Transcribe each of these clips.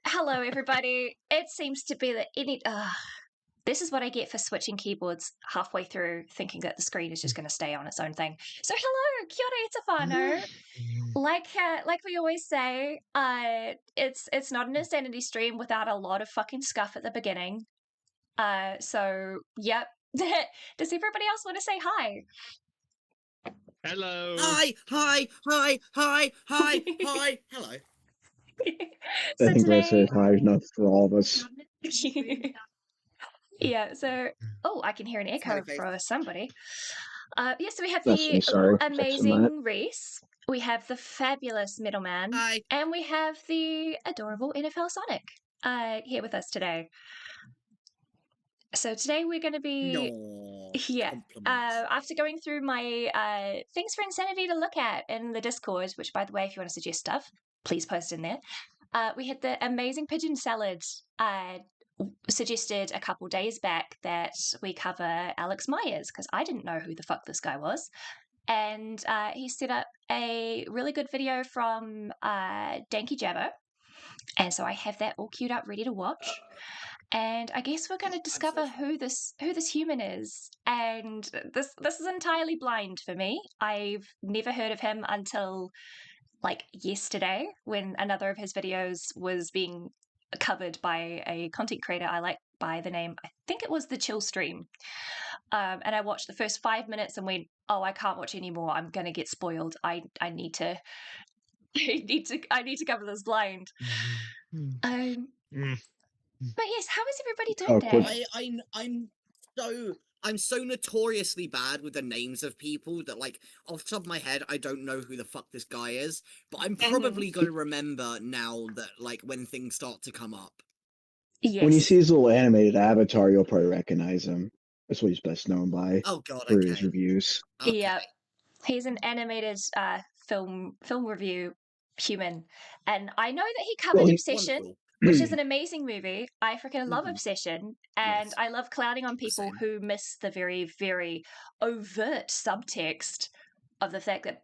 Hello, everybody. It seems to be that this is what I get for switching keyboards halfway through, thinking that the screen is just going to stay on its own thing. So, hello, kia ora, it's Afano. Like we always say, it's not an insanity stream without a lot of fucking scuff at the beginning. So yep. Does everybody else want to say hi? Hello. Hi. Hello. So I think today... I said hi enough for all of us. Yeah, so I can hear an echo for somebody. So we have That's me, sorry. amazing Reese, we have the fabulous Middleman, Hi. and we have the adorable NFL Sonic here with us today. So today we're going to be after going through my things for insanity to look at in the Discord, which, by the way, if you want to suggest stuff, please post in there. We had the amazing pigeon salad suggested a couple days back that we cover Alex Meyers, because I didn't know who the fuck this guy was. And he set up a really good video from Danky Jabbo. And so I have that all queued up, ready to watch. And I guess we're going to discover who this human is. And this is entirely blind for me. I've never heard of him until like yesterday, when another of his videos was being covered by a content creator I like by the name, I think it was The Chill Stream. And I watched the first 5 minutes and went, oh, I can't watch anymore. I'm going to get spoiled. I need to cover this blind. But yes, how is everybody doing today? I'm so notoriously bad with the names of people that, like, off the top of my head, I don't know who the fuck this guy is. But I'm probably going to remember now that, like, when things start to come up. Yes. When you see his little animated avatar, you'll probably recognize him. That's what he's best known by. Oh god, for his reviews. Okay. Yeah, he's an animated film review human, and I know that he covered Obsession, which is an amazing movie. I freaking love Obsession, and I love clowning on people who miss the very, very overt subtext of the fact that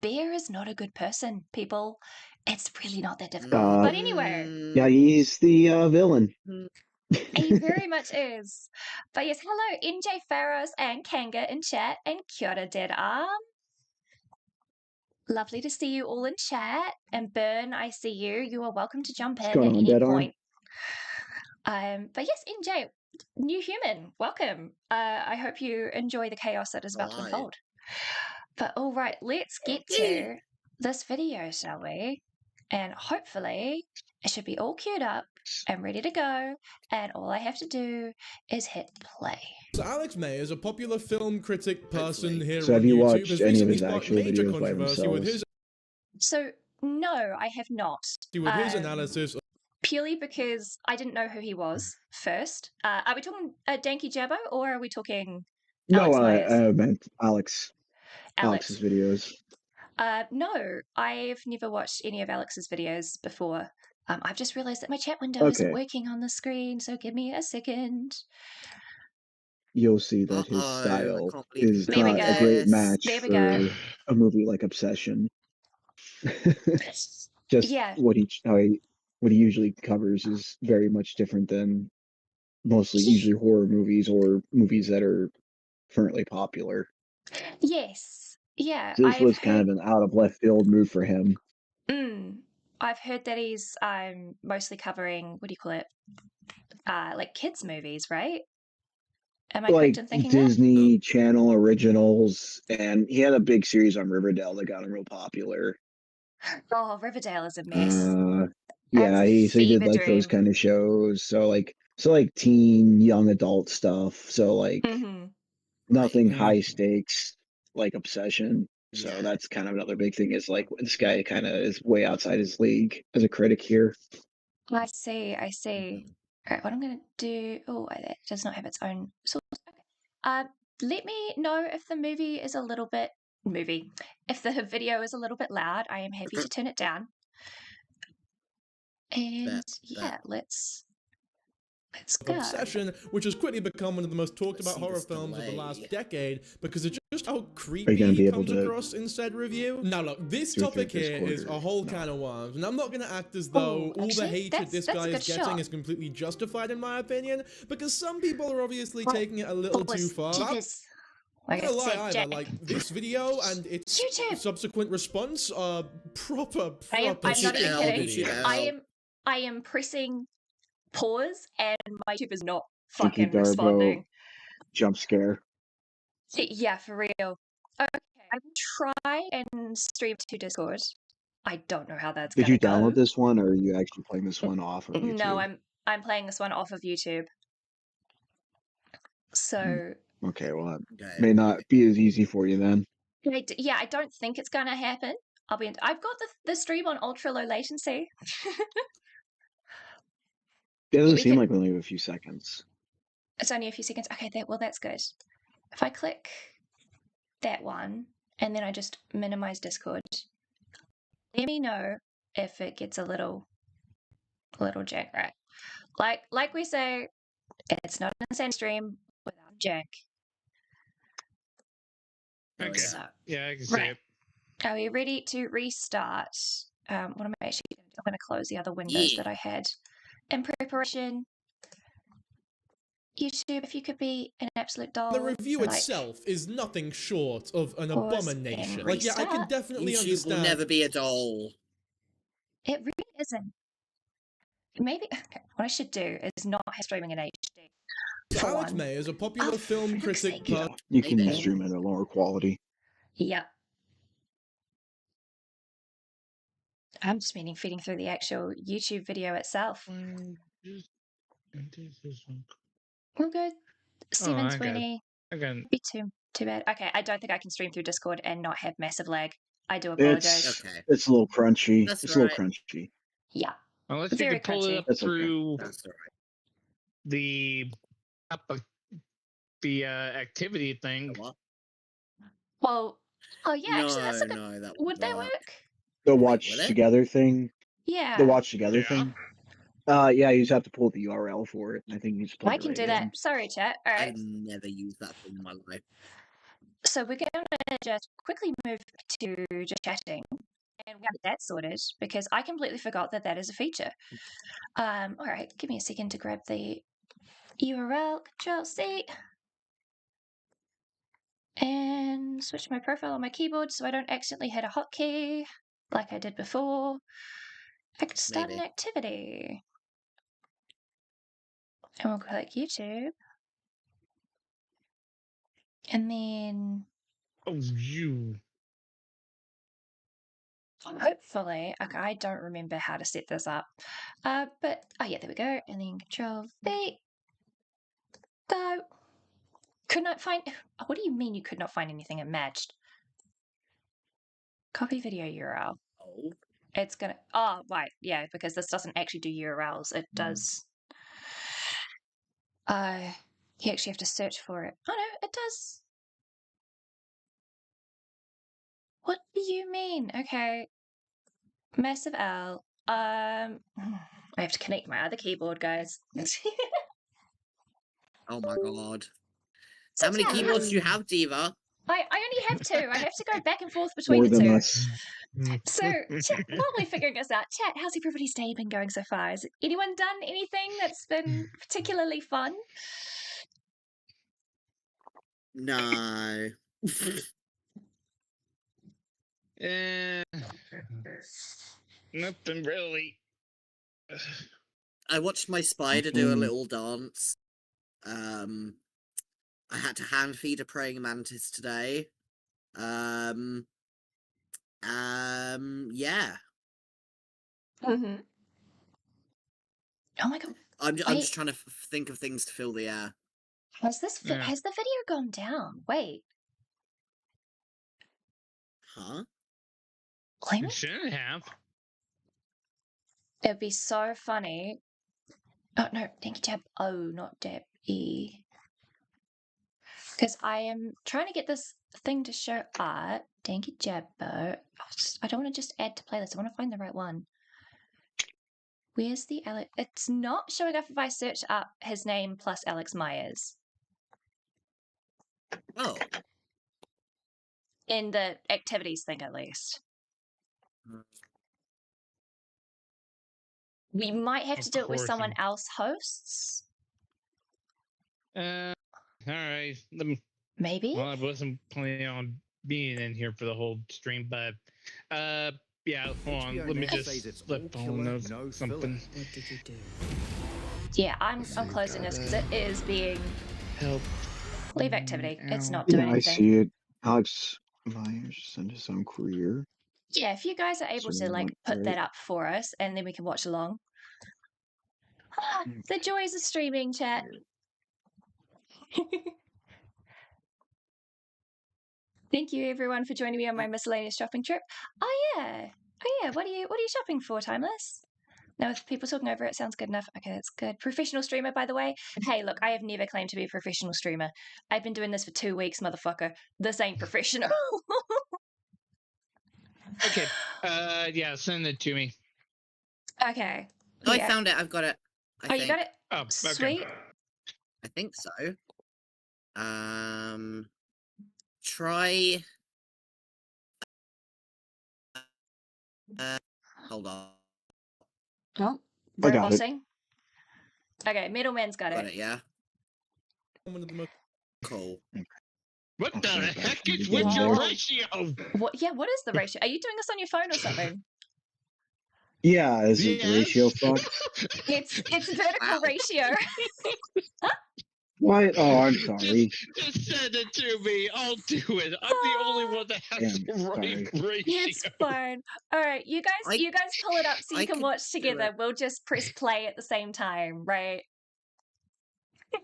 Bear is not a good person, people. It's really not that difficult. But anyway. Yeah, he's the villain. He very much is. But yes, hello, NJ Farrows and Kanga in chat, and kia ora, Dead Arm. Lovely to see you all in chat. And Byrne, I see you. You are welcome to jump in at any point. But yes, NJ, new human, welcome. I hope you enjoy the chaos that is about to unfold. But all right, let's get to this video, shall we? And hopefully it should be all queued up and ready to go, and all I have to do is hit play. So Alex Meyers, a popular film critic person here So on have you YouTube, watched has any of recently his sparked actual major videos by controversy with his So no, I have not. with his analysis. Purely because I didn't know who he was first. Are we talking Danky Jabbo, or are we talking Alex Meyers? I meant Alex's videos. No, I've never watched any of Alex's videos before. I've just realized that my chat window isn't working on the screen, so give me a second. You'll see that his style is not a great match for a movie like Obsession. Just what he usually covers is very much different than mostly usually horror movies or movies that are currently popular. Yes. Yeah. This was kind of an out of left field move for him. I've heard that he's mostly covering, what do you call it? Like kids movies, right? Am I correct in thinking Disney Channel originals, and he had a big series on Riverdale that got him real popular. Oh, Riverdale is a mess. Yeah, he did like those kind of shows. So like teen, young adult stuff. So like nothing high stakes like Obsession. So that's kind of another big thing is like this guy kind of is way outside his league as a critic here. I see. All right, what I'm going to do... Oh, it does not have its own source. Okay. Let me know if the movie is a little bit... If the video is a little bit loud, I am happy to turn it down. And yeah, let's Let's go. Obsession, which has quickly become one of the most talked about horror this films of the delay. last decade because of just how Are you creepy gonna be he able comes to across in said review. Now look, this do it topic through here Discord is a or whole no? can of worms, and I'm not going to act as though all the Actually, hatred this that's guy a is good getting shot. is completely justified in my opinion, because some people are obviously Right. taking it a little too far. Jibbers. I'm Like not I gonna lie said, either, Jack. like, this video and its YouTube. subsequent response are proper I'm not even You kidding. should I am pressing pause and my YouTube is not Pinky fucking Darbo responding. jump scare. Yeah, for real. Okay, I will try and stream to Discord. I don't know how that's Did gonna you download go. this one, or are you actually playing this one off of YouTube? No, I'm playing this one off of YouTube. So Okay, well, that Okay. may not be as easy for you then. yeah, I don't think it's gonna happen. I've got the stream on ultra low latency. It doesn't We seem can- like we only have a few seconds. It's only a few seconds. Okay, that's good. If I click that one and then I just minimize Discord, let me know if it gets a little jack, right? Like we say, it's not an insane stream without jack. Okay. So, Yeah, I can see right. it. Are we ready to restart? What am I actually going to do? I'm going to close the other windows that I had in preparation. YouTube, if you could be an absolute doll. The review so, like, itself is nothing short of an pause abomination. and Like, yeah, I can restart. definitely YouTube understand. will never be a doll. It really isn't. Maybe what I should do is not have streaming in HD. Alex Meyers, a popular Oh, film for fuck's critic. sake. Yeah, you can Maybe. stream it at lower quality. Yep. I'm just meaning feeding through the actual YouTube video itself. We'll go 720. Again, Be too bad. Okay, I don't think I can stream through Discord and not have massive lag. I do apologize. Okay. It's a little crunchy. That's it's right. a little crunchy. Yeah. unless you Very can pull it crunchy. up That's okay. through That's alright. the activity thing. What? Well, oh yeah, actually, that's a good. No, that Would that work? The Wait, watch will it? together thing. Yeah. The watch together Yeah. thing. Yeah, you just have to pull the URL for it. And I think you just plug I it can right do in. that. Sorry, chat. All right. I've never used that thing in my life. So we're going to just quickly move to just chatting, and we have that sorted because I completely forgot that is a feature. All right, give me a second to grab the URL. Control-C. And switch my profile on my keyboard so I don't accidentally hit a hotkey like I did before. I can start an Maybe. activity. And we'll click YouTube. And then Oh, you. hopefully, okay, I don't remember how to set this up. But oh yeah, there we go. And then Control V. Go. Could not find. What do you mean you could not find anything it matched? Copy video URL. Oh. It's gonna. Oh, right. Yeah, because this doesn't actually do URLs. It does. You actually have to search for it. Oh no, it does. What do you mean? Okay. Massive L. I have to connect my other keyboard, guys. Oh my god. So How many yeah, keyboards do you have, Diva? I only have two. I have to go back and forth between More the than two. us. So, chat, while we're figuring this out, chat, how's everybody's day been going so far? Has anyone done anything that's been particularly fun? No. Nothing really. I watched my spider do a little dance. I had to hand feed a praying mantis today. Yeah. Mm-hmm. Oh my god. I'm just trying to think of things to fill the air. Has the video gone down? Wait. Huh? Let It me. shouldn't have. It'd be so funny. Oh no, thank you, Deb. Oh, not Deb E. Because I am trying to get this thing to show art. Thank you, Jabbo. I don't want to just add to playlist. I want to find the right one. Where's the Alex? It's not showing up if I search up his name plus Alex Myers. Oh. In the activities thing, at least. We might have to do it with someone else hosts. All right. Maybe? Well, I wasn't planning on being in here for the whole stream, but yeah, hold on. Let me just flip on something. What did you do? Yeah, I'm closing this because it is being... Help. Leave activity. It's not doing anything. I see it. Alex Myers sent his own career. Yeah, if you guys are able to like put that up for us and then we can watch along. The joys of streaming, chat. Thank you everyone for joining me on my miscellaneous shopping trip. Oh yeah. What are you shopping for, Timeless? Now if people talking over it sounds good enough. Okay, that's good. Professional streamer, by the way. Hey, look, I have never claimed to be a professional streamer. I've been doing this for 2 weeks, motherfucker. This ain't professional. Okay. Yeah, send it to me. Okay. Oh, yeah. I found it. I've got it. You got it? Oh, okay. Sweet. I think so. Try. Hold on. Oh, I got bossing. Okay, middleman's got it. Yeah. Cool. What the heck is with your ratio? What? Yeah, what is the ratio? Are you doing this on your phone or something? Yeah, is it the ratio fucked? It's vertical ratio. What? Oh, I'm sorry. Just send it to me. I'll do it. I'm the only one that has the right ratio. It's fine. All right, you guys pull it up so you can watch together. We'll just press play at the same time, right?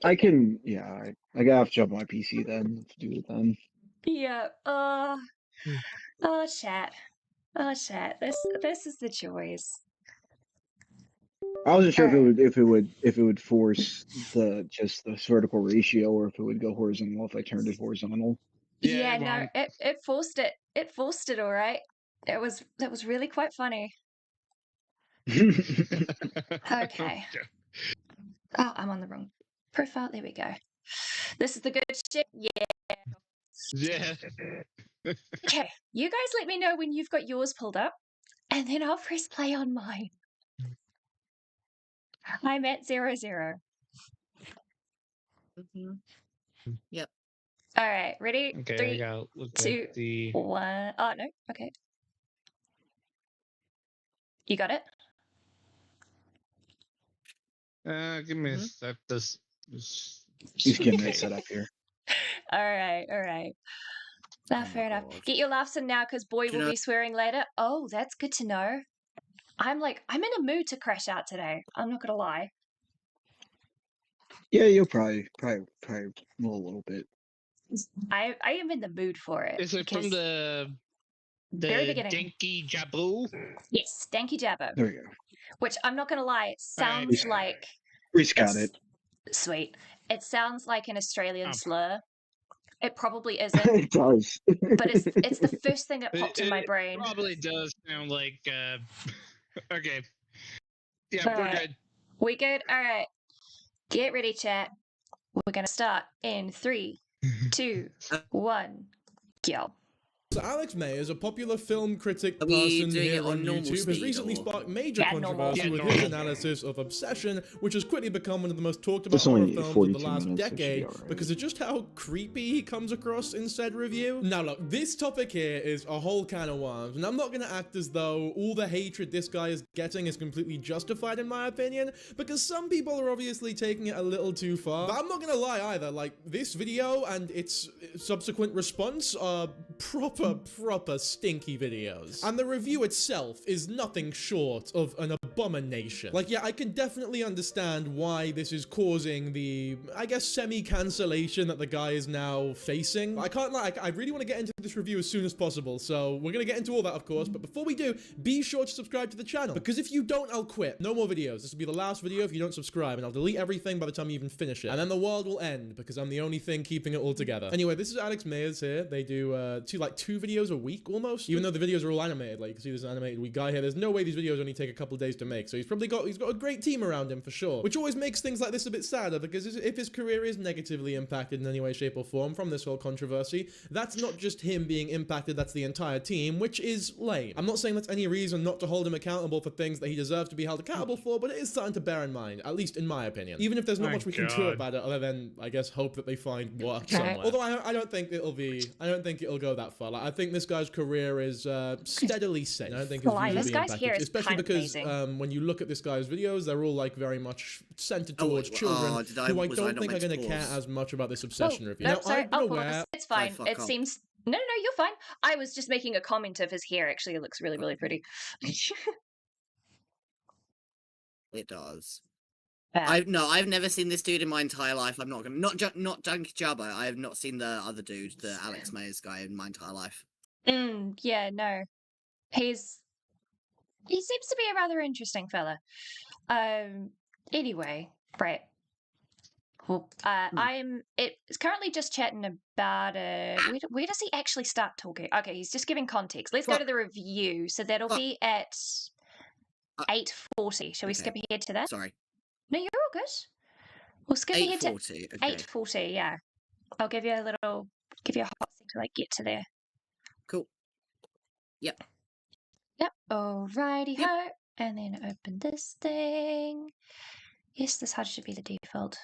I can. Yeah, I gotta have to jump on my PC then to do it then. Yeah. Chat. Oh, chat. This is the joys. I wasn't sure if it would force the vertical ratio or if it would go horizontal if I turned it horizontal. Yeah, no, it forced it. It forced it all right. That was really quite funny. Okay. Oh, I'm on the wrong profile. There we go. This is the good shit. Yeah. Yeah. Okay, you guys let me know when you've got yours pulled up, and then I'll press play on mine. I'm at 00. Yep. All right, ready? Okay, 3, 2, 1. Oh no. Okay. You got it? Give me a sec. He's getting it set up here. All right. Nah, fair enough. Get your laughs in now, because boy will be swearing later. Oh, that's good to know. I'm in a mood to crash out today. I'm not gonna lie. Yeah, you'll probably a little bit. I am in the mood for it. Is it from the very beginning? Danky Jabu? Yes, Danky Jabbo. There we go. Which I'm not gonna lie, it sounds like. Reese got it. Sweet. It sounds like an Australian slur. It probably isn't. It does. But it's the first thing that popped in my brain. It probably does sound like okay. Yeah, we're good. We good? Alright. Get ready, chat. We're gonna start in 3, 2, 1, go. So Alex Meyers, a popular film critic person here on YouTube, has recently sparked major controversy with his analysis of Obsession, which has quickly become one of the most talked about horror films of the last decade because of just how creepy he comes across in said review. Now look, this topic here is a whole can of worms, and I'm not going to act as though all the hatred this guy is getting is completely justified in my opinion, because some people are obviously taking it a little too far. But I'm not going to lie either, like, this video and its subsequent response are proper stinky videos. And the review itself is nothing short of an abomination. Like, yeah, I can definitely understand why this is causing the, I guess, semi-cancellation that the guy is now facing. I can't lie, I really want to get into this review as soon as possible, so we're gonna get into all that, of course, but before we do, be sure to subscribe to the channel, because if you don't, I'll quit. No more videos. This will be the last video if you don't subscribe, and I'll delete everything by the time you even finish it. And then the world will end, because I'm the only thing keeping it all together. Anyway, this is Alex Meyers here. They do, two videos a week, almost. Even though the videos are all animated, like, you can see this animated week guy here. There's no way these videos only take a couple of days to make. So he's got a great team around him for sure, which always makes things like this a bit sadder, because if his career is negatively impacted in any way, shape or form from this whole controversy, that's not just him being impacted, that's the entire team, which is lame. I'm not saying that's any reason not to hold him accountable for things that he deserves to be held accountable for, but it is something to bear in mind, at least in my opinion. Even if there's not much we can do about it other than, I guess, hope that they find work somewhere. Although I don't think it'll go that far. Like, I think this guy's career is steadily safe. I don't think his views will be impacted, especially because when you look at this guy's videos, they're all like very much centered towards children who I don't think are going to care as much about this obsession review. No, now, sorry, I've been aware. It's fine. It seems. No, you're fine. I was just making a comment of his hair. Actually, it looks really, really pretty. It does. I've never seen this dude in my entire life. I'm not gonna not Junkie Jabba. I have not seen the other dude, the Alex Meyers guy, in my entire life. Yeah, no. He seems to be a rather interesting fella. Anyway, right. Well, it's currently just chatting about it. Where does he actually start talking? Okay, he's just giving context. Let's go to the review. So that'll be at 8:40. Shall we skip ahead to that? Sorry. No, you're all good. We'll skip ahead to 8:40. 8:40. Yeah, I'll give you a hot second to like get to there. Cool. Yep. Alrighty ho, and then open this thing. Yes, this HUD should be the default.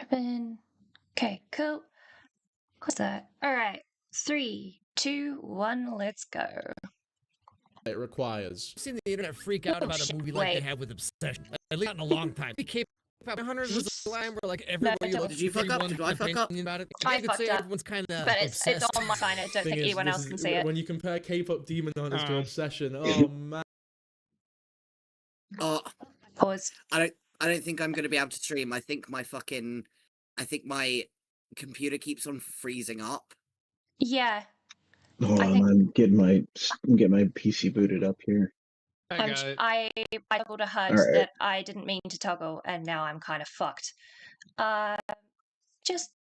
Open. Okay, cool. Close that. Alright. 3, 2, 1, let's go. It requires. I've seen the internet freak out about a movie like they have with Obsession. At least not in a long time. K-pop Hunters was a line where like everywhere you look, did you fuck up? Did I fuck up? About it. I fucked up. Everyone's kind of but it's on my sign. I don't think anyone else can see it. When you compare K-pop Demon Hunters to Obsession, oh man. Pause. I don't think I'm gonna be able to stream. I think my computer keeps on freezing up. Yeah. Hold on, I'm getting my PC booted up here. I toggled a HUD that I didn't mean to toggle, and now I'm kind of fucked. Just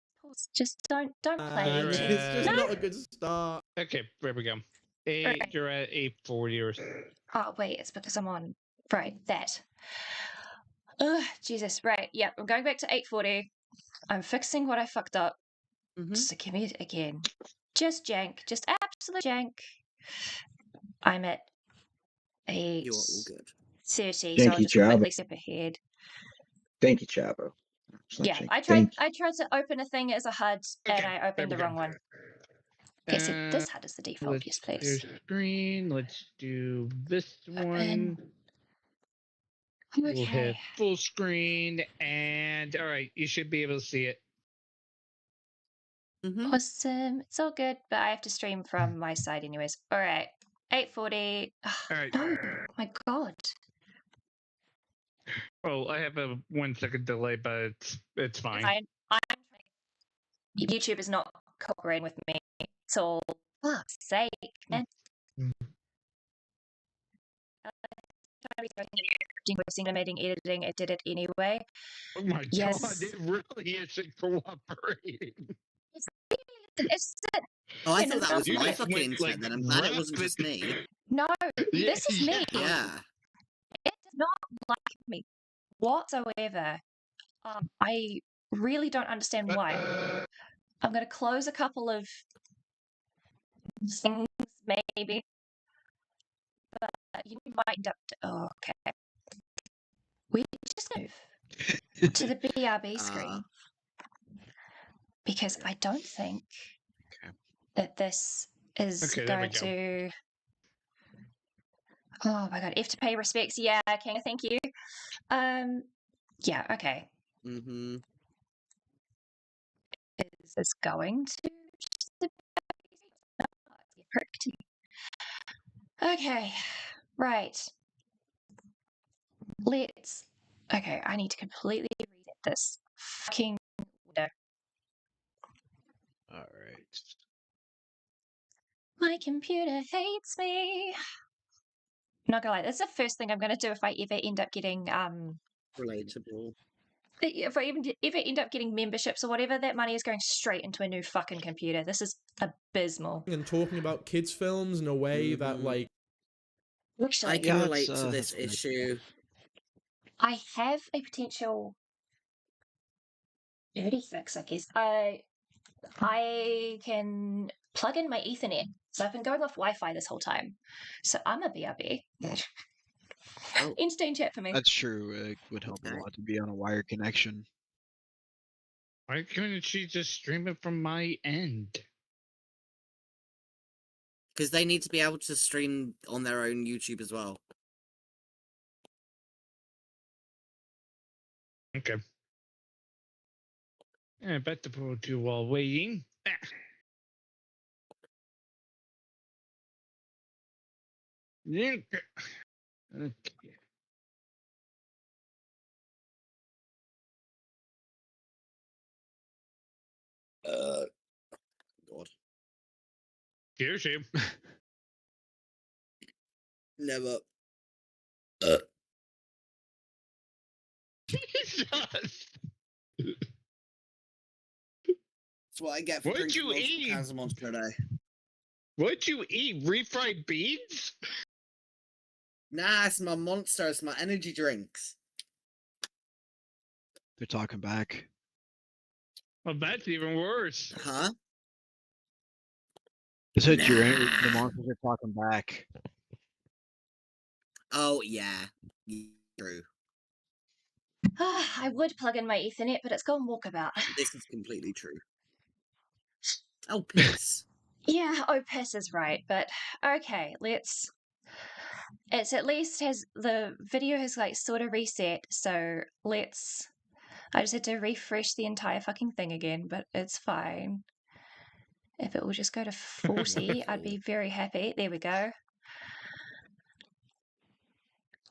don't play. It's just not a good start. Okay, there we go. You're at 8:40 or. Oh wait, it's because I'm on that. Jesus, right? Yep, I'm going back to 8:40. I'm fixing what I fucked up. So give me it again. Just jank, just absolute jank. I'm at 8:30, so I'll just quickly step ahead. Thank you, Chavo. Yeah, I tried to open a thing as a HUD, and I opened the wrong one. Okay, so this HUD is the default. Yes, please. Screen. Let's do this one. Okay. We'll hit full screen, and all right, you should be able to see it. Awesome. It's all good, but I have to stream from my side anyways. All right, 8:40. All right. Oh my god. Oh, I have a 1 second delay, but it's fine. YouTube is not cooperating with me. It's all fuck's sake. And animating, editing, it did it anyway. Oh my god, it really isn't cooperating. I thought that was my fucking internet, then I'm glad it wasn't just me. No, this is me. Yeah. It does not like me whatsoever. I really don't understand why. I'm going to close a couple of things, maybe. But you might end up. Okay. We just move to the BRB screen. Because I don't think that this is going to. Oh my god! F to pay respects. Yeah, King. Thank you. Yeah. Okay. Is this going to? Okay. Right. Let's. Okay. I need to completely reset this fucking window. All right. My computer hates me. Not gonna lie, that's the first thing I'm gonna do if I ever end up getting relatable. If I ever end up getting memberships or whatever, that money is going straight into a new fucking computer. This is abysmal. And talking about kids' films in a way that like Actually, I can relate to this issue. I have a potential dirty fix, I guess. I can plug in my Ethernet. So I've been going off Wi-Fi this whole time. So I'm a BRB. Oh. Instant chat for me. That's true. It would help a lot to be on a wire connection. Why couldn't she just stream it from my end? Because they need to be able to stream on their own YouTube as well. Okay. Yeah, back to Pro 2 while waiting. Okay. God. Here's you. Never. Jesus! That's what I get for What'd drinking you multiple eat? cans of Monster a day. What'd you eat? Refried beans? Nah, it's my Monster. It's my energy drinks. They're talking back. Well, that's even worse. Huh? I said the monsters are talking back. Oh, yeah. True. I would plug in my Ethernet, but it's gone walkabout. This is completely true. Oh, piss. Yeah, oh, piss is right. But okay, let's. It's at least the video has like sort of reset, so let's. I just had to refresh the entire fucking thing again, but it's fine. If it will just go to 40, I'd be very happy. There we go.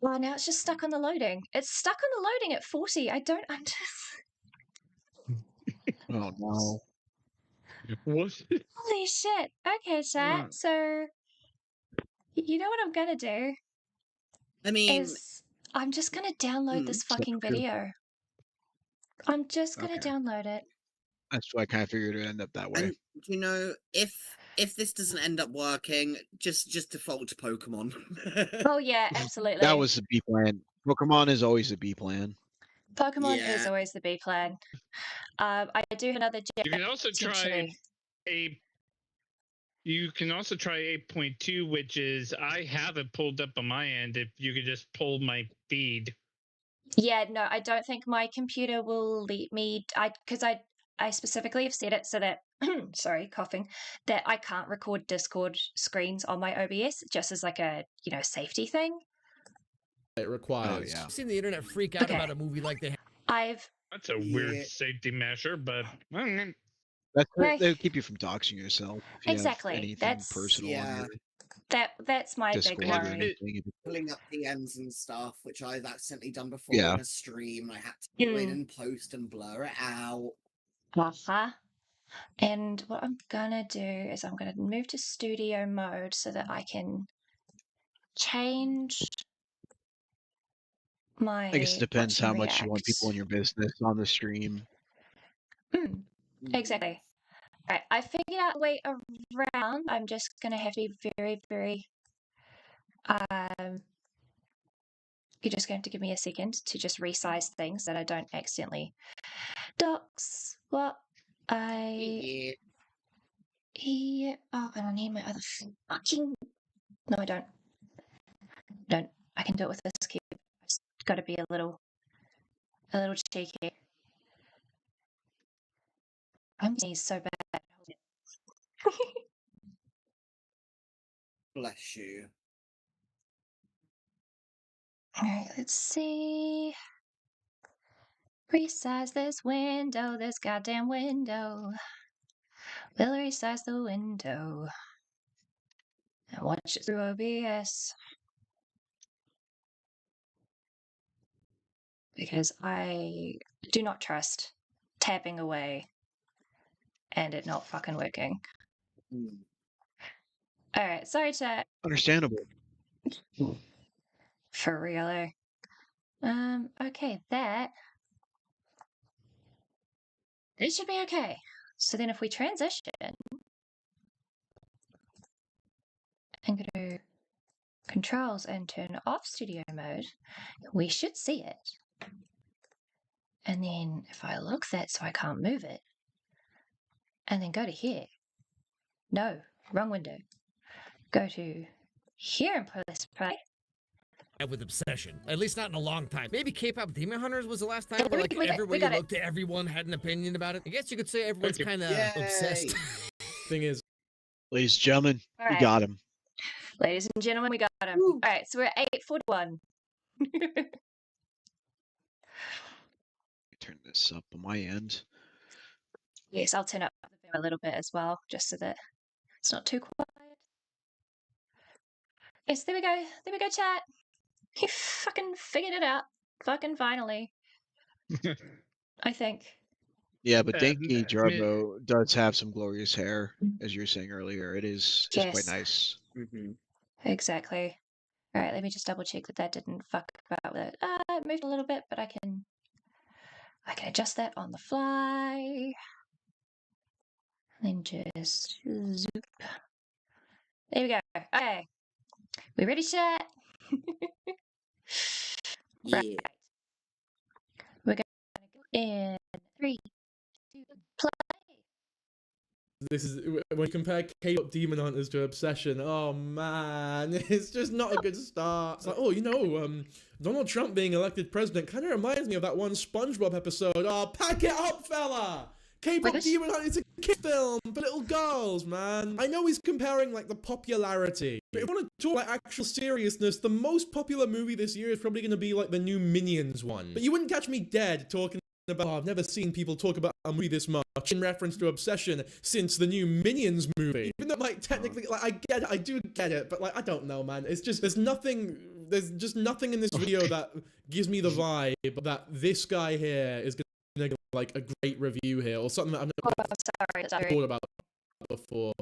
Well, now it's just stuck on the loading. It's stuck on the loading at 40. I don't understand. Oh no. What? Holy shit. Okay, chat. So, you know what I'm gonna do? I mean... I'm just gonna download this fucking video. I'm just gonna download it. That's why I kind of figured it would end up that way. And, you know, if this doesn't end up working, just default to Pokemon. Oh, yeah, absolutely. That was the B plan. Pokemon is always the B plan. Pokemon is always the B plan. I do have another... You can also try You can also try 8.2, which is I have it pulled up on my end. If you could just pull my feed. Yeah, no, I don't think my computer will let me. Because I specifically have set it so that sorry, coughing, that I can't record Discord screens on my OBS just as like a safety thing. It requires. Oh, yeah. I've seen the internet freak out about a movie like they That's a weird safety measure, but They'll keep you from doxing yourself. If you exactly. have anything personal on your that's my Discord big worry. Pulling up DMs and stuff, which I've accidentally done before in a stream. I had to go in and post and blur it out. And what I'm gonna do is I'm gonna move to studio mode so that I can change my. I guess it depends how much you want people in your business on the stream. Exactly. All right, I figured out a way around. I'm just gonna have to be very, very. You're just going to have to give me a second to just resize things that I don't accidentally dox what I. Oh, and I need my other fucking. No, I don't. I can do it with this key. It's got to be a little cheeky. I'm sneeze so bad. Bless you. Alright, let's see. Resize this window, this goddamn window. We'll resize the window. And watch it through OBS. Because I do not trust tapping away and it not fucking working. Alright, sorry chat. Understandable. For real, eh? Okay, it should be okay. So then if we transition and go to controls and turn off studio mode, we should see it. And then if I lock that so I can't move it, and then go to here. No, wrong window. Go to here and press play. With obsession. At least not in a long time. Maybe K-pop Demon Hunters was the last time where like we everybody got looked at everyone, had an opinion about it. I guess you could say everyone's kind of obsessed. Thing is, ladies and gentlemen, All we right. got him. Ladies and gentlemen, we got him. Woo. All right, so we're at 8:41. Turn this up on my end. Yes, I'll turn up the volume a little bit as well, just so that it's not too quiet. Yes, there we go. There we go, chat. You fucking figured it out. Fucking finally. I think. Yeah, but Denki Jarbo does have some glorious hair, as you were saying earlier. It's quite Yes. nice. Mm-hmm. Exactly. All right, let me just double check that didn't fuck about with it. It moved a little bit, but I can adjust that on the fly. And then just zoop. There we go. Okay. We ready, chat? Yeah. Right. We're going to go in 3, 2, play. this is when you compare K-pop Demon Hunters to Obsession. Oh man, it's just not a good start. It's like, oh, Donald Trump being elected president kind of reminds me of that one SpongeBob episode. Oh, pack it up, fella! K-pop Demon Hunters is a kid film for little girls, man. I know he's comparing like the popularity, but if you want to talk like actual seriousness, the most popular movie this year is probably going to be like the new Minions one. But you wouldn't catch me dead talking about, I've never seen people talk about a movie this much in reference to Obsession since the new Minions movie. Even though, like, technically, like, I get it, I do get it, but, like, I don't know, man. It's just, there's just nothing in this video that gives me the vibe that this guy here is gonna get, like, a great review here, or something that I've never thought about before,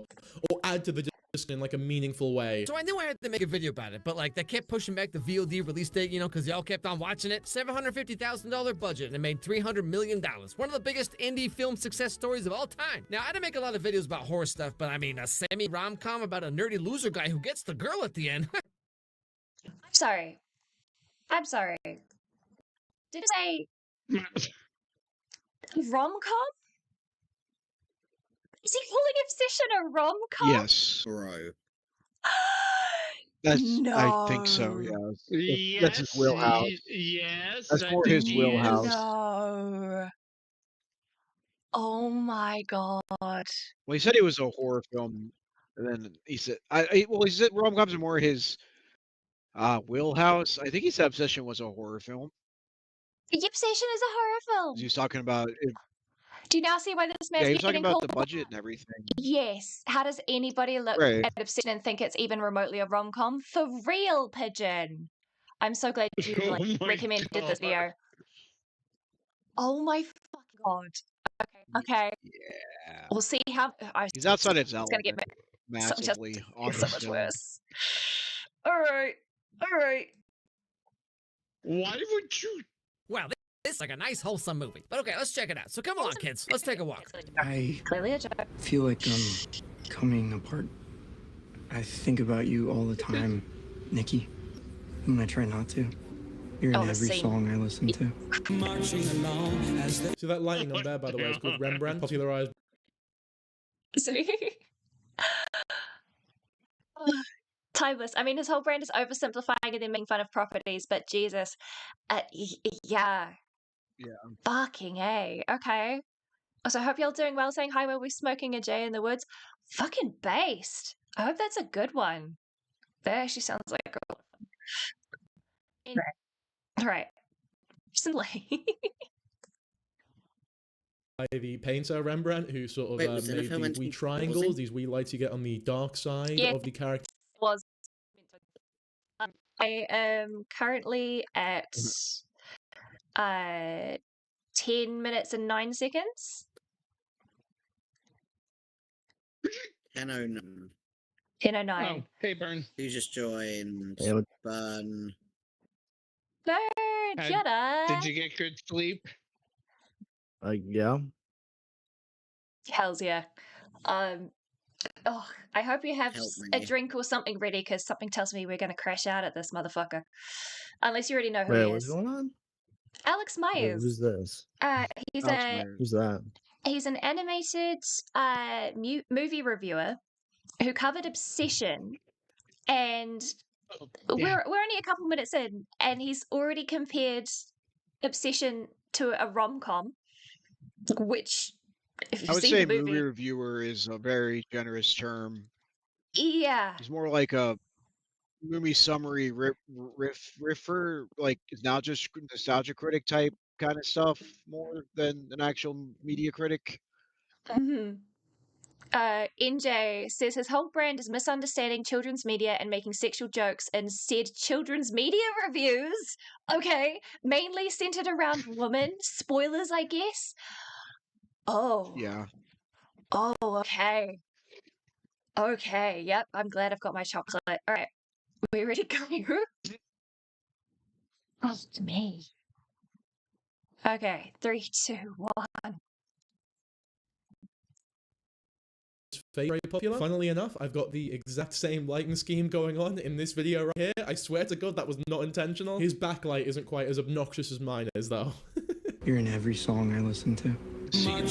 or add to the discussion in like a meaningful way. So I knew I had to make a video about it, but like they kept pushing back the VOD release date, because y'all kept on watching it. $750,000 budget and it made $300 million. One of the biggest indie film success stories of all time. Now I didn't make a lot of videos about horror stuff, but I mean a semi rom-com about a nerdy loser guy who gets the girl at the end. I'm sorry. Did it say rom-com? Is he calling Obsession a rom-com? Yes, bro. No. I think so. Yeah, that's his wheelhouse. Yes, that's more his wheelhouse. No. Oh my god. Well, he said it was a horror film, and then he said, he said rom-coms are more his wheelhouse. I think he said Obsession was a horror film. Obsession is a horror film. He was talking about it. Do you now see why this man's Yeah, he was talking getting about called the budget and everything. Yes. How does anybody look Right. at Obsession and think it's even remotely a rom-com? For real, Pigeon. I'm so glad you recommended this video. Oh my fucking god. Okay. Yeah. We'll see how He's outside his it's gonna get massively. so much worse. Alright. Why would you? Wow, this is like a nice wholesome movie. But okay, let's check it out. So come on, kids. Let's take a walk. I Clearly a joke. feel like I'm coming apart. I think about you all the time, Nikki. And I try not to. You're in every song I listen to. See that lighting on there, by the way, is called Rembrandt, popularized. See? Timeless. I mean, his whole brand is oversimplifying and then making fun of properties, but Jesus. Yeah. Fucking A. Okay. So I hope y'all doing well. Saying hi while we're smoking a J in the woods. Fucking based. I hope that's a good one. That actually sounds like a good one. Anyway. All right. Recently. By the painter Rembrandt, who sort of made these wee triangles, these wee lights you get on the dark side of the character. I am currently at 10 minutes and 9 seconds. 10:09. 10:09. Oh, hey, Burn. You just joined. Burn. No, Jedi. Did you get good sleep? Yeah. Hells yeah. Oh, I hope you have Help a me. drink or something ready, because something tells me we're going to crash out at this motherfucker. Unless you already know who Wait, he what's is. going on? Alex Myers. Who's this? He's Alex Meyers. Who's that? He's an animated movie reviewer who covered Obsession, and we're only a couple minutes in, and he's already compared Obsession to a rom-com, which, if you've I would seen say the movie, movie reviewer is a very generous term. yeah. He's more like a movie summary riffer, like nostalgia critic type kind of stuff, more than an actual media critic. Mm-hmm. NJ says his whole brand is misunderstanding children's media and making sexual jokes in said children's media reviews. Okay, mainly centered around women. Spoilers, I guess. Oh. Yeah. Oh, okay. Okay, yep, I'm glad I've got my chocolate. All right, we ready to go? Oh, to me. Okay, 3, 2, 1. Very popular. Funnily enough, I've got the exact same lighting scheme going on in this video right here. I swear to God that was not intentional. His backlight isn't quite as obnoxious as mine is, though. You're in every song I listen to. Yeah,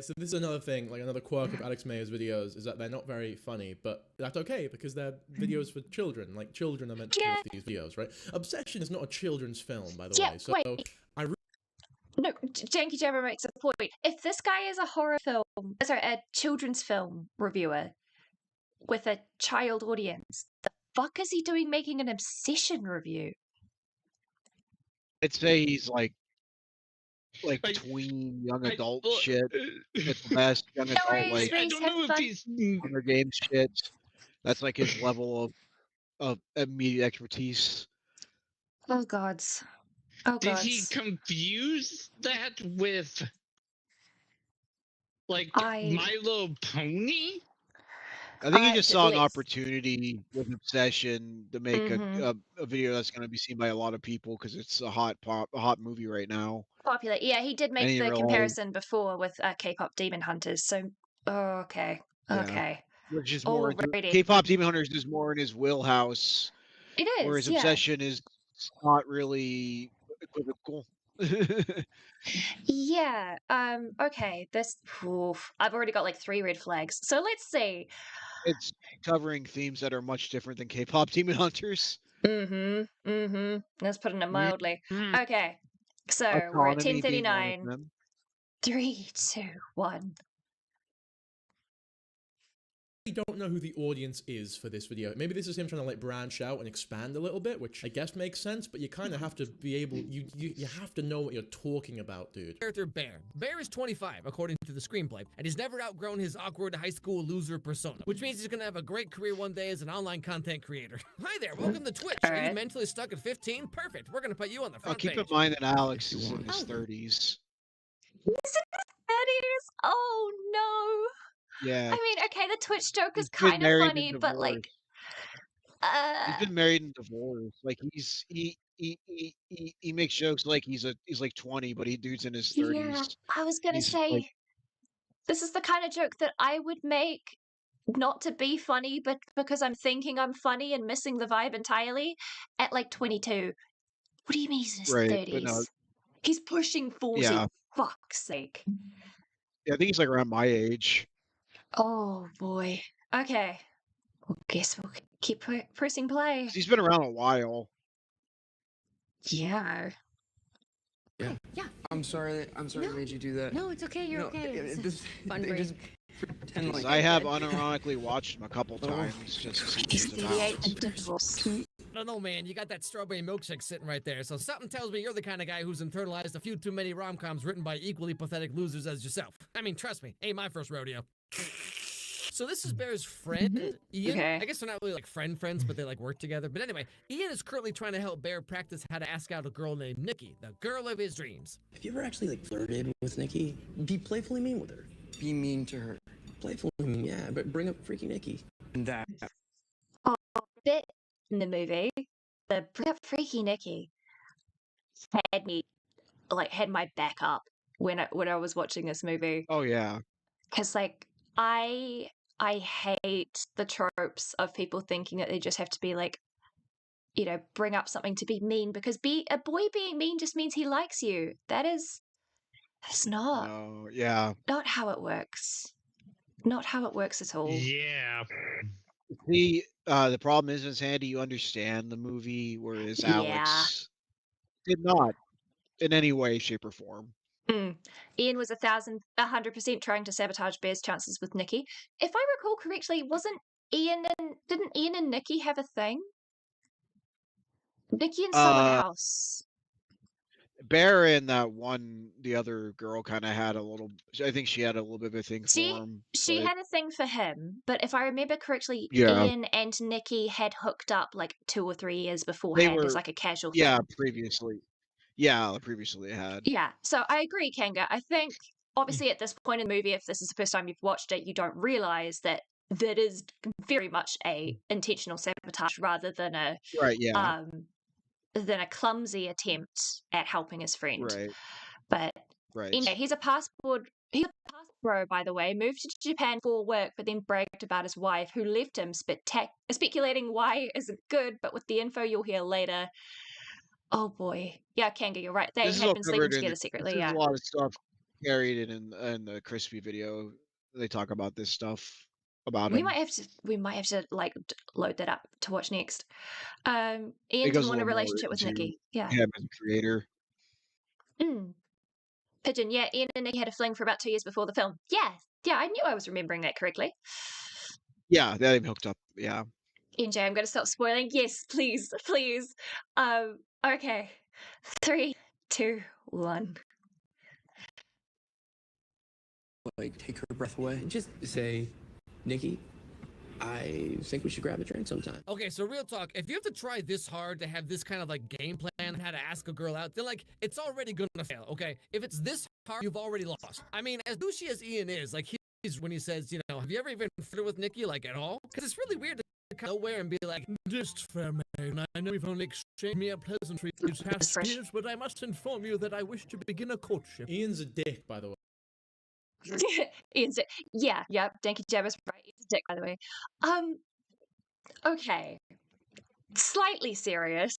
so this is another thing, like another quirk of Alex Meyer's videos, is that they're not very funny, but that's okay, because they're videos for children. Like, children are meant to watch these videos, right? Obsession is not a children's film, by the way, so wait. No, Janky Jabber makes a point. If this guy is a a children's film reviewer with a child audience, the fuck is he doing making an Obsession review? I'd say he's like tween young adult shit. It's the best young adult, like I don't know if he's Hunger Games shit. That's like his level of media expertise. Oh gods. Oh Did gods. he confuse that with My Little Pony? I think he just saw an opportunity with Obsession to make a video that's going to be seen by a lot of people because it's a hot movie right now. Popular. Yeah, he did make the comparison before with K-pop Demon Hunters. So, okay. Yeah. Okay. Which is more K-pop Demon Hunters is more in his wheelhouse. It is. Whereas Obsession is not really equivocal. Yeah. Okay. I've already got like 3 red flags. So let's see. It's covering themes that are much different than K-pop Demon Hunters. Let's put it mildly. Okay. So we're at 10:39. 3, 2, 1. I don't know who the audience is for this video. Maybe this is him trying to like branch out and expand a little bit, which I guess makes sense, but you kind of have to be able, you have to know what you're talking about, dude. Character Bear. Bear is 25, according to the screenplay, and he's never outgrown his awkward high school loser persona, which means he's gonna have a great career one day as an online content creator. Hi there, welcome to Twitch. Are you mentally stuck at 15? Perfect, we're gonna put you on the front page. Keep in mind that Alex is in his 30s. Is it his 30s? Oh no. Yeah. I mean, okay, the Twitch joke is kind of funny, but like, he's been married and divorced. Like he makes jokes like he's like 20, but dude's in his 30s. Yeah, I was gonna say, this is the kind of joke that I would make, not to be funny, but because I'm thinking I'm funny and missing the vibe entirely at like 22. What do you mean he's in his 30s? No. He's pushing 40. Yeah. Fuck's sake. Yeah, I think he's like around my age. Oh boy. Okay. Well, guess we'll keep pressing play. He's been around a while. Yeah. Yeah. Yeah. I'm sorry I made you do that. No, it's okay. You're okay. It's fun break. Just pretend like I have unironically watched him a couple times just to see what he's about. I don't know, man. You got that strawberry milkshake sitting right there, so something tells me you're the kind of guy who's internalized a few too many rom-coms written by equally pathetic losers as yourself. I mean, trust me, ain't my first rodeo. So this is Bear's friend, Ian. Okay. I guess they're not really like friends, but they like work together. But anyway, Ian is currently trying to help Bear practice how to ask out a girl named Nikki, the girl of his dreams. Have you ever actually like flirted with Nikki? Be playfully mean with her. Be mean to her. Playfully mean, yeah, but bring up freaky Nikki. And that. Oh, bit in the movie, the bring up freaky Nikki had me like had my back up when I was watching this movie. Oh yeah. Because like I hate the tropes of people thinking that they just have to be like, you know, bring up something to be mean, because a boy being mean just means he likes you. That's not not how it works. Not how it works at all. Yeah. The problem is, Sandy, you understand the movie, whereas Alex did not in any way, shape, or form. Ian was 100% trying to sabotage Bear's chances with Nikki. If I recall correctly, didn't Ian and Nikki have a thing? Nikki and someone else. Bear and the other girl kind of had a little. I think she had a little bit of a thing for him. She had a thing for him, but if I remember correctly, Yeah. Ian and Nikki had hooked up like 2 or 3 years beforehand as like a casual thing. Yeah, previously. Yeah, previously they had. Yeah, so I agree, Kanga. I think, obviously, at this point in the movie, if this is the first time you've watched it, you don't realize that is very much a intentional sabotage rather than a clumsy attempt at helping his friend. Right. But anyway, he's a passport bro, by the way, moved to Japan for work, but then bragged about his wife, who left him, speculating why isn't good, but with the info you'll hear later. Oh boy. Yeah, Kanga, you're right. They had been sleeping together secretly, There's a lot of stuff carried in the Crispy video. They talk about this stuff about him. We might have to like load that up to watch next. Ian didn't want a relationship with Nikki. Yeah. Him as a creator. Pigeon, yeah, Ian and Nikki had a fling for about 2 years before the film. Yeah, I knew I was remembering that correctly. Yeah, they hooked up. Yeah. NJ, I'm going to stop spoiling. Yes, please. Okay. 3, 2, 1. Like, take her breath away and just say, Nikki, I think we should grab a drink sometime. Okay, so real talk, if you have to try this hard to have this kind of like game plan how to ask a girl out, then like it's already gonna fail, okay? If it's this hard, you've already lost. I mean, as douchey as Ian is, like he's when he says, you know, have you ever even flirted with Nikki like at all? Because it's really weird to come nowhere and be like, just fair maid, I know we've only exchanged mere pleasantries these past years, but I must inform you that I wish to begin a courtship. Ian's a dick, by the way. Ian's a, yeah, Danky Jabber's right. Ian's a dick, by the way. Okay. Slightly serious.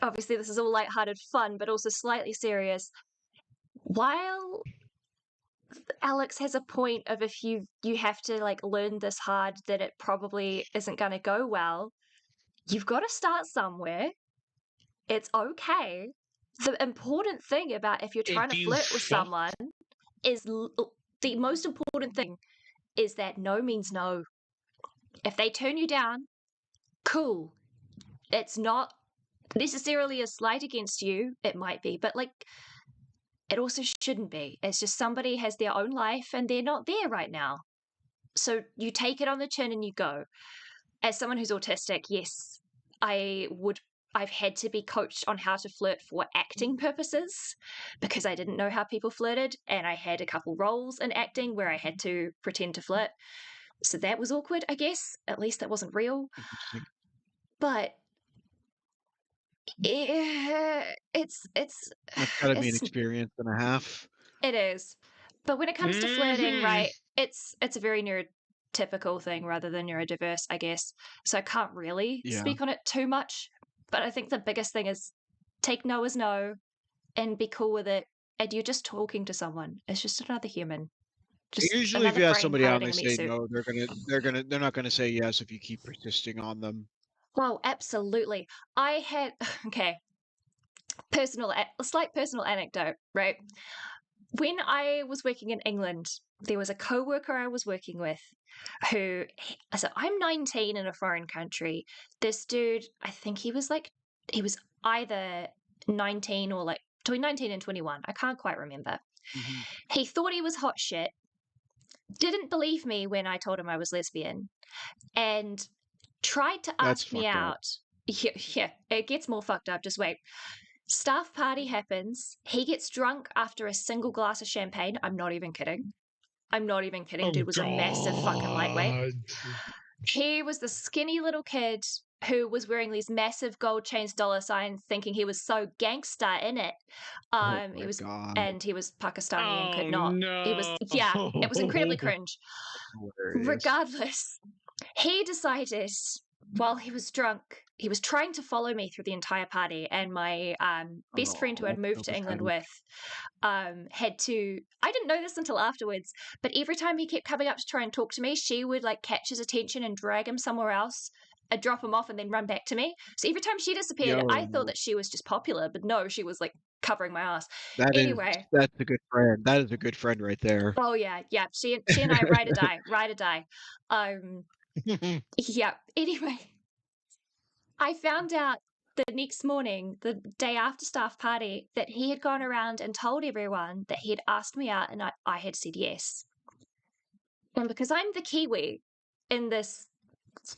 Obviously, this is all lighthearted fun, but also slightly serious. While Alex has a point of if you have to like learn this hard that it probably isn't going to go well, you've got to start somewhere. It's okay. The important thing about if you're trying to flirt with someone is the most important thing is that no means no. If they turn you down, cool. It's not necessarily a slight against you. It might be, but like it also shouldn't be. It's just somebody has their own life and they're not there right now. So you take it on the chin and you go. As someone who's autistic, yes, I've had to be coached on how to flirt for acting purposes because I didn't know how people flirted, and I had a couple roles in acting where I had to pretend to flirt. So that was awkward, I guess. At least that wasn't real. But it's that's gotta be an experience and a half. It is. But when it comes to flirting, right, it's a very neurotypical thing rather than neurodiverse, I guess. So I can't really speak on it too much. But I think the biggest thing is take no as no and be cool with it. And you're just talking to someone. It's just another human. Just usually if you ask somebody out and they say no, they're not gonna say yes if you keep persisting on them. Well, absolutely. I had a slight personal anecdote, right? When I was working in England, there was a co-worker I was working with who, so I'm 19 in a foreign country. This dude, I think he was either 19 or like between 19 and 21. I can't quite remember. Mm-hmm. He thought he was hot shit. Didn't believe me when I told him I was lesbian. And tried to ask me out. Yeah, it gets more fucked up. Just wait. Staff party happens. He gets drunk after a single glass of champagne. I'm not even kidding. Dude was a massive fucking lightweight. He was the skinny little kid who was wearing these massive gold chains, dollar signs, thinking he was so gangster in it. He was, and he was Pakistani and could not. No. It was, yeah, it was incredibly cringe. Regardless, he decided while he was drunk, he was trying to follow me through the entire party, and my best friend who I'd moved to England with had to, I didn't know this until afterwards, but every time he kept coming up to try and talk to me, she would like catch his attention and drag him somewhere else, drop him off, and then run back to me. So every time she disappeared, I thought that she was just popular, but no, she was like covering my ass. Anyway, that's a good friend. That is a good friend right there. Oh yeah. She and I ride or die. Yeah. Anyway, I found out the next morning, the day after staff party, that he had gone around and told everyone that he had asked me out, and I had said yes. And because I'm the Kiwi in this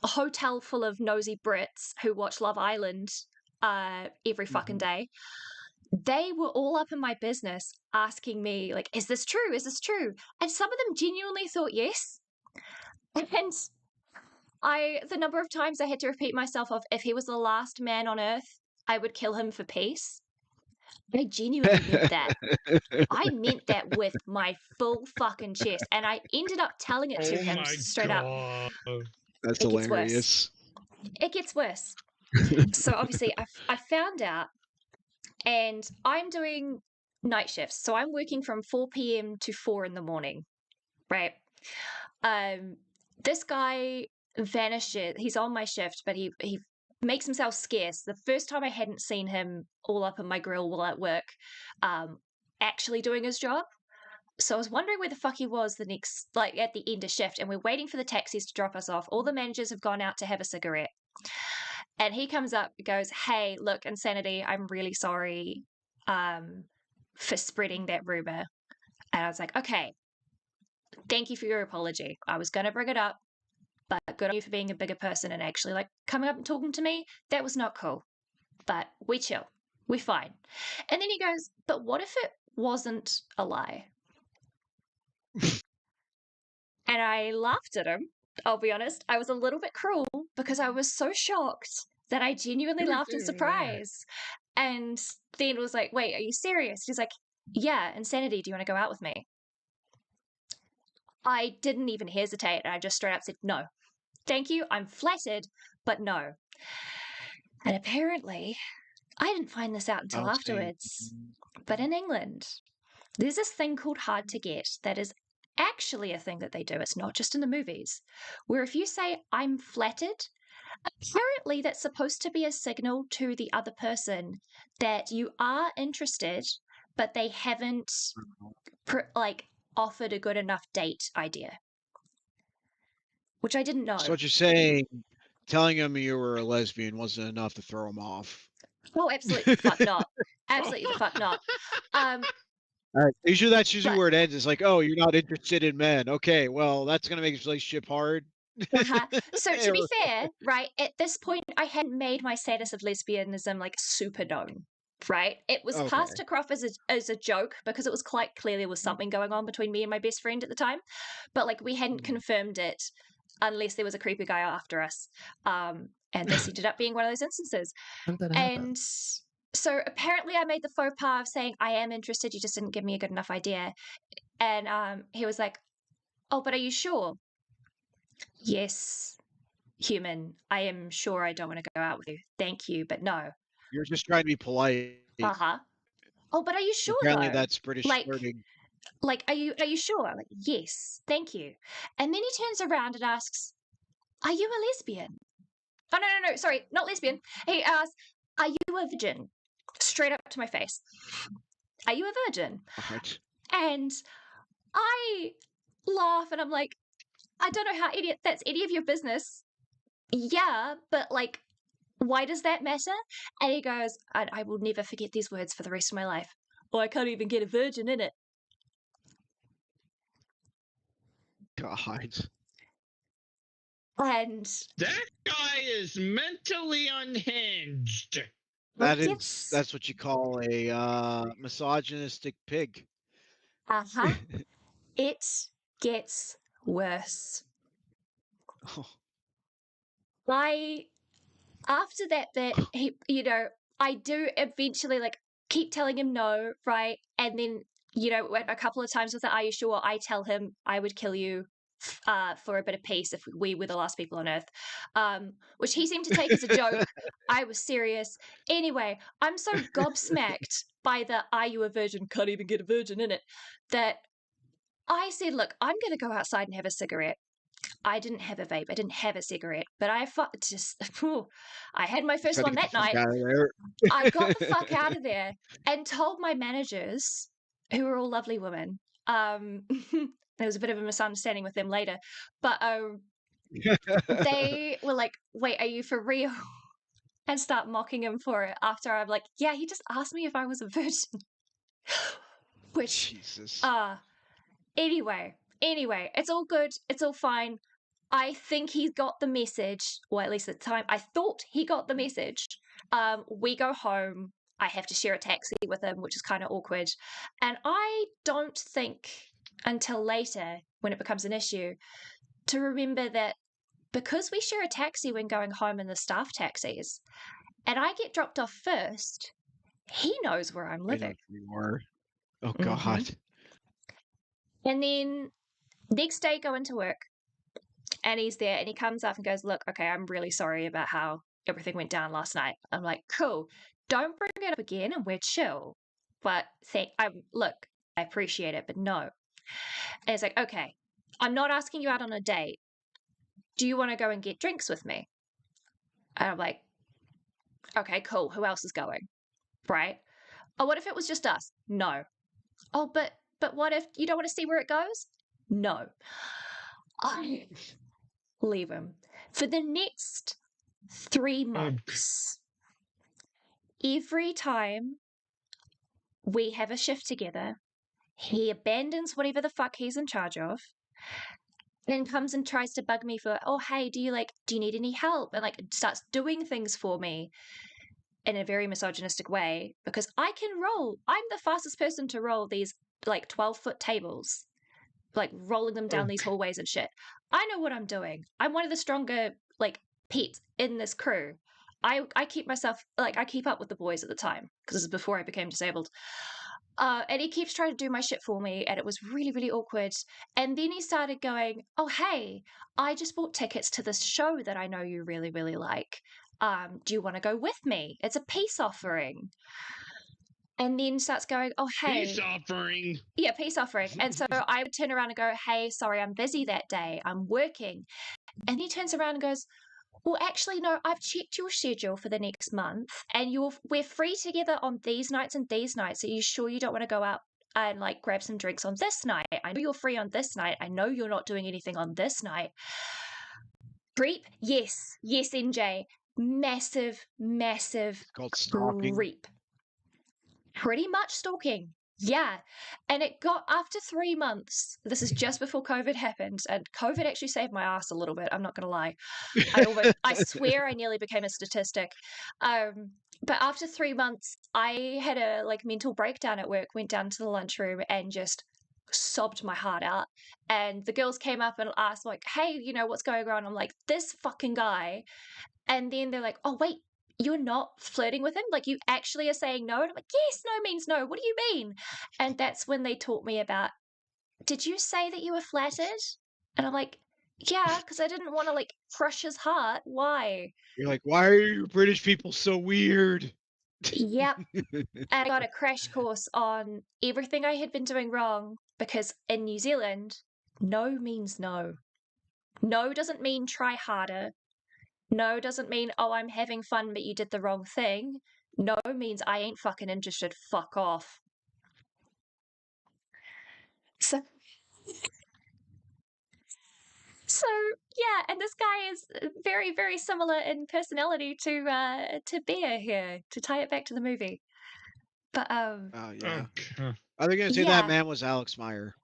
hotel full of nosy Brits who watch Love Island every fucking day, they were all up in my business asking me, like, is this true? Is this true? And some of them genuinely thought yes. And the number of times I had to repeat myself of, if he was the last man on earth, I would kill him for peace. I genuinely meant that. I meant that with my full fucking chest. And I ended up telling it to him straight up. That's hilarious. It gets worse. So obviously I found out, and I'm doing night shifts. So I'm working from 4 p.m. to 4 in the morning, right? This guy vanishes. He's on my shift, but he makes himself scarce. The first time I hadn't seen him all up in my grill while at work, actually doing his job. So I was wondering where the fuck he was at the end of shift, and we're waiting for the taxis to drop us off. All the managers have gone out to have a cigarette. And he comes up and goes, hey, look, Insanity, I'm really sorry for spreading that rumor. And I was like, okay, thank you for your apology. I was going to bring it up, but good on you for being a bigger person and actually like coming up and talking to me. That was not cool. But we chill. We're fine. And then he goes, but what if it wasn't a lie? And I laughed at him. I'll be honest. I was a little bit cruel because I was so shocked that I genuinely laughed in surprise. And then was like, wait, are you serious? He's like, yeah, Insanity, do you want to go out with me? I didn't even hesitate. And I just straight up said, no, thank you. I'm flattered, but no. And apparently, I didn't find this out until afterwards, but in England, there's this thing called hard to get that is actually a thing that they do. It's not just in the movies, where if you say, I'm flattered, apparently that's supposed to be a signal to the other person that you are interested, but they haven't offered a good enough date idea, which I didn't know. So what you're saying, telling him you were a lesbian wasn't enough to throw him off? Oh, absolutely the fuck not. Absolutely the fuck not. All right. Usually that's usually where it ends. It's like, oh, you're not interested in men. Okay, well, that's going to make this relationship hard. So to be fair, right, at this point, I hadn't made my status of lesbianism like super known, right? It was passed across as a joke because it was quite clear there was something going on between me and my best friend at the time. But like we hadn't confirmed it unless there was a creepy guy after us. And this ended up being one of those instances. And so apparently I made the faux pas of saying, I am interested, you just didn't give me a good enough idea. And he was like, oh, but are you sure? Yes, human. I am sure I don't want to go out with you. Thank you, but no. You're just trying to be polite. Uh-huh. Oh, but are you sure Apparently though? that's British flirting. Like, are you sure? Like, yes, thank you. And then he turns around and asks, are you a lesbian? Oh, no, sorry, not lesbian. He asks, are you a virgin? Straight up to my face. Are you a virgin? What? And I laugh and I'm like, I don't know how that's any of your business. Yeah, but like, why does that matter? And he goes, I will never forget these words for the rest of my life. Oh, I can't even get a virgin in it. God. And that guy is mentally unhinged. That's what you call a misogynistic pig. Uh-huh. It gets worse. Oh. after that he, you know, I do eventually like keep telling him no, right? And then, you know, a couple of times with the "Are you sure?" I tell him I would kill you for a bit of peace if we were the last people on Earth, which he seemed to take as a joke. I was serious. Anyway, I'm so gobsmacked by the "Are you a virgin?" Can't even get a virgin in it. That I said, look, I'm going to go outside and have a cigarette. I didn't have a vape. I didn't have a cigarette, but I had my first one that night. I got the fuck out of there and told my managers, who were all lovely women. There was a bit of a misunderstanding with them later, but they were like, "Wait, are you for real?" And start mocking him for it. After I'm like, "Yeah, he just asked me if I was a virgin." Which, Jesus. Anyway, it's all good. It's all fine. I think he got the message, or at least at the time, I thought he got the message. We go home. I have to share a taxi with him, which is kind of awkward. And I don't think until later, when it becomes an issue, to remember that because we share a taxi when going home in the staff taxis, and I get dropped off first, he knows where I'm living. You were. Oh, God. Mm-hmm. And then next day, go into work. And he's there and he comes up and goes, "Look, okay, I'm really sorry about how everything went down last night." I'm like, "Cool. Don't bring it up again and we're chill. But look, I appreciate it, but no." And it's like, "Okay, I'm not asking you out on a date. Do you want to go and get drinks with me?" And I'm like, "Okay, cool. Who else is going?" Right? "Oh, what if it was just us?" "No." "Oh, but what if you don't want to see where it goes?" "No." I leave him. For the next 3 months, every time we have a shift together, he abandons whatever the fuck he's in charge of and comes and tries to bug me for, "Oh, hey, do you need any help?" And starts doing things for me in a very misogynistic way because I can roll. I'm the fastest person to roll these 12-foot tables, rolling them down these hallways and shit. I know what I'm doing. I'm one of the stronger pets in this crew. I keep myself I keep up with the boys at the time because this is before I became disabled. And he keeps trying to do my shit for me, and it was really, really awkward. And then he started going, "Oh, hey, I just bought tickets to this show that I know you really, really like. Do you want to go with me? It's a peace offering." And then starts going, "Oh, hey." Peace offering. Yeah, peace offering. And so I would turn around and go, "Hey, sorry, I'm busy that day. I'm working." And he turns around and goes, "Well, actually, no, I've checked your schedule for the next month and we're free together on these nights and these nights. Are you sure you don't want to go out and grab some drinks on this night? I know you're free on this night. I know you're not doing anything on this night." Creep? Yes, NJ. Massive, massive creep. Pretty much stalking. Yeah. And it got after 3 months. This is just before COVID happened. And COVID actually saved my ass a little bit. I'm not going to lie. I swear I nearly became a statistic. But after 3 months, I had a mental breakdown at work, went down to the lunchroom and just sobbed my heart out. And the girls came up and asked "Hey, what's going on?" I'm like, "This fucking guy." And then they're like, "Oh, wait. You're not flirting with him? You actually are saying no?" And I'm like, "Yes, no means no. What do you mean?" And that's when they taught me about, "Did you say that you were flattered?" And I'm like, "Yeah, because I didn't want to crush his heart. Why?" You're like, "Why are you British people so weird?" Yep. And I got a crash course on everything I had been doing wrong because in New Zealand, no means no. No doesn't mean try harder. No doesn't mean, "Oh, I'm having fun, but you did the wrong thing." No means, "I ain't fucking interested. Fuck off." So, yeah, and this guy is very, very similar in personality to Bear here, to tie it back to the movie. But oh yeah, I was gonna say that man was Alex Meyer.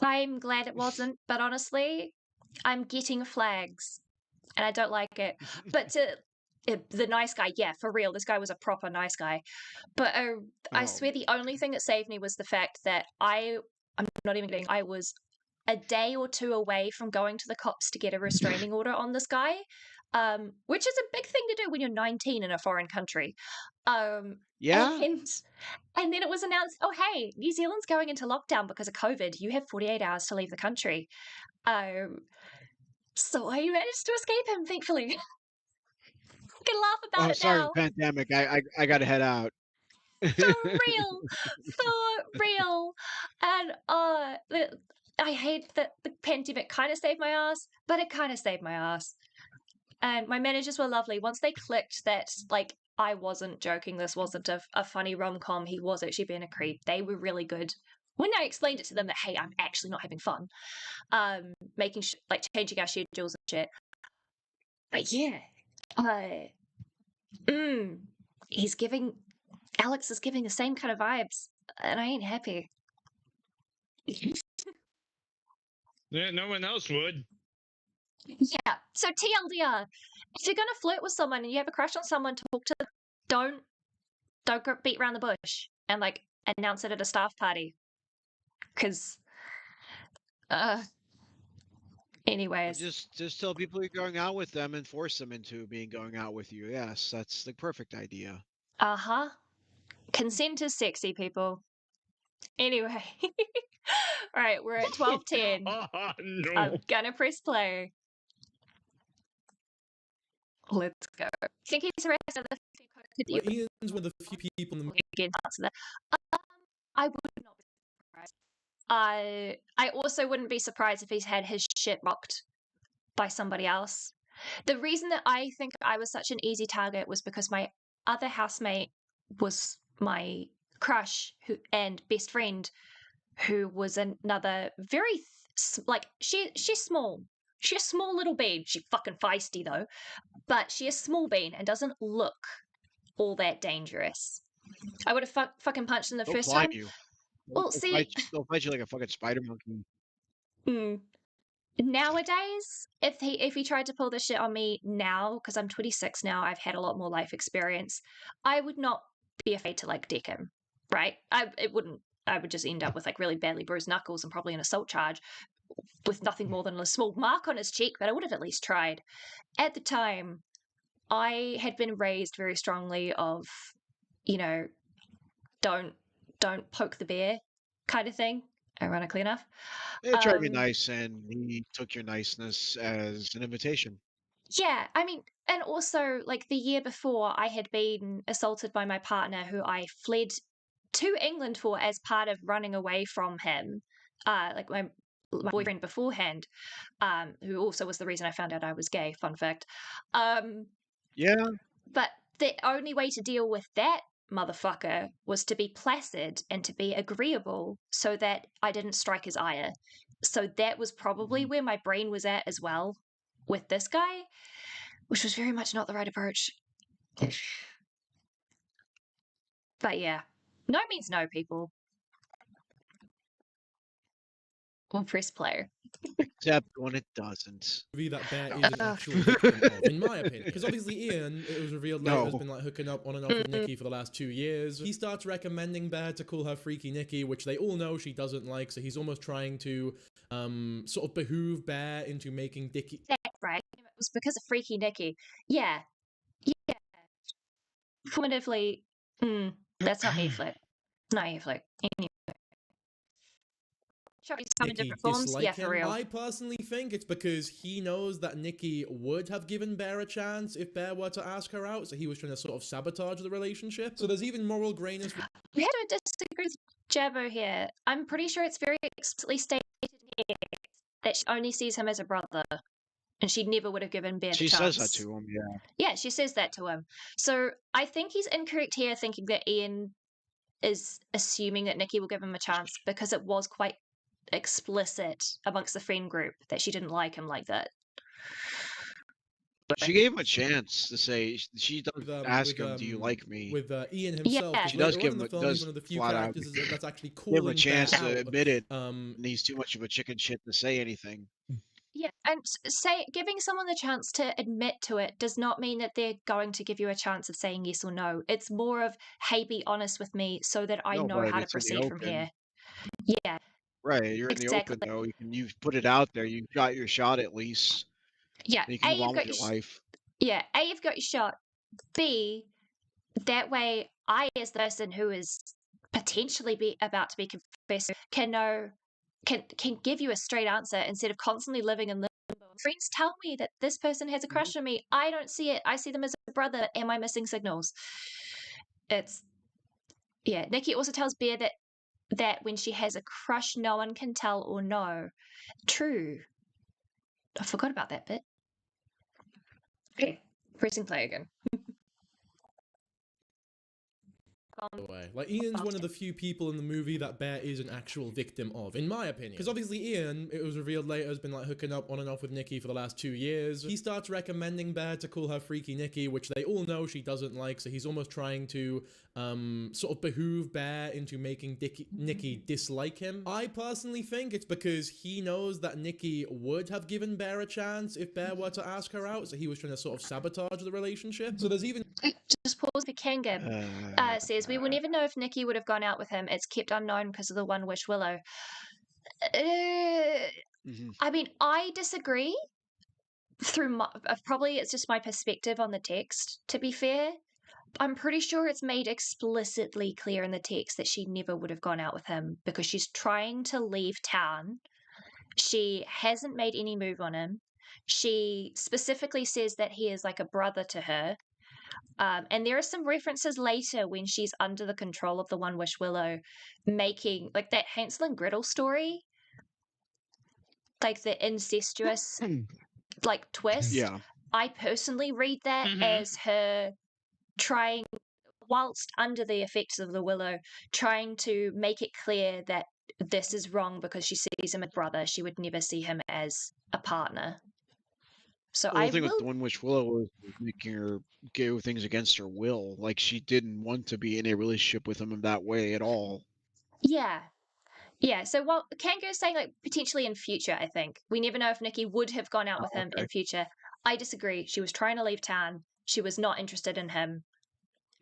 I'm glad it wasn't, but honestly, I'm getting flags. And I don't like it. But the nice guy, yeah, for real, this guy was a proper nice guy. But I swear the only thing that saved me was the fact that I'm not even kidding, I was a day or two away from going to the cops to get a restraining order on this guy. which is a big thing to do when you're 19 in a foreign country. Yeah. And then it was announced, oh, hey, New Zealand's going into lockdown because of COVID. You have 48 hours to leave the country. So I managed to escape him, thankfully. Can laugh about it sorry, now. pandemic. I got to head out. For real. For real. And I hate that the pandemic kind of saved my ass, but it kind of saved my ass. And my managers were lovely. Once they clicked that, like, I wasn't joking, this wasn't a funny rom-com, he was actually being a creep, they were really good. When I explained it to them that, hey, I'm actually not having fun, changing our schedules and shit. But yeah, Alex is giving the same kind of vibes, and I ain't happy. Yeah, no one else would. Yeah, so TLDR, if you're gonna flirt with someone and you have a crush on someone, talk to them. Don't go beat around the bush and like announce it at a staff party. Because, anyways, just tell people you're going out with them and force them into going out with you. Yes, that's the perfect idea. Consent is sexy, people. Anyway, all right, we're at 12:10. No. I'm gonna press play. Let's go. I think he's arrested. Ian's one of the few people in the again answer that. I would not be surprised. I also wouldn't be surprised if he's had his shit rocked by somebody else. The reason that I think I was such an easy target was because my other housemate was my crush and best friend, who was another very she's small. She's a small little bean. She's fucking feisty though, but she is small bean and doesn't look all that dangerous. I would have fucking punched him the first time. You. Well, see, they'll fight you like a fucking spider monkey. Nowadays, if he tried to pull this shit on me now, because I'm 26 now, I've had a lot more life experience, I would not be afraid to like deck him, right? I would just end up with like really badly bruised knuckles and probably an assault charge with nothing more than a small mark on his cheek, but I would have at least tried. At the time, I had been raised very strongly of, don't poke the bear kind of thing, ironically enough. They tried to be nice, and he took your niceness as an invitation. Yeah, I mean, and also, like, the year before, I had been assaulted by my partner, who I fled to England for as part of running away from him, like my boyfriend beforehand, who also was the reason I found out I was gay, fun fact. Yeah. But the only way to deal with that motherfucker was to be placid and to be agreeable so that I didn't strike his ire. So that was probably where my brain was at as well with this guy, which was very much not the right approach. But yeah, no means no, people. We'll press play. Except when it doesn't. That Bear is an actual victim of, in my opinion. Because obviously Ian, it was revealed later, has been like hooking up on and off with Nikki for the last 2 years. He starts recommending Bear to call her Freaky Nikki, which they all know she doesn't like, so he's almost trying to sort of behoove Bear into making Dickie... That's right. It was because of Freaky Nikki. Yeah. Yeah. Formatively, that's not e-flick. It's not e-flick. Anyway. Come in different forms. Yeah, for real. I personally think it's because he knows that Nikki would have given Bear a chance if Bear were to ask her out, so he was trying to sort of sabotage the relationship. So there's even moral grayness. We had to disagree with Jabbo here. I'm pretty sure it's very explicitly stated here that she only sees him as a brother, and she never would have given Bear the chance. She says that to him, yeah. Yeah, she says that to him. So I think he's incorrect here, thinking that Ian is assuming that Nikki will give him a chance, because it was quite explicit amongst the friend group that she didn't like him like that. She gave him a chance to say, she does ask him, do you like me? With Ian himself. Yeah. She does give him one of the few characters that's actually give him a chance to admit it, and he's too much of a chicken shit to say anything. Yeah, and giving someone the chance to admit to it does not mean that they're going to give you a chance of saying yes or no. It's more of, hey, be honest with me so that I know how to proceed from here. Yeah. Right, you're in the open though. You've put it out there. You've got your shot at least. Yeah. You can move on with your life. Yeah, A, you've got your shot. B, that way I, as the person who is potentially about to be confessed, can give you a straight answer instead of constantly living in limbo. Friends tell me that this person has a crush on me. I don't see it. I see them as a brother. Am I missing signals? Nikki also tells Bear that when she has a crush, no one can tell or know. True. I forgot about that bit. Okay, pressing play again. Way. Like, Ian's one of the few people in the movie that Bear is an actual victim of, in my opinion. Because obviously Ian, it was revealed later, has been like hooking up on and off with Nikki for the last 2 years. He starts recommending Bear to call her Freaky Nikki, which they all know she doesn't like, so he's almost trying to sort of behoove Bear into making Nikki dislike him. I personally think it's because he knows that Nikki would have given Bear a chance if Bear were to ask her out, so he was trying to sort of sabotage the relationship. So there's even... Just pause for Kanga. Says, we will never know if Nikki would have gone out with him. It's kept unknown because of the One Wish Willow. I mean, I disagree. Probably it's just my perspective on the text, to be fair. I'm pretty sure it's made explicitly clear in the text that she never would have gone out with him because she's trying to leave town. She hasn't made any move on him. She specifically says that he is like a brother to her. And there are some references later when she's under the control of the One Wish Willow, making like that Hansel and Gretel story, like the incestuous like twist. Yeah. I personally read that as her trying, whilst under the effects of the Willow, trying to make it clear that this is wrong because she sees him as a brother. She would never see him as a partner. So the thing with the One Wish Willow was making her go things against her will. Like, she didn't want to be in a relationship with him in that way at all. Yeah. So while Kango's saying like potentially in future, I think we never know if Nikki would have gone out with him in future. I disagree. She was trying to leave town. She was not interested in him,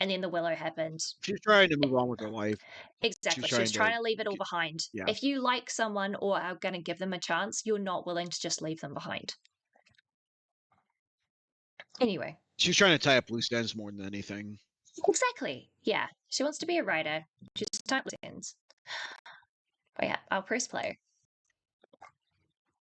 and then the Willow happened. She's trying to move on with her life. Exactly. She was trying to leave it all behind. Yeah. If you like someone or are going to give them a chance, you're not willing to just leave them behind. Anyway. She was trying to tie up loose ends more than anything. Exactly. Yeah. She wants to be a writer. She's tying loose ends. But yeah, I'll press play.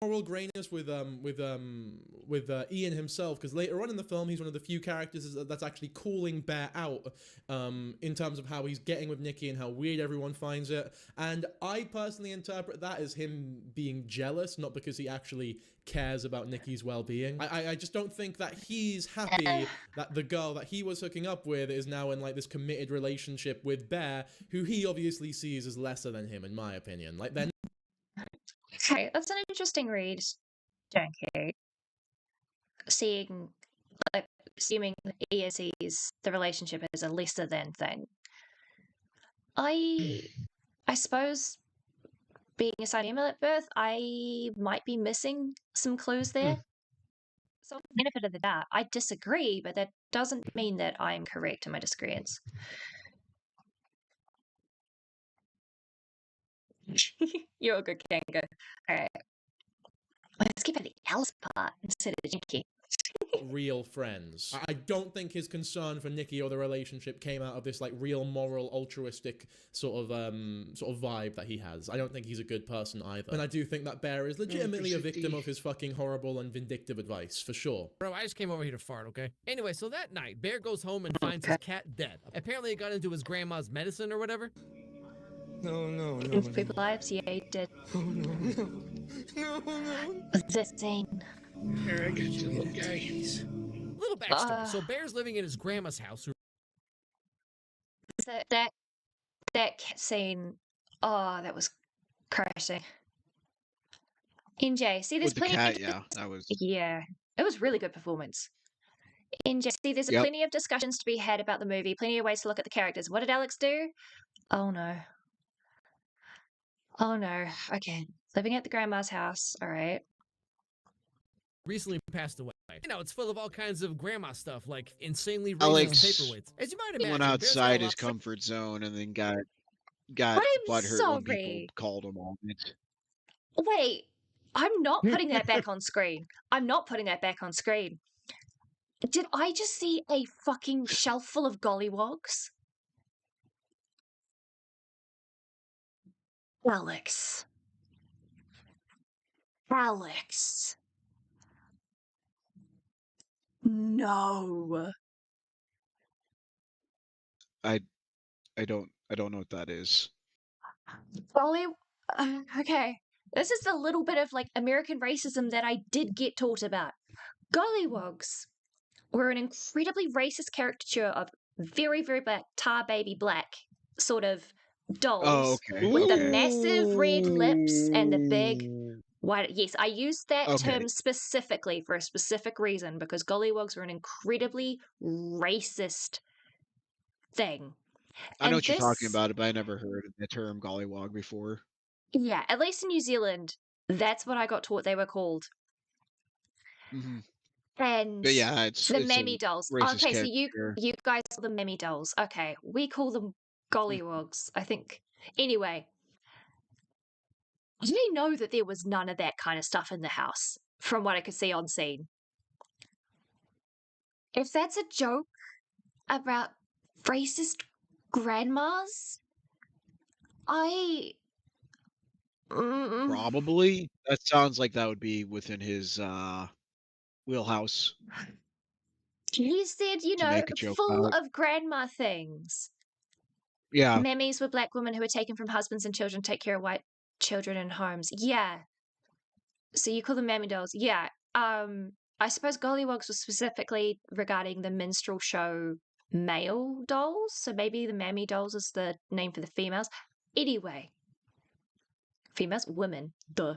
Moral grayness with Ian himself, because later on in the film he's one of the few characters that's actually calling Bear out in terms of how he's getting with Nikki and how weird everyone finds it. And I personally interpret that as him being jealous, not because he actually cares about Nikki's well-being. I just don't think that he's happy that the girl that he was hooking up with is now in like this committed relationship with Bear, who he obviously sees as lesser than him, in my opinion. Like, they're... Okay, that's an interesting read, Janky. Assuming that Ian sees the relationship as a lesser than thing. I suppose, being a Siamese at birth, I might be missing some clues there. So, for the benefit of the doubt, I disagree, but that doesn't mean that I'm correct in my disagreements. You're a good Kanga. All right. Let's get to the Alice part instead of Nikki. Real friends. I don't think his concern for Nikki or the relationship came out of this like real moral altruistic sort of vibe that he has. I don't think he's a good person either. And I do think that Bear is legitimately a victim of his fucking horrible and vindictive advice, for sure. Bro, I just came over here to fart, okay? Anyway, so that night, Bear goes home and finds his cat dead. Apparently it got into his grandma's medicine or whatever. No. People's lives, yeah, he did. No. This thing. Here, I got you, little guy. Little backstory. So Bear's living in his grandma's house. That scene, that was crushing. NJ, see, there's plenty. With the cat, that was. Yeah, it was really good performance. NJ, see, there's plenty of discussions to be had about the movie. Plenty of ways to look at the characters. What did Alex do? Oh no. Okay, living at the grandma's house. All right. Recently passed away. You know, it's full of all kinds of grandma stuff, like insanely Alex racist paperweights. As you might imagine, went outside his comfort zone and then got butthurt when people called him on it. Wait, I'm not putting that back on screen. Did I just see a fucking shelf full of gollywogs? Alex. Alex. No. I don't know what that is. Golly. Okay. This is a little bit of like American racism that I did get taught about. Gollywogs were an incredibly racist caricature of very, very black, tar baby black sort of Oh, dolls okay. with the Okay. massive red lips and the big white. Yes, I used that Okay. term specifically for a specific reason because gollywogs were an incredibly racist thing. I know what you're talking about, but I never heard the term gollywog before. Yeah, at least in New Zealand, that's what I got taught they were called. Mm-hmm. And but yeah, it's the Mammy dolls. Okay, so you guys call them Mammy dolls. Okay, we call them gollywogs, I think. Anyway, I didn't know that there was none of that kind of stuff in the house, from what I could see on scene. If that's a joke about racist grandmas, probably. That sounds like that would be within his wheelhouse. He said, you know, full of grandma things. Yeah. Mammies were black women who were taken from husbands and children to take care of white children in homes. Yeah. So you call them mammy dolls. Yeah. I suppose gollywogs was specifically regarding the minstrel show male dolls. So maybe the mammy dolls is the name for the females. Anyway. Females? Women. Duh.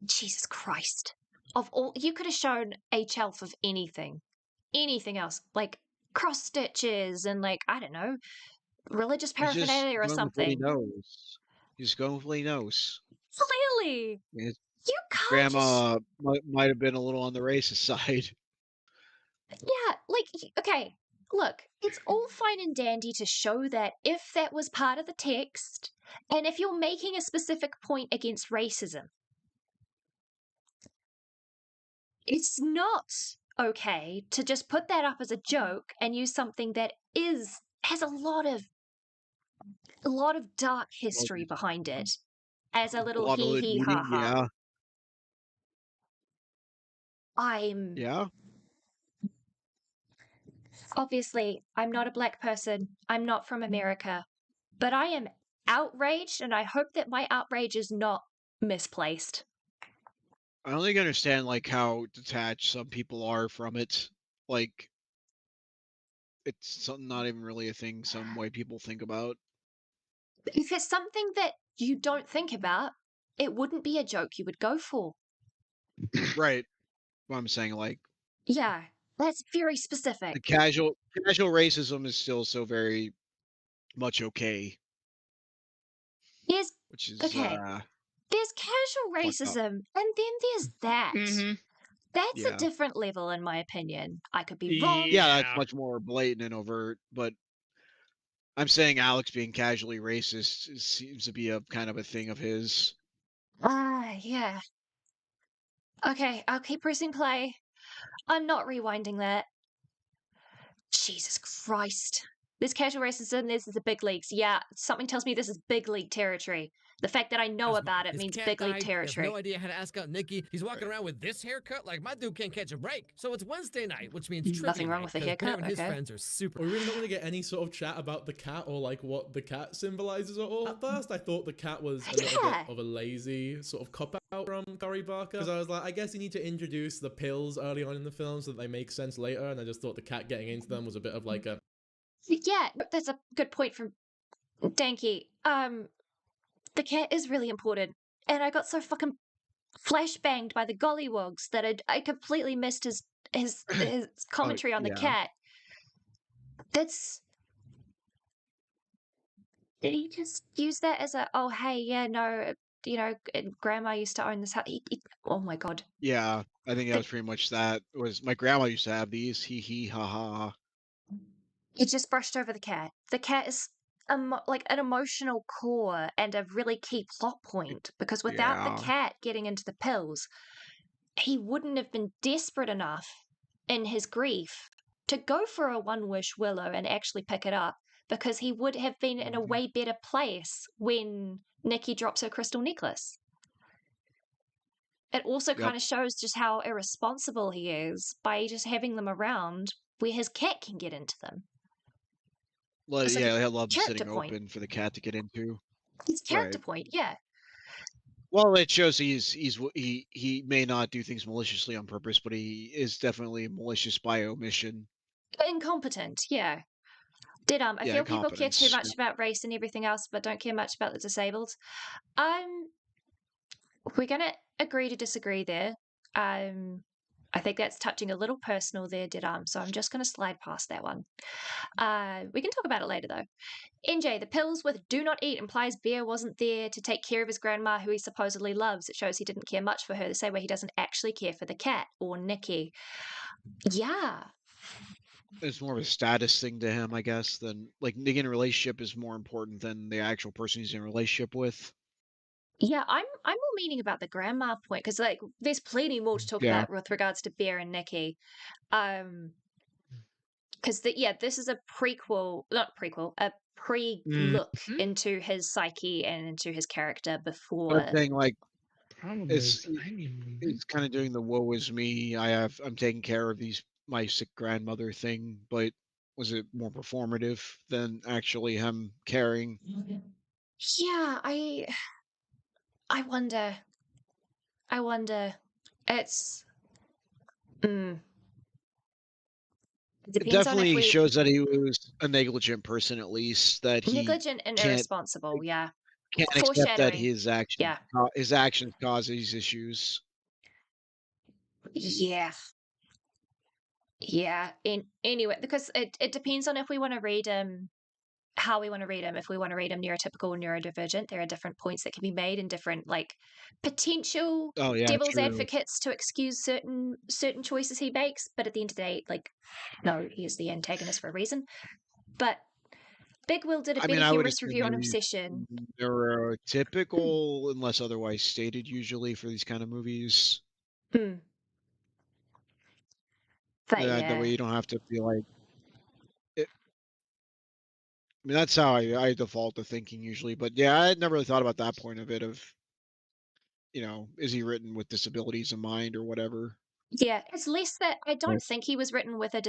Jesus Christ. Of all, you could have shown a shelf of anything. Anything else. Like cross stitches and like, I don't know, religious paraphernalia or something. He's going with what he knows. Clearly. You can't Grandma might have been a little on the racist side. Yeah, like, okay, look, it's all fine and dandy to show that if that was part of the text, and if you're making a specific point against racism, it's not okay to just put that up as a joke and use something that has a lot of dark history behind it as a little hee hee ha ha. Yeah. Obviously, I'm not a black person. I'm not from America. But I am outraged, and I hope that my outrage is not misplaced. I don't think I understand like how detached some people are from it. Like it's not even really a thing some white people think about. If it's something that you don't think about, it wouldn't be a joke you would go for. Right. What I'm saying, like, yeah, that's very specific. The casual racism is still so very much okay. There's which is okay. There's casual racism, and then there's that. Mm-hmm. That's a different level, in my opinion. I could be wrong. Yeah, that's much more blatant and overt, but I'm saying Alex being casually racist seems to be a kind of a thing of his. Yeah. Okay, I'll keep pressing play. I'm not rewinding that. Jesus Christ. This casual racism, this is the big leagues. Yeah, something tells me this is big league territory. The fact that I know about it means big league territory. He has no idea how to ask out Nikki. He's walking around with this haircut like my dude can't catch a break. So it's Wednesday night, which means nothing wrong with the haircut. His friends are super. We're really not going to get any sort of chat about the cat or like what the cat symbolizes at all. At first, I thought the cat was a little bit of a lazy sort of cop out from Cory Barker, because I was like, I guess you need to introduce the pills early on in the film so that they make sense later, and I just thought the cat getting into them was a bit of like a. Yeah, that's a good point from Danky. The cat is really important, and I got so fucking flashbanged by the gollywogs that I completely missed his commentary on the cat. That's. Did he just use that as a hey, yeah, no, you know, grandma used to own this house? Oh my god. Yeah, I think that was pretty much that. It was my grandma used to have these. Hee hee ha ha. It just brushed over the cat. The cat is like an emotional core and a really key plot point, because without the cat getting into the pills, he wouldn't have been desperate enough in his grief to go for a one wish willow and actually pick it up, because he would have been in a way better place when Nikki drops her crystal necklace. It also kind of shows just how irresponsible he is by just having them around where his cat can get into them. Well, It's yeah, like he'll love character sitting point. open for the cat to get into. It's character point, yeah. Well, it shows he may not do things maliciously on purpose, but he is definitely malicious by omission. Incompetent, yeah. I feel people care too much about race and everything else, but don't care much about the disabled. We're gonna agree to disagree there. I think that's touching a little personal there, so I'm just gonna slide past that one. We can talk about it later though. NJ, the pills with do not eat implies Bear wasn't there to take care of his grandma who he supposedly loves. It shows he didn't care much for her, the same way he doesn't actually care for the cat or Nikki. Yeah. It's more of a status thing to him, I guess, than like being in a relationship is more important than the actual person he's in a relationship with. Yeah, I'm more meaning about the grandma point, because like there's plenty more to talk about with regards to Bear and Nikki. Because this is a a pre-look into his psyche and into his character before. I'm saying like it's kind of doing the woe is me. I'm taking care of my sick grandmother thing, but was it more performative than actually him caring? Yeah, I wonder. It's It definitely shows that he was a negligent person, at least that he negligent and irresponsible. Yeah, can't accept that his actions cause these issues. Yeah. Yeah. Anyway, because it depends on if we want to read him, how we want to read him. If we want to read him neurotypical or neurodivergent, there are different points that can be made and different like potential devil's advocates to excuse certain choices he makes. But at the end of the day, like, no, he is the antagonist for a reason. But Big Will did a better humorous review on Obsession. Neurotypical, unless otherwise stated, usually for these kind of movies. But that way you don't have to be like it. I mean, that's how I default to thinking usually. But yeah, I had never really thought about that point of it. Of is he written with disabilities in mind or whatever? Yeah, it's less that I don't think he was written with a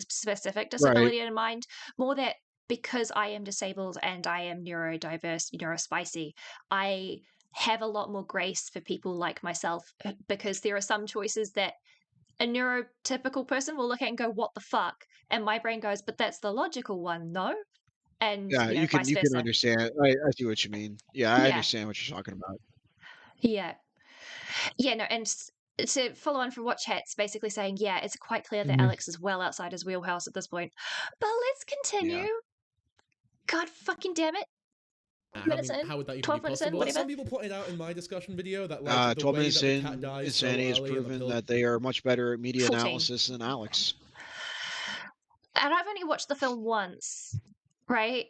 specific disability in mind. More that because I am disabled and I am neurodiverse, neurospicy, I have a lot more grace for people like myself, because there are some choices that a neurotypical person will look at and go, "What the fuck?" And my brain goes, "But that's the logical one, no?" And yeah, you can vice versa. understand. I see what you mean. Yeah, I understand what you're talking about. Yeah, no, and to follow on from what chat's basically saying, yeah, it's quite clear that Alex is well outside his wheelhouse at this point. But let's continue. Yeah. God fucking damn it. How would that even be possible? Some people pointed out in my discussion video that like the 12 way minutes that the cat dies Insanity has proven that they are much better at media analysis than Alex. And I've only watched the film once, right?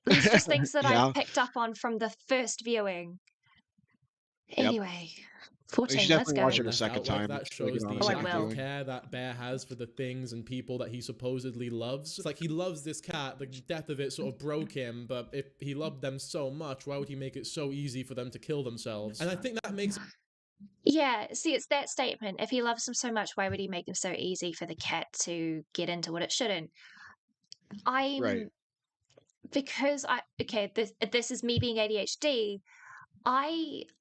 These are just things that I've picked up on from the first viewing. Anyway, 14, let's go. Watch it a second time. That shows the lack care that Bear has for the things and people that he supposedly loves. It's like he loves this cat, the death of it sort of broke him, but if he loved them so much, why would he make it so easy for them to kill themselves? And I think that makes... Yeah, see, it's that statement. If he loves them so much, why would he make them so easy for the cat to get into what it shouldn't? Because this is me being ADHD.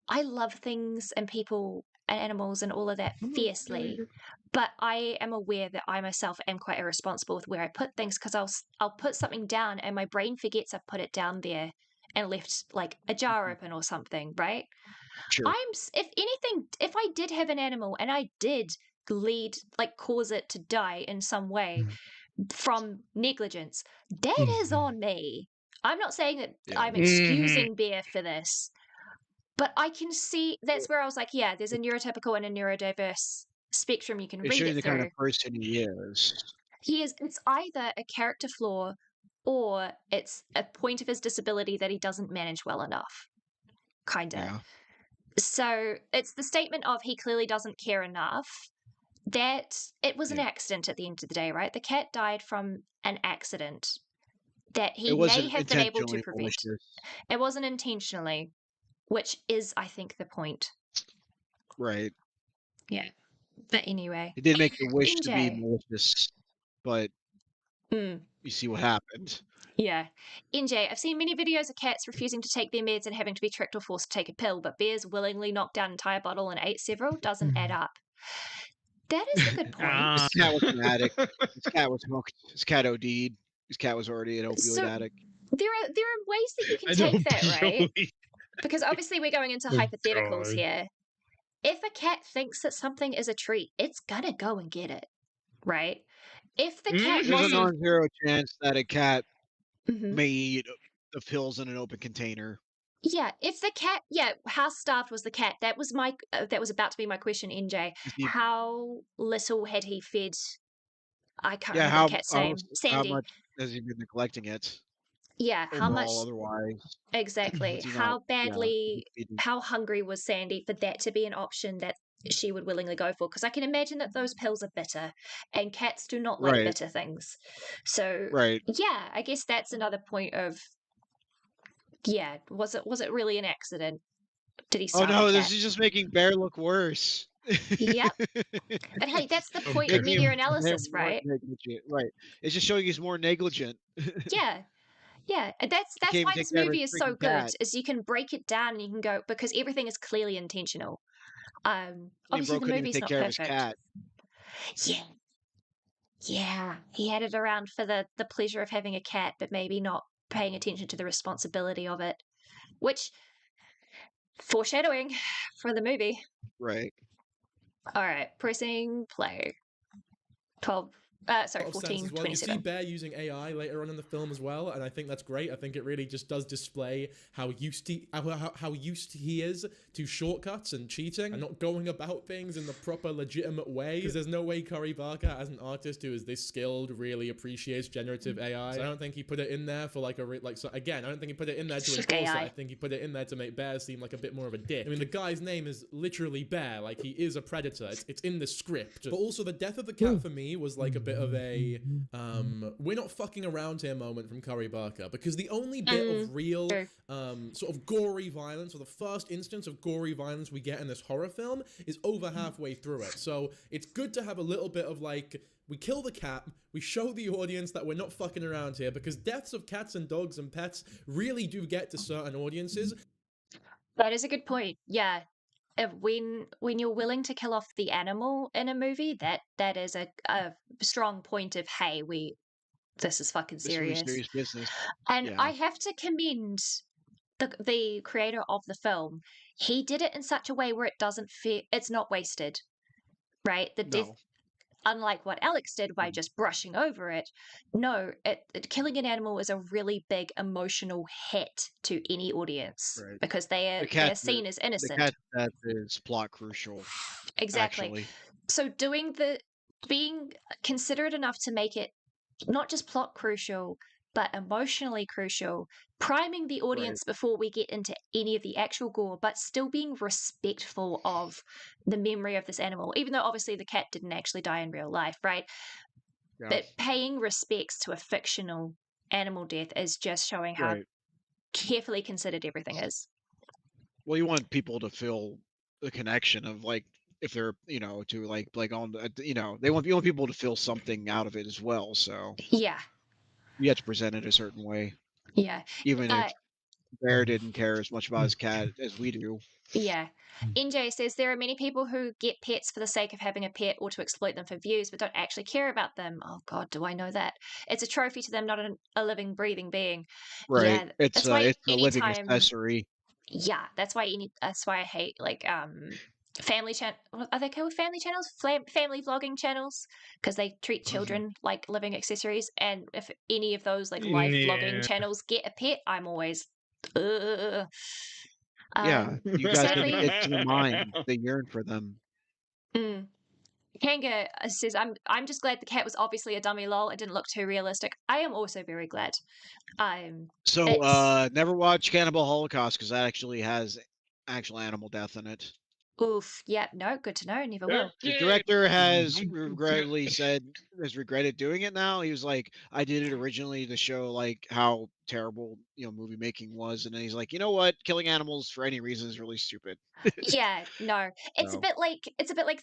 I love things and people and animals and all of that fiercely, but I am aware that I myself am quite irresponsible with where I put things, because I'll put something down and my brain forgets I've put it down there and left like a jar open or something, right? Sure. If anything, if I did have an animal and I did cause it to die in some way from negligence, that is on me. I'm not saying that I'm excusing Bear for this, but I can see that's where I was like, yeah, there's a neurotypical and a neurodiverse spectrum you can read it through. The kind of person he is. It's either a character flaw or it's a point of his disability that he doesn't manage well enough. Kind of. So it's the statement of he clearly doesn't care enough that it was an accident at the end of the day, right? The cat died from an accident that he may have been able to prevent. Malicious. It wasn't intentionally, which is, I think, the point. Right. Yeah. But anyway. It did make you wish NJ. to be malicious, but you see what happened. Yeah. NJ, I've seen many videos of cats refusing to take their meds and having to be tricked or forced to take a pill, but bears willingly knocked down an entire bottle and ate several. Doesn't add up. That is a good point. This cat was an addict. This cat was hooked. This cat OD'd. This cat was already an opioid addict. There are ways that you can take that, right? Because obviously we're going into hypotheticals here. If a cat thinks that something is a treat, it's gonna go and get it, right? If the cat There's a non-zero chance that a cat may eat the pills in an open container. Yeah, if the cat, how starved was the cat? That was that was about to be my question, NJ. How little had he fed? I can't remember the cat's name. Sandy. How much has he been neglecting it? Yeah, how much? Otherwise, exactly. How badly? How hungry was Sandy for that to be an option that she would willingly go for? Because I can imagine that those pills are bitter, and cats do not like bitter things. So, yeah, I guess that's another point of. Yeah, was it really an accident? Did he? Oh no, this is just making Bear look worse. Yep. But hey, that's the point of media analysis, right? Right. It's just showing he's more negligent. Yeah. Yeah, that's why this movie is so good. Is you can break it down and you can go because everything is clearly intentional. Obviously the movie's not perfect. Yeah, he had it around for the pleasure of having a cat, but maybe not paying attention to the responsibility of it, which foreshadowing for the movie. Right. All right, pressing play. 14, well. You see Bear using AI later on in the film as well, and I think that's great. I think it really just does display how used he is to shortcuts and cheating and not going about things in the proper legitimate way. Because there's no way Cory Barker, as an artist who is this skilled, really appreciates generative AI. So I don't think he put it in there for like a so again, I don't think he put it in there to enforce it. I think he put it in there to make Bear seem like a bit more of a dick. I mean, the guy's name is literally Bear, like he is a predator. It's in the script. But also the death of the cat for me was like a bit of a we're not fucking around here moment from Cory Barker, because the only bit of real sort of gory violence, or the first instance of gory violence we get in this horror film, is over halfway through it. So it's good to have a little bit of like, we kill the cat, we show the audience that we're not fucking around here, because deaths of cats and dogs and pets really do get to certain audiences. That is a good point. Yeah. When you're willing to kill off the animal in a movie, that is a strong point of, hey, this is fucking serious. This is serious business. And I have to commend the creator of the film. He did it in such a way where it's not wasted, right? The death, unlike what Alex did by just brushing over it. No, killing an animal is a really big emotional hit to any audience, because they are seen as innocent. The cat death is plot crucial. Exactly. Actually. So being considerate enough to make it not just plot crucial, but emotionally crucial, priming the audience before we get into any of the actual gore, but still being respectful of the memory of this animal, even though obviously the cat didn't actually die in real life, right? Yeah. But paying respects to a fictional animal death is just showing how carefully considered everything is. Well, you want people to feel the connection of, like, if they're, to like on, they want people to feel something out of it as well. So yeah, you have to present it a certain way. Yeah, even if Bear didn't care as much about his cat as we do. Yeah. NJ says there are many people who get pets for the sake of having a pet or to exploit them for views, but don't actually care about them. Oh God, do I know that? It's a trophy to them, not a living, breathing being. Right. Yeah, it's a living accessory. Yeah, that's why I hate family are they called family channels? Family vlogging channels, because they treat children like living accessories. And if any of those life vlogging channels get a pet, I'm always yeah, you guys get to the mind. They yearn for them. Kanga says, I'm just glad the cat was obviously a dummy, lol. It didn't look too realistic. I am also very glad. So never watch Cannibal Holocaust, because that actually has actual animal death in it. Oof. Yep. No. Good to know. Never will. The director has regretted doing it now. He was like, I did it originally to show like how terrible movie making was, and then he's like, you know what, killing animals for any reason is really stupid. Yeah, no. It's a bit like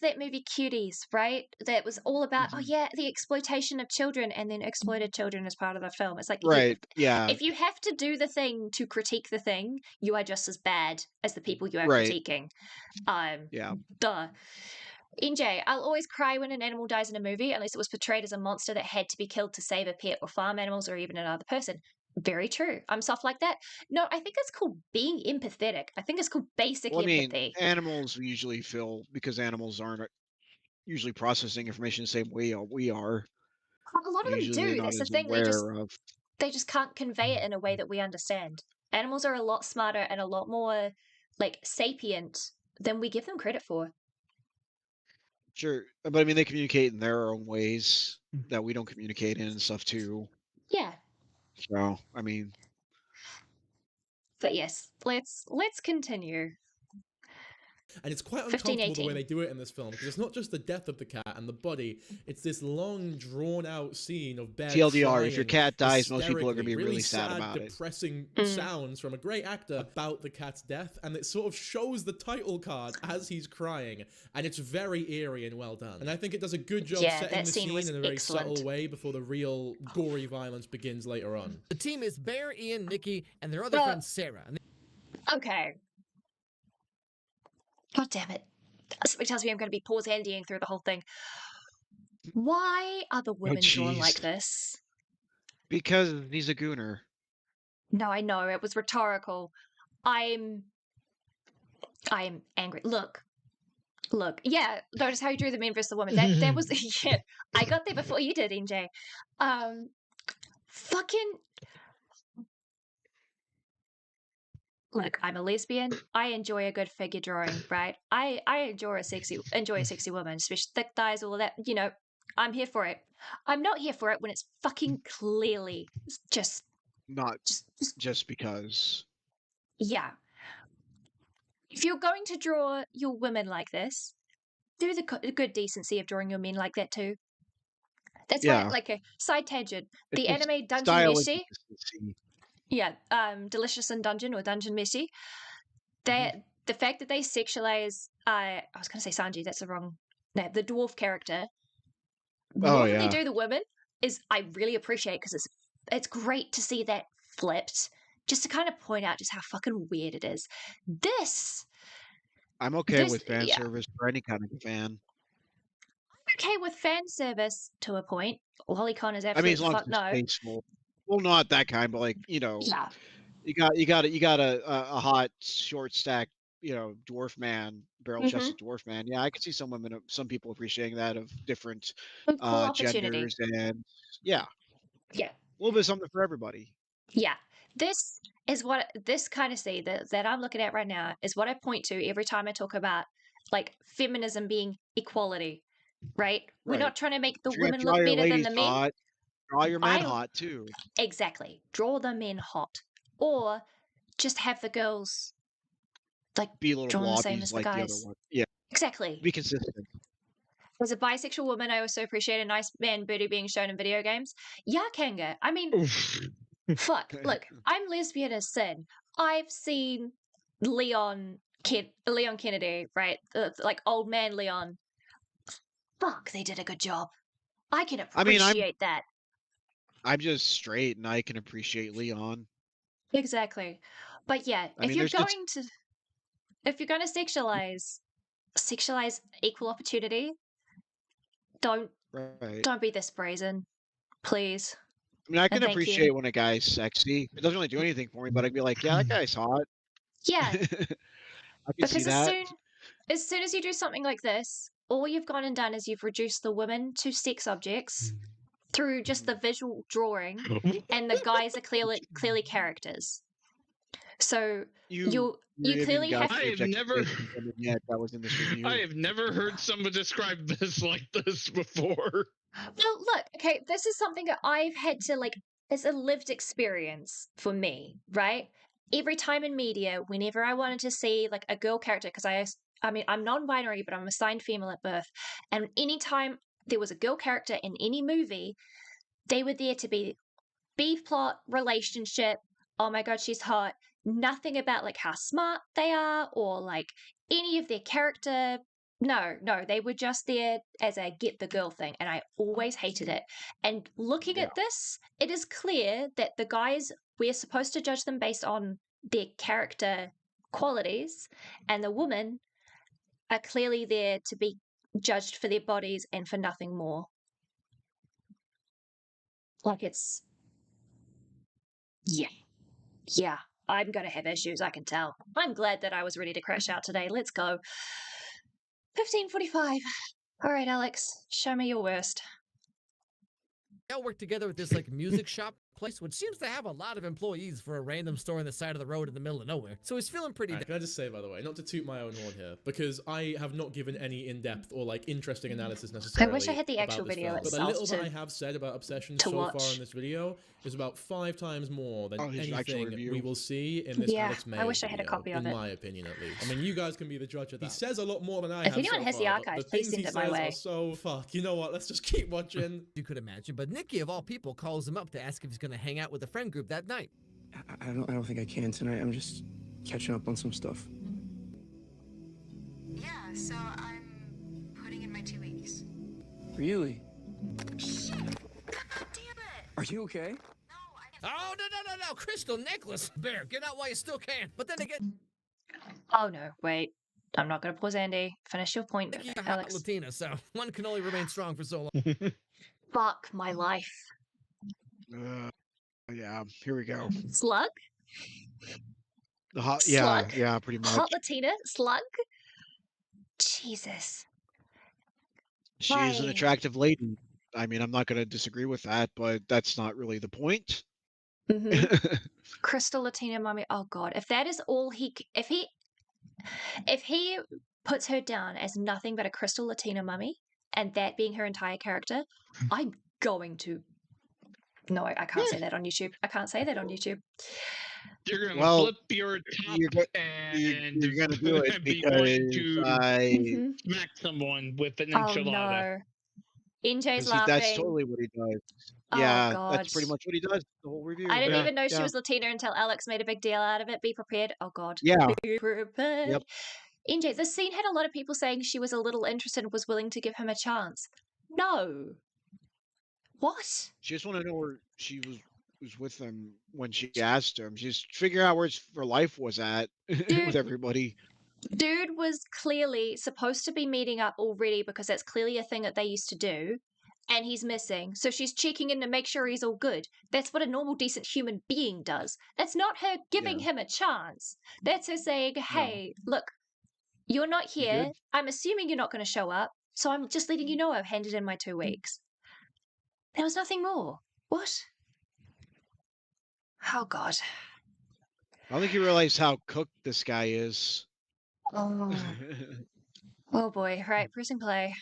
that movie Cuties, right? That was all about the exploitation of children, and then exploited children as part of the film. It's like right, yeah. If you have to do the thing to critique the thing, you are just as bad as the people you are critiquing. Yeah. Duh. NJ, I'll always cry when an animal dies in a movie, unless it was portrayed as a monster that had to be killed to save a pet or farm animals or even another person. Very true. I'm soft like that. No, I think it's called being empathetic. I think it's called basic empathy. Animals we usually feel because animals aren't usually processing information the same way we are. A lot of them do. That's the thing. They just can't convey it in a way that we understand. Animals are a lot smarter and a lot more sapient than we give them credit for. Sure, but I mean, they communicate in their own ways that we don't communicate in and stuff too. Yeah. So, I mean. But yes, let's continue. And it's quite uncomfortable the way they do it in this film, because it's not just the death of the cat and the body, it's this long, drawn-out scene of Bear TLDR, crying, if your cat dies, most people are going to be really sad about depressing sounds from a great actor about the cat's death, and it sort of shows the title card as he's crying, and it's very eerie and well done. And I think it does a good job setting the scene in a very subtle way before the real gory violence begins later on. The team is Bear, Ian, Nikki, and their other friend Sarah. Okay. God damn it. Something tells me I'm going to be pause-handying through the whole thing. Why are the women drawn like this? Because he's a gooner. No, I know. It was rhetorical. I'm angry. Look. Yeah, notice how you drew the men versus the women. That was... Yeah, I got there before you did, NJ. Fucking... Look, I'm a lesbian. I enjoy a good figure drawing, right? I enjoy a sexy woman, especially thick thighs, all of that. I'm here for it. I'm not here for it when it's fucking clearly just because. Yeah. If you're going to draw your women like this, do the good decency of drawing your men like that too. That's why, like a side tangent, the anime Dungeon Meshi. Yeah, Delicious in Dungeon or Dungeon Meshi. The fact that they sexualize, I was going to say Sanji, that's the wrong name, the dwarf character, more than they do the women, is I really appreciate, because it's great to see that flipped, just to kind of point out just how fucking weird it is. I'm okay with fan service for any kind of fan. I'm okay with fan service to a point. Lolicon is absolutely fuck no. Tasteful. Well, not that kind, but you got a hot short stack, dwarf man, barrel chested dwarf man. Yeah, I could see some people appreciating that of different genders, and a little bit of something for everybody. Yeah, this is what this kind of scene that I'm looking at right now is what I point to every time I talk about feminism being equality, right? We're not trying to make the women look better than the men. Hot, draw your men hot too. Exactly, draw the men hot, or just have the girls be a little drawn the same as the guys. The other one. Yeah, exactly. Be consistent. As a bisexual woman, I also appreciate a nice man booty being shown in video games. Yeah, Kanga. I mean, fuck. Look, I'm lesbian as sin. I've seen Leon Kennedy, right? Old man Leon. Fuck, they did a good job. I can appreciate that. I'm just straight, and I can appreciate Leon. Exactly, but yeah, if you're going to sexualize equal opportunity, don't be this brazen, please. I mean, I can appreciate when a guy's sexy. It doesn't really do anything for me, but I'd be like, yeah, that guy's hot. Yeah, I can see that. As soon as you do something like this, all you've gone and done is you've reduced the women to sex objects through just the visual drawing, and the guys are clearly characters. So you clearly have. I have never heard someone describe this like this before. Well, look, okay, this is something that I've had to it's a lived experience for me, right? every time in media, whenever I wanted to see like a girl character, because I mean, I'm non-binary, but I'm assigned female at birth, and anytime there was a girl character in any movie, they were there to be B-plot relationship. Oh my god, she's hot. Nothing about like how smart they are or like any of their character. No, they were just there as a get the girl thing, and I always hated it. And looking at this, it is clear that the guys, we're supposed to judge them based on their character qualities, and the women are clearly there to be judged for their bodies and for nothing more. Like it's, yeah, I'm going to have issues, I can tell. I'm glad that I was ready to crash out today. Let's go. 15:45. All right, Alex, show me your worst. They all work together with this like music shop place, which seems to have a lot of employees for a random store on the side of the road in the middle of nowhere. So he's feeling pretty. Can I just say, by the way, not to toot my own horn here, because I have not given any in-depth or like interesting analysis necessarily. I wish I had the actual video itself. But the little that I have said about Obsession so far in this video is about 5 times more than anything we will see in this Alex Meyers I wish I had a copy of it. In my opinion, at least. I mean, you guys can be the judge of that. He says a lot more than I have. If anyone has the archives, please send it my way. So fuck. You know what? Let's just keep watching. You could imagine, but Nikki of all people calls him up to ask if he's going to hang out with a friend group that night. I don't think I can tonight. I'm just catching up on some stuff. Yeah, so I'm putting in my 2 weeks. Really? Shit! God damn it! Are you okay? No, no, Crystal necklace. Bear, get out while you still can. But then again. Oh no, wait. I'm not going to pause, Andy. Finish your point, Nikki's a hot Alex. Latina, so one can only remain strong for so long. Fuck my life. Yeah, here we go. Slug? The hot, Slug? yeah, pretty much. Hot Latina? Slug? Jesus. She's an attractive lady. I mean, I'm not going to disagree with that, but that's not really the point. Crystal Latina mummy. Oh god, if that is all if he puts her down as nothing but a Crystal Latina mummy, and that being her entire character, I'm going to. No, I can't say that on YouTube. I can't say that on YouTube. You're gonna flip your top you're gonna do it because I smack someone with an enchilada. Oh no, NJ's laughing. That's totally what he does. Yeah, that's pretty much what he does. The whole review. I didn't even know she was Latina until Alex made a big deal out of it. Be prepared. Oh god. Yeah. Be prepared. Yep. NJ, this scene had a lot of people saying she was a little interested and was willing to give him a chance. No. What? She just want to know where she was with him when she asked him. She's figuring out where her life was at with everybody. Dude was clearly supposed to be meeting up already because that's clearly a thing that they used to do, and he's missing. So she's checking in to make sure he's all good. That's what a normal, decent human being does. That's not her giving him a chance. That's her saying, hey, look, you're not here. I'm assuming you're not going to show up, so I'm just letting you know I've handed in my 2 weeks. There was nothing more. What? Oh, God. I don't think you realize how cooked this guy is. Oh. Oh, boy. Right, pressing play.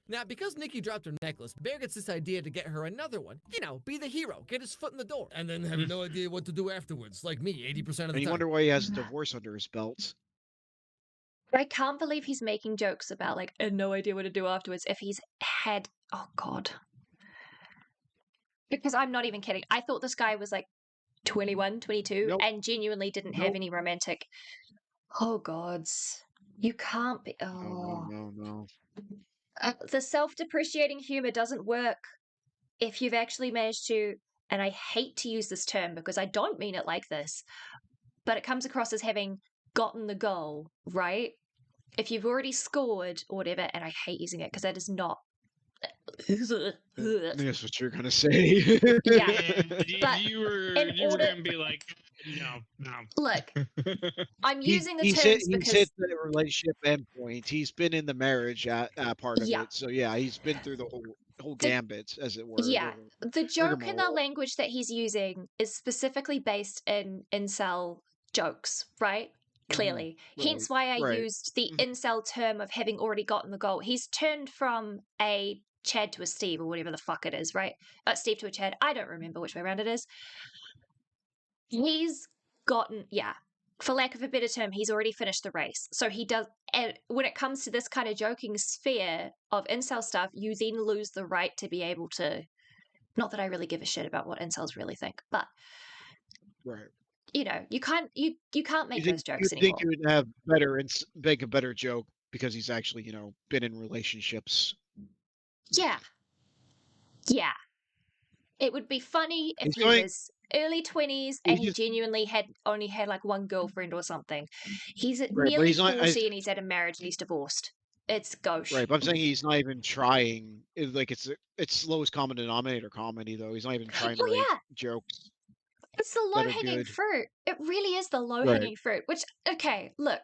Now, because Nikki dropped her necklace, Bear gets this idea to get her another one. You know, be the hero, get his foot in the door, and then have no idea what to do afterwards, like me, 80% of the time. And you wonder why he has a divorce under his belt. I can't believe he's making jokes about, like, no idea what to do afterwards if he's had... Oh, God. Because I'm not even kidding. I thought this guy was, like, 21, 22, and genuinely didn't have any romantic... Oh, gods. You can't be... Oh. No. The self-depreciating humor doesn't work if you've actually managed to... And I hate to use this term because I don't mean it like this, but it comes across as having gotten the goal, right? If you've already scored or whatever, and I hate using it because that is not... That's what you're gonna say. Yeah, but you were gonna be like, no. Look, I'm using the terms because he's hit the relationship endpoint. He's been in the marriage part of it, so yeah, he's been through the whole gambit, as it were. Yeah, the joke and the language that he's using is specifically based in incel jokes, right? Clearly. Hence why I used the incel term of having already gotten the goal. He's turned from a Chad to a Steve or whatever the fuck it is, right? Steve to a Chad. I don't remember which way around it is. He's gotten, for lack of a better term, he's already finished the race. So he does, and when it comes to this kind of joking sphere of incel stuff, you then lose the right to be able to, not that I really give a shit about what incels really think, but right. you know, you can't make those jokes you'd anymore. think you would have better and make a better joke because he's actually, you know, been in relationships. Yeah. It would be funny if he was early 20s and he genuinely only had like one girlfriend or something. He's nearly 40 and he's at a marriage and he's divorced. It's gauche. Right, but I'm saying he's not even trying. It's lowest common denominator comedy though. He's not even trying to write jokes. It's the low-hanging fruit. It really is the low-hanging fruit. Which, okay, look,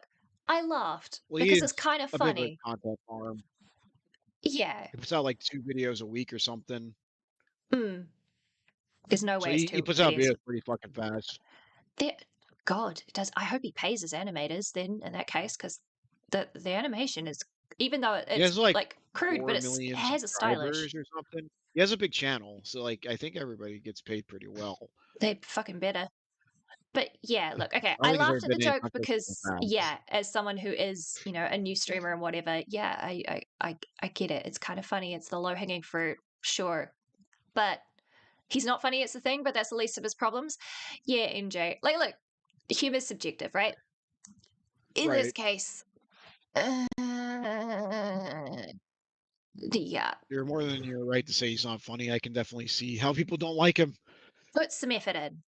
I laughed because it's kind of funny. A bit of a content farm. Yeah. He puts out like 2 videos a week or something. There's no way he puts out videos pretty fucking fast. God, it does. I hope he pays his animators then in that case, because the animation is, even though it's like crude, but it has a stylish or something. He has a big channel, so like I think everybody gets paid pretty well. They're fucking better. But yeah, look, okay, I laughed at the joke because as someone who is, you know, a new streamer and whatever, I get it. It's kind of funny. It's the low hanging fruit, sure, but he's not funny. It's the thing, but that's the least of his problems. Yeah, MJ, like, look, humor's subjective, right? In this case, yeah, you're more than you're right to say he's not funny. I can definitely see how people don't like him. Put some effort in.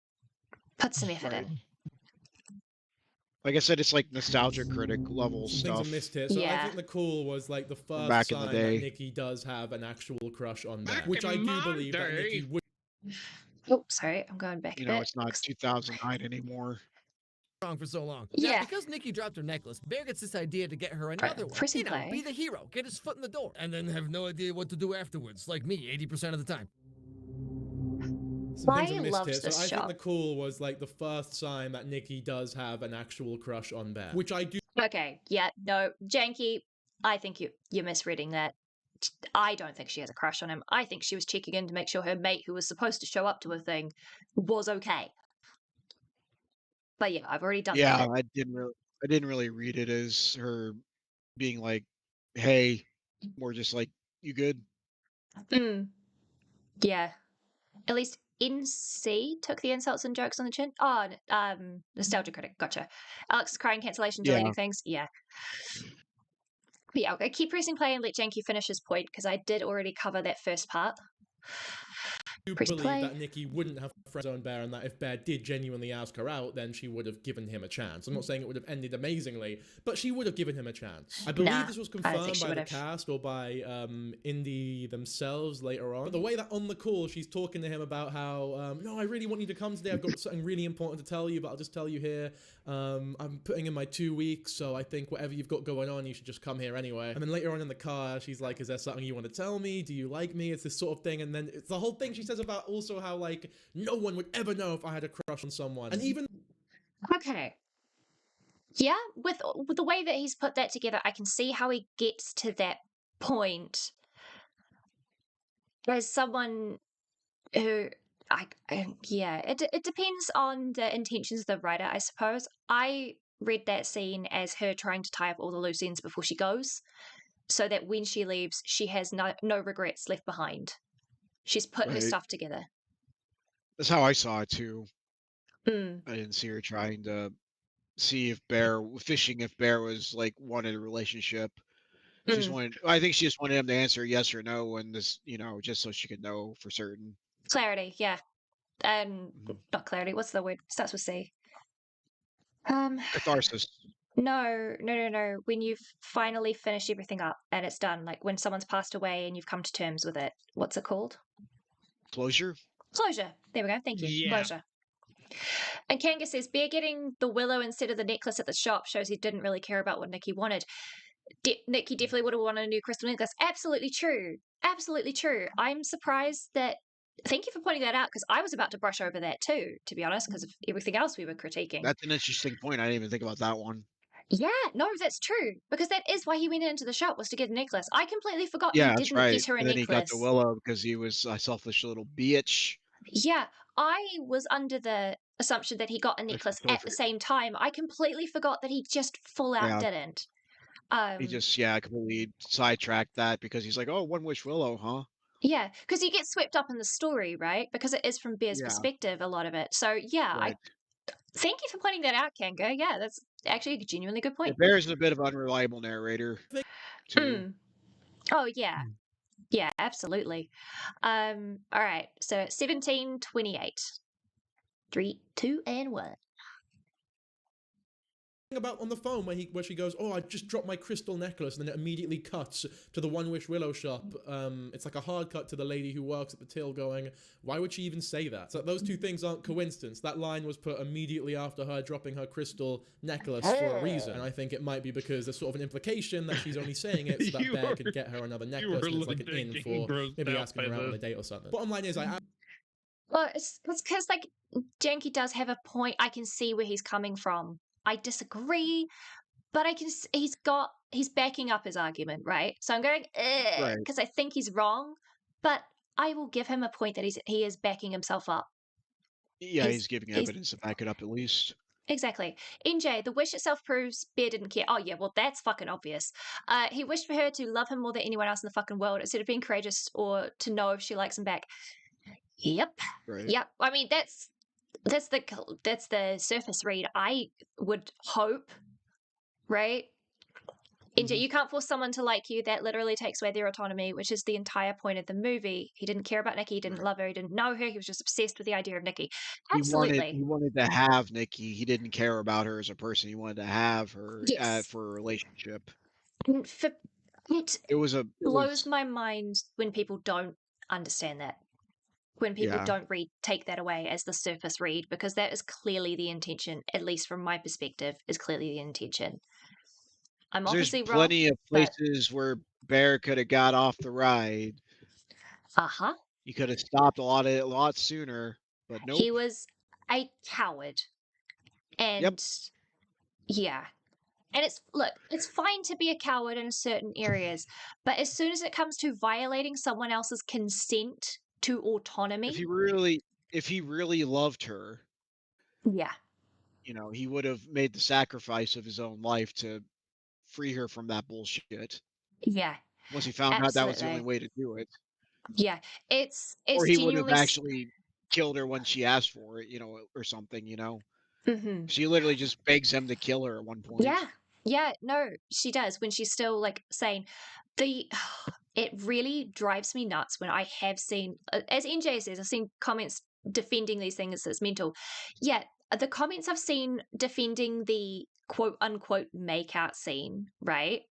Like I said, it's like nostalgia critic level stuff. Things are missed here. So I think the cool was like the first sign that Nikki does have an actual crush on Bear, which I do believe that Nikki would. Oh, sorry, I'm going back. You know, it's not 2009 anymore. For so long. Yeah. Now, because Nikki dropped her necklace, Bear gets this idea to get her another one. You know, be the hero, get his foot in the door, and then have no idea what to do afterwards, like me 80% of the time. I loved this so I think the cool was like the first sign that Nikki does have an actual crush on Bear, which I do. Okay, yeah, no, Janky, I think you're misreading that. I don't think she has a crush on him. I think she was checking in to make sure her mate, who was supposed to show up to a thing, was okay. But yeah, I've already done that. Yeah, I didn't really read it as her being like, "Hey," more just like, "You good?" Yeah, at least NC took the insults and jokes on the chin. Oh, nostalgia critic, gotcha. Alex is crying, cancellation, deleting things. Yeah. But yeah, okay, keep pressing play and let Janky finish his point because I did already cover that first part. I believe that Nikki wouldn't have friends on Bear, and that if Bear did genuinely ask her out, then she would have given him a chance. I'm not saying it would have ended amazingly, but she would have given him a chance. I believe this was confirmed by the cast or by Indie themselves later on. But the way that on the call she's talking to him about how, no, I really want you to come today. I've got something really important to tell you, but I'll just tell you here. I'm putting in my 2 weeks, so I think whatever you've got going on, you should just come here anyway. And then later on in the car, she's like, is there something you want to tell me? Do you like me? It's this sort of thing. And then it's the whole thing she says about also how, like, no one would ever know if I had a crush on someone. And even... Okay. Yeah, with the way that he's put that together, I can see how he gets to that point. As someone who... it depends on the intentions of the writer, I suppose. I read that scene as her trying to tie up all the loose ends before she goes, so that when she leaves, she has no regrets left behind. She's put her stuff together. That's how I saw it too. I didn't see her trying to see if Bear was like wanted a relationship. She just wanted. I think she just wanted him to answer yes or no, and this, you know, just so she could know for certain. Clarity, yeah. Not clarity. What's the word? Starts with C. Catharsis. No. When you've finally finished everything up and it's done, like when someone's passed away and you've come to terms with it. What's it called? Closure. Closure. There we go. Thank you. Yeah. Closure. And Kanga says, Bear getting the willow instead of the necklace at the shop shows he didn't really care about what Nikki wanted. Nikki definitely would have wanted a new crystal necklace. Absolutely true. Absolutely true. I'm surprised that... Thank you for pointing that out, because I was about to brush over that too, to be honest, because of everything else we were critiquing. That's an interesting point. I didn't even think about that one. Yeah, no, that's true. Because that is why he went into the shop, was to get a necklace. I completely forgot he didn't get her a necklace. And then he got the willow because he was a selfish little bitch. Yeah, I was under the assumption that he got a necklace at the same time. I completely forgot that he just full out didn't. He just completely sidetracked that because he's like, oh, One Wish Willow, huh? Yeah, because you get swept up in the story, right? Because it is from Bear's perspective, a lot of it. So yeah, Right. thank you for pointing that out, Kanga. Yeah, that's actually a genuinely good point. Bear's a bit of an unreliable narrator, too. Oh yeah, yeah, absolutely. All right, so 1728. 3, 2, and 1. About on the phone where she goes, oh, I just dropped my crystal necklace, and then it immediately cuts to the One Wish Willow shop. It's like a hard cut to the lady who works at the till going, why would she even say that? So those two things aren't coincidence. That line was put immediately after her dropping her crystal necklace for a reason. And I think it might be because there's sort of an implication that she's only saying it so that Bear can get her another necklace, and it's like an in for maybe asking her out on a date or something. Bottom line is, well, it's because like Janky does have a point. I can see where he's coming from. I disagree, but he's backing up his argument, right? So I'm going because I think he's wrong, but I will give him a point that he is backing himself up. Yeah, he's giving evidence to back it up at least. Exactly. NJ, the wish itself proves Bear didn't care. Oh yeah, well that's fucking obvious. He wished for her to love him more than anyone else in the fucking world instead of being courageous or to know if she likes him back. Yep. Right. Yep. I mean that's the surface read. I would hope, right? NJ, you can't force someone to like you. That literally takes away their autonomy, which is the entire point of the movie. He didn't care about Nikki. He didn't love her. He didn't know her. He was just obsessed with the idea of Nikki. Absolutely. He wanted to have Nikki. He didn't care about her as a person. He wanted to have her for a relationship. It blows my mind when people don't understand that. When people don't take that away as the surface read, because that is clearly the intention, at least from my perspective, is clearly the intention. I'm obviously There's plenty of places where Bear could have got off the ride. He could have stopped a lot sooner, but nope. He was a coward. And yeah. And it's fine to be a coward in certain areas, but as soon as it comes to violating someone else's consent to autonomy. If he really loved her, he would have made the sacrifice of his own life to free her from that bullshit. Yeah. Once he found out that was the only way to do it. Yeah. It's or he would have actually killed her when she asked for it, or something, Mm-hmm. She literally just begs him to kill her at one point. Yeah, no, she does when she's still like saying it really drives me nuts when I have seen, as NJ says, I've seen comments defending these things as mental. Yeah, the comments I've seen defending the quote unquote makeout scene, right?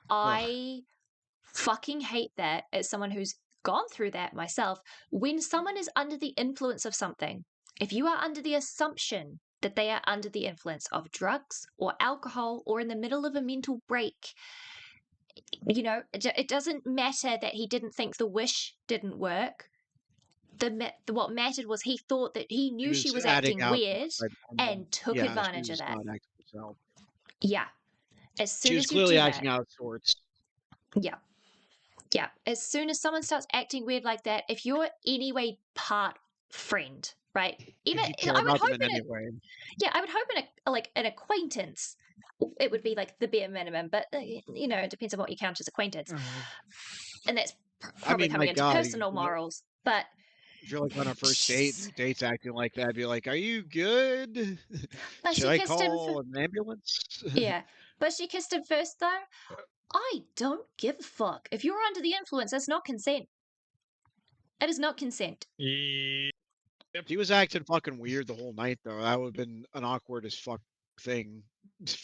I fucking hate that as someone who's gone through that myself. When someone is under the influence of something, if you are under the assumption that they are under the influence of drugs or alcohol or in the middle of a mental break, it doesn't matter that he didn't think the wish didn't work. What mattered was he thought that he knew she was acting weird and took advantage of that. Yeah. As soon she was clearly acting out of sorts. Yeah. Yeah. As soon as someone starts acting weird like that, if you're anyway part friend, right? Even I would hope I would hope in an acquaintance, it would be like the bare minimum, but it depends on what you count as acquaintance, and that's probably coming into personal morals. But if you're like on a first date, the date's acting like that, be like, "Are you good? Should I call an ambulance?" Yeah, but she kissed him first, though. I don't give a fuck. If you're under the influence, that's not consent. It is not consent. If he was acting fucking weird the whole night, though, that would have been an awkward as fuck thing.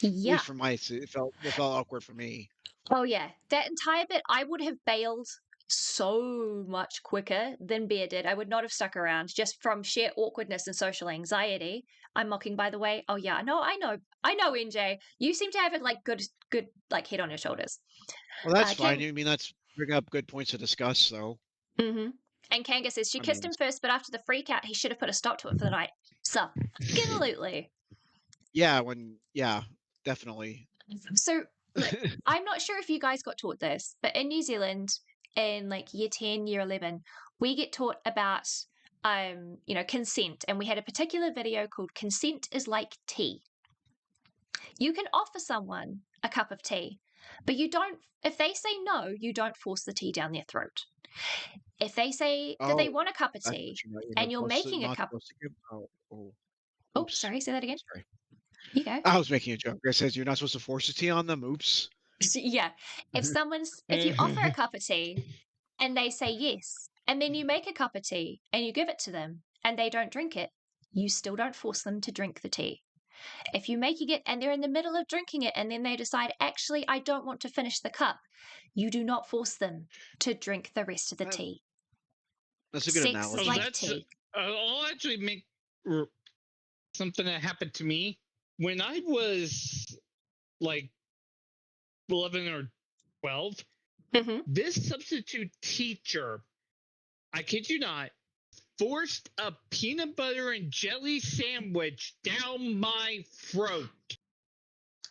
Yeah. At least it felt awkward for me. Oh yeah, that entire bit, I would have bailed so much quicker than Bear did. I would not have stuck around just from sheer awkwardness and social anxiety. I'm mocking, by the way. Oh yeah, no, I know, NJ. You seem to have a good like head on your shoulders. Well, that's fine. I mean, that's bringing up good points to discuss, though. Mm-hmm. And Kanga says she kissed him first, but after the freak out, he should have put a stop to it for the night. So, absolutely. Yeah, definitely. So, look, I'm not sure if you guys got taught this, but in New Zealand, in like year 10, year 11, we get taught about consent. And we had a particular video called Consent is Like Tea. You can offer someone a cup of tea, but you don't, if they say no, you don't force the tea down their throat. If they say that they want a cup of tea and you're making a cup... Oh, sorry, say that again. Sorry. You go. I was making a joke. I said you're not supposed to force the tea on them. Oops. Yeah. If you offer a cup of tea and they say yes, and then you make a cup of tea and you give it to them and they don't drink it, you still don't force them to drink the tea. If you're making it and they're in the middle of drinking it and then they decide, actually, I don't want to finish the cup, you do not force them to drink the rest of the tea. That's a good analogy. Is like tea. I'll actually make something that happened to me when I was like 11 or 12. Mm-hmm. This substitute teacher, I kid you not, forced a peanut butter and jelly sandwich down my throat.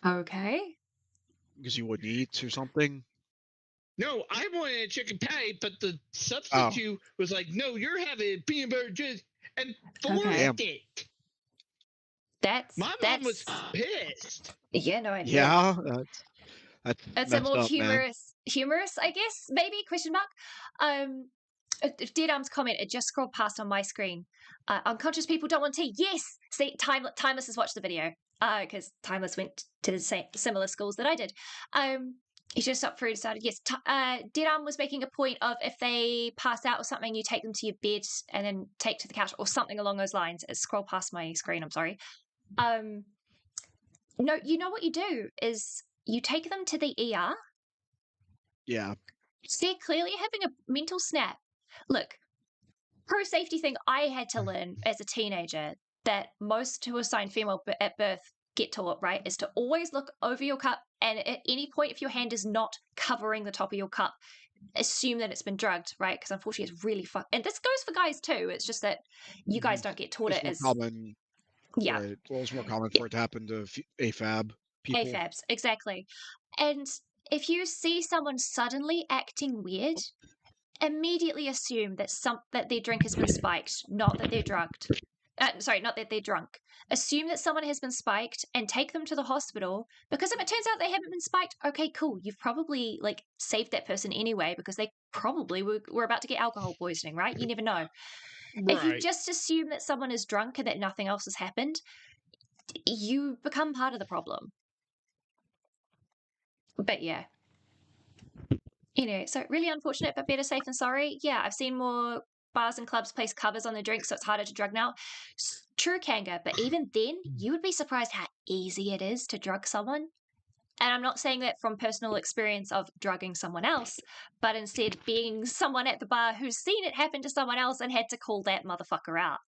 Okay. Because you wouldn't eat or something? No, I wanted a chicken patty, but the substitute was like, no, you're having peanut butter and jelly, and forced it. My mom was pissed. Yeah, no idea. Yeah, it's a more humorous, I guess, maybe, question mark. Dead Arm's comment, it just scrolled past on my screen. Unconscious people don't want tea. Yes! See, Timeless has watched the video, because Timeless went to the similar schools that I did. He just stopped through and decided, yes, Dead Arm was making a point of if they pass out or something, you take them to your bed and then take to the couch or something along those lines. It scrolled past my screen, I'm sorry. No, you know what you do is you take them to the ER. Yeah. They're clearly having a mental snap. Look, pro safety thing I had to learn as a teenager that most who are assigned female at birth get taught, right, is to always look over your cup, and at any point, if your hand is not covering the top of your cup, assume that it's been drugged, right? Because unfortunately, it's really and this goes for guys too. It's just that you guys don't get taught it as common. Yeah. Right. Well, it's more common for it to happen to AFAB people. AFABs, exactly. And if you see someone suddenly acting weird, immediately assume that their drink has been spiked, not that they're drugged. Not that they're drunk. Assume that someone has been spiked and take them to the hospital, because if it turns out they haven't been spiked, okay, cool. You've probably saved that person anyway, because they probably were about to get alcohol poisoning, right? You never know. Right. If you just assume that someone is drunk and that nothing else has happened, you become part of the problem. But yeah. So really unfortunate, but better safe than sorry. Yeah, I've seen more bars and clubs place covers on the drinks, so it's harder to drug now. True, Kanga, but even then, you would be surprised how easy it is to drug someone. And I'm not saying that from personal experience of drugging someone else, but instead being someone at the bar who's seen it happen to someone else and had to call that motherfucker out.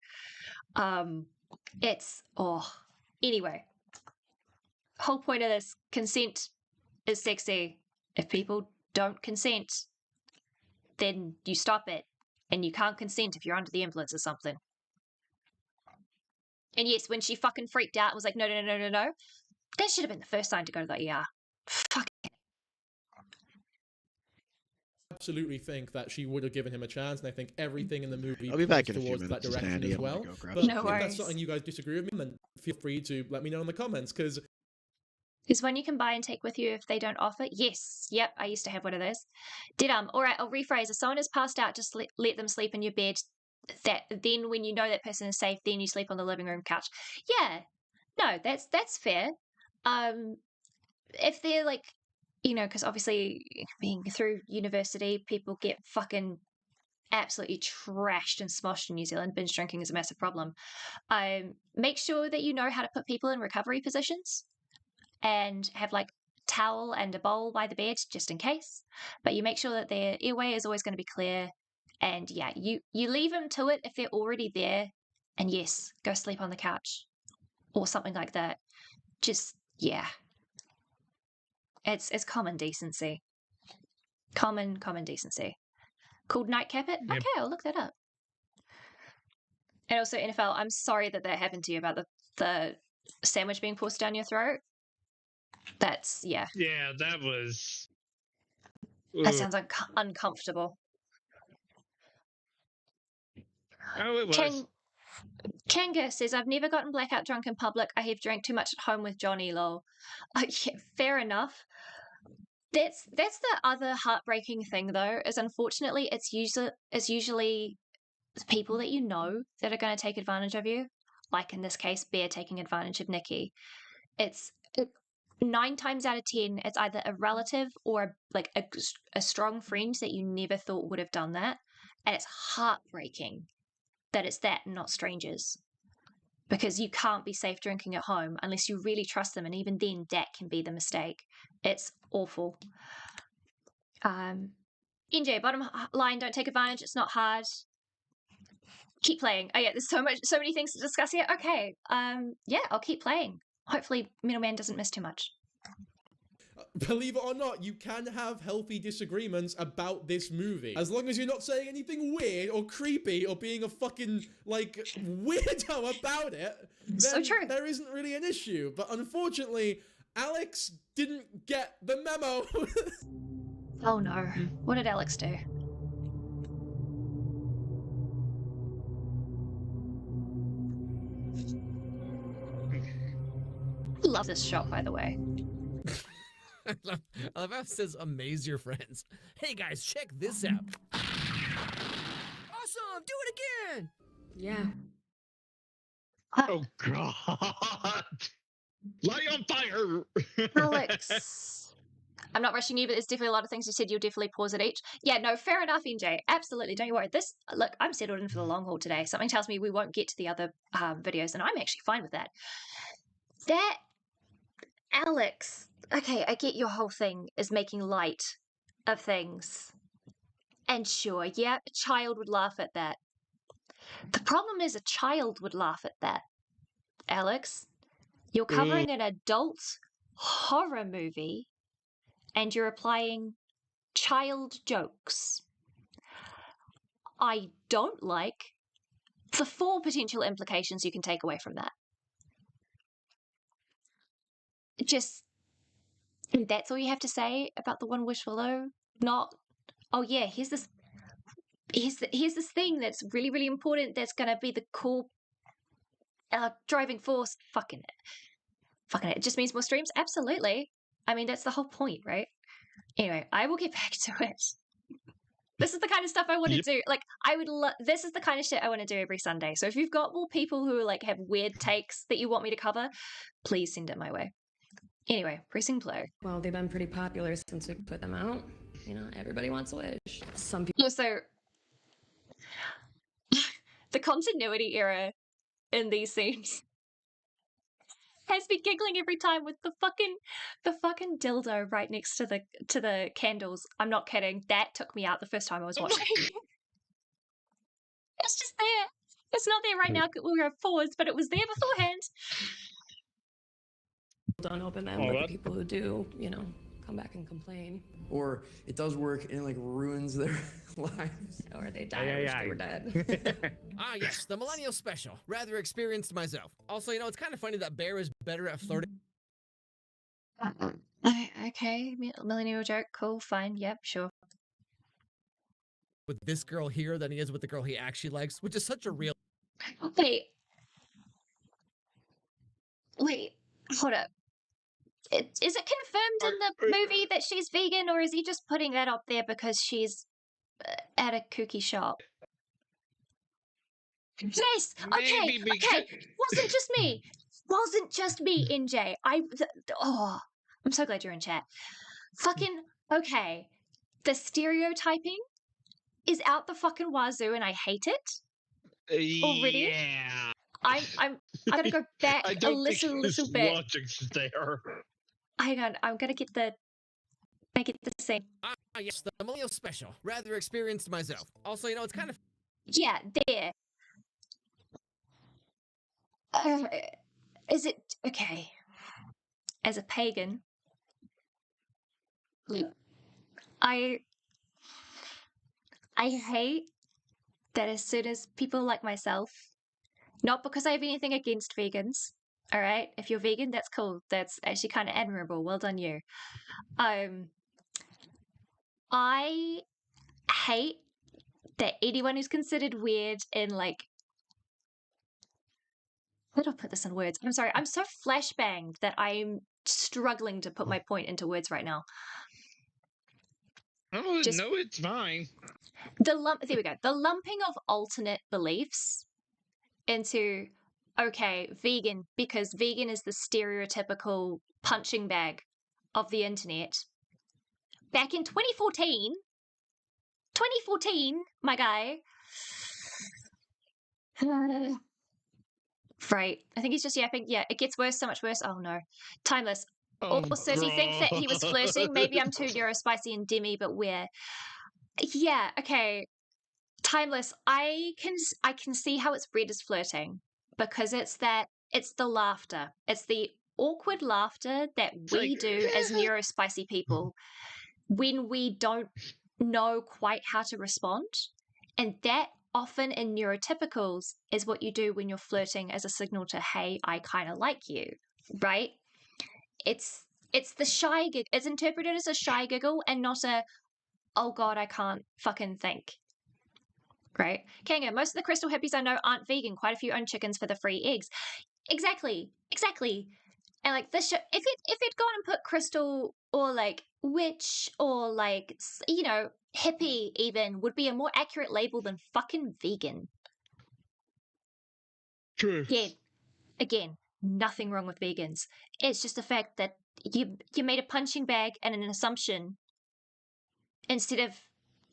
Anyway. Whole point of this, consent is sexy. If people don't consent, then you stop it. And you can't consent if you're under the influence of something. And yes, when she fucking freaked out and was like, no, that should have been the first sign to go to the ER. Fuck it. Absolutely think that she would have given him a chance, and I think everything in the movie I'll be back in a few towards minutes, that direction Sandy. as well. But no worries. If that's something you guys disagree with me, then feel free to let me know in the comments, because is one you can buy and take with you if they don't offer? Yes. Yep, I used to have one of those. All right, I'll rephrase. If someone has passed out, just let them sleep in your bed. Then when you know that person is safe, then you sleep on the living room couch. Yeah. No, that's fair. If they're because obviously being through university, people get fucking absolutely trashed and smoshed in New Zealand. Binge drinking is a massive problem. Make sure that you know how to put people in recovery positions and have towel and a bowl by the bed just in case. But you make sure that their airway is always going to be clear. And yeah, you leave them to it if they're already there. And yes, go sleep on the couch or something like that. Just, yeah. It's common decency. Common decency. Called nightcap it? Yep. Okay, I'll look that up. And also, NFL, I'm sorry that happened to you about the sandwich being forced down your throat. That's, yeah. Yeah, that was... That sounds uncomfortable. Oh, it was. Changa says, I've never gotten blackout drunk in public. I have drank too much at home with Johnny, lol. Yeah, fair enough. That's the other heartbreaking thing, though, is unfortunately it's usually people that you know that are going to take advantage of you. Like in this case, Bear taking advantage of Nikki. It's 9 times out of 10, it's either a relative or like a strong friend that you never thought would have done that. And it's heartbreaking that it's that and not strangers. Because you can't be safe drinking at home unless you really trust them. And even then, that can be the mistake. It's awful. NJ, bottom line, don't take advantage. It's not hard. Keep playing. Oh yeah, there's so many things to discuss here. Okay. Yeah, I'll keep playing. Hopefully Middleman doesn't miss too much. Believe it or not, you can have healthy disagreements about this movie. As long as you're not saying anything weird or creepy or being a fucking, like, weirdo about it, then so true. There isn't really an issue. But unfortunately, Alex didn't get the memo. Oh no. What did Alex do? Love this shot, by the way. I love how it says amaze your friends. Hey guys, check this out. Awesome! Do it again! Yeah. Oh god! Light on fire! Alex. I'm not rushing you, but there's definitely a lot of things you said you'll definitely pause at each. Yeah, no, fair enough, NJ. Absolutely, don't you worry. Look, I'm settled in for the long haul today. Something tells me we won't get to the other videos, and I'm actually fine with that. That, Alex, okay, I get your whole thing is making light of things. And sure, yeah, a child would laugh at that. The problem is a child would laugh at that, Alex. You're covering an adult horror movie and you're applying child jokes. I don't like the 4 potential implications you can take away from that. And that's all you have to say about the one wish below? Not, oh yeah, here's this thing that's really, really important that's going to be the core driving force. Fucking it. It just means more streams? Absolutely. I mean, that's the whole point, right? Anyway, I will get back to it. This is the kind of stuff I want to do. Like, this is the kind of shit I want to do every Sunday. So if you've got more people who like have weird takes that you want me to cover, please send it my way. Anyway, pressing play. Well, they've been pretty popular since we put them out. You know, everybody wants a wish. Some people. Also, the continuity error in these scenes has me giggling every time with the fucking dildo right next to the candles. I'm not kidding. That took me out the first time I was watching. It's just there. It's not there right now. We have forwards, but it was there beforehand. Don't open them, but the people who do, you know, come back and complain. Or it does work and it like ruins their lives. Or they die. I wish they were dead. Ah, yes, the Millennial Special. Rather experienced myself. Also, you know, it's kind of funny that Bear is better at flirting. Okay, millennial joke. Cool, fine. Yep, sure. With this girl here than he is with the girl he actually likes, which is such a real. Wait, hold up. Is it confirmed in the movie that she's vegan, or is he just putting that up there because she's at a cookie shop? Yes. Okay. Okay. Wasn't just me. NJ. I'm so glad you're in chat. Fucking okay. The stereotyping is out the fucking wazoo, and I hate it already. Yeah. I'm gonna go back a little bit. Logic's there. Hang on, I'm gonna make it the same. Ah, yes, the Millennial Special. Rather experienced myself. Also, you know, it's kind of. Yeah, there. Is it okay? As a pagan, I hate that as soon as people like myself, not because I have anything against vegans, all right? If you're vegan, that's cool. That's actually kind of admirable. Well done, you. I hate that anyone who's considered weird in like, how do I put this in words? I'm sorry, I'm so flashbanged that I'm struggling to put my point into words right now. Oh, no, it's fine. There we go. The lumping of alternate beliefs into, okay, vegan, because vegan is the stereotypical punching bag of the internet. Back in 2014, my guy. Right. I think he's just yapping. Yeah, it gets worse, so much worse. Oh no. Timeless. Also, do you think that he was flirting? Maybe I'm too neurospicy and dimmy, but where? Yeah, okay. Timeless. I can see how it's read as flirting because it's the laughter. It's the awkward laughter that we do as neurospicy people when we don't know quite how to respond. And that often in neurotypicals is what you do when you're flirting as a signal to, hey, I kind of like you, right? It's the shy giggle. It's interpreted as a shy giggle and not a, oh God, I can't fucking think. Right? Kanga, most of the crystal hippies I know aren't vegan. Quite a few own chickens for the free eggs. Exactly. And like this show, if it gone and put crystal or like witch or like, you know, hippie even would be a more accurate label than fucking vegan. True. Yeah. Again, nothing wrong with vegans. It's just the fact that you made a punching bag and an assumption instead of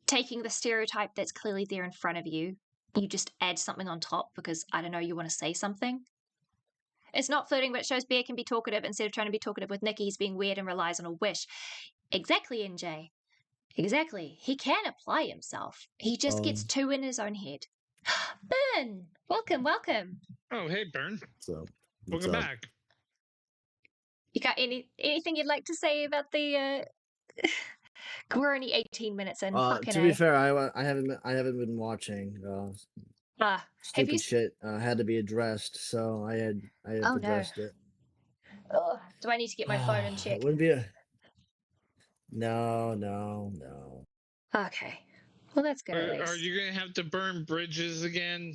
taking the stereotype that's clearly there in front of you. You just add something on top because, I don't know, you want to say something. It's not flirting, but it shows Bear can be talkative. Instead of trying to be talkative with Nikki, he's being weird and relies on a wish. Exactly, NJ. Exactly. He can apply himself. He just gets too in his own head. Burn! Welcome. Oh, hey, Burn. So, welcome back. You got anything you'd like to say about the... We're only 18 minutes in. To be fair, I haven't been watching. Stupid shit had to be addressed, so I had addressed it. Oh, do I need to get my phone and check? It wouldn't be a... No. Okay. Well, that's good. Are you gonna have to burn bridges again?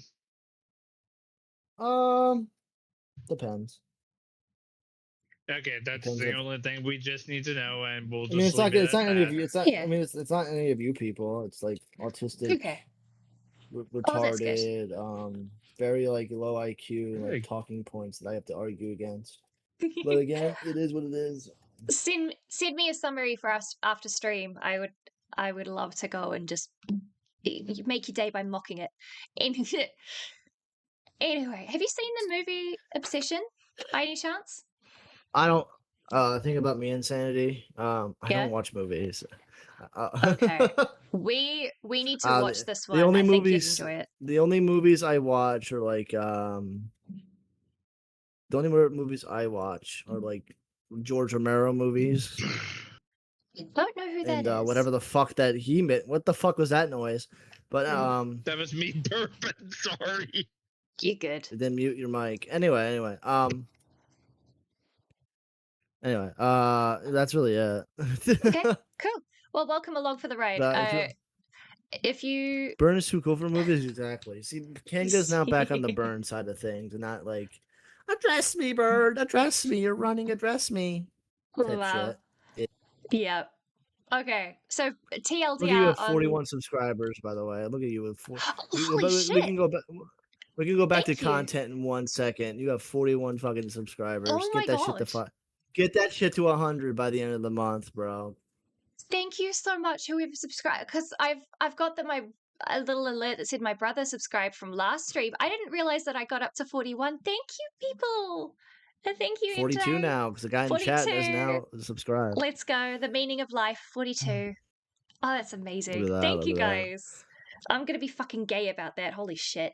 Depends. Okay, that's the only thing we just need to know, and we'll just. I mean, it's not any of you. It's not. Yeah. I mean, it's not any of you people. It's like autistic, okay. retarded, very like low IQ, like talking points that I have to argue against. But again, it is what it is. Send me a summary for us after stream. I would love to go and just make your day by mocking it. Anyway, have you seen the movie Obsession by any chance? I don't think about me insanity. I don't watch movies. Okay. We need to watch this one. I think you'd enjoy it. The only movies I watch are like the only movies I watch are like George Romero movies. I don't know who that is. Whatever the fuck that he meant. What the fuck was that noise? But that was me burping. Sorry. You're good. Then mute your mic. Anyway, that's really it. Okay, cool. Well, welcome along for the ride. If you Burn is too cool for movies, exactly. See, Kanga's now back on the Burn side of things, and not like, address me, Bird, address me. You're running, address me. Wow. Shit. Yeah. Okay, so TLDR. Look at you with 41 subscribers, by the way. Look at you with 4. Holy shit. We can go back. We can go back Thank to content in 1 second. You have 41 fucking subscribers. Oh my God. Get that shit to 100 by the end of the month, bro. Thank you so much, whoever subscribed, because I've got a little alert that said my brother subscribed from last stream. I didn't realize that I got up to 41. Thank you, people. And thank you, 42 NJ. now, because the guy in chat is now subscribed. Let's go. The meaning of life, 42. Oh, that's amazing. Look at that, Thank you, look at that. guys. I'm gonna be fucking gay about that. Holy shit.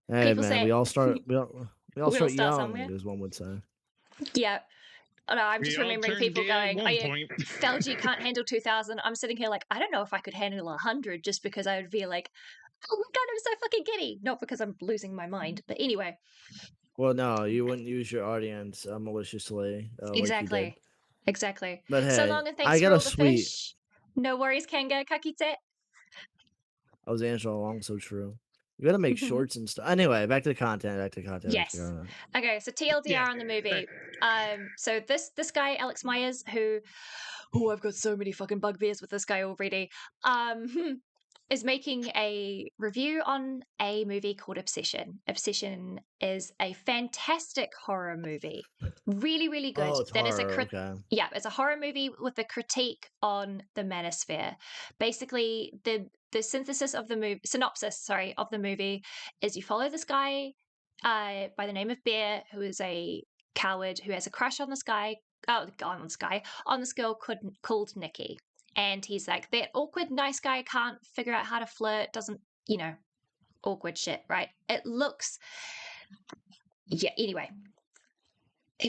Hey People man, say- we all start we all start young, somewhere. as one would say. Yeah. Oh, no, I'm We just all remembering turned people gay at going, one oh yeah, point. Felgy can't handle 2,000. I'm sitting here like, I don't know if I could handle 100 just because I would feel like, oh my God, I'm so fucking giddy. Not because I'm losing my mind. But anyway. Well, no, you wouldn't use your audience maliciously. Exactly. Like you did. Exactly. But hey, So long and thanks I for got all a the sweet. fish. No worries, Kanga. Kakite. I was Angela along, so true. You gotta make shorts and stuff. Anyway, back to the content. Yes. Okay, so TLDR on the movie. So this guy, Alex Meyers, who I've got so many fucking bugbears with this guy already. Is making a review on a movie called Obsession. Obsession is a fantastic horror movie. Really, really good. Oh, it's horror. Okay. Yeah, it's a horror movie with a critique on the manosphere. Basically, the synopsis of the movie is you follow this guy by the name of Bear, who is a coward who has a crush on this girl called Nikki. And he's like, that awkward nice guy can't figure out how to flirt, doesn't, awkward shit, right? It looks, anyway.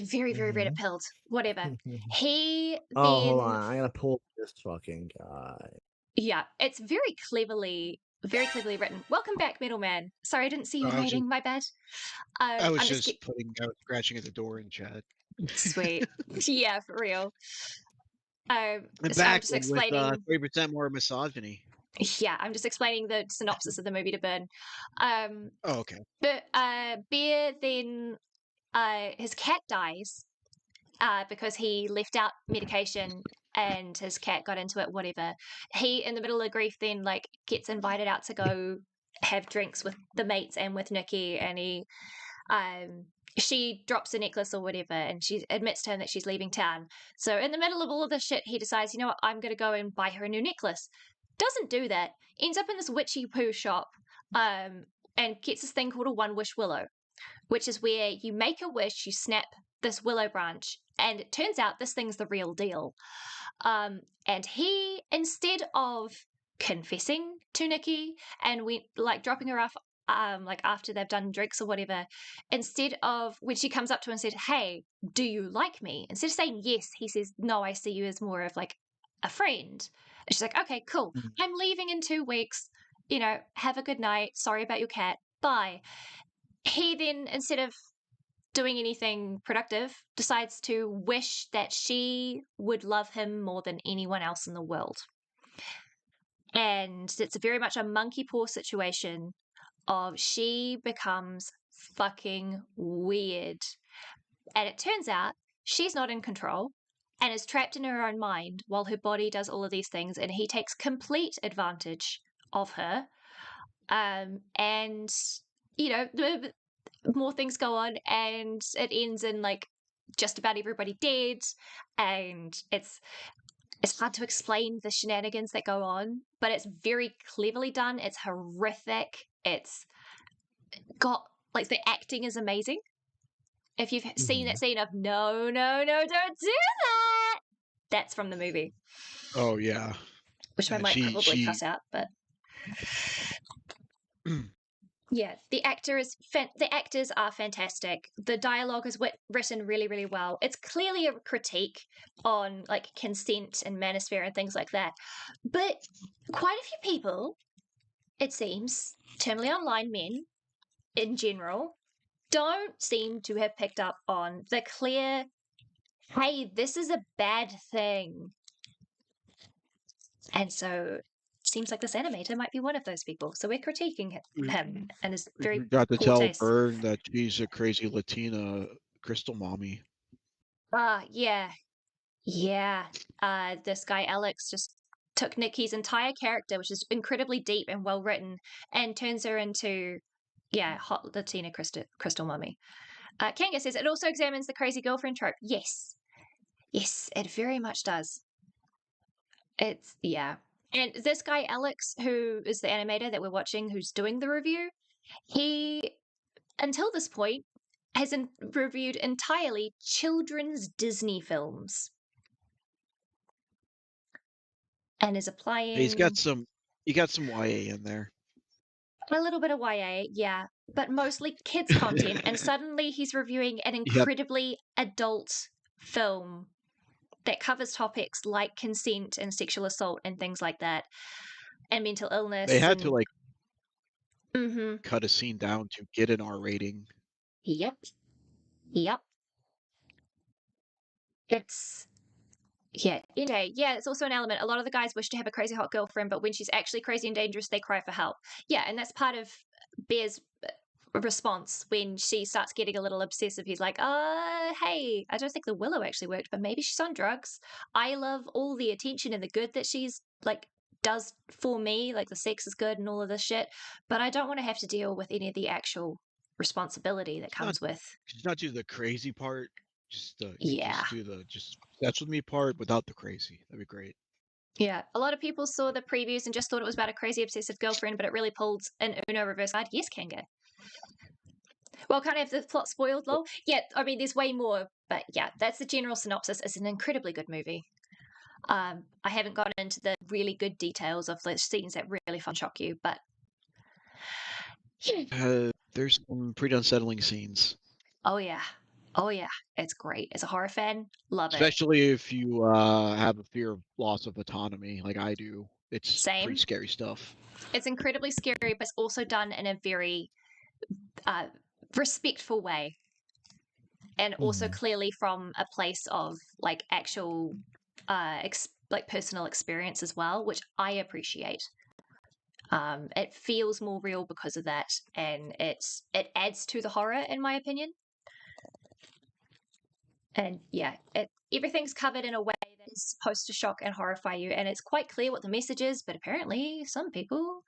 Very, very red pilled. Whatever. He hold on. I gotta pull this fucking guy. Yeah, it's very cleverly written. Welcome back, Middleman. Sorry, I didn't see you rating. My bad. I was just scratching at the door in chat. Sweet. Yeah, for real. I'm back with 3% more misogyny. Yeah, I'm just explaining the synopsis of the movie to Burn. Okay. But Bear then his cat dies because he left out medication and his cat got into it, whatever. He, in the middle of grief, then gets invited out to go have drinks with the mates and with Nikki, and she drops a necklace or whatever, and she admits to him that she's leaving town. So in the middle of all of this shit, he decides, you know what, I'm going to go and buy her a new necklace. Doesn't do that. Ends up in this witchy poo shop and gets this thing called a one-wish willow, which is where you make a wish, you snap this willow branch, and it turns out this thing's the real deal. And he, instead of confessing to Nikki and dropping her off after they've done drinks or whatever, instead of when she comes up to him and said, hey, do you like me? Instead of saying yes, he says, no, I see you as more of a friend. And she's like, okay, cool. I'm leaving in 2 weeks. Have a good night. Sorry about your cat. Bye. He then, instead of doing anything productive, decides to wish that she would love him more than anyone else in the world. And it's very much a monkey paw situation of she becomes fucking weird. And it turns out she's not in control and is trapped in her own mind while her body does all of these things, and he takes complete advantage of her. And, more things go on, and it ends in just about everybody dead, and it's hard to explain the shenanigans that go on, but it's very cleverly done. It's horrific. It's got the acting is amazing. If you've seen that scene of no, don't do that, that's from the movie. Oh yeah, which I might probably cut out, but yeah, the actors are fantastic. The dialogue is written really, really well. It's clearly a critique on consent and manosphere and things like that. But quite a few people, it seems, terminally online men in general, don't seem to have picked up on the clear, hey, this is a bad thing. And so seems like this animator might be one of those people. So we're critiquing him and his very got to poor tell taste. Byrne that she's a crazy Latina crystal mommy. Yeah. This guy Alex just took Nikki's entire character, which is incredibly deep and well written, and turns her into hot Latina crystal mommy. Kanga says it also examines the crazy girlfriend trope. Yes, it very much does. It's And this guy, Alex, who is the animator that we're watching, who's doing the review, he, until this point, has reviewed entirely children's Disney films. And is applying... He got some YA in there. A little bit of YA, yeah, but mostly kids content. And suddenly he's reviewing an incredibly adult film that covers topics like consent and sexual assault and things like that, and mental illness. They had to cut a scene down to get an R rating. Yep. It's Yeah, yeah, it's also an element. A lot of the guys wish to have a crazy hot girlfriend, but when she's actually crazy and dangerous, they cry for help. Yeah, and that's part of Bear's response when she starts getting a little obsessive. He's like, hey, I don't think the Willow actually worked, but maybe she's on drugs. I love all the attention and the good that she's, like, does for me. Like, the sex is good and all of this shit, but I don't want to have to deal with any of the actual responsibility that comes with. Not do the crazy part. Just yeah. Just do the that's with me part without the crazy. That'd be great. Yeah, a lot of people saw the previews and just thought it was about a crazy obsessive girlfriend, but it really pulled an Uno reverse card. Yes, Kanga. Well, kind of the plot spoiled, lol. Yeah, I mean, there's way more, but yeah, that's the general synopsis. It's an incredibly good movie. I haven't gotten into the really good details of the scenes that really fun shock you, but there's some pretty unsettling scenes. Oh yeah, it's great. As a horror fan, love it. Especially if you have a fear of loss of autonomy, like I do. It's pretty scary stuff. It's incredibly scary, but it's also done in a very respectful way, and also clearly from a place of like actual like personal experience as well, which I appreciate. It feels more real because of that, and it adds to the horror, in my opinion. And yeah, everything's covered in a way that is supposed to shock and horrify you, and it's quite clear what the message is, but apparently some people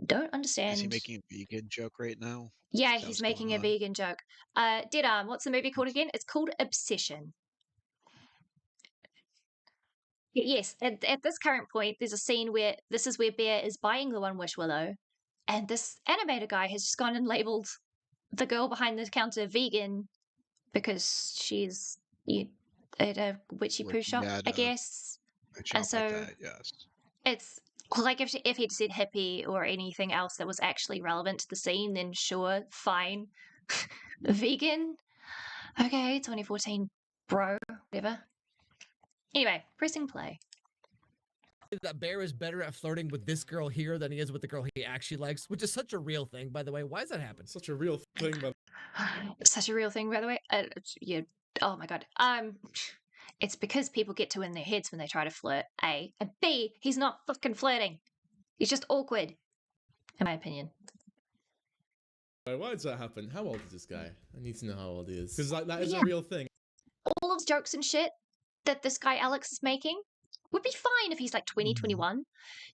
don't understand. Is he making a vegan joke right now? Yeah, he's making a vegan joke. Dead what's the movie called again? It's called Obsession. Yes, at this current point, there's a scene where this is where Bear is buying the One Wish Willow, and this animator guy has just gone and labeled the girl behind the counter vegan because she's at a witchy poo shop, I guess. And so like that, yes. It's like if he'd said hippie or anything else that was actually relevant to the scene, then sure, fine. Vegan? Okay, 2014, bro, whatever. Anyway, pressing play. That Bear is better at flirting with this girl here than he is with the girl he actually likes, which is such a real thing, by the way. Why does that happen? Such a real thing, but such a real thing, by the way. Yeah. Oh my god. It's because people get to in their heads when they try to flirt. A and B. He's not fucking flirting. He's just awkward, in my opinion. Why does that happen? How old is this guy? I need to know how old he is, because like that is a real thing. All of the jokes and shit that this guy Alex is making would be fine if he's like 20, 21.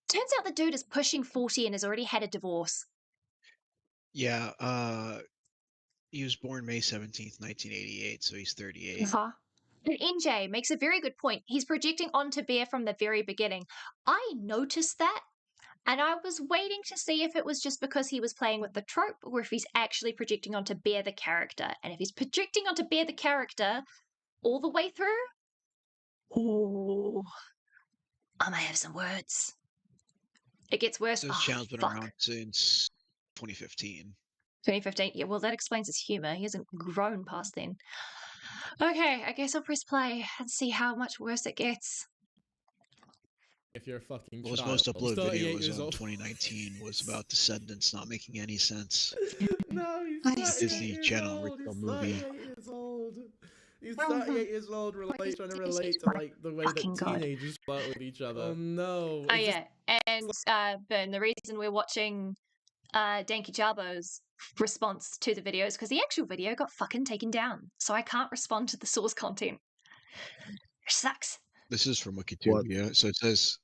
Turns out the dude is pushing 40 and has already had a divorce. Yeah, he was born May 17th, 1988, so he's 38. Uh-huh. And NJ makes a very good point. He's projecting onto Bear from the very beginning. I noticed that, and I was waiting to see if it was just because he was playing with the trope or if he's actually projecting onto Bear the character. And if he's projecting onto Bear the character all the way through, ooh, I might have some words. It gets worse. This channel's been around since 2015. 2015? Yeah, well, that explains his humor. He hasn't grown past then. Okay, I guess I'll press play and see how much worse it gets. If you're a fucking his most uploaded video was on 2019 was about Descendants not making any sense. No, he's Disney Channel original movie. 38 years old. He's 38 years old, trying to relate to like the way that teenagers flirt with each other. Oh no. Oh yeah, and Ben, the reason we're watching Danky Jarbo's response to the video is because the actual video got fucking taken down, so I can't respond to the source content. It sucks. This is from Wikipedia, so it says.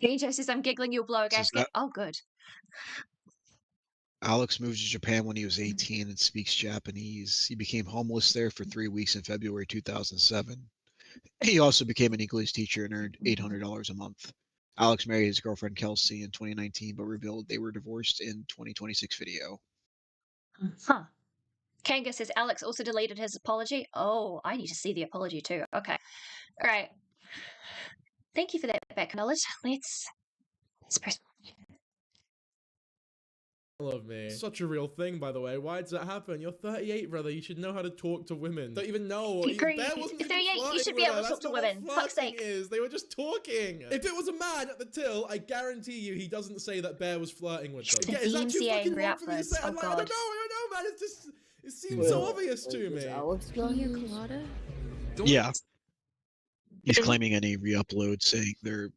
AJ says, "I'm giggling, you'll blow a gasket." Oh, good. Alex moved to Japan when he was 18 and speaks Japanese. He became homeless there for 3 weeks in February 2007. He also became an English teacher and earned $800 a month. Alex married his girlfriend Kelsey in 2019, but revealed they were divorced in 2026 video. Huh. Kanga says Alex also deleted his apology. Oh, I need to see the apology too. Okay. All right. Thank you for that back knowledge. Let's press. Love me. Such a real thing, by the way. Why does that happen? You're 38, brother. You should know how to talk to women. Don't even know. Agree. Bear wasn't 38. You should be able to talk to women. Fuck's sake. They were just talking. If it was a man at the till, I guarantee you he doesn't say that Bear was flirting with them. Is that too fucking wrong for me to say? I don't know, man. It seems so obvious to me. Alex Yeah. He's claiming any re-upload, saying they're,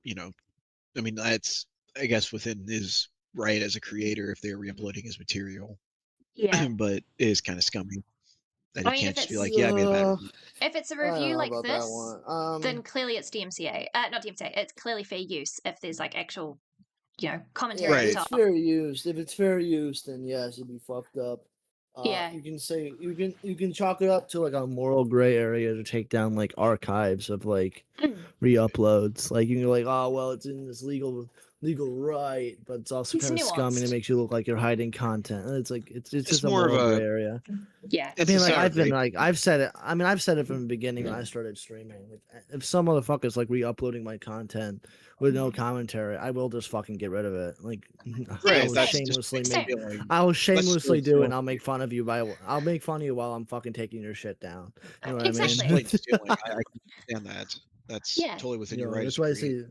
I mean, that's, I guess, within his right as a creator if they're re-uploading his material. Yeah. But it is kind of scummy that he can't just be like, yeah, I made a bad review. If it's a review like this, then clearly it's DMCA. Not DMCA. It's clearly fair use if there's like actual, commentary If on it's top. fair use, then yes, it'd be fucked up. Yeah. You can say you can chalk it up to like a moral gray area to take down like archives of like re-uploads. Like you can go like, oh well, it's in this legal right, but it's also kind of scummy and it makes you look like you're hiding content. And it's like it's just a more of moral a gray area. Yeah. I mean, like I've said it. I mean, I've said it from the beginning when I started streaming. Like, if some motherfucker's like re-uploading my content with no commentary, I will just fucking get rid of it. Like, I will shamelessly do it, and I'll make fun of you I'll make fun of you while I'm fucking taking your shit down. You know what Exactly. I mean? I can understand that. That's totally within your right. That's why I say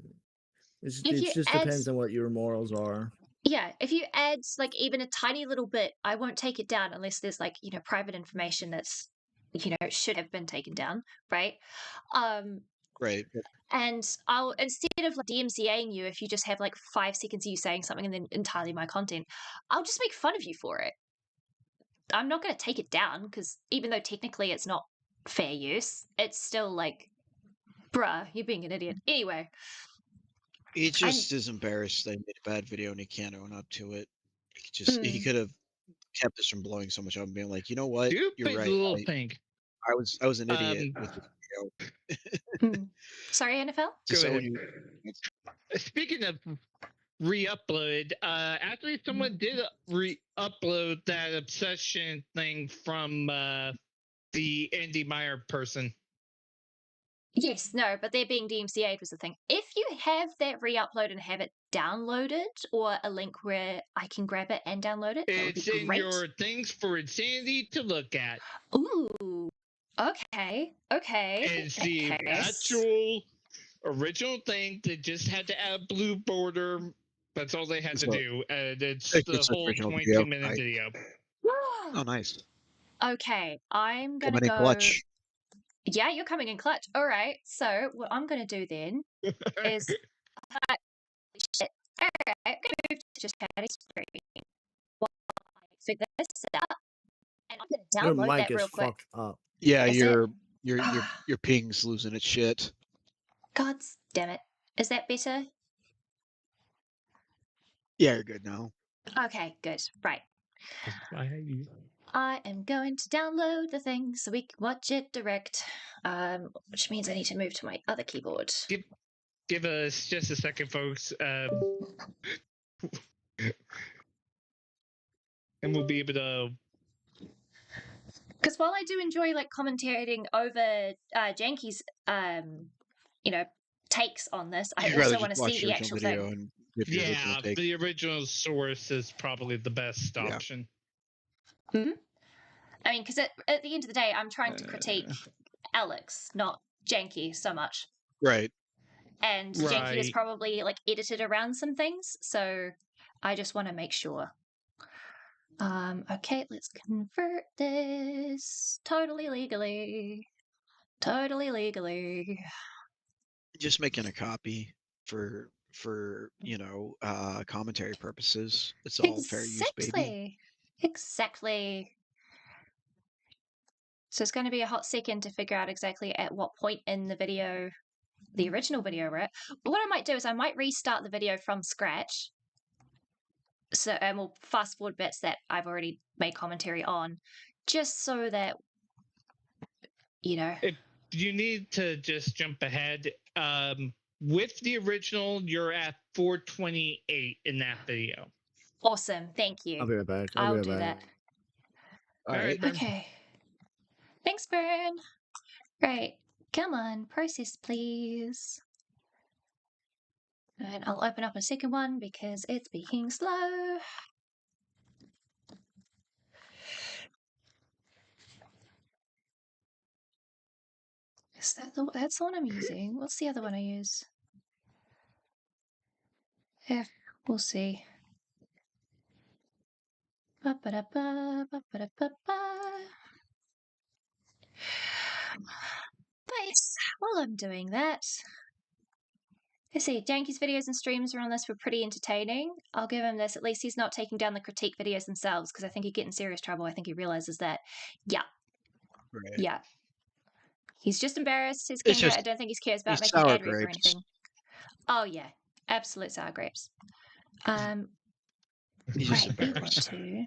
it just depends on what your morals are. Yeah, if you add like even a tiny little bit, I won't take it down unless there's like, private information that's, should have been taken down, right? Right. And I'll, instead of like DMCAing you, if you just have like 5 seconds of you saying something and then entirely my content, I'll just make fun of you for it. I'm not going to take it down because even though technically it's not fair use, it's still like, bruh, you're being an idiot. Anyway. He just is embarrassed that he made a bad video and he can't own up to it. He could have kept this from blowing so much up and being like, you know what? You're right. Little thing. I was an idiot with this video. Sorry, NFL? Speaking of re-upload, actually someone did re-upload that obsession thing from the Andy Meyers person. Yes, no, but they're being DMCA'd was the thing. If you have that re-upload and have it downloaded, or a link where I can grab it and download it, that would be great. It's in your things for insanity to look at. Ooh, okay. It's the actual original thing. They just had to add a blue border. That's all they had to do, and it's the whole 22-minute video. Oh, nice. Okay, I'm gonna go. Clutch. Yeah, you're coming in clutch. All right. So what I'm going to do then is, all right, I'm going to move to just chatting screen while I figure this out, and I'm going to download that real quick. Up. Yeah, your ping's losing its shit. God damn it! Is that better? Yeah, you're good now. Okay, good. Right. I am going to download the thing so we can watch it direct, which means I need to move to my other keyboard. Give us just a second, folks, and we'll be able to. Because while I do enjoy like commentating over Janky's, takes on this, I also want to see the actual thing. Yeah, the original source is probably the best option. Mm-hmm. I mean, because at the end of the day, I'm trying to critique Alex, not Janky so much. Right. And Janky is probably like edited around some things, so I just want to make sure. Okay, let's convert this totally legally. Just making a copy for commentary purposes. It's all fair use, baby. Exactly. So it's going to be a hot second to figure out exactly at what point in the video, the original video, right? But what I might do is I might restart the video from scratch. So, and we'll fast forward bits that I've already made commentary on, just so that, If you need to just jump ahead, with the original, you're at 428 in that video. Awesome. Thank you. I'll be right back. I'll do that. All right. Okay. Thanks, Burn. Right. Come on. Process, please. And I'll open up a second one because it's being slow. Is that that's the one I'm using? What's the other one I use? Yeah, we'll see. Ba-ba-da-ba, ba-ba-da-ba-ba. while I'm doing that, let's see, Janky's videos and streams around this were pretty entertaining. I'll give him this. At least he's not taking down the critique videos themselves, because I think he'd get in serious trouble. I think he realizes that. Yeah. Right. Yeah. He's just embarrassed. His Kinga. I don't think he cares about making ad reads or anything. Oh, yeah. Absolute sour grapes. He's just embarrassed. To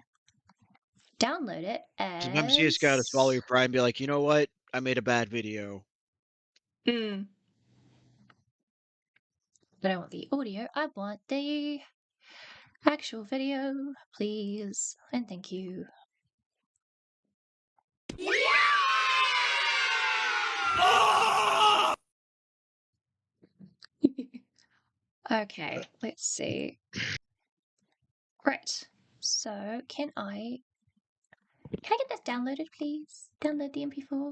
download it as... Sometimes you just gotta swallow your pride and be like, you know what? I made a bad video. But I want the audio. I want the actual video, please. And thank you. Okay, let's see. Right. So, can I get this downloaded, please? Download the MP4.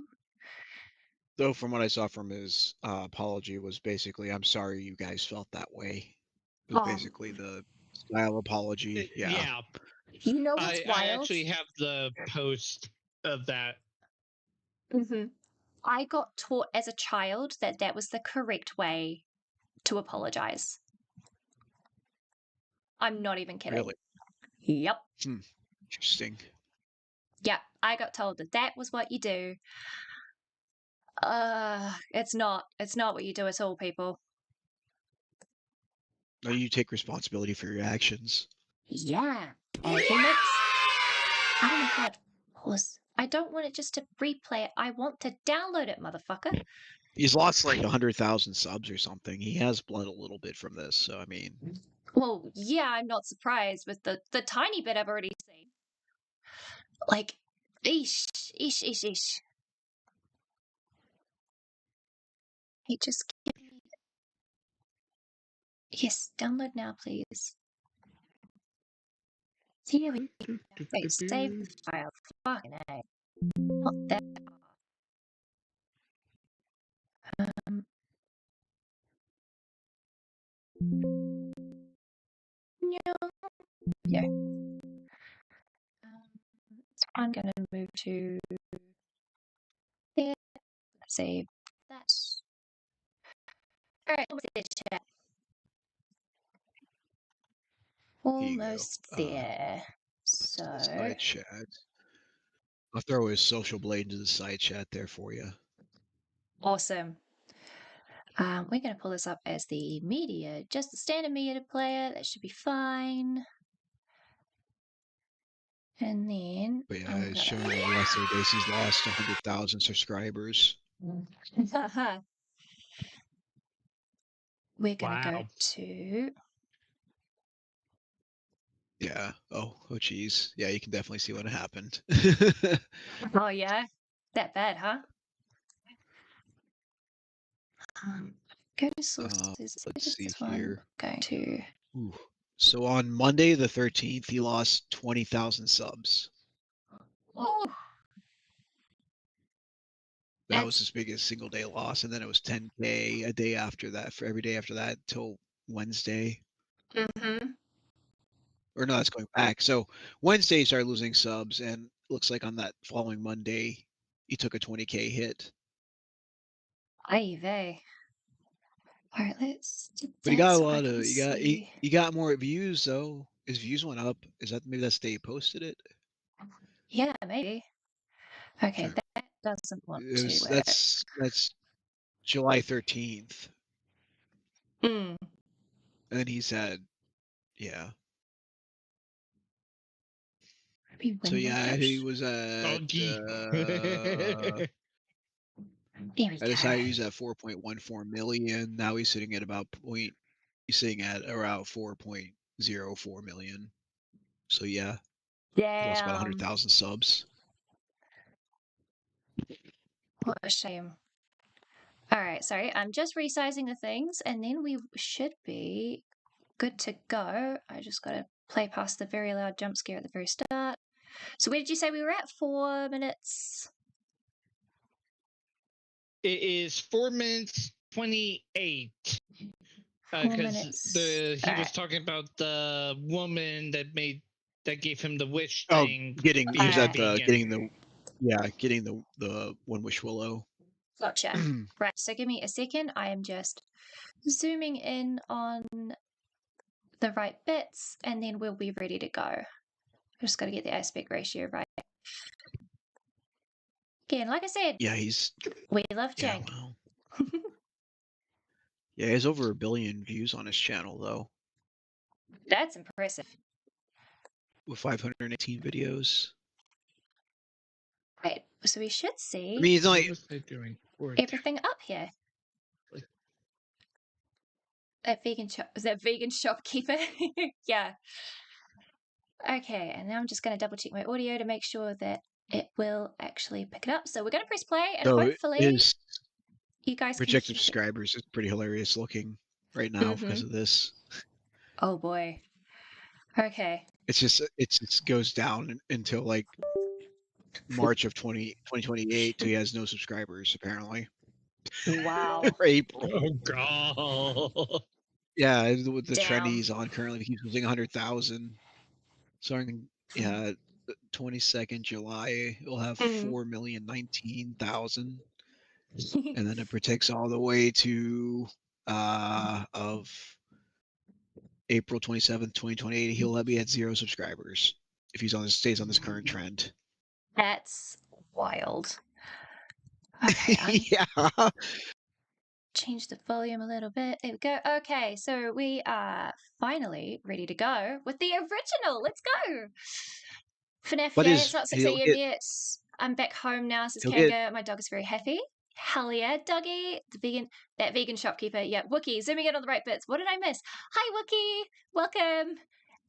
Though from what I saw from his apology was basically, I'm sorry you guys felt that way. It was basically the style apology. Yeah. You know what's wild? I actually have the post of that. I got taught as a child that that was the correct way to apologize. I'm not even kidding. Really? Yep. Interesting. Yeah, I got told that that was what you do. It's not what you do at all, people. No, you take responsibility for your actions. Yeah. And he makes... Oh my god. Pause. I don't want it just to replay it. I want to download it, motherfucker. He's lost like 100,000 subs or something. He has bled a little bit from this, so I mean... Well, yeah, I'm not surprised with the tiny bit I've already seen. Like, eesh. Hey, just give me... Yes, download now, please. Here we go. Wait, save the file. Fucking A. Not that. No. Yeah. I'm gonna move to there. Save that. Alright, what's this chat? Almost there. So side chat. I'll throw his social blade into the side chat there for you. Awesome. We're going to pull this up as the media, just the standard media player. That should be fine. And then... But yeah, it's showing the rest of the days he's lost 100,000 subscribers. We're going to go to... Yeah. Oh, geez. Yeah, you can definitely see what happened. Oh, yeah? That bad, huh? Go to sources. Let's see here. Going to... Ooh. So on Monday the 13th, he lost 20,000 subs. Oh. That was his biggest single day loss, and then it was 10K a day after that, for every day after that till Wednesday. Or no, that's going back. So Wednesday he started losing subs, and looks like on that following Monday he took a 20K hit. Ay vey. All right, let's. But he got a lot of. He got more views though. His views went up. Is that maybe that's the day he posted it? Yeah, maybe. Okay, sure. That doesn't want to. That's July 13th. And then he said, yeah. So yeah, he was at. I decided he was at 4.14 million. Now he's sitting at about He's sitting at around 4.04 million. So yeah, he lost about 100,000 subs. What a shame. All right, sorry. I'm just resizing the things, and then we should be good to go. I just got to play past the very loud jump scare at the very start. So where did you say we were at? 4 minutes? It is 4 minutes 28. Because he was talking about the woman that gave him the wish thing. He was at getting the One Wish Willow. Gotcha. Right, so give me a second. I am just zooming in on the right bits, and then we'll be ready to go. I just got to get the aspect ratio right. Again, like I said, yeah, we love Jank. Yeah, well. Yeah, he has over 1 billion views on his channel, though. That's impressive. With 518 videos. Right, so we should see I mean, he's not everything up here. That vegan shop, is that vegan shopkeeper? Yeah. Okay, and now I'm just going to double check my audio to make sure that it will actually pick it up. So we're going to press play, and so hopefully you guys can projected subscribers is pretty hilarious looking right now because of this. Oh boy. Okay. It just goes down until like March of 2028 till he has no subscribers apparently. Wow. Or April. Oh god. Yeah, with the trend he's on currently, he keeps losing 100,000. Starting 22nd July, we'll have 4,019,000, and then it predicts all the way to of April 27th, 2028. He'll be at 0 subscribers if he's stays on this current trend. That's wild. Okay. Yeah. Change the volume a little bit. There we go. Okay, so we are finally ready to go with the original. Let's go. FNAF, yeah, it's not 6 a.m. yet. I'm back home now, says Kanga. My dog is very happy. Hell yeah, doggy. That vegan shopkeeper. Yeah, Wookie, zooming in on the right bits. What did I miss? Hi, Wookie. Welcome.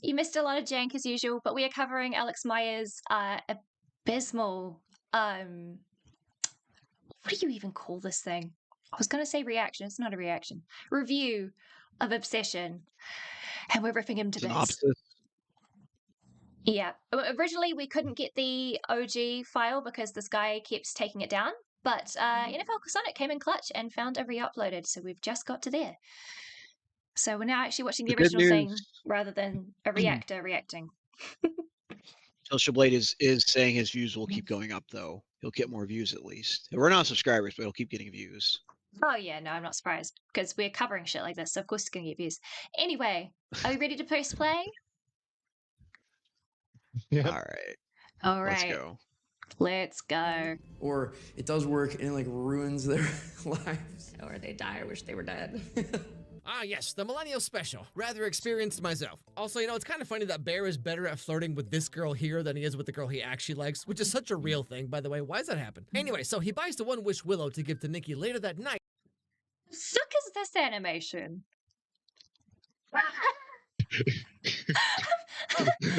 You missed a lot of jank as usual, but we are covering Alex Meyers' abysmal, what do you even call this thing? I was going to say reaction. It's not a reaction. Review of Obsession. And we're ripping him to bits. Yeah. Originally, we couldn't get the OG file because this guy keeps taking it down. But NFL Sonic came in clutch and found a re-uploaded. So we've just got to there. So we're now actually watching the original thing rather than a reactor reacting. Social Blade is saying his views will keep going up, though. He'll get more views at least. We're not subscribers, but he'll keep getting views. Oh, yeah, no, I'm not surprised because we're covering shit like this, so of course it's going to get views. Anyway, are we ready to press play? Yep. All right. Let's go. Let's go. Or it does work and it like ruins their lives. Or they die or wish they were dead. Ah, yes, the Millennial Special. Rather experienced myself. Also, you know, it's kind of funny that Bear is better at flirting with this girl here than he is with the girl he actually likes, which is such a real thing, by the way. Why does that happen? Anyway, so he buys the One Wish Willow to give to Nikki later that night. Suck is this animation?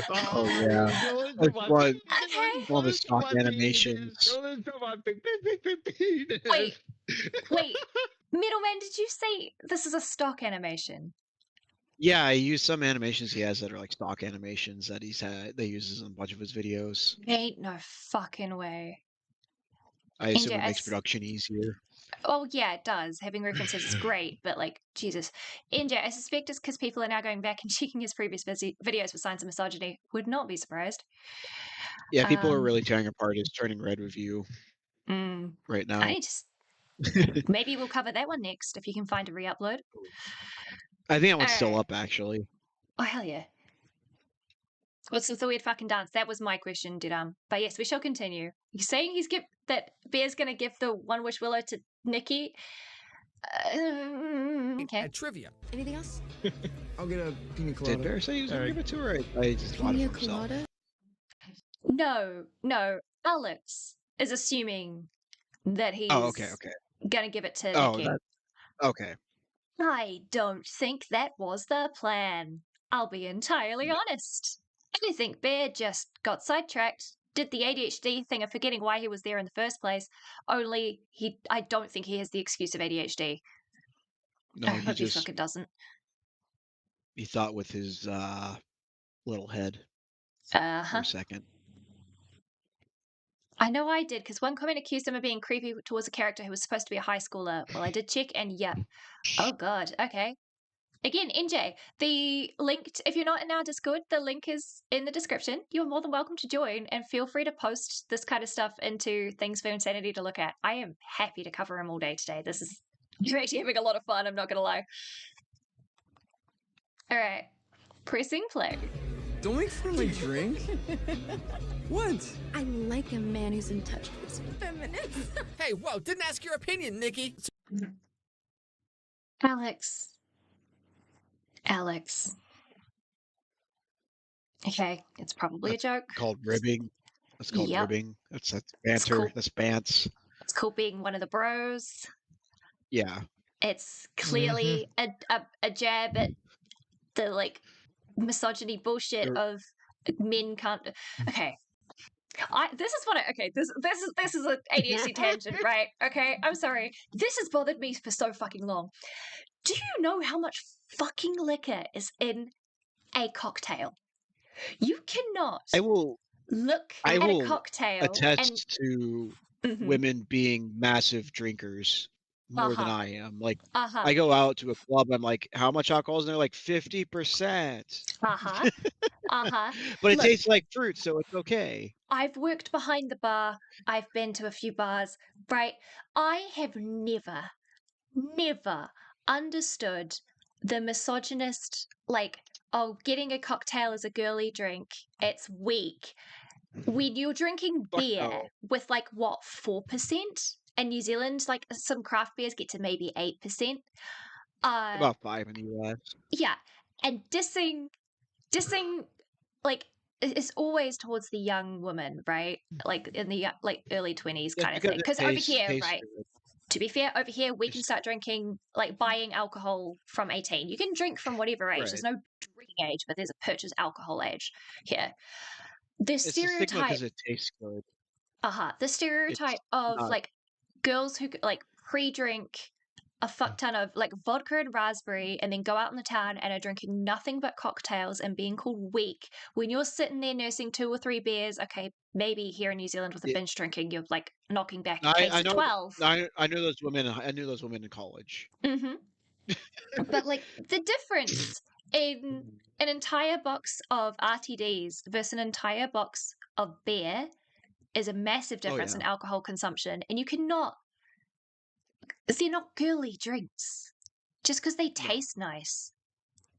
Oh yeah. One of the stock animations. Wait. Middleman, did you say this is a stock animation? Yeah, I use some animations he has that are like stock animations that he uses in a bunch of his videos. Ain't no fucking way. I assume it makes production easier. Oh yeah, it does. Having references is great, but like, Jesus. NJ, I suspect it's because people are now going back and checking his previous videos for signs of misogyny. Would not be surprised. Yeah, people are really tearing apart his Turning Red review right now. Maybe we'll cover that one next if you can find a re-upload. I think that one's still up, actually. Oh, hell yeah. What's the weird fucking dance? That was my question, Didam. But yes, we shall continue. You're saying that Bear's going to give the One Wish Willow to Nikki? Okay. At trivia. Anything else? I'll get a pina colada. Did Bear say he was going to give it to her? I just bought it for himself. No. Alex is assuming that he's going to give it to Nikki. Okay. I don't think that was the plan. I'll be entirely honest. I think Bear just got sidetracked, did the ADHD thing of forgetting why he was there in the first place, only I don't think he has the excuse of ADHD. No, I hope he fucking doesn't. He thought with his little head for a second. I know I did, because one comment accused him of being creepy towards a character who was supposed to be a high schooler. Well, I did check, and yeah. Oh, God. Okay. again, NJ, the link, if you're not in our Discord, the link is in the description. You're more than welcome to join and feel free to post this kind of stuff into things for Insanity to look at. I am happy to cover them all day today. This is, you're actually having a lot of fun, I'm not going to lie. All right, pressing play. Don't make fun of my drink. What? I like a man who's in touch with his feminine. Hey, whoa, didn't ask your opinion, Nikki. Alex. Okay, it's probably a joke. Called ribbing. That's called ribbing. That's banter. Cool. That's bants. It's called being one of the bros. Yeah. It's clearly a jab at the like misogyny bullshit of men can't. Okay. This is an ADHD tangent, right? Okay, I'm sorry. This has bothered me for so fucking long. Do you know how much fucking liquor is in a cocktail? You cannot. I will look at a cocktail. Attest to women being massive drinkers more than I am. Like, I go out to a club, I'm like, how much alcohol is there? Like 50%. But it tastes like fruit, so it's okay. I've worked behind the bar. I've been to a few bars, right? I have never understood the misogynist, like, oh, getting a cocktail is a girly drink. It's weak. When you're drinking beer with, like, what, 4%? In New Zealand, like, some craft beers get to maybe 8%. About 5 in the US. Yeah. And dissing, like, it's always towards the young woman, right? Like, in the, like, early 20s kind of thing. Because over here, right, to be fair, over here, we can start drinking, like, buying alcohol from 18. You can drink from whatever age. There's no drinking age, but there's a purchase alcohol age here. The stereotype... because it tastes good. The stereotype of, like, girls who, like, pre-drink a fuck ton of, like, vodka and raspberry and then go out in the town and are drinking nothing but cocktails and being called weak. When you're sitting there nursing 2 or 3 beers, okay, maybe here in New Zealand with the binge drinking, you're, like, knocking back a case of 12. I knew those women. I knew those women in college. But, like, the difference in an entire box of RTDs versus an entire box of beer is a massive difference in alcohol consumption. And you cannot... They're not girly drinks. Just because they taste nice.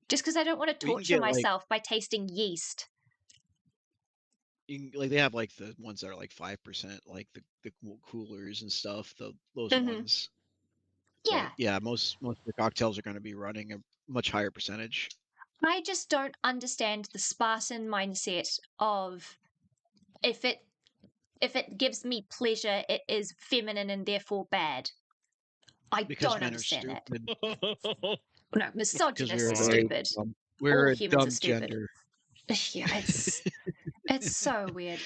Just because I don't want to torture myself by tasting yeast. Like, they have, like, the ones that are, like, 5%, like, the coolers and stuff, those ones. Yeah. But, yeah, most of the cocktails are going to be running a much higher percentage. I just don't understand the Spartan mindset of if it gives me pleasure, it is feminine and therefore bad. I don't understand that. No, misogynists are stupid. We're all a humans dumb are stupid. gender. Yeah, it's so weird.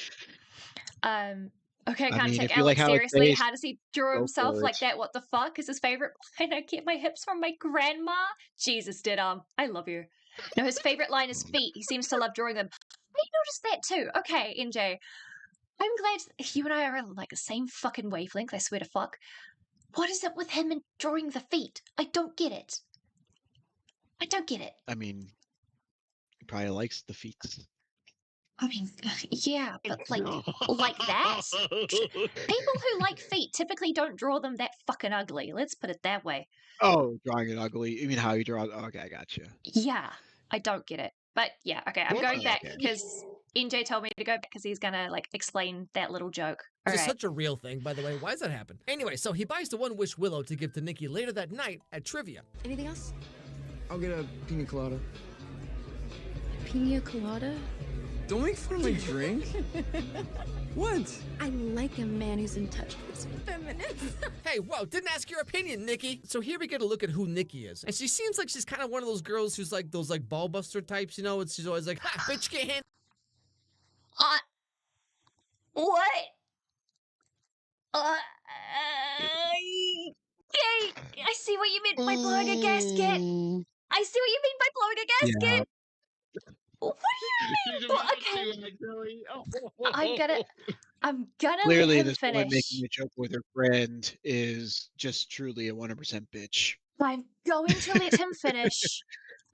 Okay, I can't mean, take if you like Alex how it seriously. tastes, How does he draw go himself for like it. that? What the fuck is his favorite line? I get my hips from my grandma. Jesus, did I love you. No, his favorite line is feet. He seems to love drawing them. I noticed that too. Okay, NJ. I'm glad you and I are on, like, the same fucking wavelength, I swear to fuck. What is it with him and drawing the feet? I don't get it. I mean, he probably likes the feet. I mean, yeah, but like that? People who like feet typically don't draw them that fucking ugly. Let's put it that way. Oh, drawing it ugly. You mean how you draw it? Okay, I got you. Yeah, I don't get it. But yeah, okay, I'm going back because NJ told me to go back because he's gonna, like, explain that little joke. This is such a real thing, by the way. Why does that happen? Anyway, so he buys the One Wish Willow to give to Nikki later that night at trivia. Anything else? I'll get a pina colada. Pina colada? Don't make fun of my drink. What? I like a man who's in touch with his feminine. Hey, whoa, didn't ask your opinion, Nikki. So here we get a look at who Nikki is. And she seems like she's kind of one of those girls who's like those, like, ball buster types, you know? She's always like, ha, bitch, can't handle. What? I see what you meant by blowing a gasket. I see what you mean by blowing a gasket. Yeah. What do you mean? Okay. I'm gonna Clearly, let him this finish. woman making a joke with her friend is just truly a 100% bitch. I'm going to let him finish.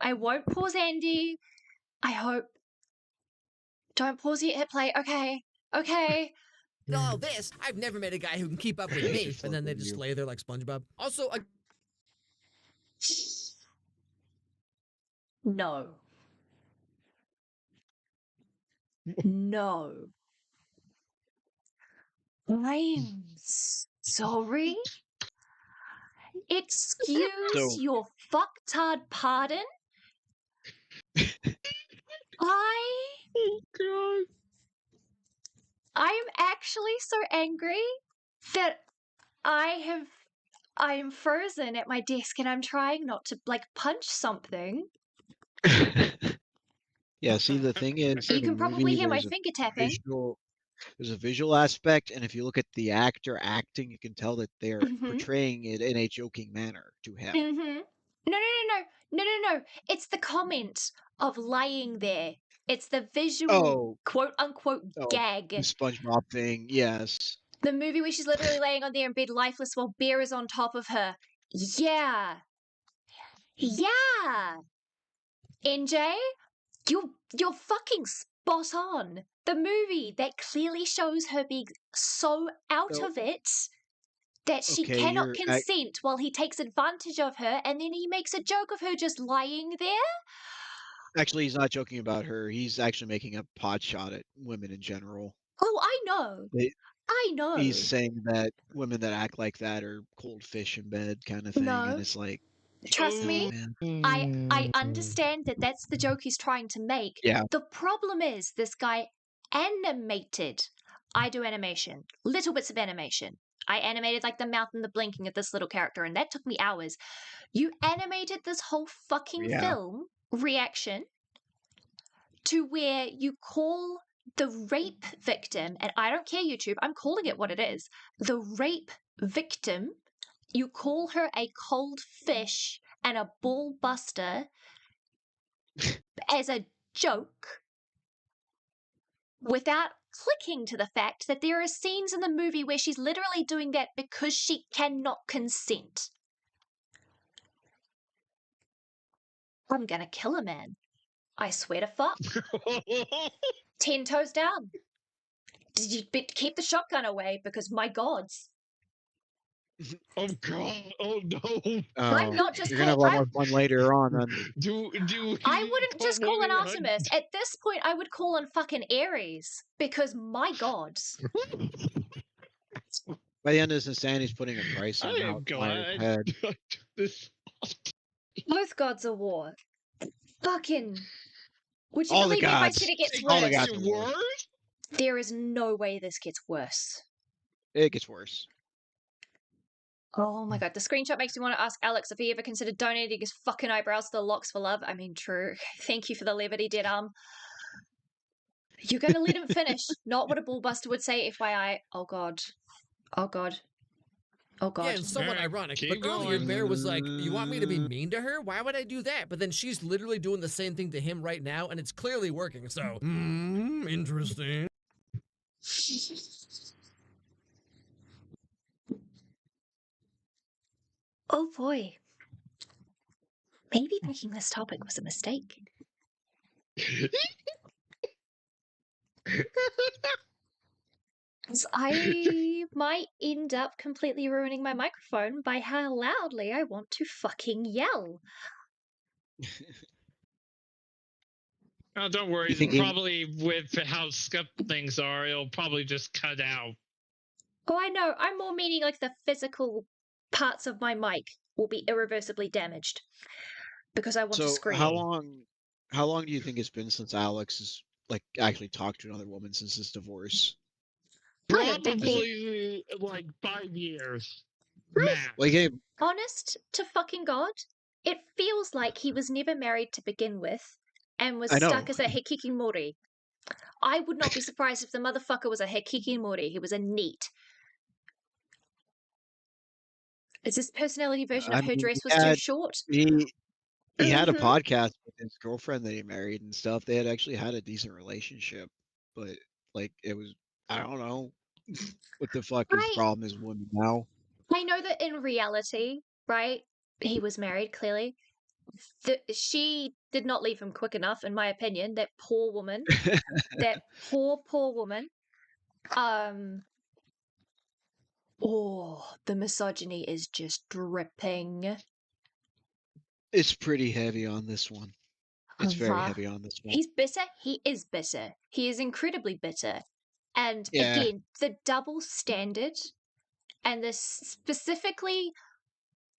I won't pause Andy. I hope. Don't pause yet, hit play. Okay. Okay. All this, I've never met a guy who can keep up with me, and then they just lay there like SpongeBob. Also, No. No. I'm sorry. Excuse your fucktard pardon? Oh god. I'm actually so angry that I am frozen at my desk and I'm trying not to like punch something. Yeah, see, the thing is, You can probably hear my finger tapping. There's a visual aspect, and if you look at the actor acting, you can tell that they're portraying it in a joking manner to him. No. It's the comment of lying there. It's the visual quote unquote gag. The SpongeBob thing, yes. The movie where she's literally laying on there in bed lifeless while Bear is on top of her. Yeah. NJ, you're fucking spot on. The movie that clearly shows her being so out of it that she cannot consent while he takes advantage of her, and then he makes a joke of her just lying there. Actually, he's not joking about her. He's actually making a pot shot at women in general. Oh, I know. I know. He's saying that women that act like that are cold fish in bed kind of thing, and it's like... Trust me, I understand that that's the joke he's trying to make. Yeah. The problem is this guy animated. I do animation, little bits of animation. I animated like the mouth and the blinking of this little character, and that took me hours. You animated this whole fucking film reaction to where you call the rape victim, and I don't care, YouTube, I'm calling it what it is. The rape victim, you call her a cold fish and a ball buster as a joke without clicking to the fact that there are scenes in the movie where she's literally doing that because she cannot consent. I'm gonna kill a man. I swear to fuck. 10 toes down. Did you keep the shotgun away? Because my gods. Oh god! Oh no! I'm not just. You're gonna have a lot more fun later on. Then. I wouldn't just call an Artemis. At this point, I would call on fucking Aries because my gods. By the end of this insanity, he's putting a price on Meyer's head. Both gods are war. Fucking. Would you believe me if I said it gets worse? All the gods are worse. There is no way this gets worse. It gets worse. Oh my god, the screenshot makes me want to ask Alex if he ever considered donating his fucking eyebrows to the Locks for Love. I mean, true. Thank you for the levity, dead arm. You're gonna let him finish. Not what a ballbuster would say, FYI. Oh god. Oh god. Oh god. Yeah, and somewhat ironic. But earlier, Bear was like, you want me to be mean to her? Why would I do that? But then she's literally doing the same thing to him right now, and it's clearly working. So, interesting. Oh boy. Maybe picking this topic was a mistake. I might end up completely ruining my microphone by how loudly I want to fucking yell. Oh, don't worry. Probably with how scuffed things are, it'll probably just cut out. Oh, I know. I'm more meaning like the physical parts of my mic will be irreversibly damaged because I want to scream. How long do you think it's been since Alex has like actually talked to another woman since his divorce? Probably like 5 years. Really? Like, honest to fucking God, it feels like he was never married to begin with and was stuck as a hikikomori. I would not be surprised if the motherfucker was a hikikomori. He was a NEET. Is this personality version of her dress was too short? He had a podcast with his girlfriend that he married and stuff. They had actually had a decent relationship, but like it was, I don't know what the fuck his problem is with women now. I know that in reality, right, he was married, clearly. She did not leave him quick enough, in my opinion. That poor woman. That poor woman. Oh, the misogyny is just dripping. It's pretty heavy on this one. It's very heavy on this one. He's bitter. He is bitter. He is incredibly bitter. And again, the double standard and this specifically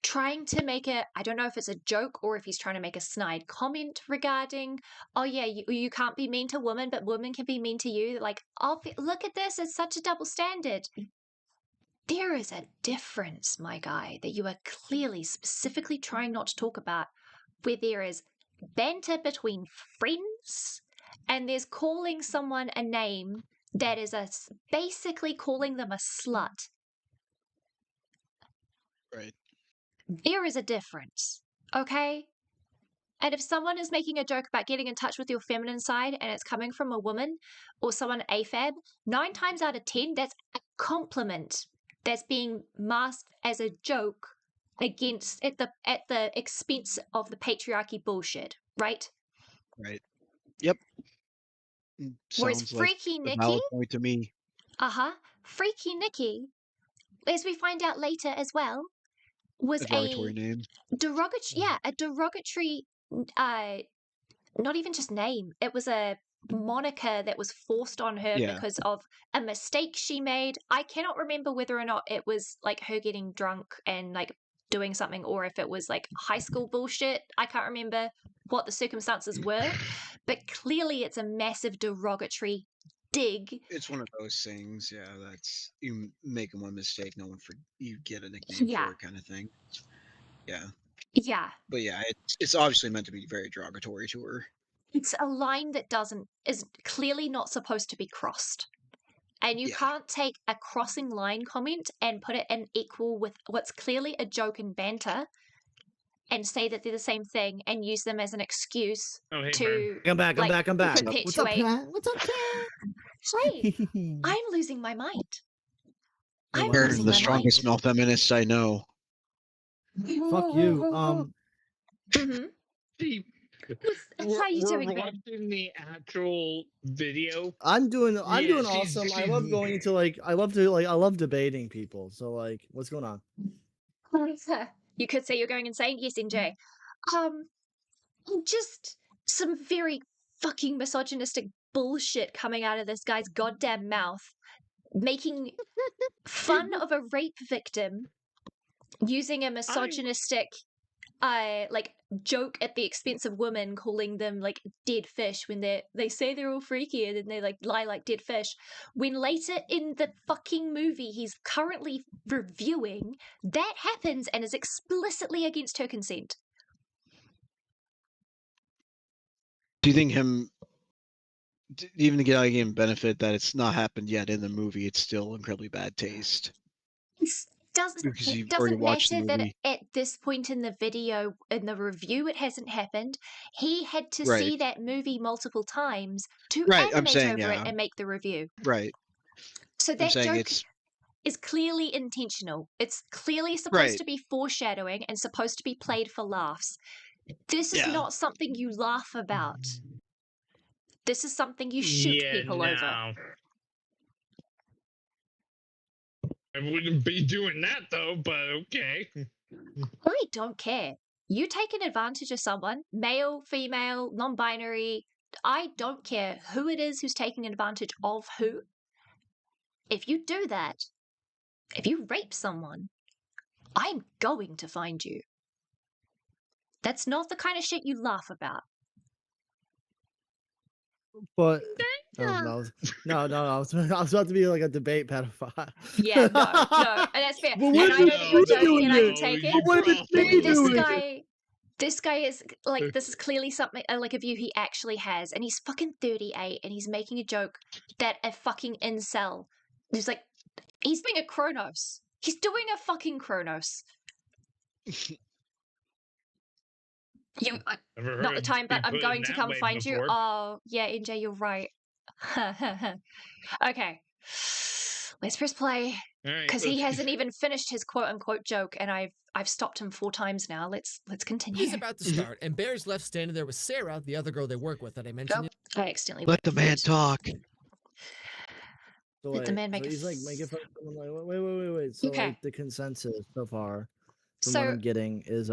trying to make I don't know if it's a joke or if he's trying to make a snide comment regarding, oh yeah, you can't be mean to women, but women can be mean to you. Like, oh, look at this. It's such a double standard. There is a difference, my guy, that you are clearly specifically trying not to talk about, where there is banter between friends and there's calling someone a name that is basically calling them a slut. Right. There is a difference, okay? And if someone is making a joke about getting in touch with your feminine side and it's coming from a woman or someone AFAB, 9 times out of 10, that's a compliment that's being masked as a joke against at the expense of the patriarchy bullshit, right? Right. Yep. Whereas Sounds Freaky like a Nikki, valid point to me. Freaky Nikki, as we find out later as well, was a derogatory name. A derogatory, not even just name. It was a moniker that was forced on her because of a mistake she made. I cannot remember whether or not it was like her getting drunk and like doing something or if it was like high school bullshit. I can't remember what the circumstances were, but clearly it's a massive derogatory dig. It's one of those things, that's you make one mistake, no one you get a nickname for it kind of thing. Yeah. But it's obviously meant to be very derogatory to her. It's a line that is clearly not supposed to be crossed. And you can't take a crossing line comment and put it in equal with what's clearly a joke and banter and say that they're the same thing and use them as an excuse to I'm back. perpetuate. What's up, Cat? What's up, Cat? Hey, I'm losing my mind. I'm the strongest male feminist I know. Fuck you. How you doing, we're watching the actual video. I'm doing awesome. I love going to I love debating people. So like, what's going on? You could say you're going insane. Yes, NJ. Just some very fucking misogynistic bullshit coming out of this guy's goddamn mouth, making fun of a rape victim using a misogynistic joke at the expense of women, calling them like dead fish when they say they're all freaky and then they like lie like dead fish, when later in the fucking movie he's currently reviewing that happens and is explicitly against her consent. Do you think even to get a benefit that it's not happened yet in the movie, it's still incredibly bad taste? It doesn't matter that at this point in the video, in the review, it hasn't happened. He had to see that movie multiple times to animate over it and make the review. Right. So that joke is clearly intentional. It's clearly supposed to be foreshadowing and supposed to be played for laughs. This is not something you laugh about. This is something you shoot people over. I wouldn't be doing that though, but okay. I don't care. You taking advantage of someone, male, female, non-binary, I don't care who it is who's taking advantage of who. If you do that, if you rape someone, I'm going to find you. That's not the kind of shit you laugh about. But no, I was about to be like a debate pedophile. Yeah, no, and that's fair. And I know that you're joking, and I can take it. This guy is like, this is clearly something like a view he actually has, and he's fucking 38, and he's making a joke that a fucking incel is like, he's being a Kronos. He's doing a fucking Kronos. Not the time, but I'm going to come find you. Oh, yeah, NJ, you're right. Okay. Let's press play. Because he hasn't even finished his quote-unquote joke, and I've stopped him 4 times now. Let's continue. He's about to start, and Bear's left standing there with Sarah, the other girl they work with that I mentioned. I accidentally let the man talk. So, let the man make he's like making fun of someone like wait. So okay. like the consensus so far from So, what I'm getting is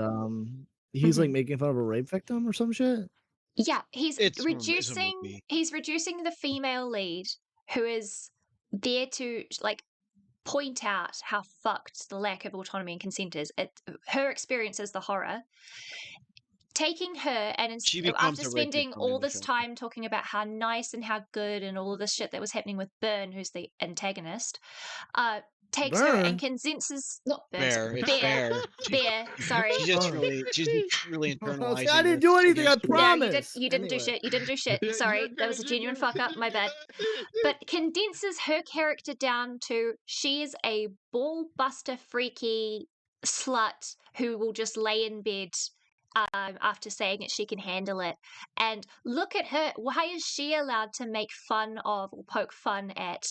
he's like making fun of a rape victim or some shit. Yeah, he's It's reducing the female lead who is there to like point out how fucked the lack of autonomy and consent is. Her experience is the horror. Taking her and after spending all this time talking about how nice and how good and all of this shit that was happening with Byrne, who's the antagonist, takes her and condenses Bear. Sorry. She's just really internalizing. I didn't do anything. I promise. You didn't do shit. You didn't do shit. Sorry, that was a genuine fuck up. My bad. But condenses her character down to she is a ball buster freaky slut who will just lay in bed after saying that she can handle it. And look at her. Why is she allowed to make fun of or poke fun at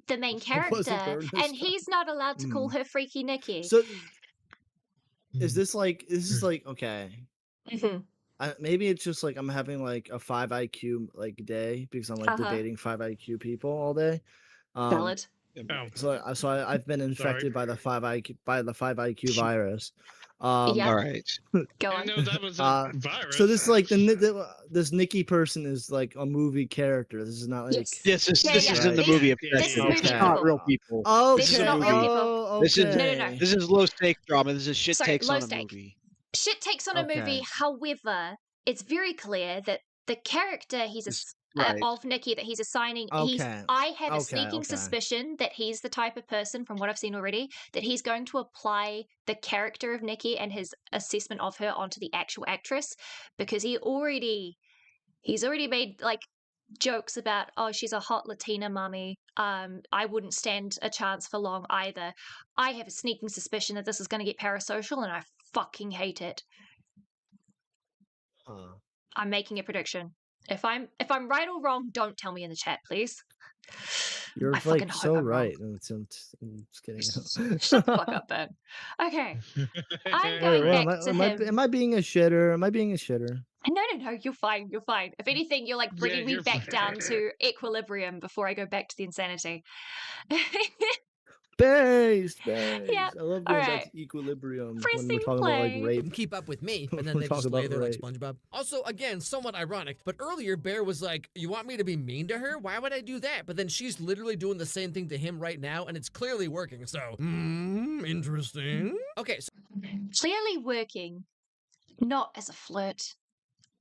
the main character, and he's not allowed to call her Freaky Nikki? So is this like okay? Maybe it's just like I'm having like a 5 IQ like day because I'm like debating 5 IQ people all day. Valid. So I've been infected by the 5 IQ virus. All right. Go on. I know that was a virus. So this is like this Nikki person is like a movie character. This is not like this is in the movie. This is not real people. Oh, this is not real people. Okay. This is low stakes drama. This is shit takes on a movie. Shit takes on a movie. However, it's very clear that the character of Nikki that he's assigning, I have a sneaking suspicion that he's the type of person, from what I've seen already, that he's going to apply the character of Nikki and his assessment of her onto the actual actress, because he's already made like jokes about, oh, she's a hot Latina mummy. I wouldn't stand a chance for long either. I have a sneaking suspicion that this is going to get parasocial, and I fucking hate it. I'm making a prediction. If I'm right or wrong, don't tell me in the chat, please. You're like so right. I'm just kidding. Shut the fuck up, Ben. Okay. I'm going back to him. Am I being a shitter? No, you're fine. If anything, you're like bringing me back down to equilibrium before I go back to the insanity. Base. Yeah. I love going back to equilibrium when we're talking about like rape. Keep up with me, and then they just lay there like SpongeBob. Also, again, somewhat ironic, but earlier Bear was like, you want me to be mean to her? Why would I do that? But then she's literally doing the same thing to him right now, and it's clearly working, so, interesting. Okay. So clearly working, not as a flirt.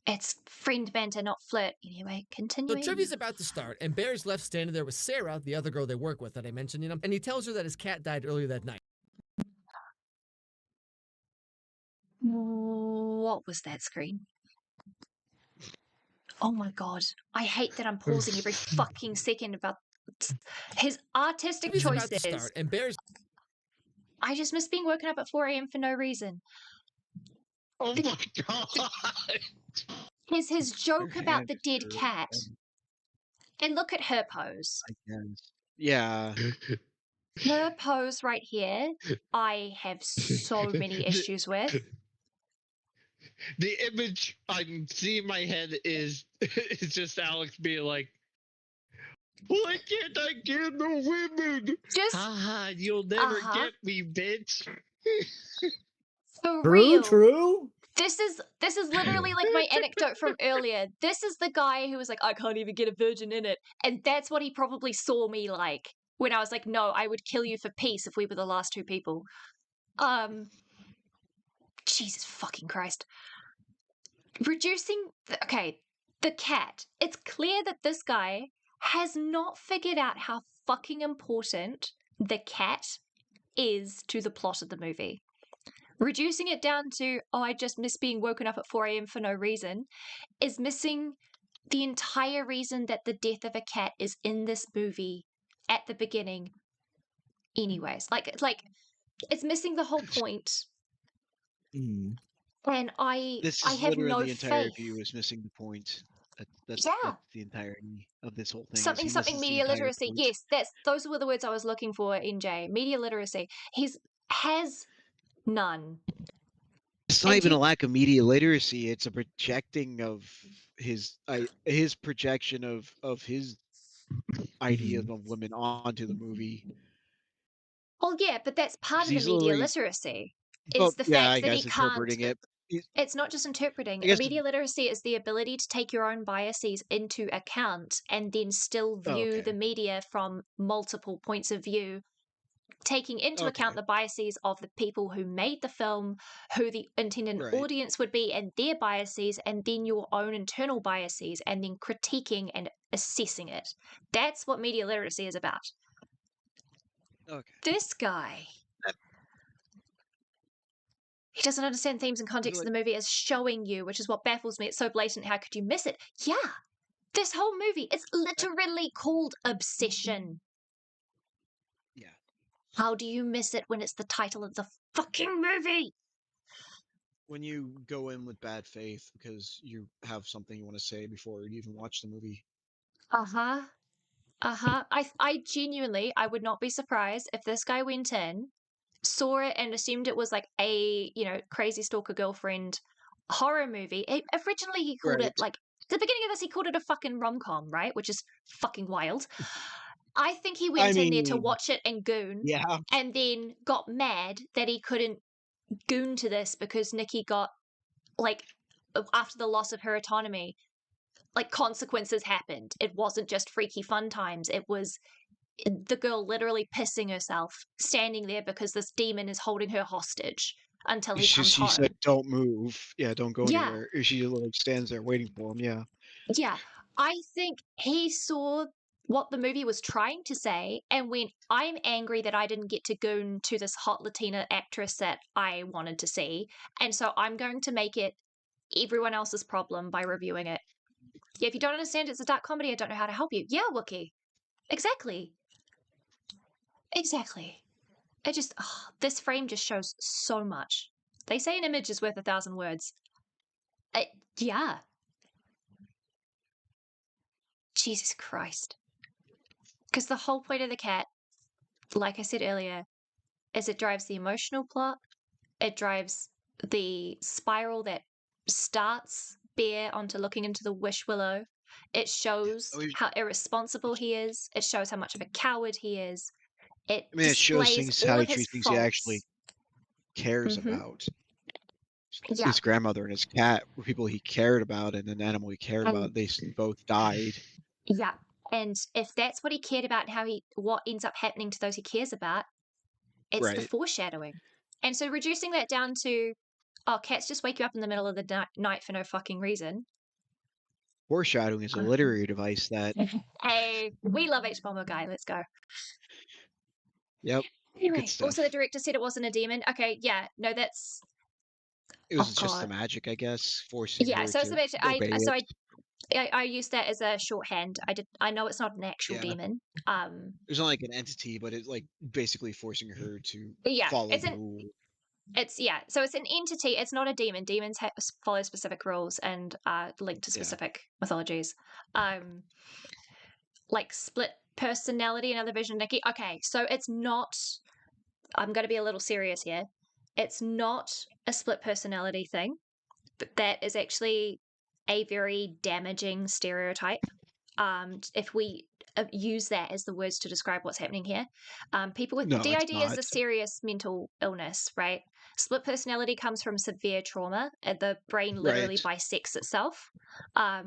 It's friend banter, not flirt. Anyway, continuing. The trivia's about to start, and Bear's left standing there with Sarah, the other girl they work with that I mentioned, and he tells her that his cat died earlier that night. What was that screen? Oh my god. I hate that I'm pausing every fucking second about his artistic choices. About to start, and Bear's... I just miss being woken up at 4 a.m. for no reason. Oh my god. Is his joke about the dead cat. And look at her pose. I guess. Yeah. Her pose right here, I have so many issues with. The image I'm seeing in my head is just Alex being like, why can't I get no women? Just you'll never get me, bitch. For real. True. This is literally like my anecdote from earlier. This is the guy who was like, I can't even get a virgin in it. And that's what he probably saw me like when I was like, no, I would kill you for peace if we were the last 2 people. Jesus fucking Christ. Reducing, the cat. It's clear that this guy has not figured out how fucking important the cat is to the plot of the movie. Reducing it down to, I just miss being woken up at 4 a.m. for no reason, is missing the entire reason that the death of a cat is in this movie at the beginning. Anyways, like it's missing the whole point. And I have no faith. The entire view is missing the point. That's the entirety of this whole thing. Something media literacy. Yes, those were the words I was looking for, NJ. Media literacy. Has none. It's not even a lack of media literacy. It's a projecting of his projection of his ideas of women onto the movie. Well, yeah, but that's part of the media literacy. Is the fact that he can't. It's not just interpreting. Media literacy is the ability to take your own biases into account and then still view the media from multiple points of view, taking into account the biases of the people who made the film, who the intended audience would be, and their biases, and then your own internal biases, and then critiquing and assessing it. That's what media literacy is about. This guy, he doesn't understand themes and context of the movie as showing you, which is what baffles me. It's so blatant. How could you miss it? Yeah, this whole movie is literally called Obsession. Yeah. How do you miss it when it's the title of the fucking movie? When you go in with bad faith because you have something you want to say before you even watch the movie. I genuinely, I would not be surprised if this guy went in, saw it, and assumed it was like a, crazy stalker girlfriend horror movie. Originally, he called it, like, at the beginning of this, he called it a fucking rom-com, right? Which is fucking wild. I think he went in there to watch it and goon, and then got mad that he couldn't goon to this because Nikki got, like, after the loss of her autonomy, like, consequences happened. It wasn't just freaky fun times. It was the girl literally pissing herself, standing there because this demon is holding her hostage until he comes home. She said, "Don't move. Yeah, don't go anywhere." She like stands there waiting for him. Yeah. Yeah. I think he saw what the movie was trying to say and went, I'm angry that I didn't get to goon to this hot Latina actress that I wanted to see. And so I'm going to make it everyone else's problem by reviewing it. Yeah, if you don't understand it's a dark comedy, I don't know how to help you. Yeah, Wookie. Exactly. It just, this frame just shows so much. They say an image is worth 1,000 words. Yeah. Jesus Christ. Because the whole point of the cat, like I said earlier, is it drives the emotional plot. It drives the spiral that starts Bear onto looking into the wish willow. It shows how irresponsible he is. It shows how much of a coward he is. It shows things how he treats things he actually cares about. Yeah. His grandmother and his cat were people he cared about, and an animal he cared about. They both died. Yeah, and if that's what he cared about, what ends up happening to those he cares about, it's the foreshadowing. And so reducing that down to, cats just wake you up in the middle of the night for no fucking reason. Foreshadowing is a literary device that. Hey, we love H Bomber Guy. Let's go. Yep. Anyway, also the director said it wasn't a demon. Okay, yeah, no, that's. It was just the magic, I guess, forcing her so to obey it. I used that as a shorthand. I know it's not an actual demon. It's not like an entity, but it's like basically forcing her to follow the rule. So it's an entity. It's not a demon. Demons follow specific rules and are linked to specific mythologies. Like split personality, another vision of Nikki. Okay, so it's not. I'm going to be a little serious here. It's not a split personality thing, but that is actually a very damaging stereotype. If we use that as the words to describe what's happening here, people with DID is a serious mental illness, right? Split personality comes from severe trauma. The brain literally bisects itself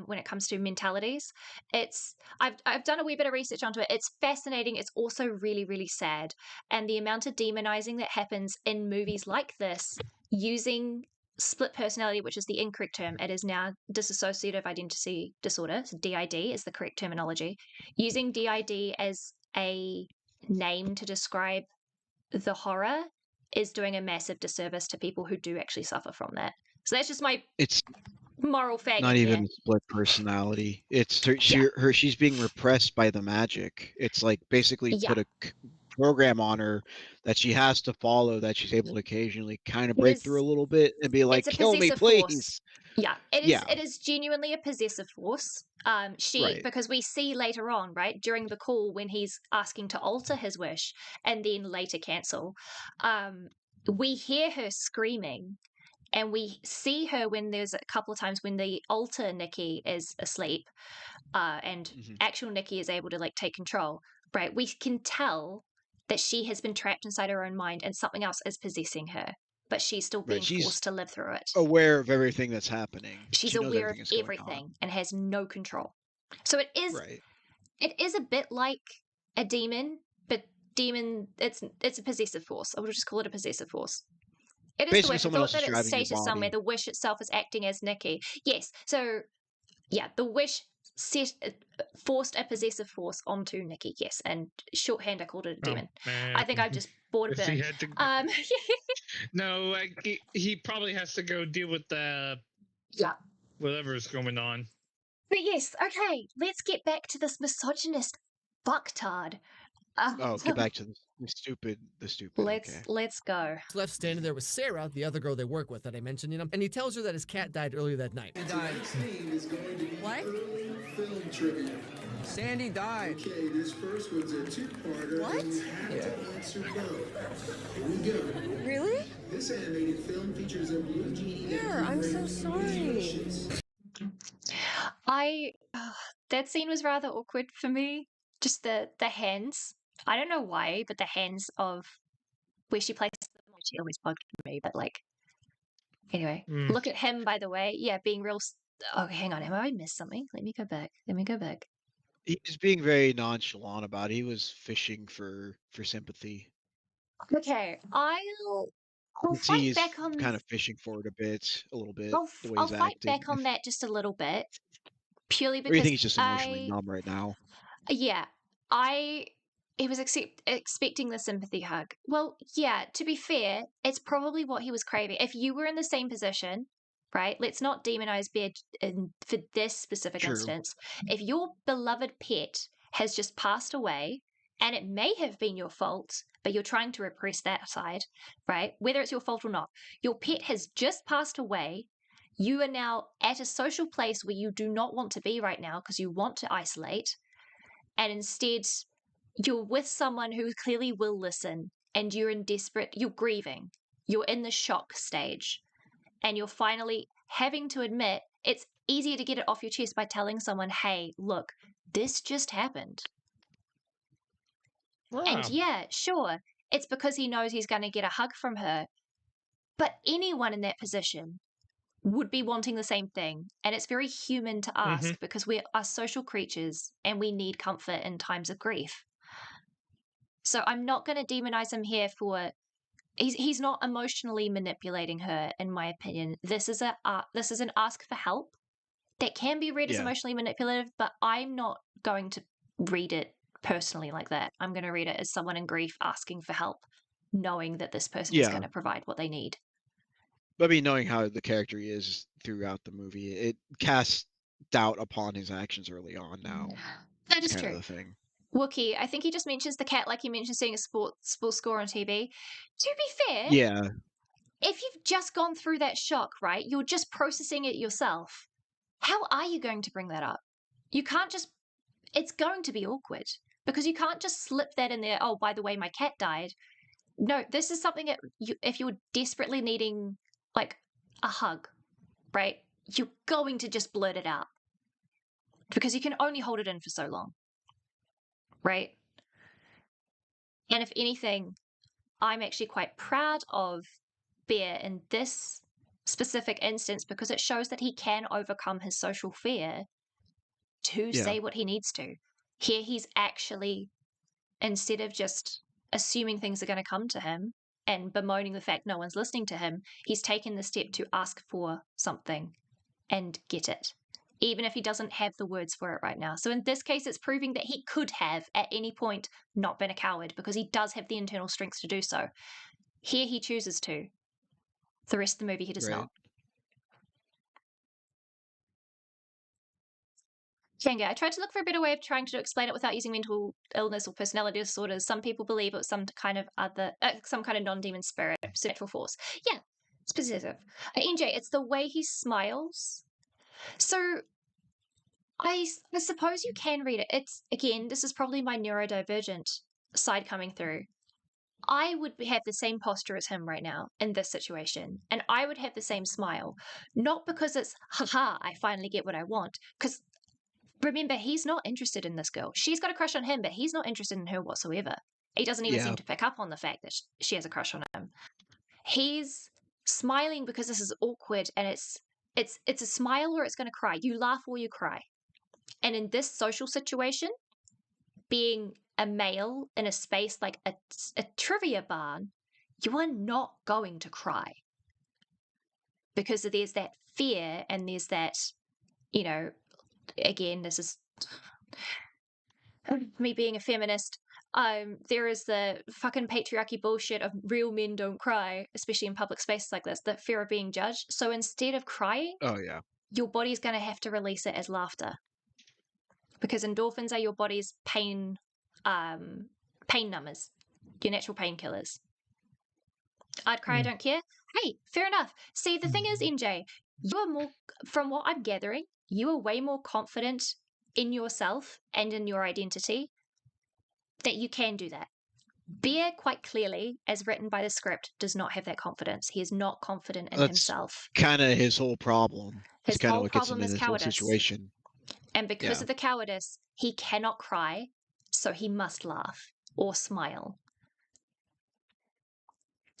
when it comes to mentalities. I've done a wee bit of research onto it. It's fascinating. It's also really, really sad. And the amount of demonizing that happens in movies like this using split personality, which is the incorrect term. It is now dissociative identity disorder. So DID is the correct terminology. Using DID as a name to describe the horror is doing a massive disservice to people who do actually suffer from that. So that's just my moral faggot. Not even a split personality. It's she's being repressed by the magic. It's like basically put a program on her that she has to follow, that she's able to occasionally kind of break through a little bit and be like, kill me, please. Yeah, it is genuinely a possessive force. Because we see later on, right, during the call when he's asking to alter his wish and then later cancel, we hear her screaming, and we see her when there's a couple of times when the alter Nikki is asleep, and actual Nikki is able to like take control, right? We can tell that she has been trapped inside her own mind and something else is possessing her, but she's still being forced to live through it. Aware of everything that's happening. She's aware of everything and has no control. So it is a bit like a demon, but demon, it's a possessive force. I would just call it a possessive force. It is basically the wish. I someone thought else that is it's driving your stated body. somewhere the wish itself is acting as Nikki. Yes. So, yeah, the wish forced a possessive force onto Nikki. Yes, and shorthand I called it a demon. I think I just bored a bit. No, he probably has to go deal with the whatever's going on. But yes, okay, let's get back to this misogynist fucktard. Get back to the stupid. Let's go. He's left standing there with Sarah, the other girl they work with that I mentioned, and he tells her that his cat died earlier that night. He died. What? Film trivia. Sandy died. Okay, this first one's a two-parter. What? You have to answer both. Here we go. Really? This animated film features a blue genie. Here, I'm so sorry. That scene was rather awkward for me. Just the hands. I don't know why, but the hands of where she placed them, she always bugged me. But like, anyway, look at him. By the way, being real. Oh, hang on, have I missed something? Let me go back. He was being very nonchalant about it. He was fishing for sympathy. Okay, I'll fight back on. Kind of fishing for it a little bit. I'll fight back on that just a little bit, purely because. Or you think he's just emotionally numb right now? Yeah, he was expecting the sympathy hug. Well, yeah, to be fair, it's probably what he was craving. If you were in the same position, right? Let's not demonize Bear for this specific instance. If your beloved pet has just passed away, and it may have been your fault, but you're trying to repress that side, right? Whether it's your fault or not, your pet has just passed away. You are now at a social place where you do not want to be right now because you want to isolate, and instead you're with someone who clearly will listen, and you're grieving, you're in the shock stage, and you're finally having to admit it's easier to get it off your chest by telling someone, hey, look, this just happened. Wow. And yeah, sure, it's because he knows he's going to get a hug from her, but anyone in that position would be wanting the same thing. And it's very human to ask because we are social creatures and we need comfort in times of grief. So I'm not going to demonize him here for he's not emotionally manipulating her, in my opinion. This is an ask for help that can be read as emotionally manipulative, but I'm not going to read it personally like that. I'm going to read it as someone in grief asking for help, knowing that this person is going to provide what they need. But I mean, knowing how the character is throughout the movie, it casts doubt upon his actions early on now. That is true. The thing. Wookie, I think he just mentions the cat like he mentioned seeing a sports score on TV. To be fair, if you've just gone through that shock, right, you're just processing it yourself. How are you going to bring that up? You can't just, it's going to be awkward because you can't just slip that in there. Oh, by the way, my cat died. No, this is something that if you're desperately needing like a hug, right, you're going to just blurt it out because you can only hold it in for so long. Right? And if anything, I'm actually quite proud of Bear in this specific instance because it shows that he can overcome his social fear to say what he needs to. Here he's actually, instead of just assuming things are going to come to him and bemoaning the fact no one's listening to him, he's taken the step to ask for something and get it, even if he doesn't have the words for it right now. So in this case, it's proving that he could have at any point not been a coward because he does have the internal strength to do so. Here he chooses to. The rest of the movie, he does not. Kanga, I tried to look for a better way of trying to explain it without using mental illness or personality disorders. Some people believe it was some kind of non-demon spirit, supernatural force. Yeah, It's possessive. NJ, it's the way he smiles. So I suppose you can read it. It's, again, this is probably my neurodivergent side coming through. I would have the same posture as him right now in this situation. And I would have the same smile. Not because it's, haha, I finally get what I want. Because remember, he's not interested in this girl. She's got a crush on him, but he's not interested in her whatsoever. He doesn't even seem to pick up on the fact that she has a crush on him. He's smiling because this is awkward, and it's a smile or it's going to cry. You laugh or you cry. And in this social situation, being a male in a space like a trivia barn, you are not going to cry. Because there's that fear and there's that, you know, again, this is me being a feminist. There is the fucking patriarchy bullshit of real men don't cry, especially in public spaces like this, the fear of being judged. So instead of crying, your body's going to have to release it as laughter. Because endorphins are your body's pain numbers, your natural painkillers. I'd cry, I don't care. Hey, fair enough. See, the thing is, NJ, you are more, from what I'm gathering, you are way more confident in yourself and in your identity that you can do that. Bear, quite clearly, as written by the script, does not have that confidence. He is not confident in himself. Kind of his whole problem. His kind whole of what gets problem him in is this whole cowardice. situation. And because of the cowardice, he cannot cry, so he must laugh or smile.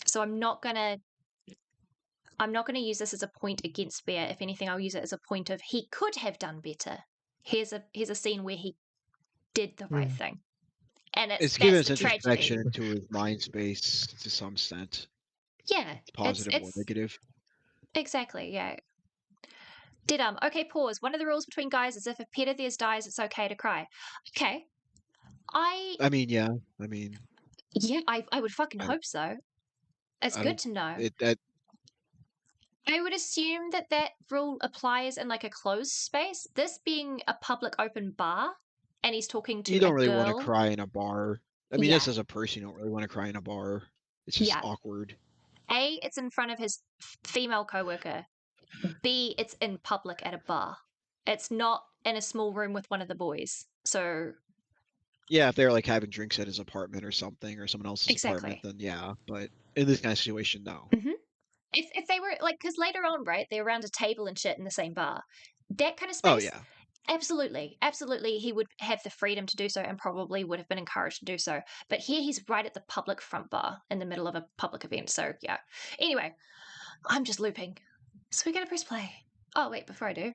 So I'm not gonna use this as a point against Bear. If anything, I'll use it as a point of he could have done better. Here's a scene where he did the right thing, and it's given his tragedy. introspection into his mind space to some extent. Yeah, positive or negative. Exactly. Yeah. Okay, pause. One of the rules between guys is if a pet of theirs dies, it's okay to cry. Okay. I mean, yeah. Yeah, I would fucking hope so. It's good to know. I would assume that rule applies in like a closed space. This being a public open bar, and he's talking to you don't a really girl. want to cry in a bar. I mean, just as a person, you don't really want to cry in a bar. It's just awkward. A, it's in front of his female coworker. B, it's in public at a bar. It's not in a small room with one of the boys. So yeah, if they're like having drinks at his apartment or something, or someone else's apartment, then yeah. But in this kind of situation, no. Mm-hmm. If they were like, because later on, right, they're around a table and shit in the same bar, that kind of space. Oh yeah. Absolutely, he would have the freedom to do so and probably would have been encouraged to do so. But here he's right at the public front bar in the middle of a public event. So yeah. Anyway, I'm just looping. So we're gonna press play. Oh wait, before I do,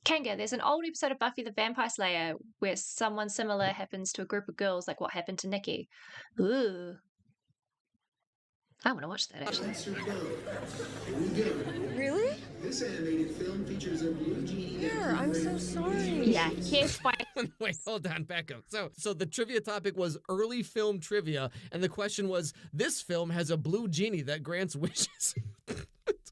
Kanga, there's an old episode of Buffy the Vampire Slayer where someone similar happens to a group of girls, like what happened to Nikki. Ooh. I want to watch that actually. Here we go. Really? This animated film features a blue genie. Here, I'm so sorry. Yeah, here's why. Wait, hold on, back up. So the trivia topic was early film trivia, and the question was, this film has a blue genie that grants wishes.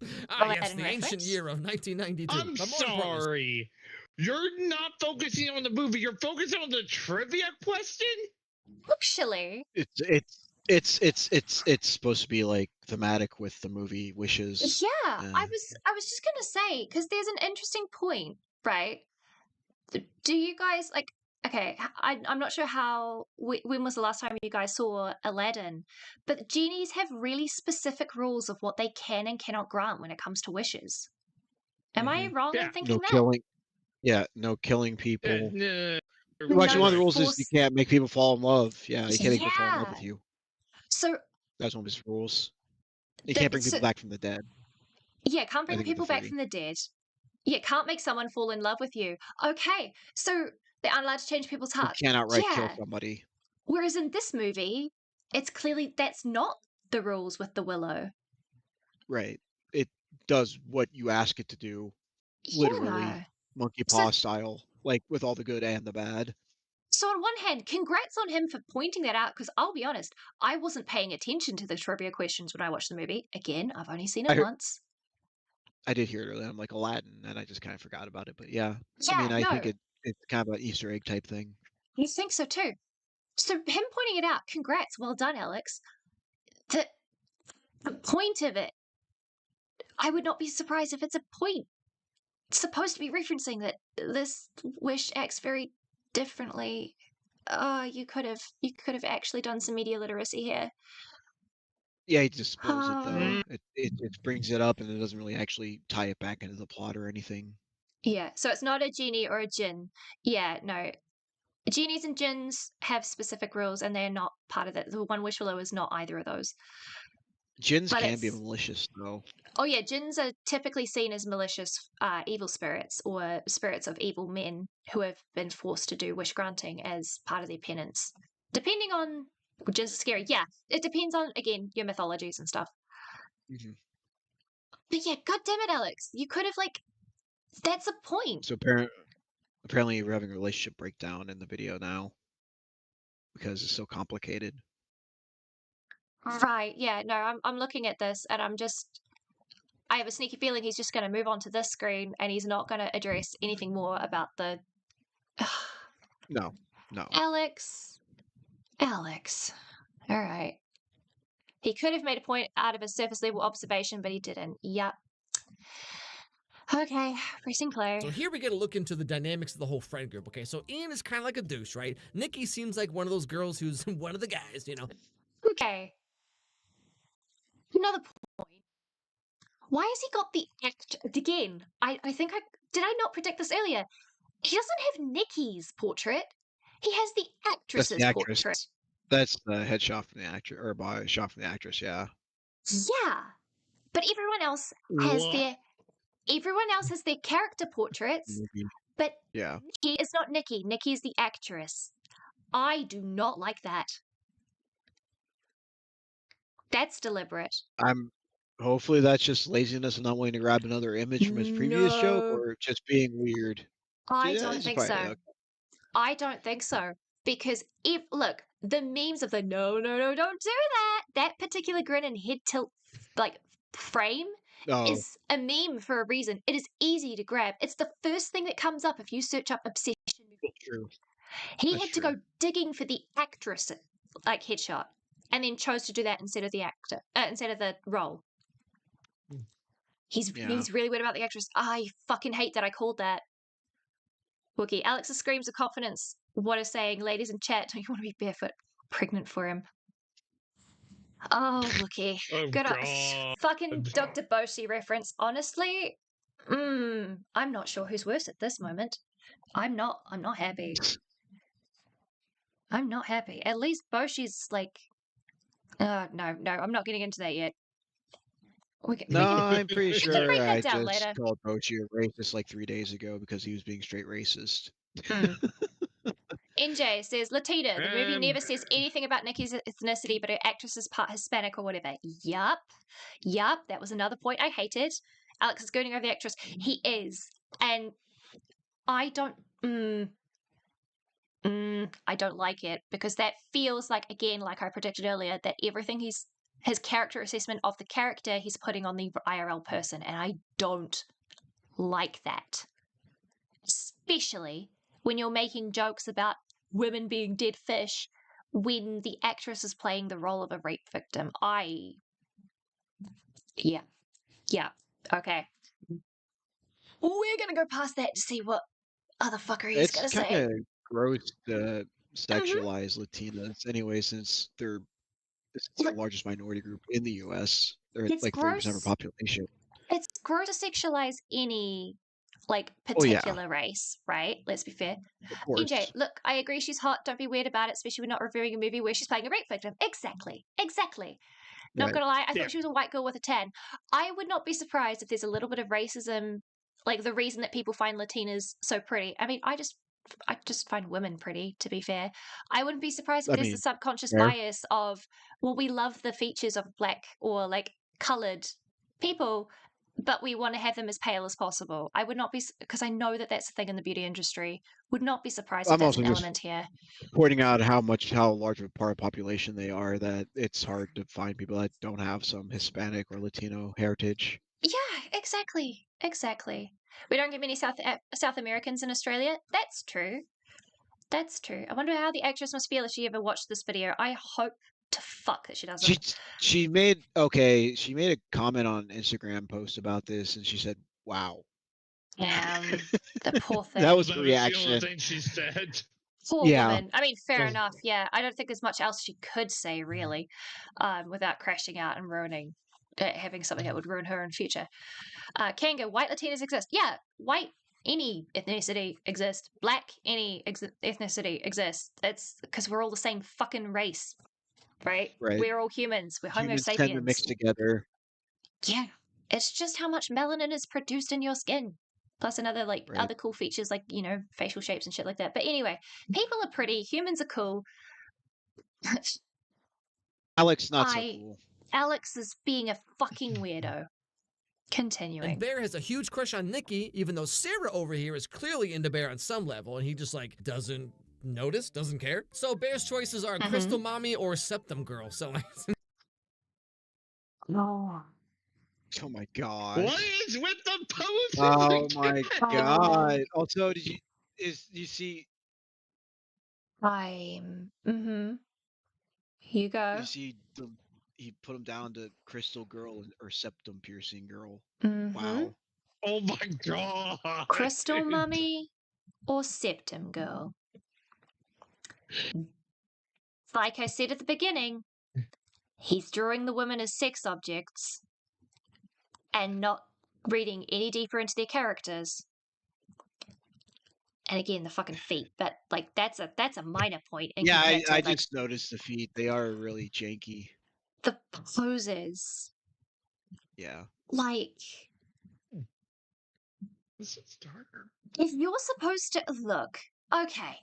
Yes, the ancient year of 1992. I'm sorry. You're not focusing on the movie. You're focusing on the trivia question? Actually. It's supposed to be like thematic with the movie Wishes. Yeah, I was just gonna say, because there's an interesting point, right? Do you guys like? Okay, I'm not sure when was the last time you guys saw Aladdin, but genies have really specific rules of what they can and cannot grant when it comes to wishes. Am I wrong in thinking that? Killing. Yeah, no killing people. No. Well, actually, one of the rules is you can't make people fall in love. Yeah, you can't make people fall in love with you. So that's one of his rules. You can't bring people back from the dead. Yeah, can't bring people back from the dead. Yeah, can't make someone fall in love with you. Okay, so they aren't allowed to change people's hearts. You can't outright kill somebody. Whereas in this movie, it's clearly that's not the rules with the Willow. Right. It does what you ask it to do. Literally, monkey paw style, like with all the good and the bad. So on one hand, congrats on him for pointing that out, because I'll be honest, I wasn't paying attention to the trivia questions when I watched the movie. Again, I've only seen it once. I did hear it earlier. I'm like Aladdin, and I just kind of forgot about it. But yeah, I mean, I think it's kind of an Easter egg type thing. You think so too? So him pointing it out, congrats, well done, Alex. the point of it. I would not be surprised if it's a point. It's supposed to be referencing that this wish acts very differently. You could have actually done some media literacy here. Yeah, he just spoils it though. It brings it up and it doesn't really actually tie it back into the plot or anything. Yeah, so it's not a genie or a djinn. Yeah, no. Genies and djinns have specific rules and they're not part of that. The one wish below is not either of those. Djinns can be malicious though. Oh yeah, djinns are typically seen as malicious evil spirits or spirits of evil men who have been forced to do wish granting as part of their penance. Depending on, which is scary, yeah, it depends on, again, your mythologies and stuff. Mm-hmm. But yeah, god damn it, Alex, you could have, like, that's a point. So apparently you're having a relationship breakdown in the video now because it's so complicated. Right, yeah, no, I'm looking at this and I have a sneaky feeling he's just going to move on to this screen and he's not going to address anything more about the... No. Alex. All right. He could have made a point out of a surface level observation, but he didn't. Yep. Okay, pressing play. So here we get a look into the dynamics of the whole friend group. Okay, so Ian is kind of like a douche, right? Nikki seems like one of those girls who's one of the guys, you know. Okay. Another point. Why has he got the act again? I think did I not predict this earlier? He doesn't have Nikki's portrait. He has the actress's portrait. That's the headshot from the actor or body shot from the actress, yeah. Yeah. But everyone else has their character portraits. But yeah. Nikki is not Nikki. Nikki is the actress. I do not like that. That's deliberate. Hopefully that's just laziness and not wanting to grab another image from his previous joke, or just being weird. I don't think so. Okay. I don't think so. Because look, the memes of the no, don't do that particular grin and head tilt like frame is a meme for a reason. It is easy to grab. It's the first thing that comes up if you search up obsession movie. True. He had to go digging for the actress like headshot, and then chose to do that instead of the actor, instead of the role. He's really weird about the actress. I fucking hate that I called that. Wookie. Alex's screams of confidence. What is saying, ladies in chat, don't you want to be barefoot pregnant for him? Oh, Wookie. Oh, good fucking Dr. Boshi reference. Honestly, I'm not sure who's worse at this moment. I'm not happy. I'm not happy. At least Boshi's like no, I'm not getting into that yet. I'm pretty sure I just called Bochi a racist like 3 days ago because he was being straight racist. NJ says, Latina, the movie never says anything about Nikki's ethnicity, but her actress is part Hispanic or whatever. Yup, that was another point I hated. Alex is gooning over the actress. He is. And I don't like it because that feels like, again, like I predicted earlier, that everything his character assessment of the character he's putting on the IRL person, and I don't like that. Especially when you're making jokes about women being dead fish when the actress is playing the role of a rape victim. Yeah. Okay. We're gonna go past that to see what other fuckery he's gonna say. It's kind of gross to sexualize Latinas anyway, since they're the largest minority group in the U.S. They're like 30% of our population. It's gross to sexualize any particular race, right? Let's be fair. NJ, look, I agree she's hot. Don't be weird about it, especially when not reviewing a movie where she's playing a rape victim. Exactly. Not gonna lie, I thought she was a white girl with a tan. I would not be surprised if there's a little bit of racism, like the reason that people find Latinas so pretty. I mean, I just find women pretty, to be fair. I wouldn't be surprised if there's the subconscious bias of, well, we love the features of black or like coloured people, but we want to have them as pale as possible. I would not be, because I know that that's a thing in the beauty industry, would not be surprised if there's an element here. Pointing out how large of a part of the population they are, that it's hard to find people that don't have some Hispanic or Latino heritage. Yeah, exactly. We don't get many South Americans in Australia. That's true. I wonder how the actress must feel if she ever watched this video. I hope to fuck that she doesn't. She made a comment on Instagram post about this, and she said, "Wow." The poor thing. That was the The reaction. only thing she said. Poor woman. I mean, fair enough. Yeah, I don't think there's much else she could say really, without crashing out and ruining, having something that would ruin her in future. Kanga, white Latinas exist. Yeah, white any ethnicity exists. Black any ethnicity exists. It's because we're all the same fucking race, right? We're all humans. We're Homo Humans sapiens. tend to mix together. Yeah, it's just how much melanin is produced in your skin. Plus another other cool features like, facial shapes and shit like that. But anyway, people are pretty, humans are cool. Alex not so cool. Alex is being a fucking weirdo. Continuing. And Bear has a huge crush on Nikki, even though Sarah over here is clearly into Bear on some level, and he just doesn't notice, doesn't care. So Bear's choices are Crystal Mommy or Septum Girl. So Oh my god. What is with the poses? Oh my god. Also, you see? You go. You see he put him down to Crystal Girl or Septum Piercing Girl. Wow. Oh my god. Crystal Mummy or Septum Girl? Like I said at the beginning, he's drawing the women as sex objects and not reading any deeper into their characters. And again, the fucking feet, but that's a minor point. Yeah, I just noticed the feet. They are really janky. The poses. Yeah. This is darker. If you're supposed to look, okay,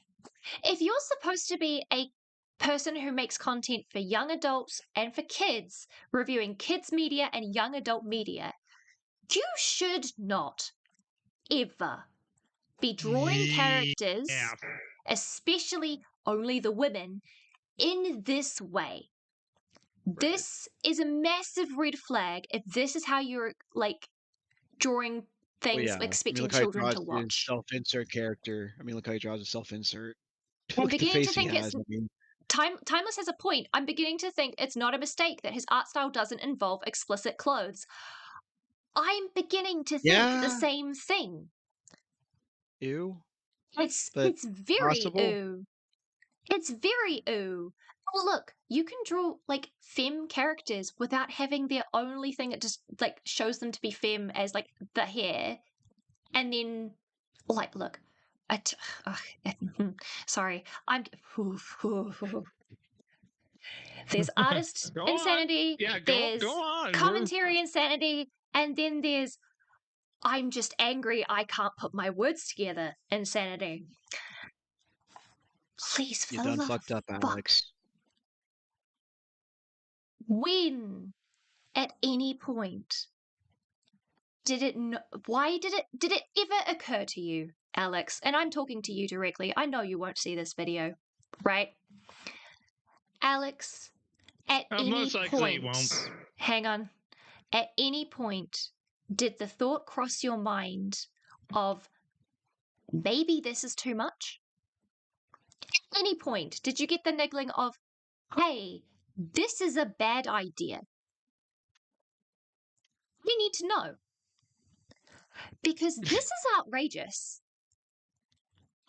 if you're supposed to be a person who makes content for young adults and for kids, reviewing kids media and young adult media, you should not ever be drawing characters, especially only the women, in this way. This is a massive red flag if this is how you're drawing things, expecting children to watch. Self-insert character. I mean, look how he draws a self-insert. I'm beginning to think it's Timeless has a point. I'm beginning to think it's not a mistake that his art style doesn't involve explicit clothes. I'm beginning to think the same thing. Ew. It's very ooh. It's very ooh. Oh, look, you can draw femme characters without having their only thing that just shows them to be femme as the hair, and then look. Sorry, there's artist insanity, there's commentary insanity, and then there's I'm just angry I can't put my words together insanity. Please, you done fucked up, Alex. When, at any point, did it ever occur to you, Alex, and I'm talking to you directly, I know you won't see this video, right? Alex, at any point, hang on, at any point, did the thought cross your mind of maybe this is too much? At any point, did you get the niggling of, hey, this is a bad idea? We need to know. Because this is outrageous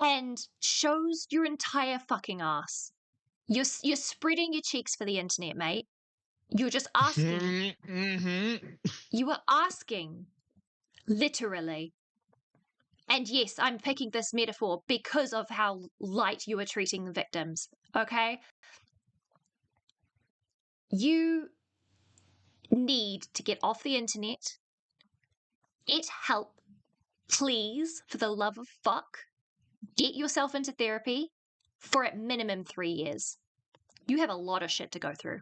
and shows your entire fucking ass. You're spreading your cheeks for the internet, mate. You're just asking. You are asking, literally. And yes, I'm picking this metaphor because of how light you are treating the victims, okay? You need to get off the internet. Get help. Please, for the love of fuck, get yourself into therapy for at minimum 3 years. You have a lot of shit to go through.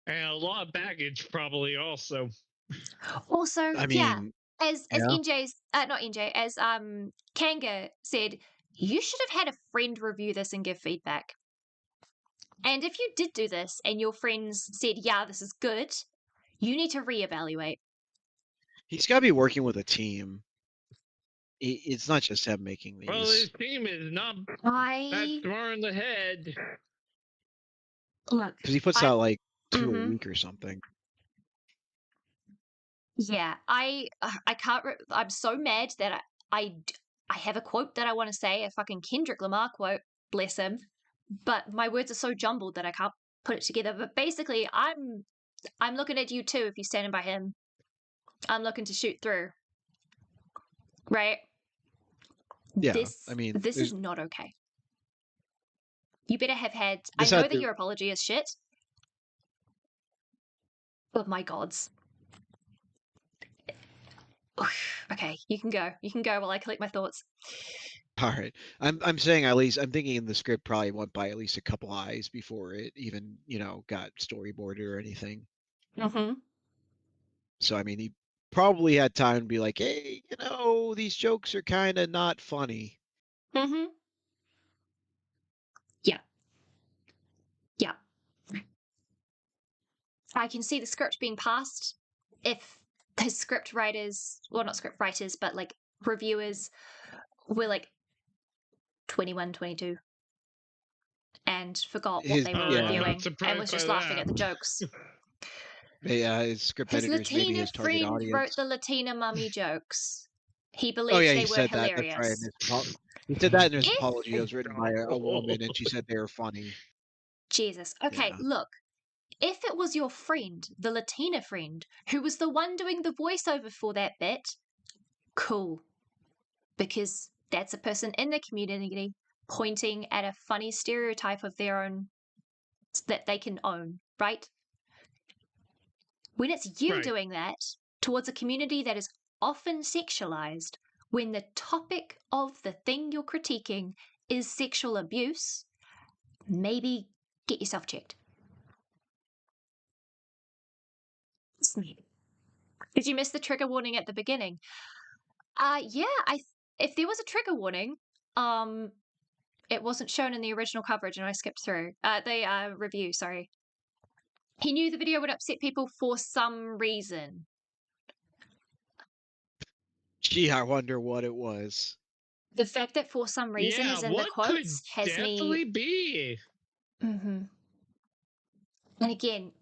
And a lot of baggage, probably, also. Also, I mean, as NJ's, not NJ, as Kanga said, you should have had a friend review this and give feedback. And if you did do this and your friends said, yeah, this is good, you need to reevaluate. He's got to be working with a team. It's not just him making these. Well, his team is not that far in the head. Look, because he puts out like 2 a week or something. Yeah, I can't. I'm so mad that I have a quote that I want to say, a fucking Kendrick Lamar quote, bless him. But my words are so jumbled that I can't put it together. But basically, I'm looking at you too. If you're standing by him, I'm looking to shoot through. Right? Yeah, this I mean, this is not okay. You better have had. I This know had that to- your apology is shit. But my gods. Okay, you can go. You can go while I collect my thoughts. All right. I'm saying at least I'm thinking the script probably went by at least a couple eyes before it even, got storyboarded or anything. Mm-hmm. So I mean, he probably had time to be like, hey, these jokes are kind of not funny. Mm-hmm. Yeah. Yeah. I can see the script being passed if the script writers, well, not script writers, but like reviewers were like 21, 22 and forgot what they were reviewing and was just laughing at the jokes. Yeah, his script His editors, maybe Latina his target friend audience. wrote the Latina mummy jokes. He Oh believed yeah, they he were said that. hilarious. That's right. He said that in his apology. It was written by a woman, and she said they were funny. Jesus. Okay, look. If it was your friend, the Latina friend, who was the one doing the voiceover for that bit, cool. Because that's a person in the community pointing at a funny stereotype of their own that they can own, right? When it's you doing that towards a community that is often sexualized, when the topic of the thing you're critiquing is sexual abuse, maybe get yourself checked. Did you miss the trigger warning at the beginning? Yeah, if there was a trigger warning, it wasn't shown in the original coverage and I skipped through. The review, sorry. He knew the video would upset people for some reason. Gee, I wonder what it was. The fact that for some reason is in the quotes has definitely me... be. Mm-hmm. And again,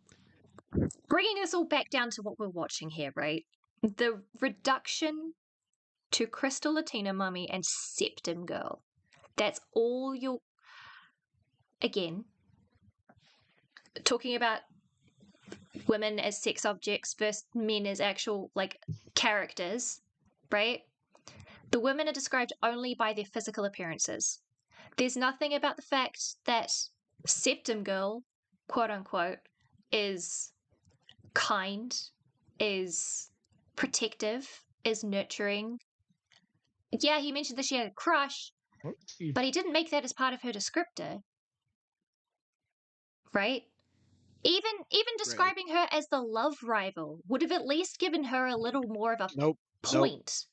bringing this all back down to what we're watching here, right? The reduction to Crystal Latina Mummy and Septum Girl. That's all you're... Again, talking about women as sex objects versus men as actual, like, characters, right? The women are described only by their physical appearances. There's nothing about the fact that Septum Girl, quote unquote, is kind, is protective, is nurturing. Yeah, he mentioned that she had a crush, but he didn't make that as part of her descriptor. Right? Even describing her as the love rival would have at least given her a little more of a point.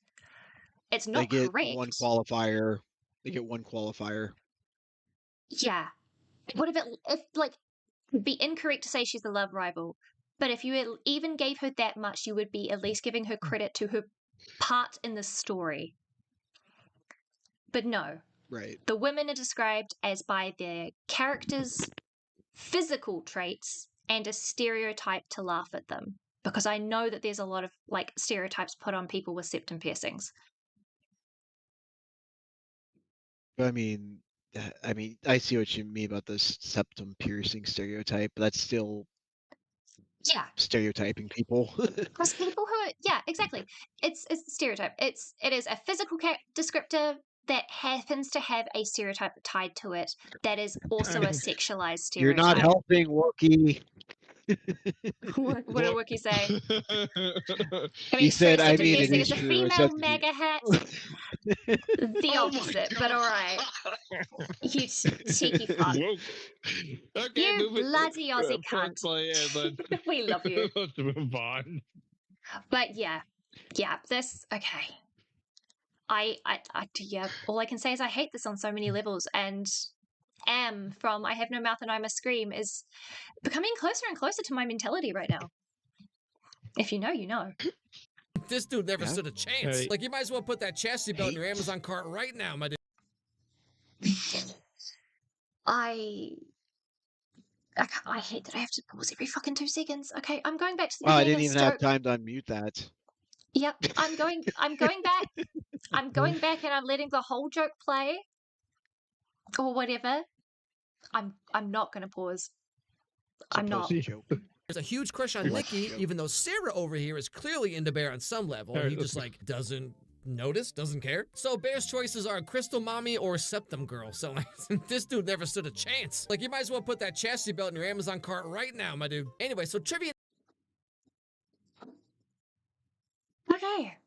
It's not correct. They get one qualifier. They get one qualifier. Yeah. Would have it'd be incorrect to say she's the love rival, but if you even gave her that much, you would be at least giving her credit to her part in the story. But no. Right. The women are described as by their characters' physical traits and a stereotype to laugh at them. Because I know that there's a lot of stereotypes put on people with septum piercings. I mean, I see what you mean about this septum piercing stereotype, but that's still stereotyping people. Because people who are, yeah, exactly. It's a stereotype. It is a physical descriptor that happens to have a stereotype tied to it that is also a sexualized stereotype. You're not helping, Wookie. What did Wookie say? He said, it is a true. female mega hat. The opposite, but all right. You cheeky fuck. Okay, you bloody Aussie cunt. We love you. Let's move on. But yeah, this, okay. Yeah, all I can say is I hate this on so many levels, and from I Have No Mouth and I Must Scream is becoming closer and closer to my mentality right now. If you know, you know. This dude never stood a chance. Like, you might as well put that chastity belt in your Amazon cart right now, my dude. I hate that I have to pause every fucking 2 seconds. Okay, I'm going back to the Wow, I beginning of didn't this even have joke. time to unmute that. Yep, I'm going back. I'm going back and I'm letting the whole joke play. Or whatever. I'm not gonna pause. I'm not. There's a huge crush on Nikki, even though Sarah over here is clearly into Bear on some level. He just like doesn't notice, doesn't care. So Bear's choices are Crystal Mommy or Septum Girl. So like, this dude never stood a chance. Like, you might as well put that chastity belt in your Amazon cart right now, my dude. Anyway, so trivia. Okay.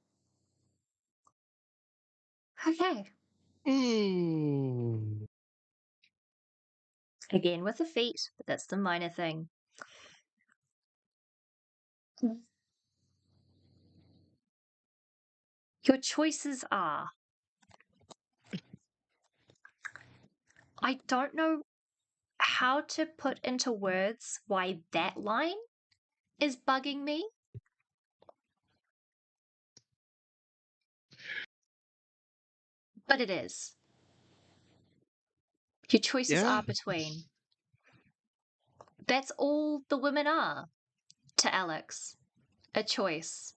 Okay. Again with the feet, but that's the minor thing. Your choices are... I don't know how to put into words why that line is bugging me. But it is. Your choices are between. That's all the women are to Alex. A choice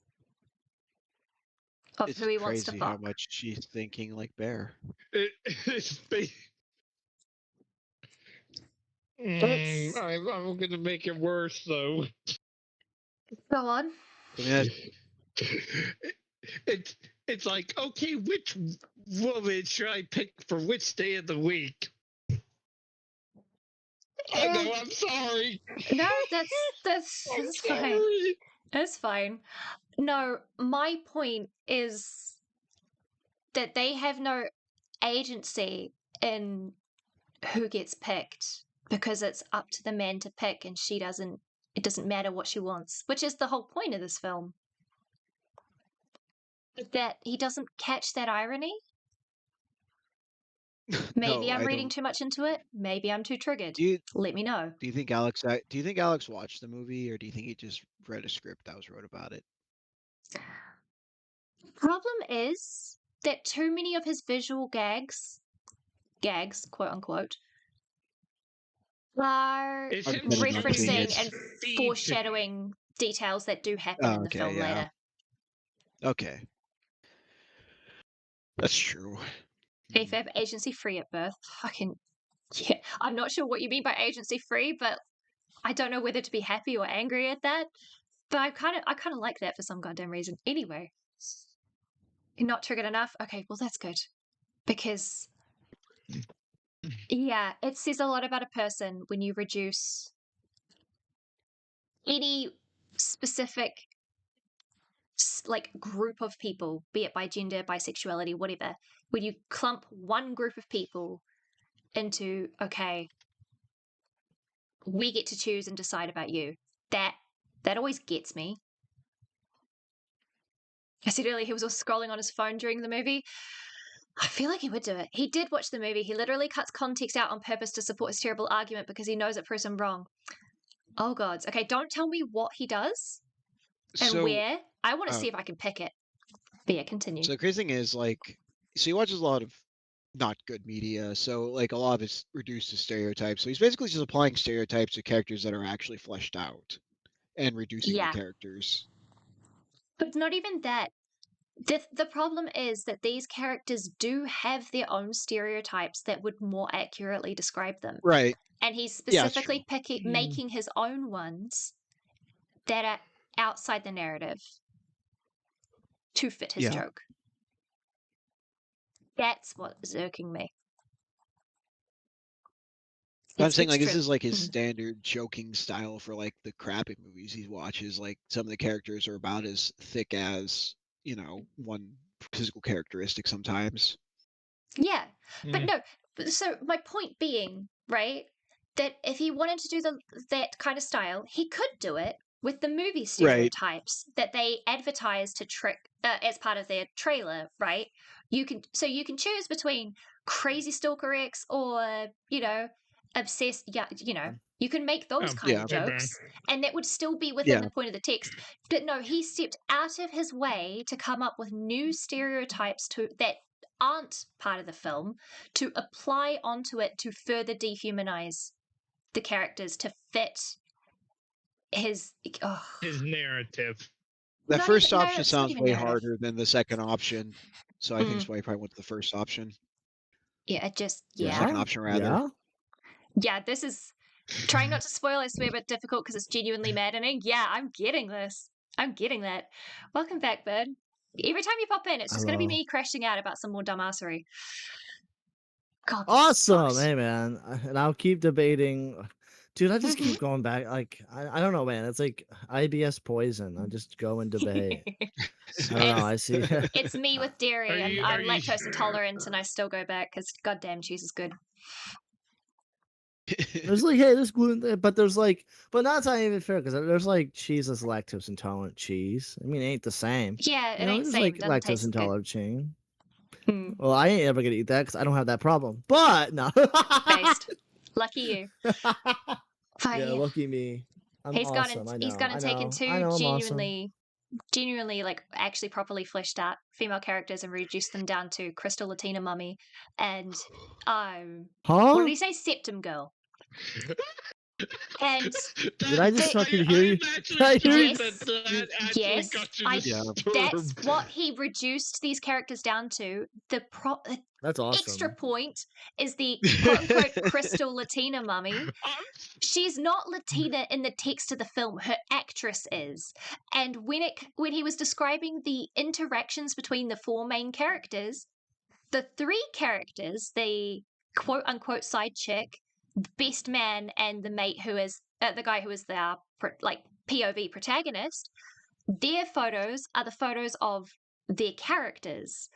of who he wants to Crazy fuck. how much she's thinking like Bear. I'm going to make it worse, though. Go on. It's like, okay, which woman should I pick for which day of the week? I know, I'm sorry. No, that's fine. That's fine. No, my point is that they have no agency in who gets picked because it's up to the man to pick and it doesn't matter what she wants, which is the whole point of this film. That he doesn't catch that irony. Maybe No, I'm reading too much into it. Maybe I'm too triggered. Let me know. Do you think Alex watched the movie, or do you think he just read a script that was wrote about it? Problem is that too many of his visual gags, quote unquote, are referencing and foreshadowing details that do happen in the film later. Okay. That's true. AFAB, agency free at birth. Fucking yeah. I'm not sure what you mean by agency free, but I don't know whether to be happy or angry at that. But I kind of like that for some goddamn reason. Anyway, you're not triggered enough. Okay, well that's good because yeah, it says a lot about a person when you reduce any specific like group of people, be it by gender, bisexuality, whatever, when you clump one group of people into, okay, we get to choose and decide about you. That always gets me. I said earlier he was also scrolling on his phone during the movie. I feel like he would do it. He did watch the movie. He literally cuts context out on purpose to support his terrible argument because he knows it proves him wrong. Oh, gods. Okay, don't tell me what he does and where. I want to see if I can pick it. But yeah, continue. So the crazy thing is, like, so he watches a lot of not good media, so like a lot of it's reduced to stereotypes. So he's basically just applying stereotypes to characters that are actually fleshed out and reducing the characters. But not even that. The problem is that these characters do have their own stereotypes that would more accurately describe them. Right. And he's specifically making his own ones that are outside the narrative to fit his joke. That's what is irking me. I'm saying, like, this is like his standard joking style for like the crappy movies he watches. Like, some of the characters are about as thick as, you know, one physical characteristic sometimes. Yeah, but no. So my point being, right, that if he wanted to do that kind of style, he could do it with the movie stereotypes that they advertise to trick as part of their trailer, right? You can choose between crazy stalker X or, you know, obsessed, you know, you can make those kind of jokes and that would still be within the point of the text. But no, he stepped out of his way to come up with new stereotypes that aren't part of the film to apply onto it to further dehumanize the characters to fit his narrative. The first option sounds way harder than the second option, so I think that's why he probably went to the first option. Yeah, it just Second option rather. Yeah, this is trying not to spoil, I swear, but difficult because it's genuinely maddening. Yeah, I'm getting this. I'm getting that. Welcome back, Bird. Every time you pop in, it's just going to be me crashing out about some more dumbassery. God, awesome. Hey, man. And I'll keep debating. Dude, I just keep going back. Like, I don't know, man. It's like IBS poison. I just go and debate. I don't know. I see. It's me with dairy. I'm lactose intolerant, and I still go back because goddamn cheese is good. There's like, hey, there's gluten, but there's like, but that's not even fair because there's like cheese that's lactose intolerant cheese. I mean, it ain't the same. Yeah, it ain't there's same. like lactose intolerant cheese. Well, I ain't ever gonna eat that because I don't have that problem. But no, based. Lucky you. Yeah, lucky me. He's gone and taken two genuinely like actually properly fleshed out female characters and reduced them down to Crystal Latina Mummy and what did he say? Septum Girl. And did I just fucking hear you? Yes, that's what he reduced these characters down to. That's awesome. Extra point is the quote-unquote Crystal Latina Mummy. She's not Latina in the text of the film. Her actress is. And when he was describing the interactions between the four main characters, the three characters, the quote-unquote side chick, best man, and the mate who is the guy who is the POV protagonist, their photos are the photos of their characters.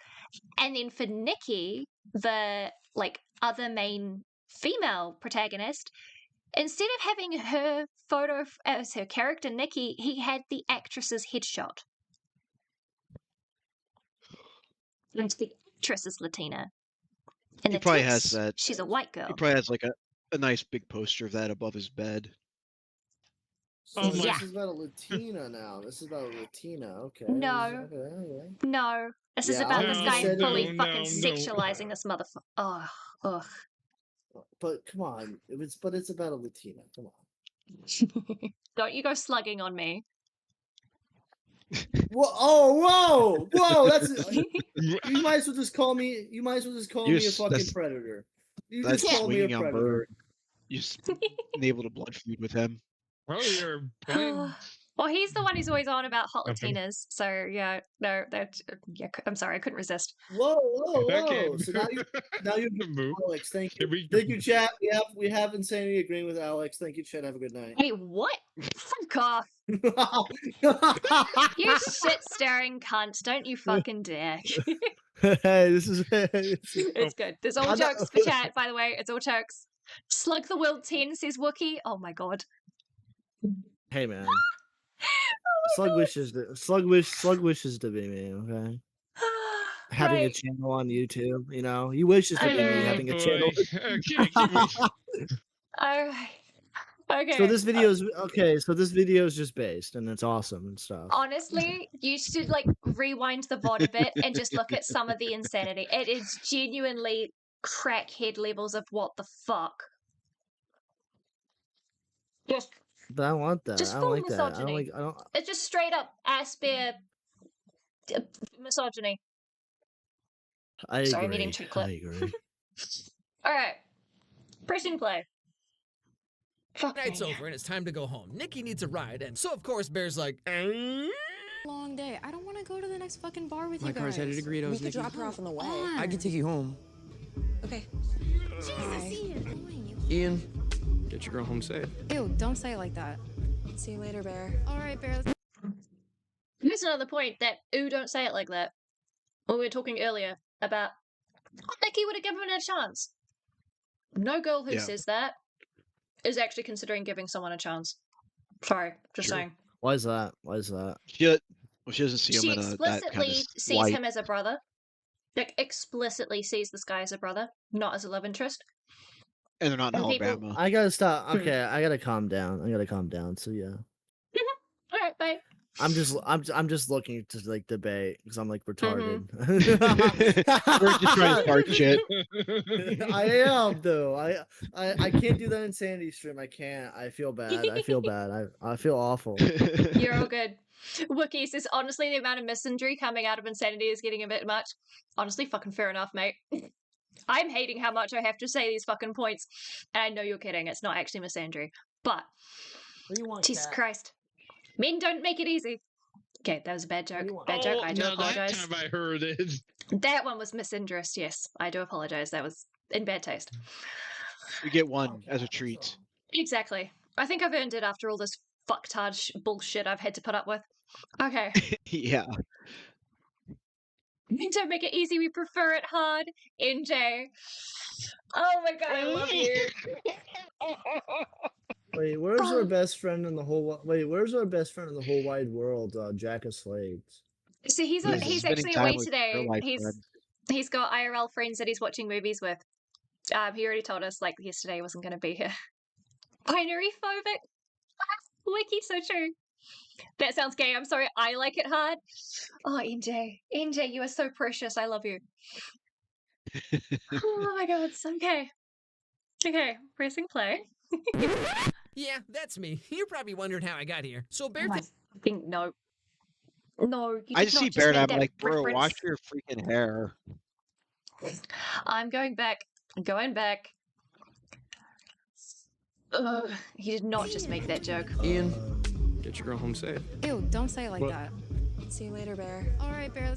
And then for Nikki, the other main female protagonist, instead of having her photo as her character Nikki, he had the actress's headshot. And the actress is Latina. He probably has that. She's a white girl. He probably has like a nice big poster of that above his bed. So this is about a Latina now. This is about a Latina. Okay. No. No. This is about this guy fully fucking sexualizing this motherfucker. Ugh. But come on. It's about a Latina. Come on. Don't you go slugging on me. Whoa! That's you might as well just call me. You might as well just call me a fucking predator. You just call me a predator. You just enable a blood feud with him. Oh, you're playing. Well, he's the one who's always on about hot Latinas. So yeah, no, I'm sorry, I couldn't resist. Whoa! So now you Alex. Thank you. Thank you, chat. We have insanity agreeing with Alex. Thank you, chat. Have a good night. Hey, what? Fuck off! You shit-staring cunt! Don't you fucking dare! Hey, this is it's good. There's all jokes for chat, by the way. It's all jokes. Slug the World 10 says Wookie. Oh my god. Hey man. Slug wishes to be me, okay? Having a channel on YouTube, he wishes to be me having a channel. Alright. Okay. So this video is just based and it's awesome and stuff. Honestly, you should rewind the VOD a bit and just look at some of the insanity. It is genuinely crackhead levels of what the fuck. But I want that. Just I full don't like misogyny. that. I don't. It's just straight up ass bear misogyny. Sorry, I'm eating chocolate. I agree. All right, press and play. Night's over and it's time to go home. Nikki needs a ride, and so of course Bear's like, long day. I don't want to go to the next fucking bar with you guys. My car's headed to Greedos. We could drop her off on the way. I could take you home. Okay. Jesus, Ian, get your girl home safe. Ew, don't say it like that. See you later, Bear. All right, Bear. Here's another point that, don't say it like that. When we were talking earlier about, Nikki would have given it a chance. No girl who says that is actually considering giving someone a chance. Sorry, just saying. Why is that? She doesn't see him in that kind of explicitly sees him as a brother. Explicitly sees this guy as a brother, not as a love interest. And they're not in Alabama. I gotta stop. Okay, I gotta calm down. So yeah. All right, bye. I'm just looking to like debate because I'm like retarded. We're just trying to start shit. I am though. I can't do that insanity stream. I can't. I feel bad. I feel bad. I feel awful. You're all good. Wookie says, honestly, the amount of misandry coming out of insanity is getting a bit much. Honestly, fucking fair enough, mate. I'm hating how much I have to say these fucking points. And I know you're kidding. It's not actually misandry. But, what do you want, Jesus Kat? Christ. Men don't make it easy. Okay, that was a bad joke. Bad joke. I do apologize. That time I heard it. That one was misinterest, yes. I do apologize. That was in bad taste. You get one as a treat. Exactly. I think I've earned it after all this fucktard bullshit I've had to put up with. Okay. Yeah. Don't make it easy. We prefer it hard. NJ. Oh my god, I love you. Wait, where's our best friend in the whole? Wait, where's our best friend in the whole wide world? Jack of Slades. So he's actually away today. He's got IRL friends that he's watching movies with. He already told us like yesterday he wasn't going to be here. Binary phobic. Wiki, so true. That sounds gay. I'm sorry. I like it hard. Oh, NJ, you are so precious. I love you. Oh my god. Okay. Okay. Pressing play. Yeah, that's me. You're probably wondering how I got here. So Bear, no. No, I just see Bear and I'm like, bro, wash your freaking hair. I'm going back. Ugh, he did not just make that joke. Ian, get your girl home safe. Ew, don't say it like that. See you later, Bear. All right, Bear.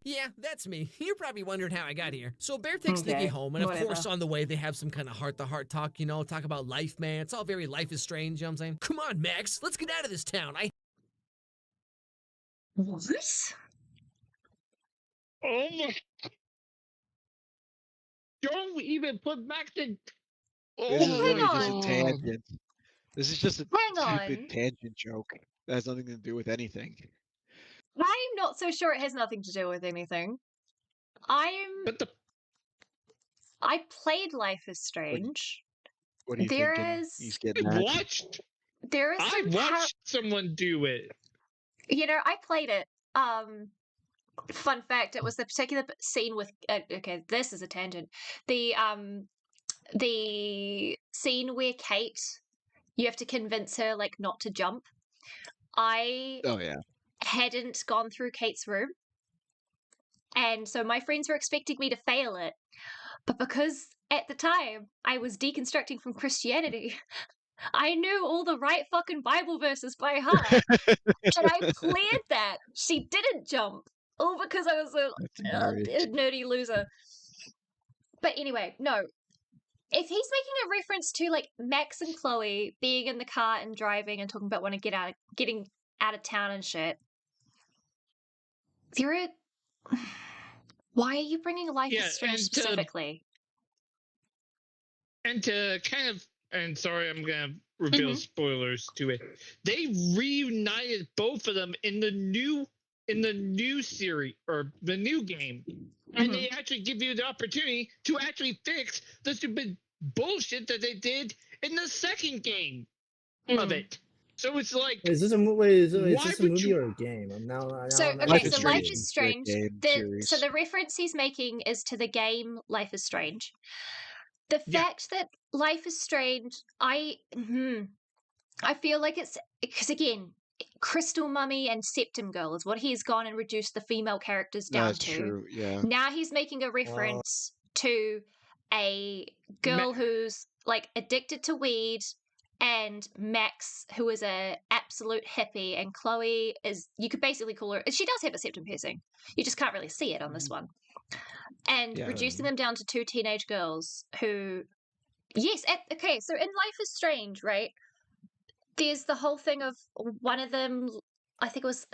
Yeah, that's me. You're probably wondering how I got here. So Bear takes Nikki home, and of course on the way they have some kind of heart-to-heart talk, you know, talk about life, man. It's all very Life is Strange, you know what I'm saying? Come on, Max, let's get out of this town. What? Oh my. Don't even put Max in. This is really just a tangent. This is just a stupid tangent joke. That has nothing to do with anything. I'm not so sure it has nothing to do with anything. I played Life is Strange. What are you thinking? He's getting watched. I watched someone do it. You know, I played it. Fun fact: it was the particular scene with. Okay, this is a tangent. The scene where Kate, you have to convince her like not to jump. Hadn't gone through Kate's room, and so my friends were expecting me to fail it, but because at the time I was deconstructing from Christianity, I knew all the right fucking Bible verses by heart, and I cleared that. She didn't jump, all because I was a nerdy loser. But anyway, no. If he's making a reference to like Max and Chloe being in the car and driving and talking about wanting to getting out of town and shit, why are you bringing Life is Strange specifically? And to kind of, and sorry, I'm gonna reveal spoilers to it. They reunited both of them in the new series or the new game, and they actually give you the opportunity to actually fix the stupid bullshit that they did in the second game of it. So it's like, is this a movie or a game? So Life is Strange. So the reference he's making is to the game Life is Strange. The fact that Life is Strange, I feel like it's because again, Crystal Mummy and Septum Girl is what he's gone and reduced the female characters down to. True, yeah. Now he's making a reference to a girl who's like addicted to weed, and Max, who is a absolute hippie, and Chloe is, you could basically call her, she does have a septum piercing. You just can't really see it on this one. And reducing them down to two teenage girls who, okay, so in Life is Strange, right? There's the whole thing of one of them, I think it was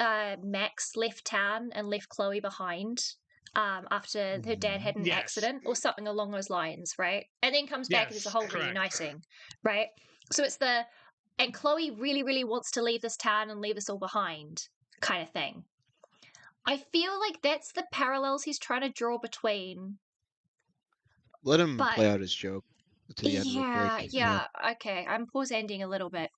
Max left town and left Chloe behind after her dad had an accident or something along those lines, right? And then comes back and there's a whole reuniting, right? So it's and Chloe really, really wants to leave this town and leave us all behind kind of thing. I feel like that's the parallels he's trying to draw between. Let him play out his joke to the end real quick. Yeah, okay. I'm pause-ending a little bit.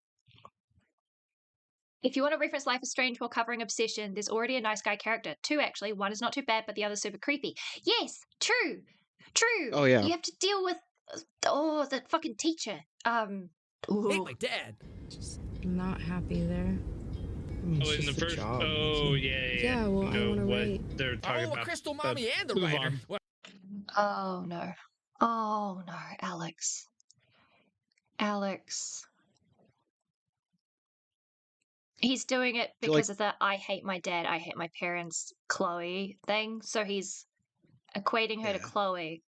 If you want to reference Life is Strange while covering Obsession, there's already a nice guy character. 2, actually. 1 is not too bad, but the other's super creepy. Yes, true. True. Oh, yeah. You have to deal with, the fucking teacher. Hate my dad. Just not happy there. I mean, Oh, in the first. Oh, yeah. Yeah, well, I want to write. They're talking about. A crystal mommy and the writer. Oh, no. Oh, no, Alex. Alex. He's doing it because of the I hate my dad, I hate my parents, Chloe thing. So he's equating her to Chloe.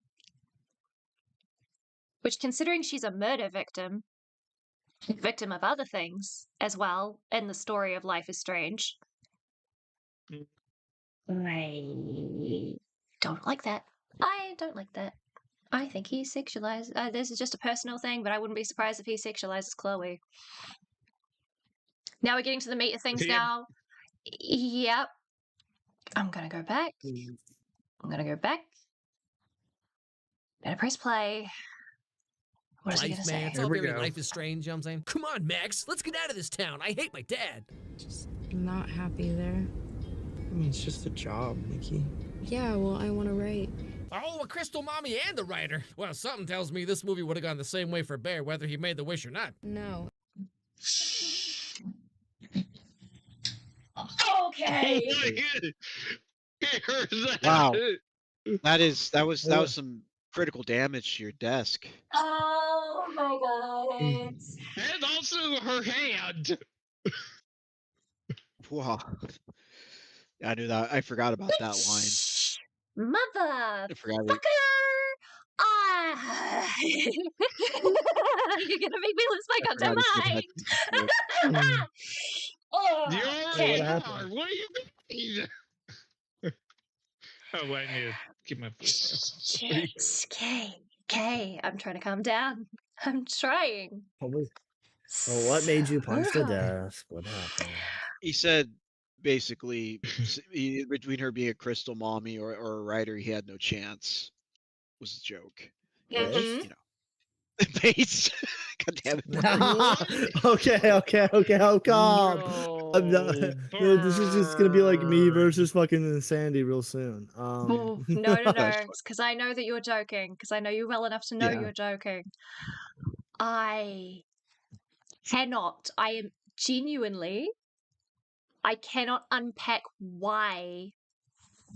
Which, considering she's a murder victim of other things as well in the story of Life is Strange. I don't like that. I don't like that. I think he's sexualized. This is just a personal thing, but I wouldn't be surprised if he sexualizes Chloe. Now we're getting to the meat of things now. Yep. I'm going to go back. I'm going to go back. Gonna press play. What is he going to say? It's all very Life is Strange, you know what I'm saying? Come on, Max. Let's get out of this town. I hate my dad. Just not happy there. I mean, it's just a job, Nikki. Yeah, well, I want to write. Oh, a crystal mommy and the writer. Well, something tells me this movie would have gone the same way for Bear, whether he made the wish or not. No. Okay. Wow. That was some critical damage to your desk. Oh my god. And also her hand. Wow. I knew that. I forgot about that line. Motherfucker! You're gonna make me lose my goddamn mind. Okay. What do you mean? Oh, I need to keep my voice down. Yes. Okay. I'm trying to calm down. I'm trying. Well, what made you punch the desk? What happened? He said, basically, between her being a crystal mommy or a writer, he had no chance. Was the joke. Mm-hmm. You know. Bates. God damn it. Okay. Oh god. This is just gonna be like me versus fucking Insanity real soon. No. It's because I know that you're joking. Because I know you well enough to know you're joking. I cannot. I am genuinely. I cannot unpack why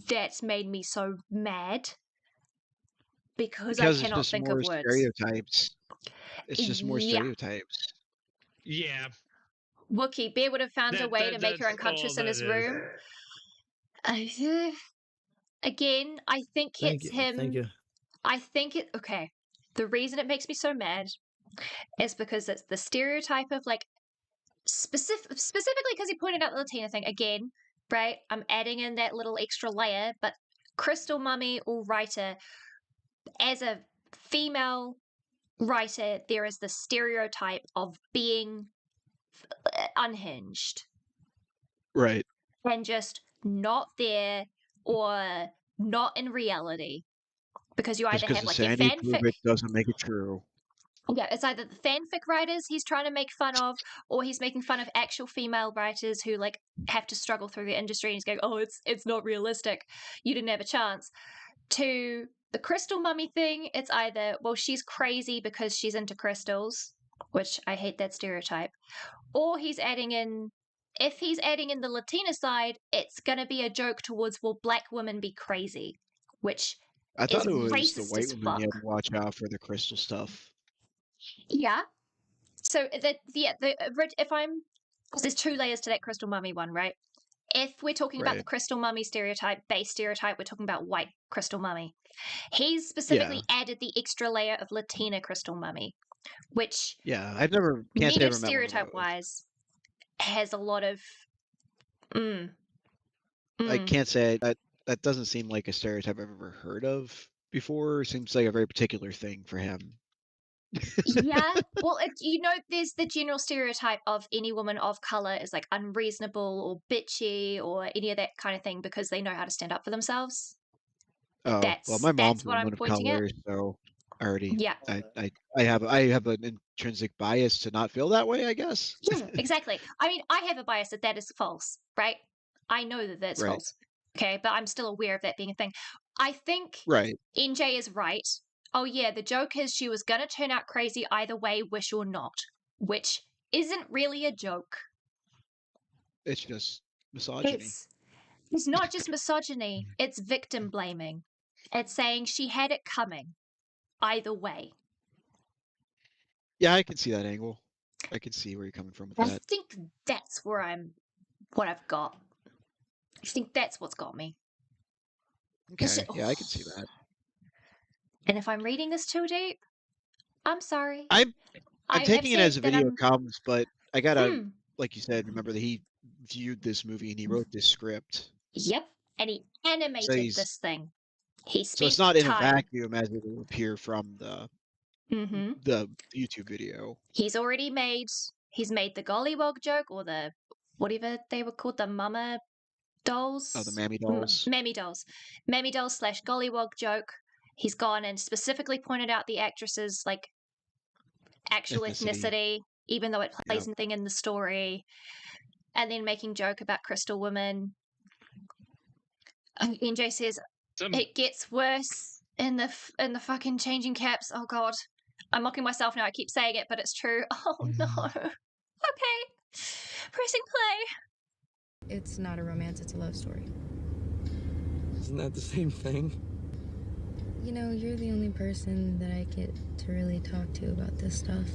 that's made me so mad. Because I cannot think of words. Stereotypes. It's just more stereotypes. Yeah. Wookie, Bear would have found a way to make her unconscious in his room. Again, I think it's him. Thank you. I think it. Okay. The reason it makes me so mad is because it's the stereotype of like specifically because he pointed out the Latina thing again, right? I'm adding in that little extra layer, but crystal mummy or writer, as a female writer, there is the stereotype of being unhinged, right, and just not there or not in reality, because you either have like your fanfic. Doesn't make it true. Yeah, it's either the fanfic writers he's trying to make fun of, or he's making fun of actual female writers who like have to struggle through the industry, and he's going, "Oh, it's not realistic. You didn't have a chance." To the crystal mummy thing, it's either, well, she's crazy because she's into crystals, which I hate that stereotype, or he's adding in, if he's adding in the Latina side, it's going to be a joke towards, will black women be crazy, which I thought it was racist the white women you had to watch out for the crystal stuff. Yeah. So if I'm, because there's 2 layers to that crystal mummy one, right? If we're talking about the crystal mummy stereotype, base stereotype, we're talking about white crystal mummy. He's specifically added the extra layer of Latina crystal mummy, which I've never can't say stereotype wise has a lot of. I can't say that doesn't seem like a stereotype I've ever heard of before. Seems like a very particular thing for him. Yeah, well, there's the general stereotype of any woman of color is like unreasonable or bitchy or any of that kind of thing because they know how to stand up for themselves. Oh, well, my mom's what I'm woman of pointing color, at. so I Yeah. I have an intrinsic bias to not feel that way, I guess. Yeah, exactly. I mean, I have a bias that is false, right? I know that that's false. Okay, but I'm still aware of that being a thing. I think NJ is right. Oh yeah, the joke is she was gonna turn out crazy either way, wish or not, which isn't really a joke. It's just misogyny. It's not just misogyny, it's victim blaming. It's saying she had it coming either way. Yeah, I can see that angle. I can see where you're coming from with that. I think that's what I've got. I think that's what's got me. Okay, yeah, I can see that. And if I'm reading this too deep, I'm sorry. I'm taking it as a video comes, but I gotta, like you said, remember that he viewed this movie and he wrote this script. Yep, and he animated this thing. He spent so it's not in time. a vacuum as it will appear from the YouTube video. He's made the gollywog joke, or the whatever they were called, the mama dolls. Oh, the mammy dolls. Mammy dolls / gollywog joke. He's gone and specifically pointed out the actress's like actual ethnicity, even though it plays nothing in the story, and then making joke about Crystal Woman. NJ says it gets worse in the fucking changing caps. Oh god, I'm mocking myself now. I keep saying it, but it's true. Oh no. Okay, pressing play. It's not a romance, it's a love story. Isn't that the same thing? You know, you're the only person that I get to really talk to about this stuff.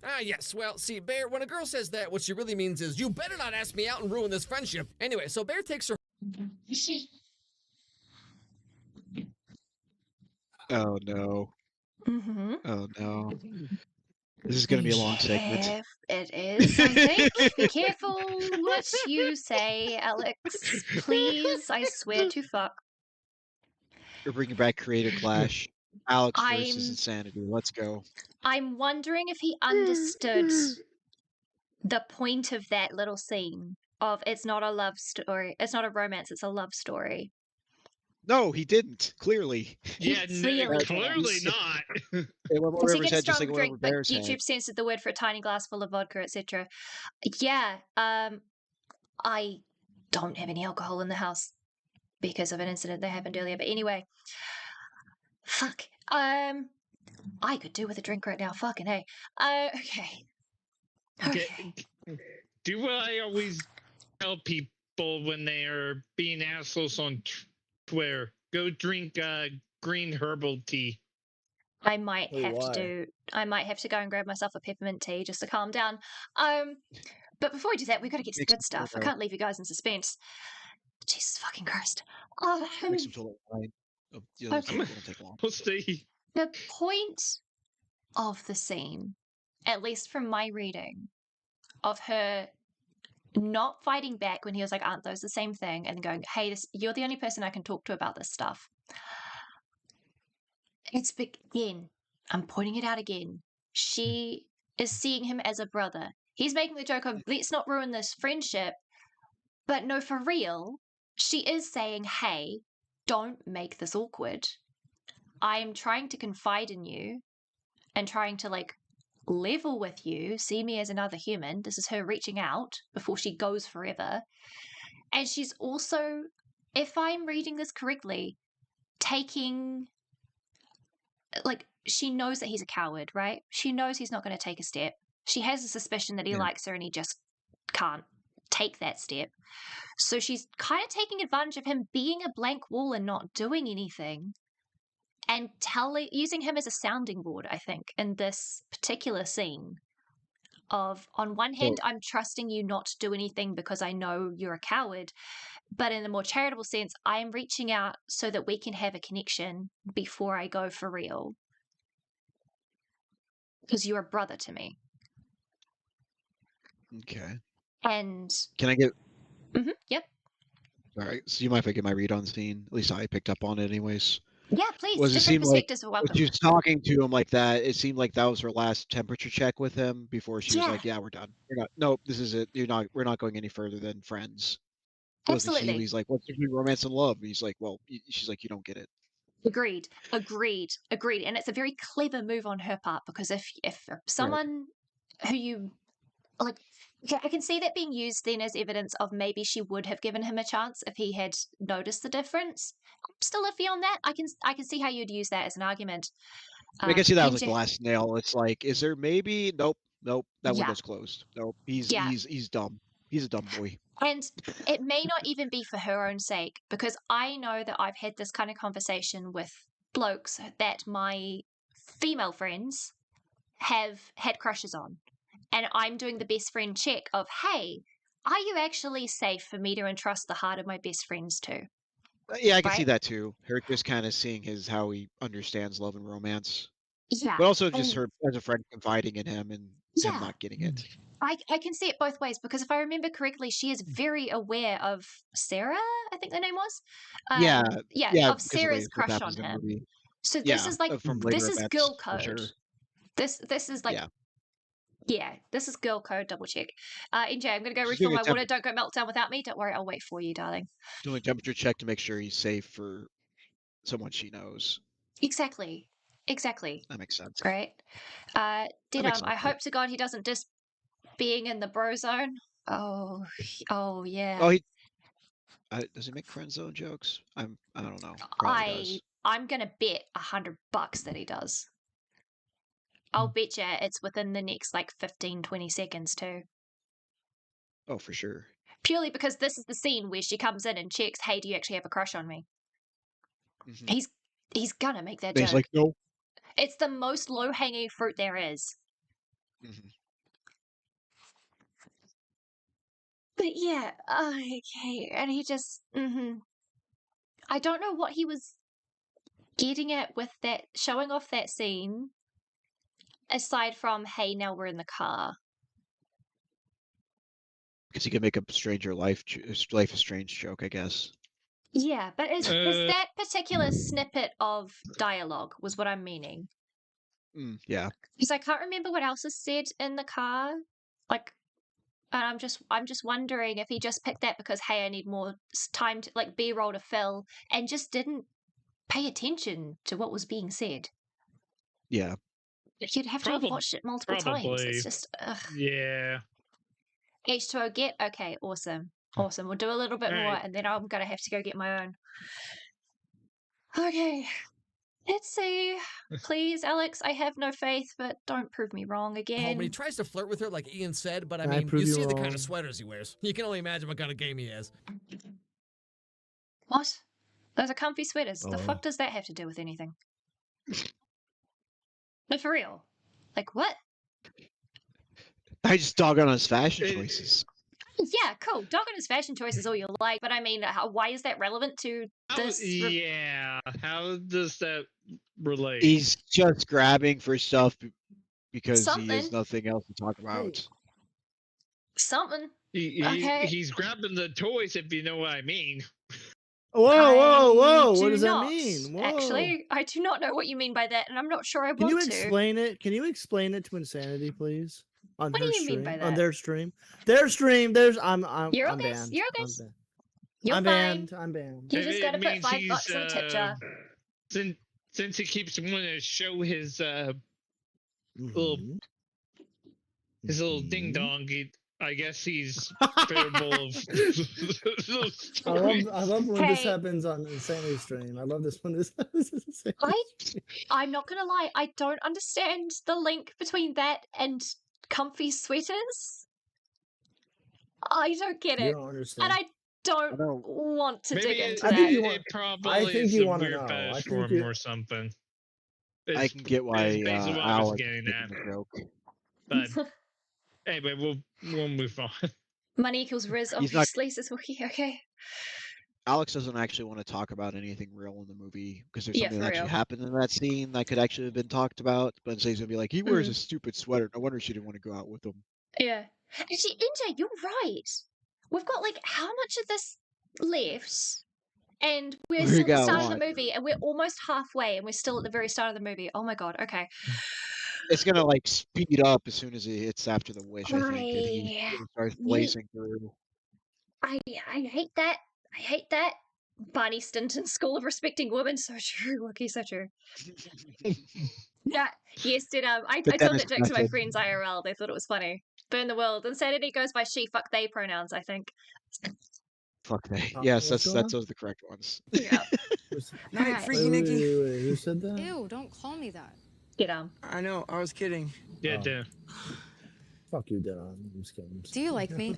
Ah, yes. Well, see, Bear, when a girl says that, what she really means is, you better not ask me out and ruin this friendship. Anyway, so Bear takes her... Oh, no. Mm-hmm. Oh, no. This is going to be a long segment. It is, I think. Be careful what you say, Alex. Please, I swear to fuck. We're bringing back Creator Clash. Alex versus Insanity. Let's go. I'm wondering if he understood the point of that little scene of it's not a love story. It's not a romance, it's a love story. No, he didn't. Clearly. Yeah, clearly not. Because he gets strong drink, but YouTube censored the word for a tiny glass full of vodka, etc. Yeah, I don't have any alcohol in the house because of an incident that happened earlier. But anyway, fuck. I could do with a drink right now. Fucking hey. Okay. Do what I always tell people when they are being assholes on Twitter. Go drink green herbal tea. I might have to go and grab myself a peppermint tea just to calm down. But before we do that, we've got to get to the good stuff. I can't leave you guys in suspense. Jesus fucking Christ. We'll see. The point of the scene, at least from my reading, of her not fighting back when he was like, aren't those the same thing? And going, hey, you're the only person I can talk to about this stuff. It's again, I'm pointing it out again. She is seeing him as a brother. He's making the joke of, let's not ruin this friendship. But no, for real, she is saying, hey, don't make this awkward. I'm trying to confide in you and trying to like level with you, see me as another human. This is her reaching out before she goes forever. And she's also, if I'm reading this correctly, taking, like, she knows that he's a coward, right? She knows he's not going to take a step. She has a suspicion that he likes her and he just can't take that step. So she's kind of taking advantage of him being a blank wall and not doing anything, and using him as a sounding board, I think, in this particular scene of, on one hand, I'm trusting you not to do anything because I know you're a coward, but in a more charitable sense, I am reaching out so that we can have a connection before I go for real. Because you're a brother to me. Okay. And... Can I get... Mm-hmm, yep. All right, so you mind if I get my read on the scene? At least I picked up on it anyways. Yeah, please. Different perspectives are welcome. She was talking to him like that. It seemed like that was her last temperature check with him before she was like, "Yeah, we're done. We're not. Nope, this is it. We're not going any further than friends." Absolutely. He's like, "What's between romance and love?" And he's like, "Well," she's like, "You don't get it." Agreed. And it's a very clever move on her part, because if someone who you like, I can see that being used then as evidence of maybe she would have given him a chance if he had noticed the difference. I'm still iffy on that. I can see how you'd use that as an argument. I can see that was like the last nail. It's like, is there maybe? Nope. That window's closed. Nope. He's dumb. He's a dumb boy. And it may not even be for her own sake, because I know that I've had this kind of conversation with blokes that my female friends have had crushes on. And I'm doing the best friend check of, hey, are you actually safe for me to entrust the heart of my best friends to? Yeah, I can see that too. Her just kind of seeing how he understands love and romance. Yeah. But also just her as a friend confiding in him and him not getting it. I can see it both ways, because if I remember correctly, she is very aware of Sarah, I think the name was. Of Sarah's crush on him. So this is like, this is girl code. Sure. This is like, this is girl code, double check. NJ, I'm going to go refill my water. Don't go melt down without me. Don't worry, I'll wait for you, darling. Doing a temperature check to make sure he's safe for someone she knows. Exactly. That makes sense. Great. Didum, I hope to God he doesn't just being in the bro zone. Oh yeah. Oh, does he make friend zone jokes? I don't know. Probably does. I'm gonna bet $100 that he does. I'll bet you it's within the next like 15-20 seconds too. Oh, for sure. Purely because this is the scene where she comes in and checks, hey, do you actually have a crush on me? Mm-hmm. He's gonna make that joke. He's like, no. It's the most low-hanging fruit there is. Mm-hmm. But yeah, okay, and he just, I don't know what he was getting at with that, showing off that scene, aside from, hey, now we're in the car. Because he can make a stranger life a strange joke, I guess. Yeah, but is that particular snippet of dialogue was what I'm meaning. Yeah. Because I can't remember what else is said in the car. Like, and I'm just wondering if he just picked that because, hey, I need more time to, like, B-roll to fill, and just didn't pay attention to what was being said. Yeah. You'd have to have watched it multiple times. It's just, yeah. H2O get? Okay, awesome. We'll do a little bit more, and then I'm going to have to go get my own. Okay. Let's see. Please, Alex, I have no faith, but don't prove me wrong again. Oh, when he tries to flirt with her, like Ian said, but I mean, you see the kind of sweaters he wears. You can only imagine what kind of game he has. What? Those are comfy sweaters. The fuck does that have to do with anything? No, for real. Like, what? I just dog on his fashion choices. Yeah, cool. Dog on his fashion choices all you like, but I mean, why is that relevant to this? How does that relate? He's just grabbing for stuff because he has nothing else to talk about. Something. He's grabbing the toys, if you know what I mean. Whoa! What does that mean? Whoa. Actually, I do not know what you mean by that, and I'm not sure I want to. Can you explain it? Can you explain it to Insanity, please? What do you mean by that? On their stream. There's I'm You're I'm okay. banned. You're okay. I'm banned. I'm banned. You just gotta put $5 in the tip jar. Since he keeps wanting to show his little ding dong, I guess he's favorable of. I love when this happens on Insanity stream. I love this when this happens. I'm not gonna lie. I don't understand the link between that and comfy sweaters. I don't get it. You don't understand. And I don't want to dig into that. It probably I think is you a want to weird know. fetish for him or something. I can get why Alex getting that joke. But anyway, we'll move on. Money equals Riz, obviously, says Wookie. Okay. Alex doesn't actually want to talk about anything real in the movie because there's something that actually happened in that scene that could actually have been talked about. But instead he's gonna be like, he wears a stupid sweater. No wonder she didn't want to go out with him. Yeah. Actually, NJ, you're right. We've got like how much of this left? And we're still at the start of the movie, and we're almost halfway, and we're still at the very start of the movie. Oh my god, okay. It's gonna like speed up as soon as it hits after the wish, I think. And he starts blazing through. I hate that. I hate that. Barney Stinton School of Respecting Women. So true, Wookie, so true. Yeah, yes, I told that joke to my friends IRL. They thought it was funny. Burn the world. Insanity goes by she, fuck, they pronouns, I think. Fuck they. Yes, that's those are the correct ones. Yeah. Night, Freaky Nikki. Wait, who said that? Ew, don't call me that. Get on. I know, I was kidding. Yeah, Fuck you, Dylan. I'm just kidding. Do you like me?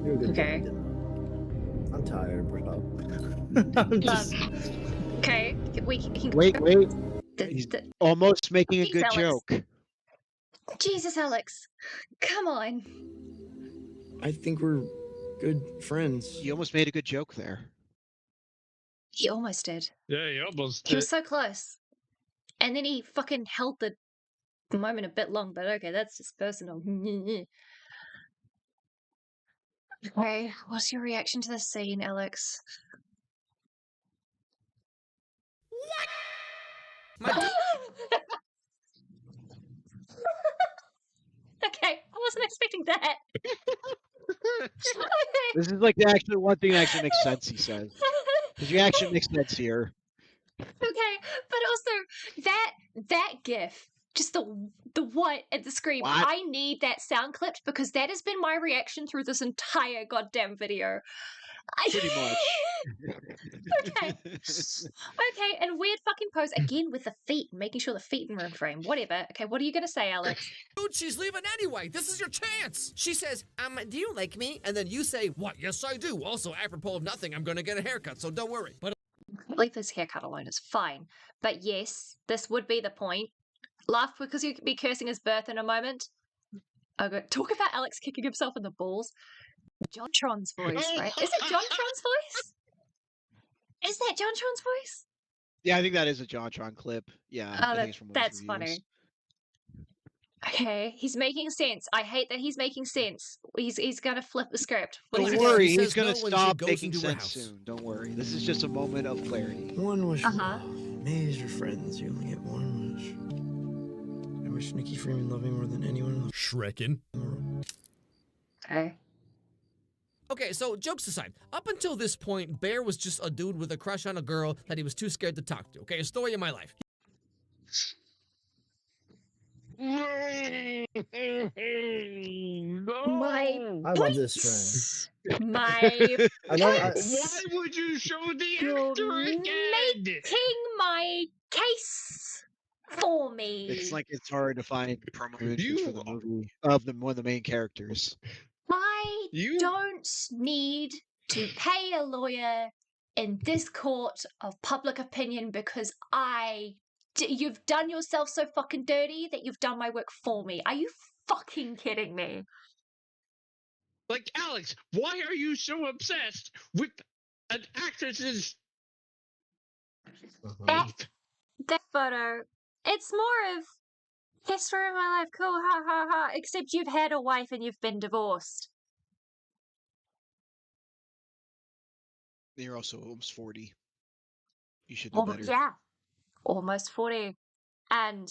You're a good Okay. guy, Dylan. I'm tired, bro. Okay, we can Wait. He's almost making a good joke. Jesus, Alex. Come on. I think we're good friends. He almost made a good joke there. He almost did. Yeah, he almost did. He was so close. And then he fucking held the moment a bit long, but okay, that's just personal. Okay, what's your reaction to this scene, Alex? What? Okay, I wasn't expecting that. This is like the actual one thing that actually makes sense, he says. Because you actually makes sense here. Okay, but also that gif, just the what at the scream. What? I need that sound clipped because that has been my reaction through this entire goddamn video. Pretty much. Okay. Okay, and weird fucking pose again with the feet, making sure the feet in room frame. Whatever. Okay, what are you gonna say, Alex? Dude, she's leaving anyway. This is your chance. She says, do you like me? And then you say, what? Yes, I do. Also, apropos of nothing, I'm gonna get a haircut, so don't worry. But Leave this haircut alone is fine. But yes, this would be the point. Laugh because you could be cursing his birth in a moment. Okay, talk about Alex kicking himself in the balls. JonTron's voice, right? Is it JonTron's voice? Is that JonTron's voice? Yeah, I think that is a JonTron clip. Yeah, I think it's from that's funny. Okay, he's making sense. I hate that he's making sense. He's gonna flip the script. Don't worry, he's gonna stop making sense soon. Don't worry. This is just a moment of clarity. One wish. Meyers are friends. You only get one wish. I wish Nikki Freeman loved me more than anyone else. Shrekin. Okay. Okay, so jokes aside, up until this point, Bear was just a dude with a crush on a girl that he was too scared to talk to. Okay, a story of my life. I love this friend. Why would you show the actor again? Making my case for me. It's like it's hard to find promo images for the movie of one of the main characters. I don't need to pay a lawyer in this court of public opinion because you've done yourself so fucking dirty that you've done my work for me. Are you fucking kidding me? Like, Alex, why are you so obsessed with an actress's that photo, it's more of history of my life, cool, ha ha ha, except you've had a wife and you've been divorced. You're also almost 40. You should know better. Yeah, almost 40. And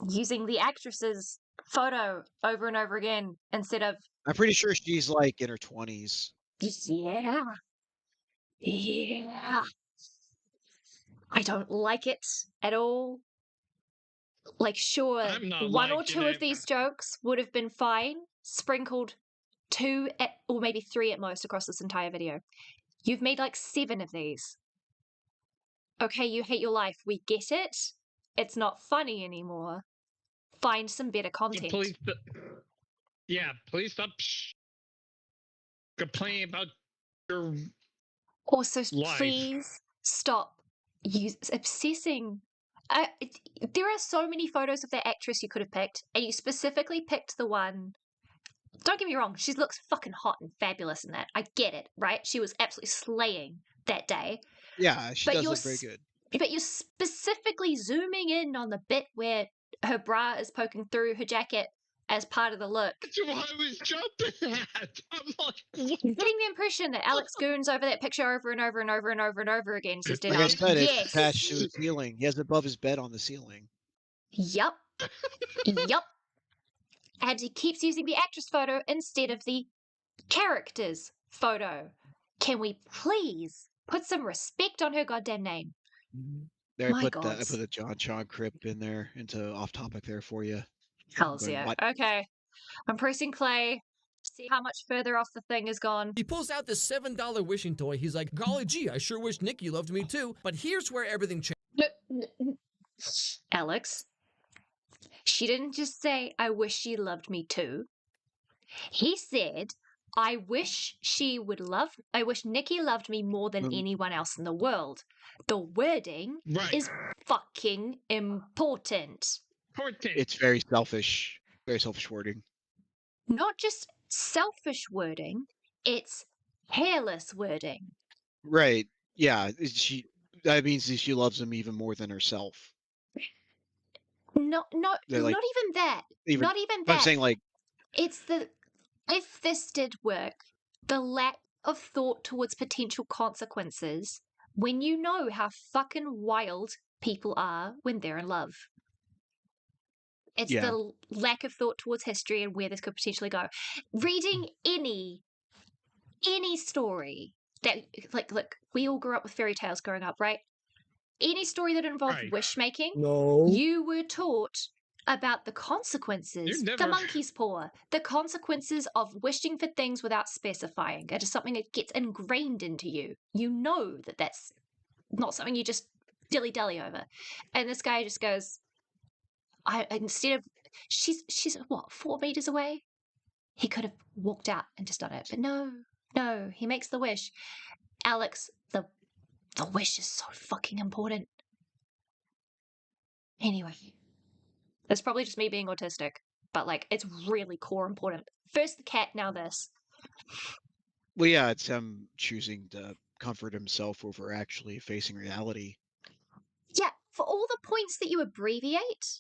using the actress's photo over and over again instead of... I'm pretty sure she's like in her 20s. Yeah. Yeah. I don't like it at all. Like, sure, one or two of these jokes would have been fine, sprinkled 2 or maybe 3 at most across this entire video. You've made like 7 of these. Okay, you hate your life. We get it. It's not funny anymore. Find some better content. Please stop complaining about your also, life. Please stop obsessing. There are so many photos of that actress you could have picked, and you specifically picked the one. Don't get me wrong, she looks fucking hot and fabulous in that. I get it, right? She was absolutely slaying that day. Yeah, she does look very good. But you're specifically zooming in on the bit where her bra is poking through her jacket as part of the look. That's what I was jumping at. I'm like, what? Getting the impression that Alex goons over that picture over and over and over and over and over again. Just like I said, it's attached to the ceiling. He has it above his bed on the ceiling. Yup. And he keeps using the actress photo instead of the character's photo. Can we please put some respect on her goddamn name? There, I put the John Crip in there into off topic there for you. Hells yeah. Okay. I'm pressing play. See how much further off the thing is gone. He pulls out this $7 wishing toy. He's like, golly gee, I sure wish Nikki loved me too. But here's where everything changed. Alex, she didn't just say, I wish she loved me too. He said, I wish Nikki loved me more than anyone else in the world. The wording is fucking important. It's very selfish wording. Not just selfish wording, it's careless wording. Right. Yeah. That means she loves him even more than herself. Not even that. Not even that. I'm saying, like, it's if this did work, the lack of thought towards potential consequences when you know how fucking wild people are when they're in love. It's the lack of thought towards history and where this could potentially go. Reading any story that, like, we all grew up with fairy tales growing up, right? Any story that involved wish making, you were taught about the consequences, the monkey's paw, the consequences of wishing for things without specifying. It is something that gets ingrained into you. You know that that's not something you just dilly-dally over. And this guy just goes, instead of, she's what, 4 meters away? He could have walked out and just done it. But no, he makes the wish. Alex, the wish is so fucking important. Anyway. It's probably just me being autistic, but, like, it's really core important. First the cat, now this. Well, yeah, it's him choosing to comfort himself over actually facing reality. Yeah, for all the points that you abbreviate,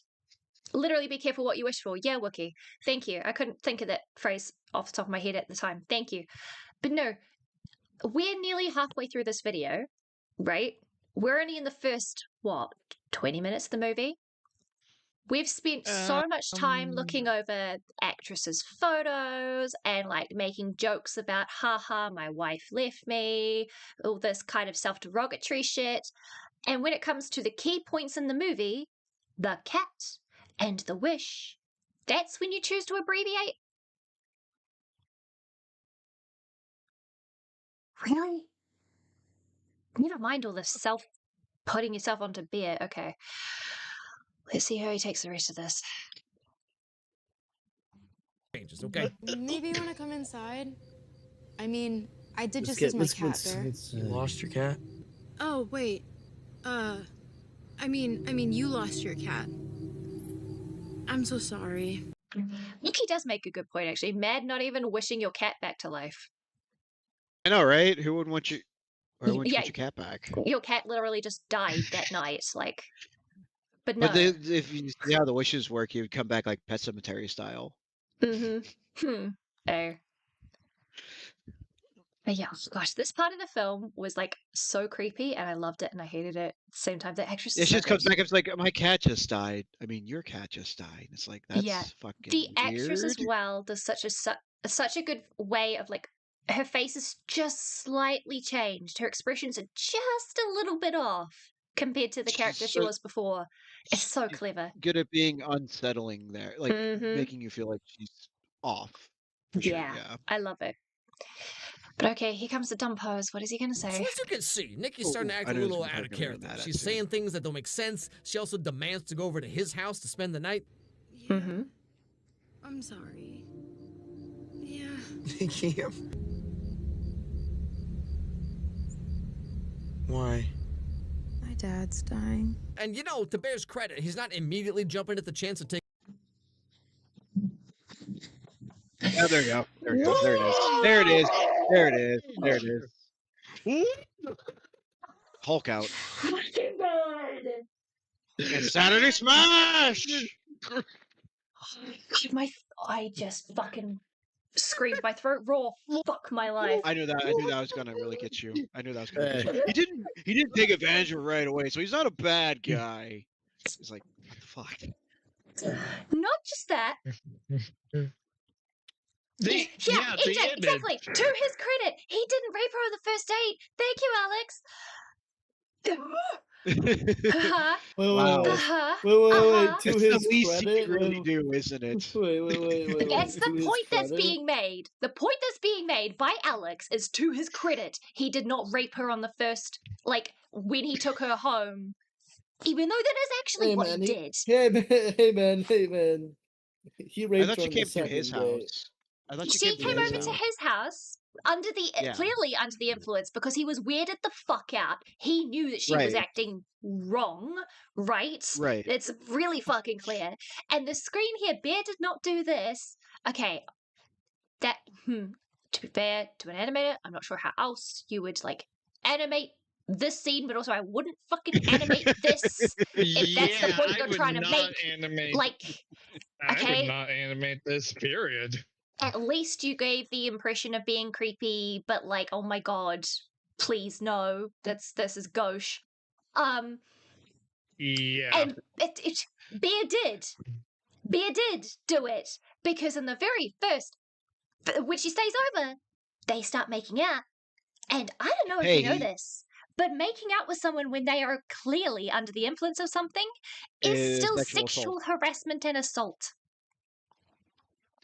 literally be careful what you wish for. Yeah, Wookie. Thank you. I couldn't think of that phrase off the top of my head at the time. Thank you. But no, we're nearly halfway through this video, right? We're only in the first, 20 minutes of the movie? We've spent so much time looking over actresses' photos and, like, making jokes about, haha, my wife left me, all this kind of self-derogatory shit. And when it comes to the key points in the movie, the cat and the wish, that's when you choose to abbreviate? Really? Never mind all this putting yourself onto beer. Okay. Let's see how he takes the rest of this. Okay. Maybe you want to come inside? I mean, I did just lose my cat there. You lost your cat? Oh, wait. I mean, you lost your cat. I'm so sorry. Look, he does make a good point, actually. Mad not even wishing your cat back to life. I know, right? Who wouldn't want you? Why wouldn't you want your cat back? Your cat literally just died that night, like. But no. But if you see how the wishes work, he would come back like Pet Sematary style. Oh. But yeah, gosh, this part of the film was, like, so creepy, and I loved it and I hated it at the same time. The actress It just comes back. It's like, my cat just died. I mean, your cat just died. It's like, that's fucking the weird. actress as well does such a good way of, like, her face is just slightly changed. Her expressions are just a little bit off compared to the character she was before. It's so clever. Good at being unsettling there, like making you feel like she's off. For sure, yeah, I love it. But okay, here comes the dumb pose. What is he going to say? So as you can see, Nikki's starting to act a little out of character. She's saying things that don't make sense. She also demands to go over to his house to spend the night. Yeah. I'm sorry. Yeah. Nikki. Why? My dad's dying. And you know, to Bear's credit, he's not immediately jumping at the chance to take. Oh, there you go. There it goes. There it is. There it is. There it is. There it is. Hulk out. It's Saturday Smash! I just fucking screamed. My throat raw. Fuck my life. I knew that was gonna really get you. I knew that was gonna get you. He didn't take advantage of it right away, so he's not a bad guy. He's like, what the fuck? Not just that. The exactly. To his credit, he didn't rape her on the first date. Thank you, Alex. Wow. Wait. To It's his the least credit, you can really do, isn't it? Wait. That's the To his point that's credit? being made. The point that's being made by Alex is to his credit. He did not rape her on the first, like, when he took her home. Even though that is actually what he did. Hey man. He I raped thought her she on the came to his second date. house. I thought She came came over to his house under the clearly under the influence because he was weirded the fuck out. He knew that she was acting wrong, right? Right. It's really fucking clear. And the screen here, Bear did not do this. Okay, that to be fair to an animator, I'm not sure how else you would like animate this scene, but also I wouldn't fucking animate this if that's the point you're trying to make. Like, I would not animate this, period. At least you gave the impression of being creepy, but like, oh my god, please no, this is gauche. Yeah. And Bear did do it because in the very first, when she stays over, they start making out, and I don't know if you know this, but making out with someone when they are clearly under the influence of something is still sexual harassment and assault.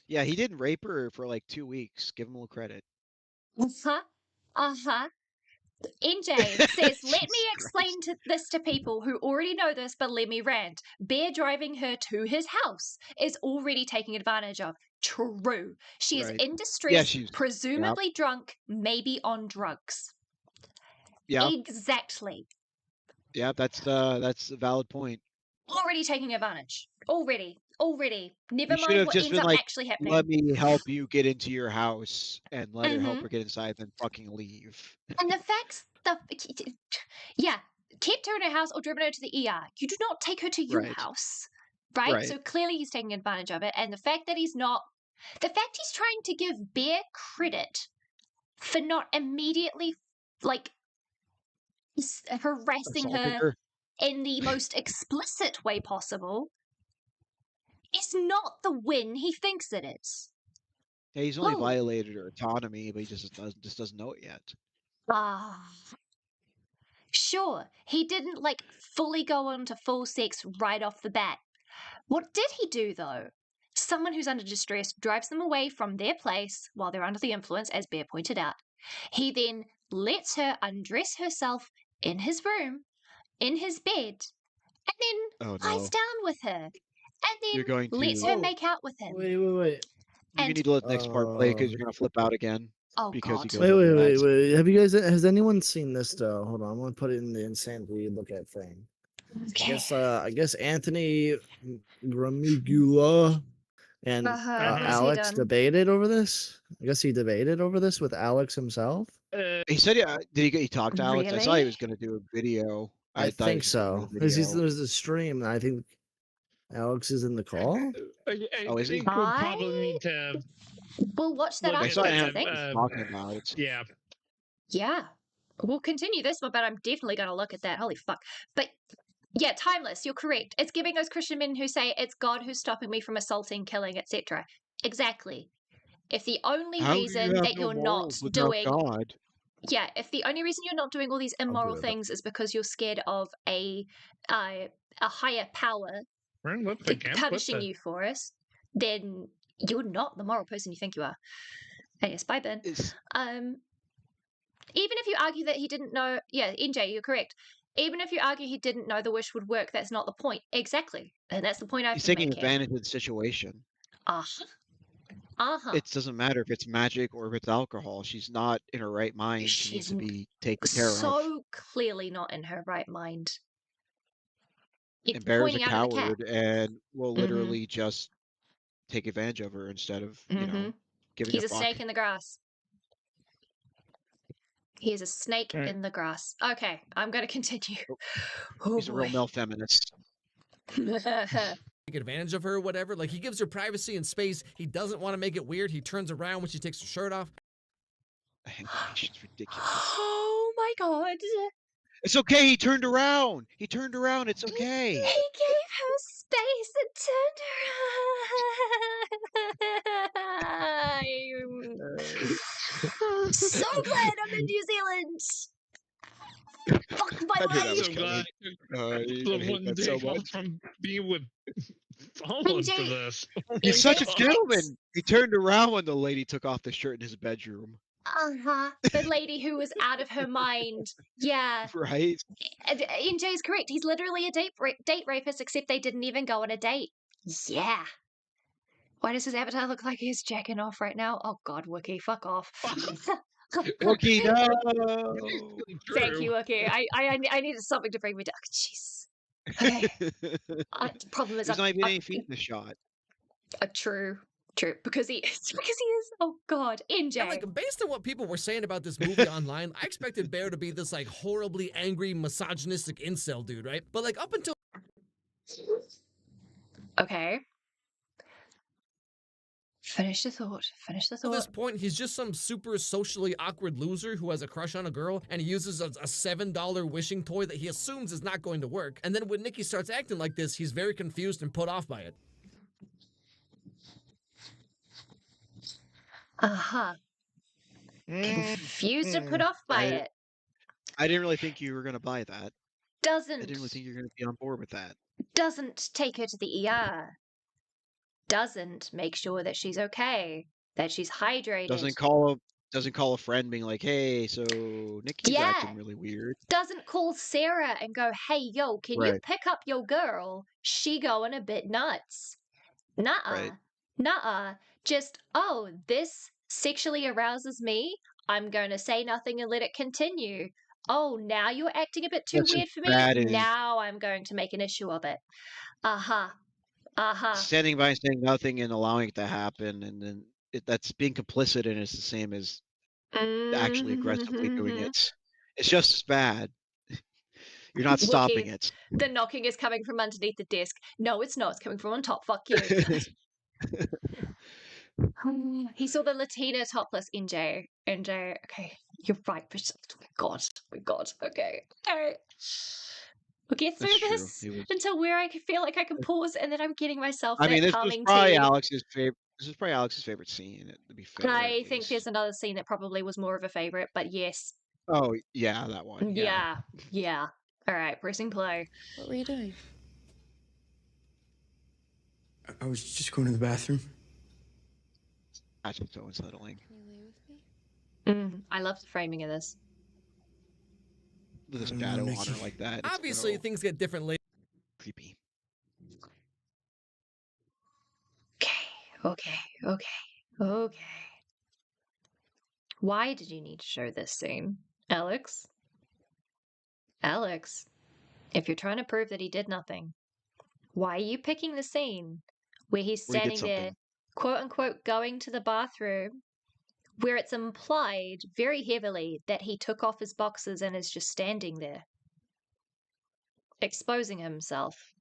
Yeah, he didn't rape her for like 2 weeks. Give him a little credit. NJ says, let me explain this to people who already know this, but let me rant. Bear driving her to his house is already taking advantage of. True. She is in distress, presumably drunk, maybe on drugs. Yeah. Exactly. Yeah, that's a valid point. Already taking advantage. Already. Never You should mind have what just ends been up like, actually happening. let me help you get into your house and let her help her get inside, then fucking leave. And the facts, kept her in her house or driven her to the ER. You do not take her to your house, right? So clearly he's taking advantage of it. And the fact he's trying to give Bear credit for not immediately, like, harassing her in the most explicit way possible is not the win he thinks it is. Yeah, he's only violated her autonomy, but he just doesn't know it yet. Sure, he didn't like fully go on to full sex right off the bat. What did he do though? Someone who's under distress drives them away from their place while they're under the influence, as Bear pointed out. He then lets her undress herself in his room, in his bed, and then lies down with her. And then lets her make out with him. Wait. You need to let the next part play because you're gonna flip out again. Oh because god. Wait. Has anyone seen this though? Hold on, I'm gonna put it in the insanity look at thing. Okay. I guess Anthony Gramigula and Alex debated over this. I guess he debated over this with Alex himself. He said, did he talk to Alex? I saw he was going to do a video. I think so. There's a stream, and I think Alex is in the call. Oh, is he? We'll probably need to. We'll watch that I after. saw him talking about it. Yeah. Yeah. We'll continue this one, but I'm definitely going to look at that. Holy fuck. But yeah, timeless. You're correct. It's giving those Christian men who say it's God who's stopping me from assaulting, killing, etc. Exactly. If the only reason that you're not doing God. Yeah, if the only reason you're not doing all these immoral things is because you're scared of a higher power punishing you for it, then you're not the moral person you think you are. And yes, bye Ben. Even if you argue that he didn't know, NJ, you're correct. Even if you argue he didn't know the wish would work, that's not the point. Exactly. And that's the point I've been making. He's taking advantage of the situation. It doesn't matter if it's magic or if it's alcohol. She's not in her right mind. She needs to be taken care of. So clearly not in her right mind. And Bear's a coward and will literally just take advantage of her instead of, giving He's a snake in the grass. He is a snake in the grass. Okay, I'm going to continue. He's a real male feminist. Take advantage of her or whatever. Like, he gives her privacy and space. He doesn't want to make it weird. He turns around when she takes her shirt off. She's ridiculous. Oh my god. It's okay. He turned around. It's okay. He gave her space and turned around. So glad I'm in New Zealand. Fuck my life. So glad the one day off from being with Holland for this. He's such a gentleman. He turned around when the lady took off the shirt in his bedroom. The lady who was out of her mind. Yeah. Right. NJ's correct. He's literally a date rapist, except they didn't even go on a date. Yeah. Why does his avatar look like he's jacking off right now? Oh God, Wookie, fuck off. Wookie, no. Thank you, Wookie. I needed something to bring me down. Jeez. Okay. The problem is there's not even any feet in the shot. True. Because he is. Oh God, NJ. And like, based on what people were saying about this movie online, I expected Bear to be this like horribly angry, misogynistic incel dude, right? But like up until okay. Finish the thought. At this point, he's just some super socially awkward loser who has a crush on a girl, and he uses a $7 wishing toy that he assumes is not going to work. And then when Nikki starts acting like this, he's very confused and put off by it. Confused and put off by it. I didn't really think you were going to buy that. I didn't really think you were going to be on board with that. Doesn't take her to the ER. Doesn't make sure that she's okay, that she's hydrated. Doesn't call a friend being like, hey, so Nikki's acting really weird. Doesn't call Sarah and go, hey, yo, can you pick up your girl? She going a bit nuts. Nuh-uh. Just, oh, this sexually arouses me. I'm going to say nothing and let it continue. Oh, now you're acting a bit too weird for me. Now I'm going to make an issue of it. Standing by and saying nothing and allowing it to happen, and then that's being complicit, and it's the same as actually aggressively doing it. It's just as bad. You're not stopping it. The knocking is coming from underneath the desk. No, it's not. It's coming from on top. Fuck you. He saw the Latina topless NJ. Okay, you're right. Oh my God. Okay. We'll get through this until where I feel like I can pause, and then I'm getting myself that calming tea. This is probably Alex's favorite scene, to be fair. I think there's another scene that probably was more of a favorite, but yes. Oh, yeah, that one. Yeah. All right, pressing play. What were you doing? I was just going to the bathroom. That's so unsettling. Can you lay with me? I love the framing of this. With a shadow on her like that. Obviously, things get different later. Creepy. Okay. Why did you need to show this scene? Alex, if you're trying to prove that he did nothing, why are you picking the scene where he's standing there, quote unquote, going to the bathroom, where it's implied very heavily that he took off his boxers and is just standing there, exposing himself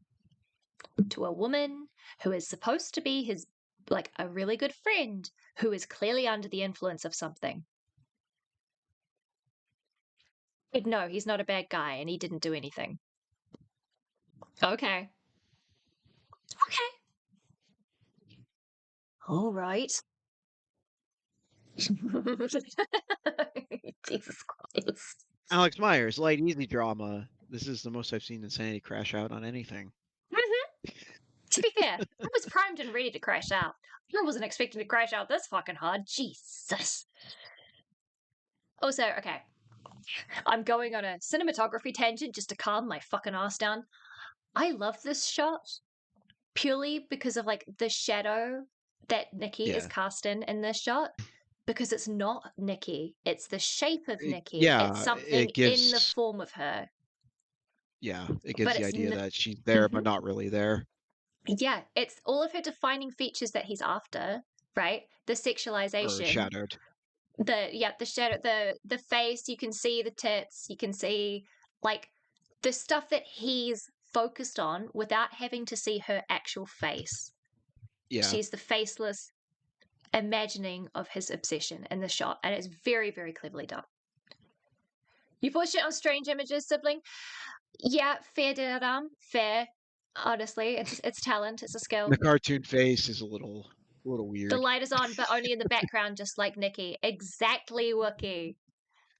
to a woman who is supposed to be his, like, a really good friend who is clearly under the influence of something? But no, he's not a bad guy and he didn't do anything. Okay. All right. Jesus Christ. Alex Meyers, light, easy drama. This is the most I've seen Insanity crash out on anything. To be fair, I was primed and ready to crash out. I wasn't expecting to crash out this fucking hard. Jesus. Also, okay. I'm going on a cinematography tangent just to calm my fucking ass down. I love this shot purely because of, like, the shadow that Nikki is cast in this shot. Because it's not Nikki. It's the shape of Nikki. It's something in the form of her. Yeah, it gives the idea that she's there, but not really there. Yeah, it's all of her defining features that he's after, right? The sexualization. Or shadowed. The shadow, the face, you can see the tits, you can see, like, the stuff that he's focused on without having to see her actual face. Yeah. She's the faceless imagining of his obsession in the shot, and it's very, very cleverly done. You pushed it on Strange Images, sibling. Yeah, fair, fair. Honestly, it's talent, it's a skill. The cartoon face is a little A little weird. The light is on, but only in the background, just like Nikki. Exactly, Wookie.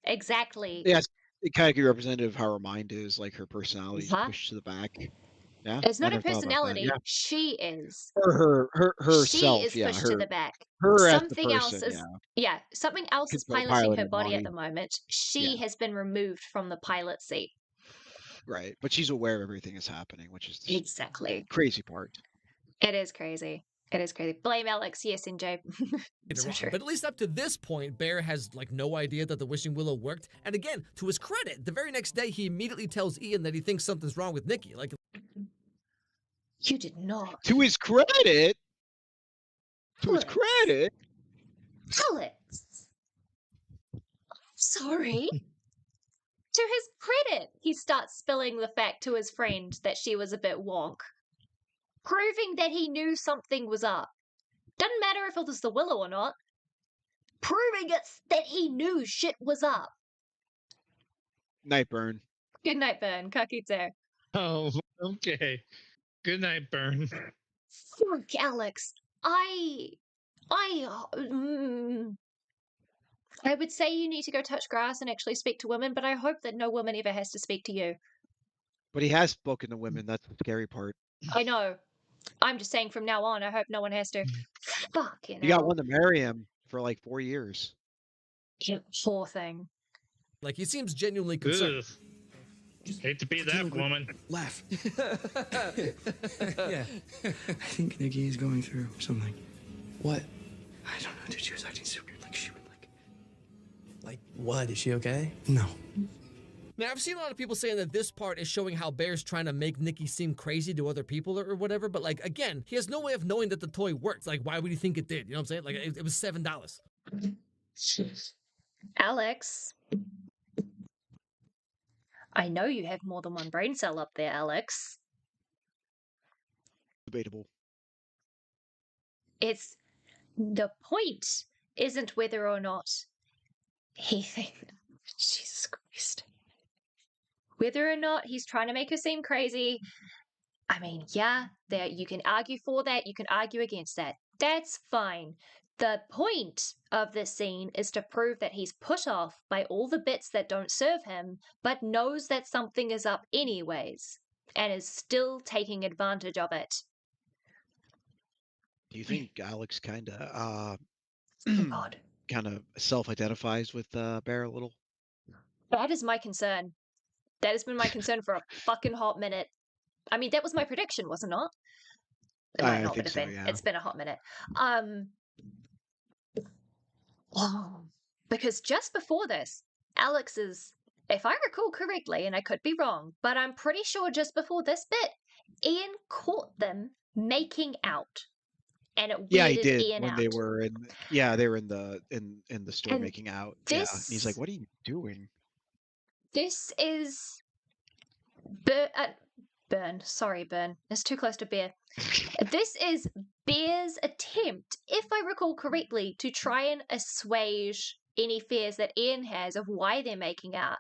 Exactly. Yeah, it kind of be representative of how her mind is, like her personality is pushed to the back. Yeah, it's not a personality. Yeah. She is. Or herself. She is yeah, pushed to the back. Her something as the person, else is. Yeah, something else is piloting her body at the moment. She has been removed from the pilot seat. Right, but she's aware of everything that's happening, which is the exactly crazy part. It is crazy. It is crazy. Blame Alex, yes, NJ. So but at least up to this point, Bear has like no idea that the wishing willow worked. And again, to his credit, the very next day he immediately tells Ian that he thinks something's wrong with Nikki. Like, you did not. To his credit. To his credit. Alex. Sorry. To his credit, he starts spilling the fact to his friend that she was a bit wonk, proving that he knew something was up. Doesn't matter if it was the willow or not. Proving that he knew shit was up. Night, Burn. Good night, Burn. Kakite. Oh, okay. Good night, Burn. Fuck, Alex. I would say you need to go touch grass and actually speak to women, but I hope that no woman ever has to speak to you. But he has spoken to women. That's the scary part. I know. I'm just saying from now on, I hope no one has to. Fucking hell. You got one to marry him for like 4 years. Yeah, poor thing. Like, he seems genuinely concerned. Hate to be that woman. Laugh. Yeah. I think Nikki is going through something. What? I don't know, dude. She was acting so weird. Like, she would, like, what? Is she okay? No. Now, I've seen a lot of people saying that this part is showing how Bear's trying to make Nikki seem crazy to other people or whatever, but, like, again, he has no way of knowing that the toy works. Like, why would he think it did? You know what I'm saying? Like, it was $7. Alex. I know you have more than one brain cell up there, Alex. Debatable. It's the point isn't whether or not he thinks. Jesus Christ. Whether or not he's trying to make her seem crazy. I mean, yeah, there you can argue for that, you can argue against that. That's fine. The point of this scene is to prove that he's put off by all the bits that don't serve him, but knows that something is up anyways, and is still taking advantage of it. Do you think Alex kind of self-identifies with Bear a little? That is my concern. That has been my concern for a fucking hot minute. I mean, that was my prediction, was it not? It might not have been. Yeah. It's been a hot minute. Because just before this, Alex is, if I recall correctly, and I could be wrong, but I'm pretty sure just before this bit, Ian caught them making out. And it weirded Ian when out. They were in the store making out. And he's like, "What are you doing?" This is Burn. Sorry, Burn. It's too close to Bear. This is Bear's attempt, if I recall correctly, to try and assuage any fears that Ian has of why they're making out.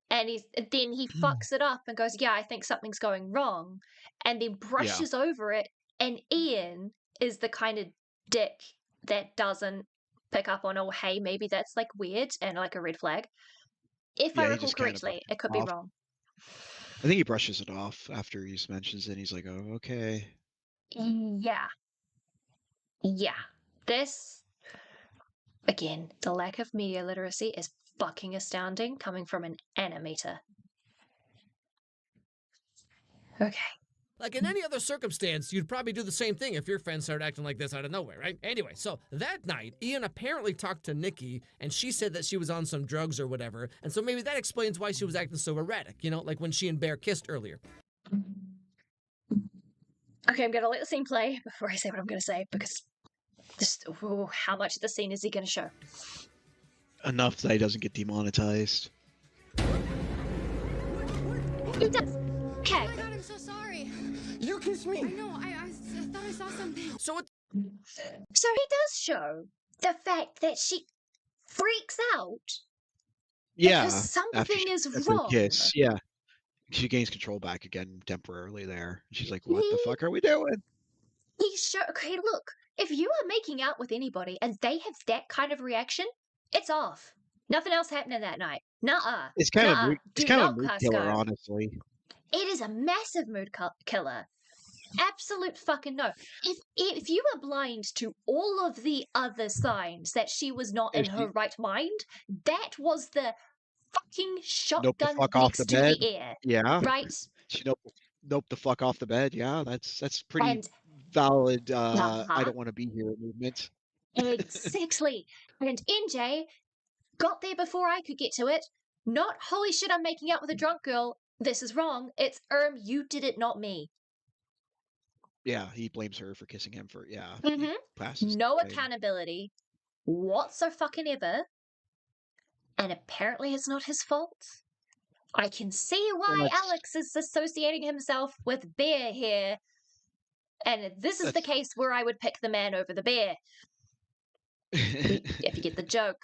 And then he fucks it up and goes, "Yeah, I think something's going wrong," and then brushes over it. And Ian is the kind of dick that doesn't pick up on, oh, hey, maybe that's like weird and like a red flag. If I recall correctly, it could be wrong. I think he brushes it off after he mentions it. He's like, "Oh, okay." Yeah. This, again, the lack of media literacy is fucking astounding coming from an animator. Okay. Like in any other circumstance, you'd probably do the same thing if your friends started acting like this out of nowhere, right? Anyway, so that night, Ian apparently talked to Nikki, and she said that she was on some drugs or whatever, and so maybe that explains why she was acting so erratic, you know, like when she and Bear kissed earlier. Okay, I'm going to let the scene play before I say what I'm going to say, because how much of the scene is he going to show? Enough that he doesn't get demonetized. He does. Okay. Oh my god, I'm so sorry. You kissed me. I know, I thought I saw something. So he does show the fact that she freaks out. Yeah. Because something is wrong. Kiss. Yeah. She gains control back again temporarily there. She's like, "What the fuck are we doing?" Okay, look. if you are making out with anybody and they have that kind of reaction, it's off. Nothing else happening that night. Nuh-uh. It's kind of Nuh-uh. mood, it's Do kind of not a mood class killer, go. honestly. It is a massive mood killer. Absolute fucking no. If you were blind to all of the other signs that she was not in her right mind, that was the fucking Nope the shotgun fuck off next the to bed. the ear. Yeah. Right? She nope the fuck off the bed. Yeah, that's pretty And valid. I don't want to be here movement. Exactly. And NJ got there before I could get to it. Not, holy shit, I'm making out with a drunk girl. This is wrong. It's, you did it, not me. Yeah, he blames her for kissing him for, yeah. No accountability whatsoever. And apparently it's not his fault. I can see why Alex is associating himself with beer here. And this is the case where I would pick the man over the beer. If you get the joke.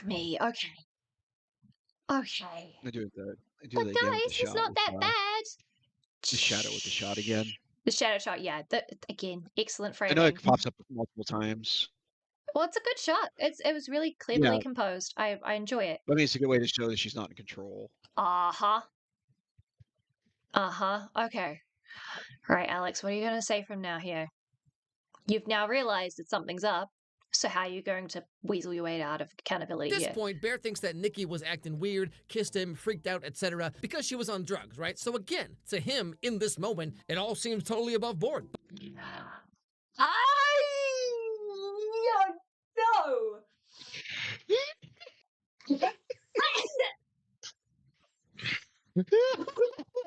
Me, okay. Okay. I do that But again guys, with the it's shot. not that bad. The shadow with the shot again. The shadow shot, yeah. Again, excellent I framing. know it pops up multiple times. Well, it's a good shot. It was really cleverly composed. I enjoy it. I mean, it's a good way to show that she's not in control. Uh-huh. Okay. All right, Alex, what are you going to say from now here? You've now realized that something's up. So how are you going to weasel your way out of accountability At this point, Bear thinks that Nikki was acting weird, kissed him, freaked out, etc. because she was on drugs, right? So again, to him, in this moment, it all seems totally above board. No!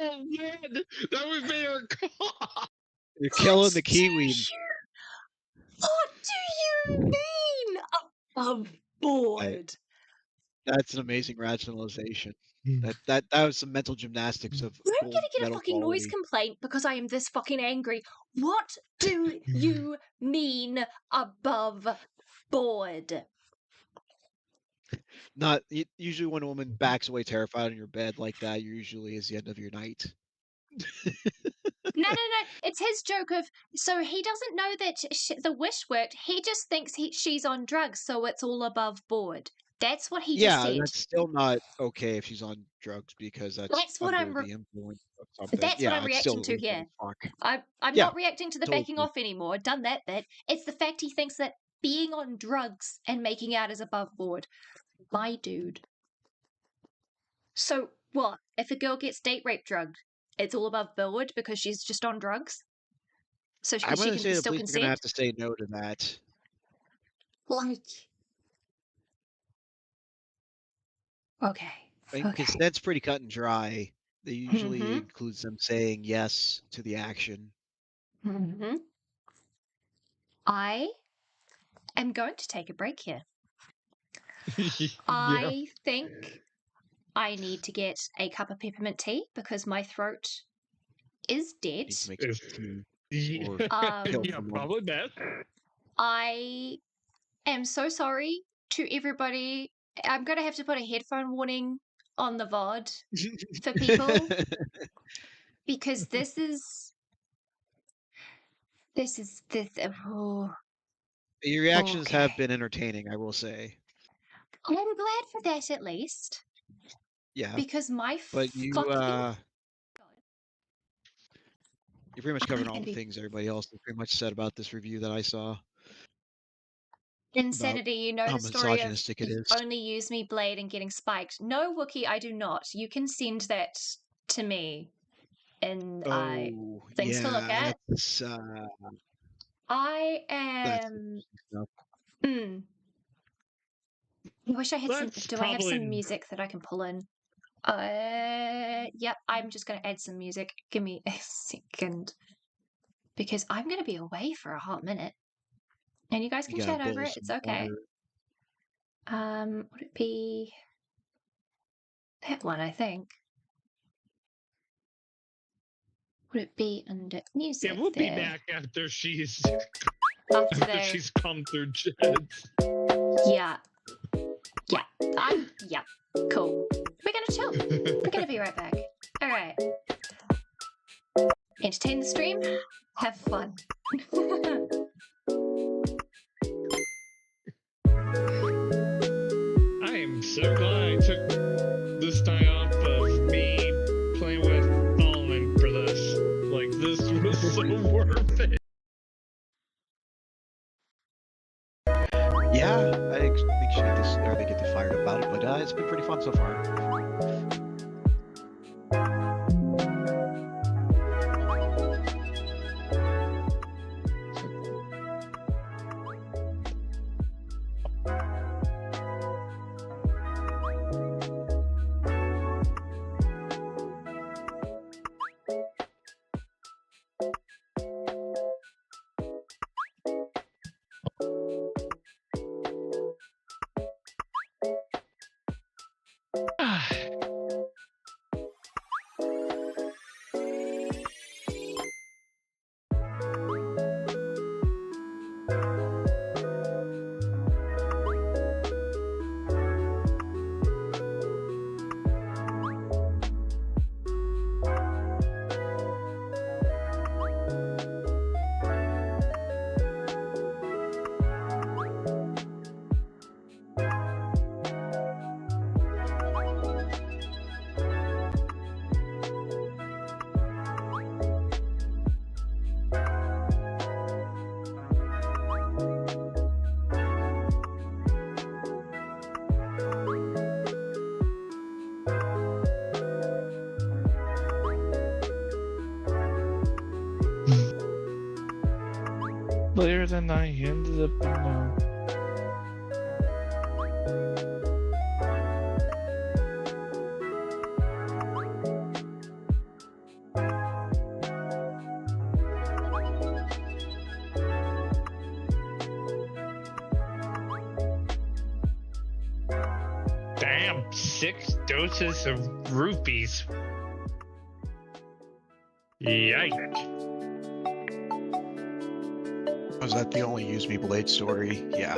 Oh man, that would be our call. You're killing the Kiwi. What do you mean above board? That's an amazing rationalization. That was some mental gymnastics of I'm gonna get a fucking noise complaint because I am this fucking angry. What do you mean above board? Not usually when a woman backs away terrified on your bed like that, usually is the end of your night. No. It's his joke of, so he doesn't know that the wish worked. He just thinks she's on drugs, so it's all above board. That's what he just said. Yeah, that's still not okay if she's on drugs because that's what under the influence of something. That's what I'm reacting to here. I'm not reacting to the backing off anymore. Done that bit. It's the fact he thinks that being on drugs and making out is above board. My dude. So what? If a girl gets date rape drugged, it's all above board because she's just on drugs? So she can still consent? I'm going to have to say no to that. Like... Okay. Consent's pretty cut and dry. They usually includes them saying yes to the action. I am going to take a break here. I think I need to get a cup of peppermint tea because my throat is dead. Probably best. I am so sorry to everybody. I'm going to have to put a headphone warning on the VOD for people because this is. Your reactions have been entertaining, I will say. I'm glad for that, at least. Yeah. Because my you're pretty much covering all the things everybody else pretty much said about this review that I saw. Insanity, you know the story of it is. Only Use Me Blade and getting spiked. No, Wookie, I do not. You can send that to me in things to look at. I am... I wish I had some... Do I have some music that I can pull in? Yep, I'm just going to add some music. Give me a second. Because I'm going to be away for a hot minute. And you guys can chat over it. It's okay. Would it be that one, I think? Would it be under music? Yeah, we'll be back after she's she's come through jets. Yeah. Yeah. Cool. We're gonna chill. We're gonna be right back. Alright. Entertain the stream. Have fun. I am so glad I took this time off of me playing with Solomon for this. Like, this was so worth it. Yeah, I think she get this, or they get too fired about it, but it's been pretty fun so far. Later than I ended up, Damn, 6 doses of rupees. Yikes. Was that the only Use Me Blade story? Yeah.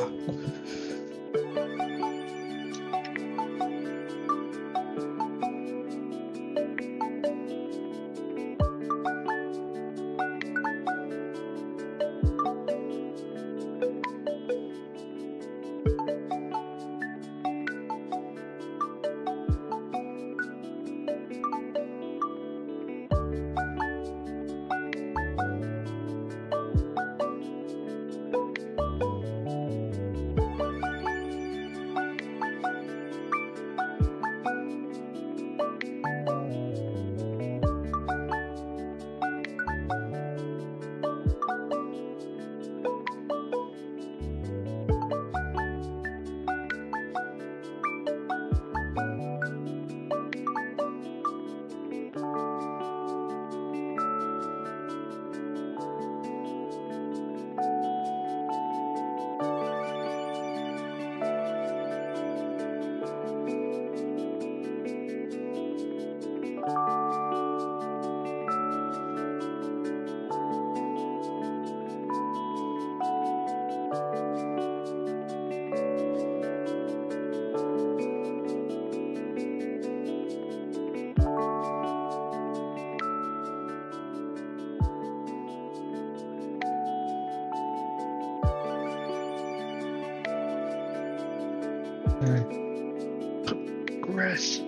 Gross.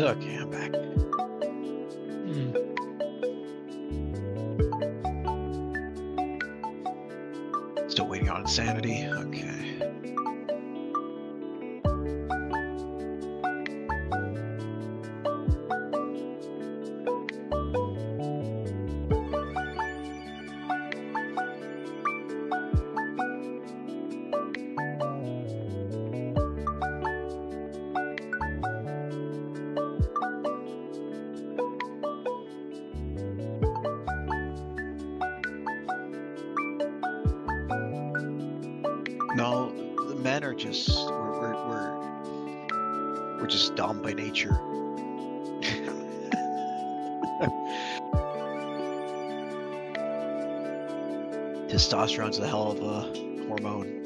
Okay, I'm back. Still waiting on insanity. Okay. No, the men are just we're just dumb by nature. Testosterone's a hell of a hormone.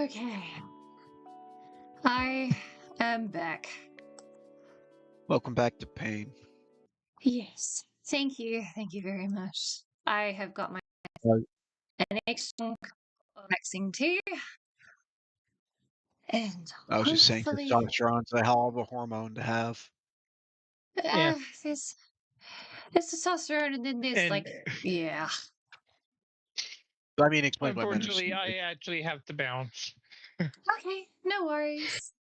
Okay. I am back. Welcome back to pain. Yes. Thank you. Thank you very much. I have got my an extra relaxing tea. And I was just saying testosterone's a hell of a hormone to have. There's testosterone and then there's yeah. I mean, explain what Unfortunately, I actually have to bounce. Okay, no worries.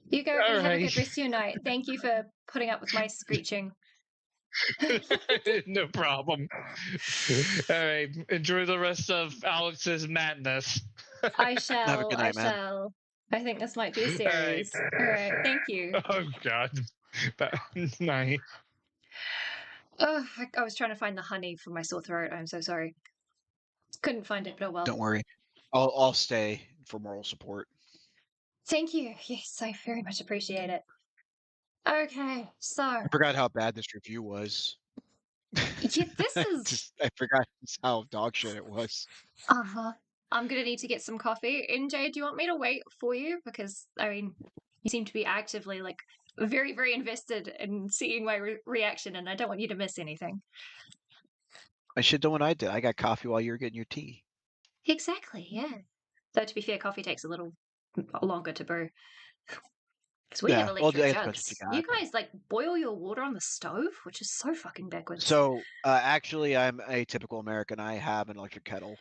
You go and have a good rest of your night. Thank you for putting up with my screeching. No problem. All right. Enjoy the rest of Alex's madness. I shall. Have a good night, man. Shall. I think this might be a series. All right. Thank you. Oh, God. Night. Oh, I was trying to find the honey for my sore throat. I'm so sorry. Couldn't find it, but oh well. Don't worry. I'll stay for moral support. Thank you. Yes, I very much appreciate it. Okay, so I forgot how bad this review was. Yeah, this is. I forgot how dog shit it was. I'm gonna need to get some coffee. NJ, do you want me to wait for you? Because I mean, you seem to be actively very, very invested in seeing my reaction, and I don't want you to miss anything. I should have done what I did. I got coffee while you were getting your tea. Exactly. Yeah. Though to be fair, coffee takes a little longer to brew. Because we have electric jugs. You guys boil your water on the stove, which is so fucking backwards. So actually, I'm a typical American. I have an electric kettle.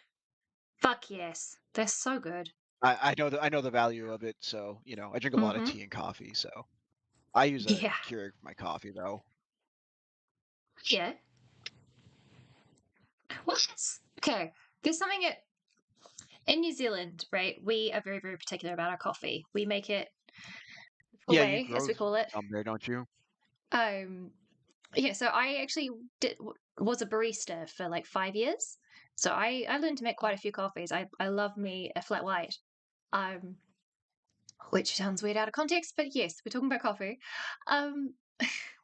Fuck yes, they're so good. I know the value of it. So I drink a lot of tea and coffee. So I use a Keurig for my coffee though. Yeah. What? Okay. There's something in New Zealand, right? We are very, very particular about our coffee. We make it away, as we call it. There, don't you? Yeah. So I actually was a barista for 5 years. So I learned to make quite a few coffees. I love me a flat white. Which sounds weird out of context, but yes, we're talking about coffee.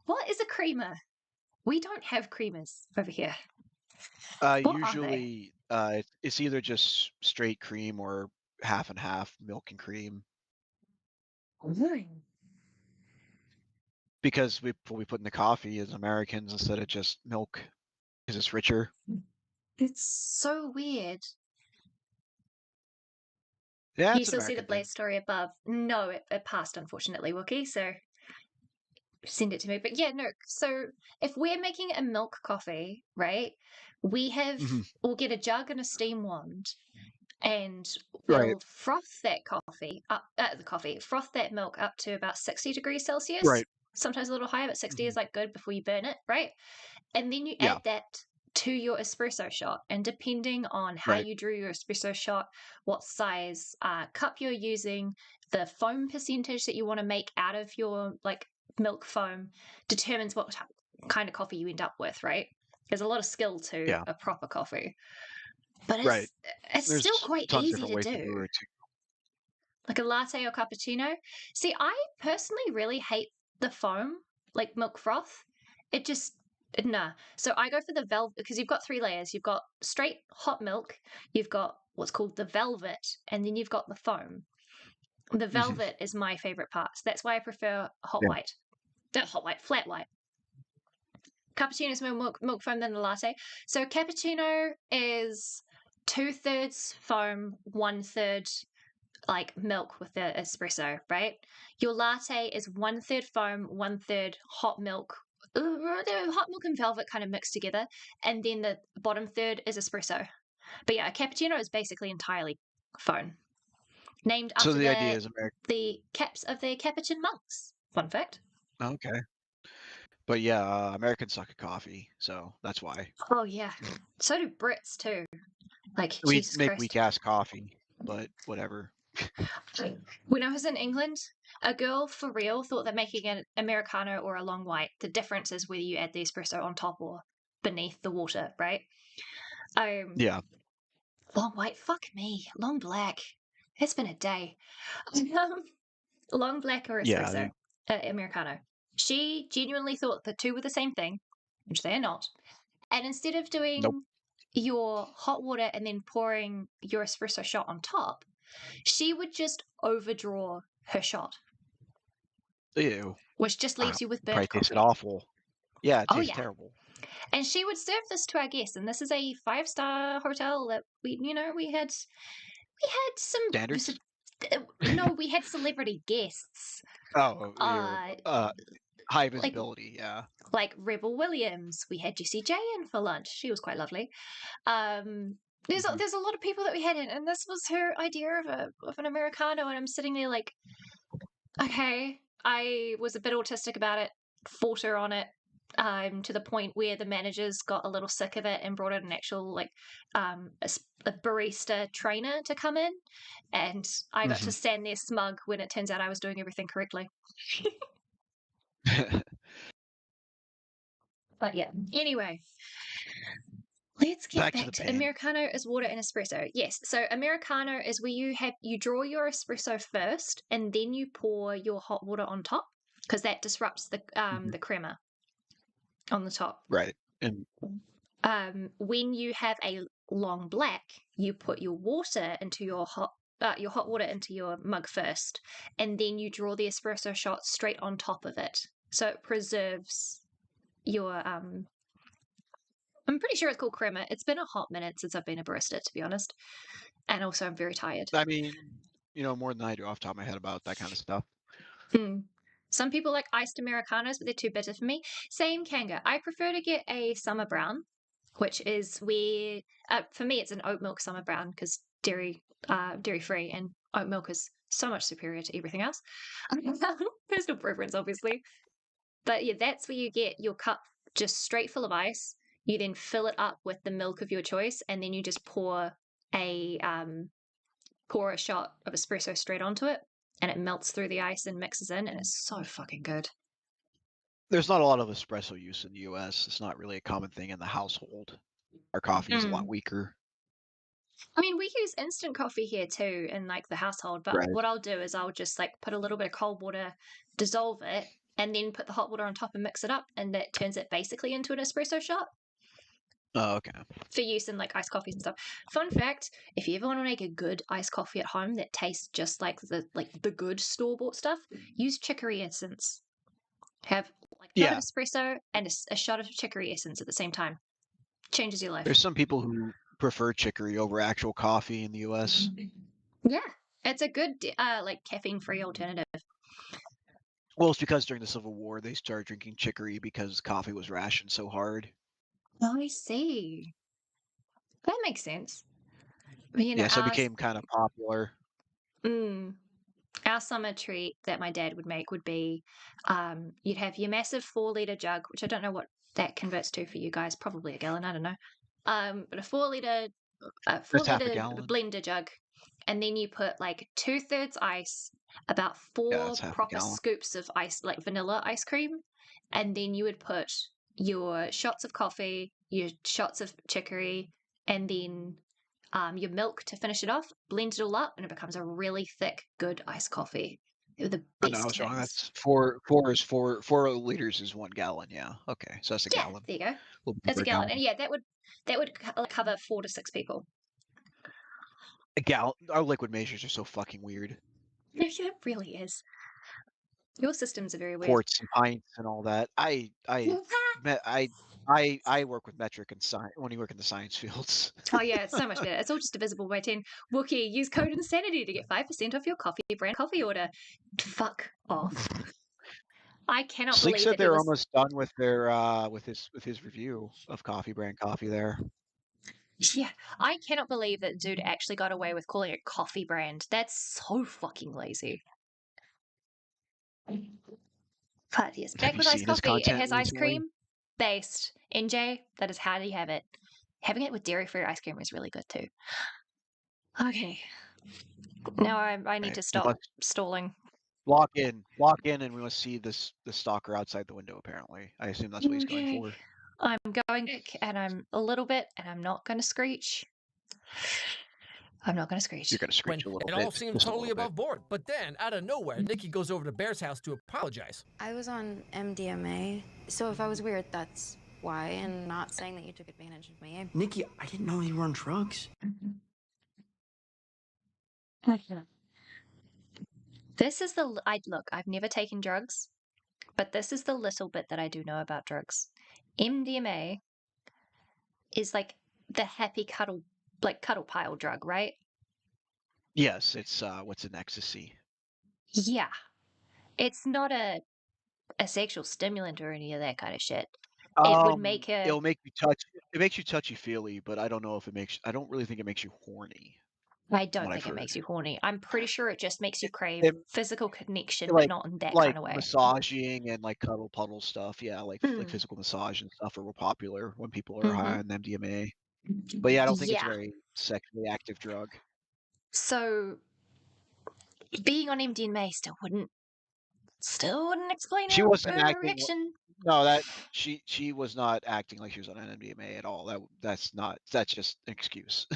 What is a creamer? We don't have creamers over here. Usually, it's either just straight cream or half and half, milk and cream. Because we put in the coffee as Americans instead of just milk, because it's richer. It's so weird. Yeah, you still see the Blaze story above? No, it passed, unfortunately, Wookie, so send it to me. But yeah, no, so if we're making a milk coffee, right, we'll get a jug and a steam wand, and we'll froth that froth that milk up to about 60 degrees Celsius. Right. Sometimes a little higher, but 60 is good before you burn it, right? And then you add that to your espresso shot, and depending on how you drew your espresso shot, what size cup you're using, the foam percentage that you want to make out of your milk foam determines what kind of coffee you end up with, right? There's a lot of skill to a proper coffee, but it's still quite easy to do. Like a latte or cappuccino. See, I personally really hate the foam, like milk froth. It just nah. So I go for the velvet because you've got 3 layers. You've got straight hot milk, you've got what's called the velvet, and then you've got the foam. The velvet is my favorite part. So that's why I prefer white. Not hot white, flat white. Cappuccino is more milk foam than the latte. So cappuccino is 2/3 foam, 1/3 milk with the espresso, right? Your latte is 1/3 foam, 1/3 hot milk, hot milk and velvet kind of mixed together, and then the bottom third is espresso. But yeah, a cappuccino is basically entirely foam. Named after the idea is the caps of the Capuchin monks. Fun fact. Okay. But yeah, Americans suck at coffee, so that's why. Oh yeah, so do Brits too. Like we Jesus make Christ. weak ass coffee, but whatever. When I was in England, a girl for real thought that making an Americano or a long white, the difference is whether you add the espresso on top or beneath the water, right? Yeah. Long white, fuck me. Long black. It's been a day. Long black or espresso, Americano. She genuinely thought the two were the same thing, which they are not. And instead of doing your hot water and then pouring your espresso shot on top, she would just overdraw her shot. Ew. Which just leaves you with burnt coffee. Tasted awful. Yeah, it tastes terrible. And she would serve this to our guests, and this is a 5-star hotel that we had some standards. No, we had celebrity guests. Oh, high visibility, yeah. Like Rebel Williams. We had Jessie J in for lunch. She was quite lovely. There's a lot of people that we had in, and this was her idea of an Americano, and I'm sitting there like, okay. I was a bit autistic about it, fought her on it, to the point where the managers got a little sick of it and brought in an actual a barista trainer to come in, and I got to stand there smug when it turns out I was doing everything correctly. But yeah, anyway, let's get back to Americano is water and espresso. Yes, so Americano is where you draw your espresso first and then you pour your hot water on top, because that disrupts the crema on the top. Right. And when you have a long black, you put your water into your hot water into your mug first, and then you draw the espresso shot straight on top of it, so it preserves your I'm pretty sure it's called crema. It's been a hot minute since I've been a barista, to be honest, and also I'm very tired. I mean, more than I do off the top of my head about that kind of stuff. Some people like iced Americanos, but they're too bitter for me. Same Kanga. I prefer to get a summer brown, which is where, for me, it's an oat milk summer brown, because dairy free, and oat milk is so much superior to everything else. Personal preference, obviously. But yeah, that's where you get your cup just straight full of ice. You then fill it up with the milk of your choice, and then you just pour a shot of espresso straight onto it, and it melts through the ice and mixes in, and it's so fucking good. There's not a lot of espresso use in the U.S. It's not really a common thing in the household. Our coffee is a lot weaker. I mean, we use instant coffee here too in the household, but what I'll do is I'll just put a little bit of cold water, dissolve it, and then put the hot water on top and mix it up, and that turns it basically into an espresso shot. Oh, okay. For use in iced coffees and stuff. Fun fact: if you ever want to make a good iced coffee at home that tastes just like the good store-bought stuff, use chicory essence. Have a shot of espresso and a shot of chicory essence at the same time. Changes your life. There's some people who prefer chicory over actual coffee in the U.S. Yeah, it's a good caffeine-free alternative. Well, it's because during the Civil War they started drinking chicory because coffee was rationed so hard. Oh, I see. That makes sense. But, so it became kind of popular. Our summer treat that my dad would make would be, you'd have your massive 4-liter jug, which I don't know what that converts to for you guys. Probably a gallon, I don't know. But a 4-liter blender jug, and then you put 2/3 ice, about 4 proper scoops of ice, vanilla ice cream, and then you would put your shots of coffee, your shots of chicory, and then your milk to finish it off. Blend it all up, and it becomes a really thick, good iced coffee. They're the best. I was wrong. That's 4 liters is 1 gallon. Yeah. Okay. So that's a gallon. There you go. That's a gallon, and that would cover 4 to 6 people. A gallon. Our liquid measures are so fucking weird. Yeah, it really is. Your systems are very weird. Quarts and pints and all that. I work with metric and science when you work in the science fields. Oh yeah, it's so much better. It's all just divisible by 10. Wookie, use code insanity to get 5% off your coffee brand coffee order. Fuck off. I cannot Sleek believe said that they're was... almost done with their with his review of Coffee Brand Coffee there. Yeah, I cannot believe that dude actually got away with calling it Coffee Brand. That's so fucking lazy. But yes, back with iced coffee. It has ice cream based. NJ, that is how do you have it. Having it with dairy-free ice cream is really good too. Okay. Now I need to stop stalling. Lock in, and we must see the stalker outside the window. Apparently, I assume that's what he's going for. I'm going back, and I'm a little bit, and I'm not going to screech. I'm not going to screech. You're going to screech a little bit. It all seems totally above board, but then, out of nowhere, Nikki goes over to Bear's house to apologize. I was on MDMA, so if I was weird, that's why, and not saying that you took advantage of me. Nikki, I didn't know you were on drugs. This is the... look, I've never taken drugs, but this is the little bit that I do know about drugs. MDMA is like the happy cuddle pile drug, right? Yes, it's what's an ecstasy? Yeah. It's not a sexual stimulant or any of that kind of shit. It would make a... It'll make you touch. It makes you touchy-feely, but I don't know if it makes... I don't really think it makes you horny. I don't think it makes you horny. I'm pretty sure it just makes you crave physical connection, but not in that kind of way. Massaging and like cuddle puddle stuff. Yeah, like physical massage and stuff are real popular when people are high on MDMA. But yeah, I don't think it's a very sexually active drug. So being on MDMA still wouldn't explain She wasn't her acting. reaction. No, that she was not acting like she was on MDMA at all. That's just an excuse.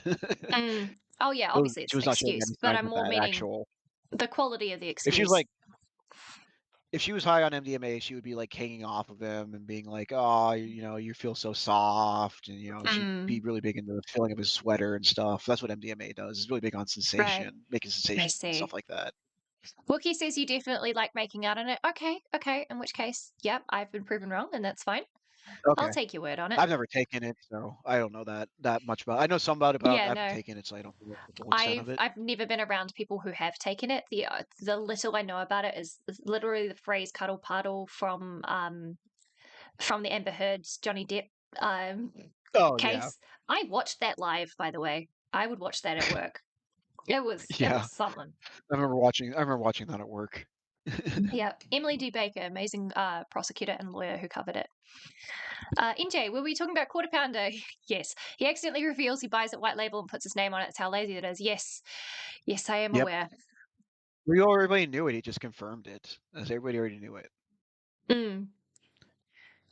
Oh yeah, obviously it's an excuse, but I'm more meaning the quality of the excuse. If she was high on MDMA, she would be like hanging off of him and being like, "Oh, you feel so soft," and she'd be really big into the feeling of his sweater and stuff. That's what MDMA does. It's really big on sensation, making sensation and stuff like that. Wookie says you definitely like making out on it. Okay. In which case, yep, I've been proven wrong, and that's fine. Okay. I'll take your word on it. I've never taken it, so I don't know that much about it. I know some about it, but I haven't taken it, so I don't know the full extent of it. I've never been around people who have taken it. The little I know about it is literally the phrase "cuddle puddle" from the Amber Heard's Johnny Depp case. Yeah. I watched that live, by the way. I would watch that at work. It was something. I remember watching that at work. Yeah, Emily D. Baker, amazing prosecutor and lawyer who covered it. NJ, were we talking about Quarter Pounder? Yes. He accidentally reveals he buys a white label and puts his name on it. That's how lazy it is. Yes, I am aware. Everybody knew it. He just confirmed it, as everybody already knew it.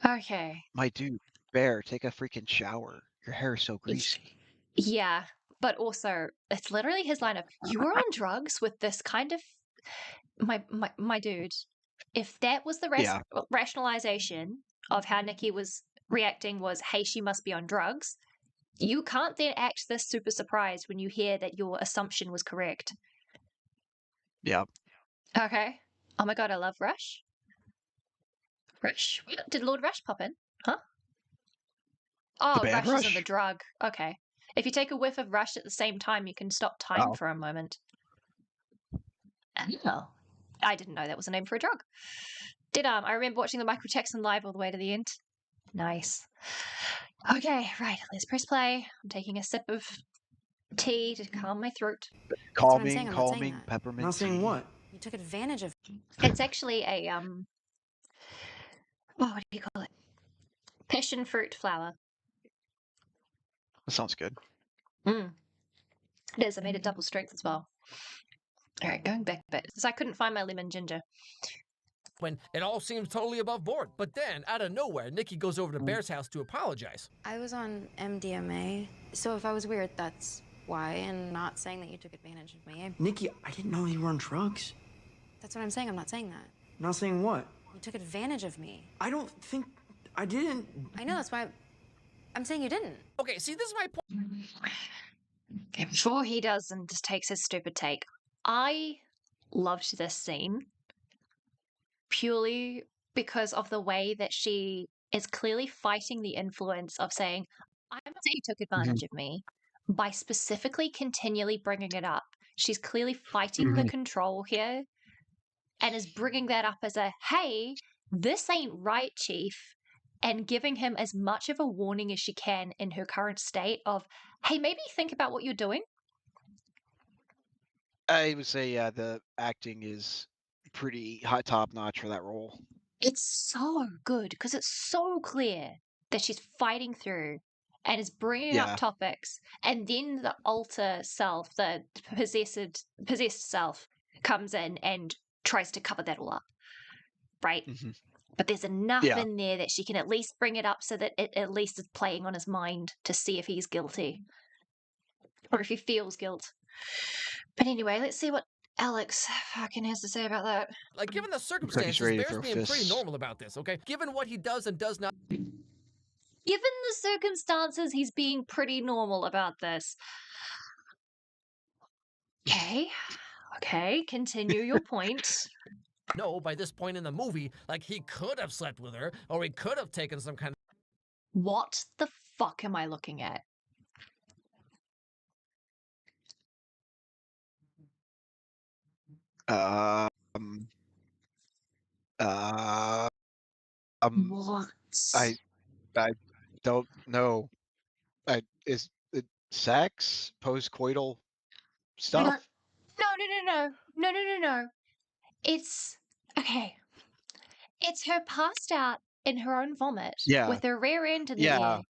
Okay. My dude, Bear, take a freaking shower. Your hair is so greasy. Yeah, but also it's literally his line of, "You were on drugs with this kind of..." My dude, if that was the rationalization of how Nikki was reacting was, "Hey, she must be on drugs," you can't then act this super surprised when you hear that your assumption was correct. Yeah. Okay. Oh my god, I love Rush. Did Lord Rush pop in? Huh? Oh, Rush isn't the drug. Okay. If you take a whiff of Rush at the same time, you can stop time for a moment. Oh. I didn't know that was a name for a drug. I remember watching the Michael Jackson live all the way to the end. Nice. Okay, right. Let's press play. I'm taking a sip of tea to calm my throat. Calming peppermint. Not saying what? You took advantage of... It's actually a what do you call it? Passion fruit flower. That sounds good. It is. I made it double strength as well. All right, going back a bit, because I couldn't find my lemon ginger. When it all seems totally above board, but then, out of nowhere, Nikki goes over to Bear's house to apologize. I was on MDMA, so if I was weird, that's why, and not saying that you took advantage of me. Nikki, I didn't know you were on drugs. That's what I'm saying. I'm not saying that. Not saying what? You took advantage of me. I don't think I didn't. I know, that's why I'm saying you didn't. Okay, see, this is my point. Okay, before he does and just takes his stupid take, I loved this scene purely because of the way that she is clearly fighting the influence of saying, "I'm not saying you took advantage of me," by specifically continually bringing it up. She's clearly fighting the control here and is bringing that up as a, "Hey, this ain't right, Chief, and giving him as much of a warning as she can in her current state of, hey, maybe think about what you're doing? I would say, yeah, the acting is pretty high top notch for that role. It's so good because it's so clear that she's fighting through and is bringing up topics, and then the alter self, the possessed self, comes in and tries to cover that all up, right? Mm-hmm. But there's enough in there that she can at least bring it up so that it at least is playing on his mind to see if he's guilty or if he feels guilt. But anyway, let's see what Alex fucking has to say about that. Like, given the circumstances, Bear's being pretty normal about this, okay? Given what he does and does not... Given the circumstances, he's being pretty normal about this. Okay, continue your point. No, by this point in the movie, like, he could have slept with her, or he could have taken some kind of... What the fuck am I looking at? What? I don't know. Is it sex, postcoital stuff? No. It's okay. It's her passed out in her own vomit with her rear end in the air. And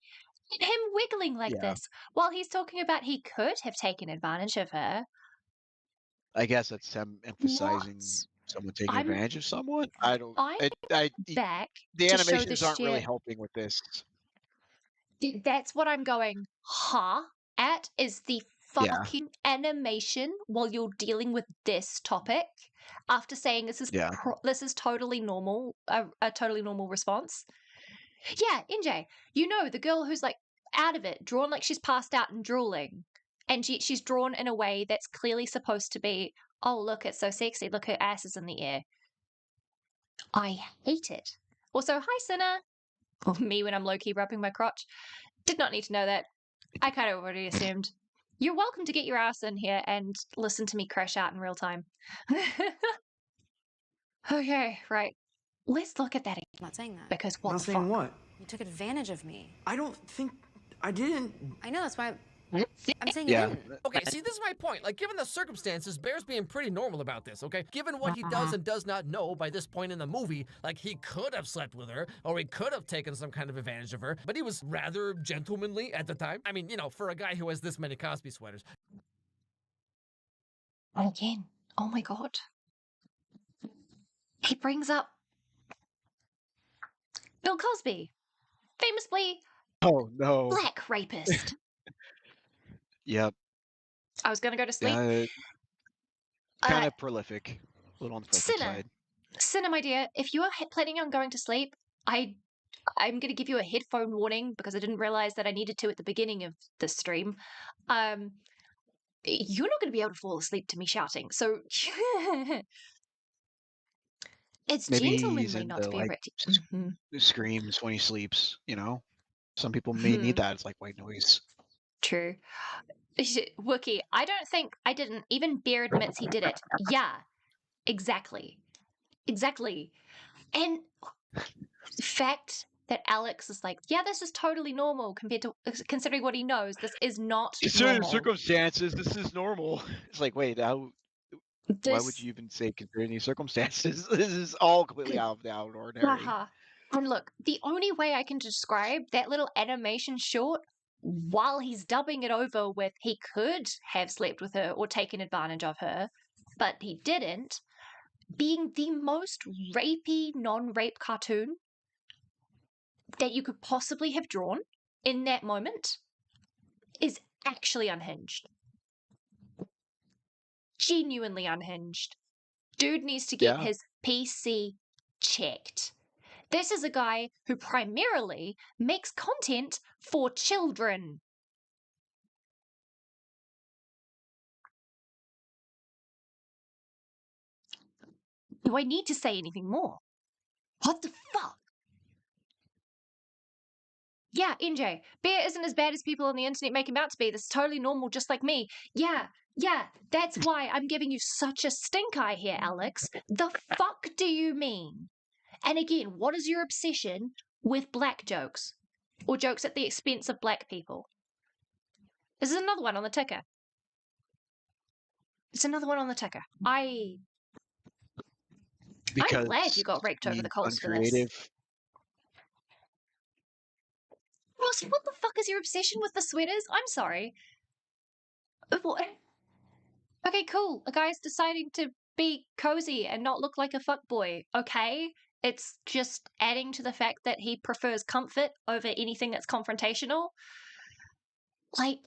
him wiggling like this while he's talking about he could have taken advantage of her. I guess that's him emphasizing someone taking advantage of someone. I don't. Back the to animations show the aren't really helping with this. That's what I'm going, at is the fucking animation while you're dealing with this topic after saying this is totally normal, a totally normal response. Yeah, NJ, you know, the girl who's like out of it, drawn like she's passed out and drooling. And she's drawn in a way that's clearly supposed to be, oh, look, it's so sexy. Look, her ass is in the air. I hate it. Also, hi, Sinner. Or me when I'm low-key rubbing my crotch. Did not need to know that. I kind of already assumed. You're welcome to get your ass in here and listen to me crash out in real time. Okay, right. Let's look at that again. I'm not saying that. Because what I'm the fuck? saying what? You took advantage of me. I don't think I didn't. I know, that's why I'm saying you didn't. Okay, see, this is my point. Like, given the circumstances, Bear's being pretty normal about this, okay? Given what he does and does not know by this point in the movie, like, he could have slept with her, or he could have taken some kind of advantage of her, but he was rather gentlemanly at the time. I mean, you know, for a guy who has this many Cosby sweaters. Again, oh my god. He brings up Bill Cosby, famously black rapist. Yep. I was going to go to sleep. Kind of prolific. A little on the prolific side. Cinna, my dear, if you are planning on going to sleep, I'm going to give you a headphone warning because I didn't realize that I needed to at the beginning of the stream. You're not going to be able to fall asleep to me shouting. So it's maybe gentlemanly he's not to be screams when he sleeps, you know? Some people may need that. It's like white noise. True. Wookie, I don't think I didn't. Even Bear admits he did it. Yeah, exactly. And the fact that Alex is like, yeah, this is totally normal compared to considering what he knows. This is not Considering circumstances, this is normal. It's like, wait, why would you even say considering these circumstances? This is all completely out of the ordinary. And look, the only way I can describe that little animation short, while he's dubbing it over with he could have slept with her or taken advantage of her, but he didn't, being the most rapey non-rape cartoon that you could possibly have drawn in that moment is actually unhinged. Genuinely unhinged. Dude needs to get his PC checked. This is a guy who primarily makes content for children. Do I need to say anything more? What the fuck? Yeah, NJ, Bear isn't as bad as people on the internet make him out to be. This is totally normal, just like me. Yeah, that's why I'm giving you such a stink eye here, Alex. The fuck do you mean? And again, what is your obsession with black jokes? Or jokes at the expense of black people? This is another one on the ticker. It's another one on the ticker. I'm glad you got raked over the coals for this. Ross, what the fuck is your obsession with the sweaters? I'm sorry. What? Okay, cool. A guy's deciding to be cozy and not look like a fuckboy. Okay? It's just adding to the fact that he prefers comfort over anything that's confrontational. Like,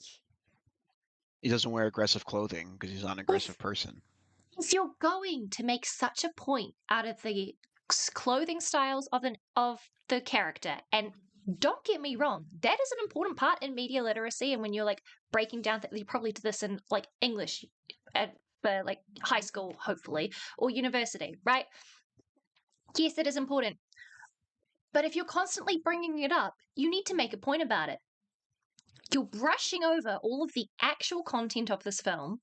he doesn't wear aggressive clothing because he's not an aggressive person. If you're going to make such a point out of the clothing styles of the character, and don't get me wrong, that is an important part in media literacy. And when you're like breaking down, you probably do this in like English for like high school, hopefully, or university, right? Yes, it is important. But if you're constantly bringing it up, you need to make a point about it. You're brushing over all of the actual content of this film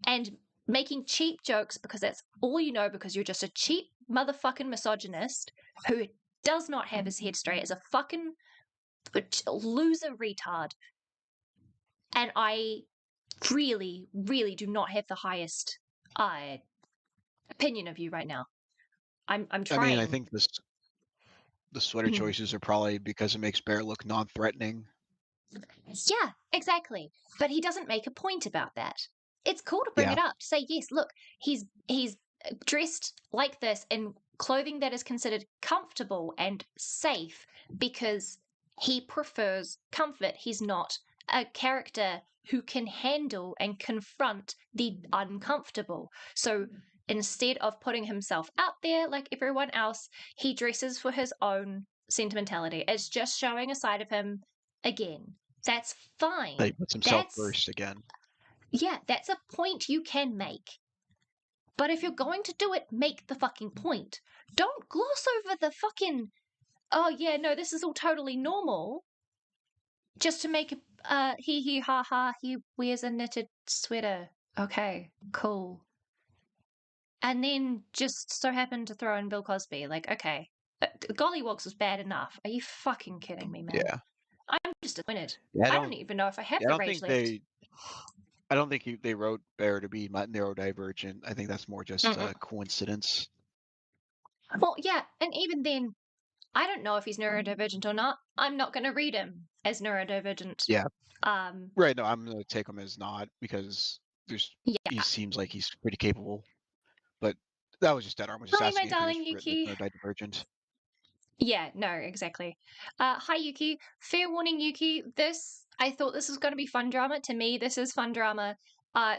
and making cheap jokes because that's all you know, because you're just a cheap motherfucking misogynist who does not have his head straight, as a fucking loser retard. And I really, really do not have the highest opinion of you right now. I'm trying. I mean, I think the sweater choices are probably because it makes Bear look non-threatening. Yeah, exactly. But he doesn't make a point about that. It's cool to bring it up, to say, yes, look, he's dressed like this in clothing that is considered comfortable and safe because he prefers comfort. He's not a character who can handle and confront the uncomfortable. So instead of putting himself out there like everyone else, he dresses for his own sentimentality. It's just showing a side of him again. That's fine. He puts himself first again. Yeah, that's a point you can make. But if you're going to do it, make the fucking point. Don't gloss over the fucking, oh yeah, no, this is all totally normal. Just to make a hee hee ha ha, he wears a knitted sweater. Okay, cool. And then just so happened to throw in Bill Cosby. Like, okay, Gollywogs was bad enough. Are you fucking kidding me, man? Yeah. I'm just disappointed. Yeah, I don't even know if I have the rage left. I don't think they wrote Bear to be neurodivergent. I think that's more just a coincidence. Well, yeah, and even then, I don't know if he's neurodivergent or not. I'm not going to read him as neurodivergent. Yeah. Right. No, I'm going to take him as not because he seems like he's pretty capable. But that was just dead arm. Was just asking my darling Yuki. Neurodivergent. Yeah, no, exactly. Hi, Yuki. Fair warning, Yuki. I thought this was going to be fun drama. To me, this is fun drama.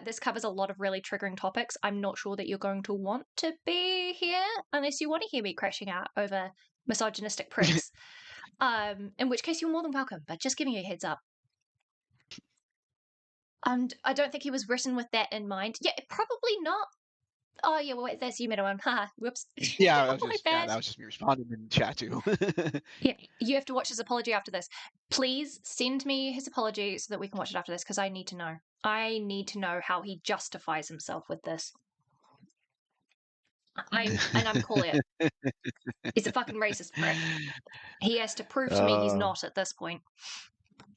This covers a lot of really triggering topics. I'm not sure that you're going to want to be here unless you want to hear me crashing out over misogynistic pricks. In which case, you're more than welcome, but just giving you a heads up. And I don't think he was written with that in mind. Yeah, probably not. Oh, yeah, well, wait, that's you, one. Haha, whoops. Yeah, that was just me responding in chat too. Yeah, you have to watch his apology after this. Please send me his apology so that we can watch it after this, because I need to know. I need to know how he justifies himself with this. I'm calling it. He's a fucking racist prick. He has to prove to me he's not at this point.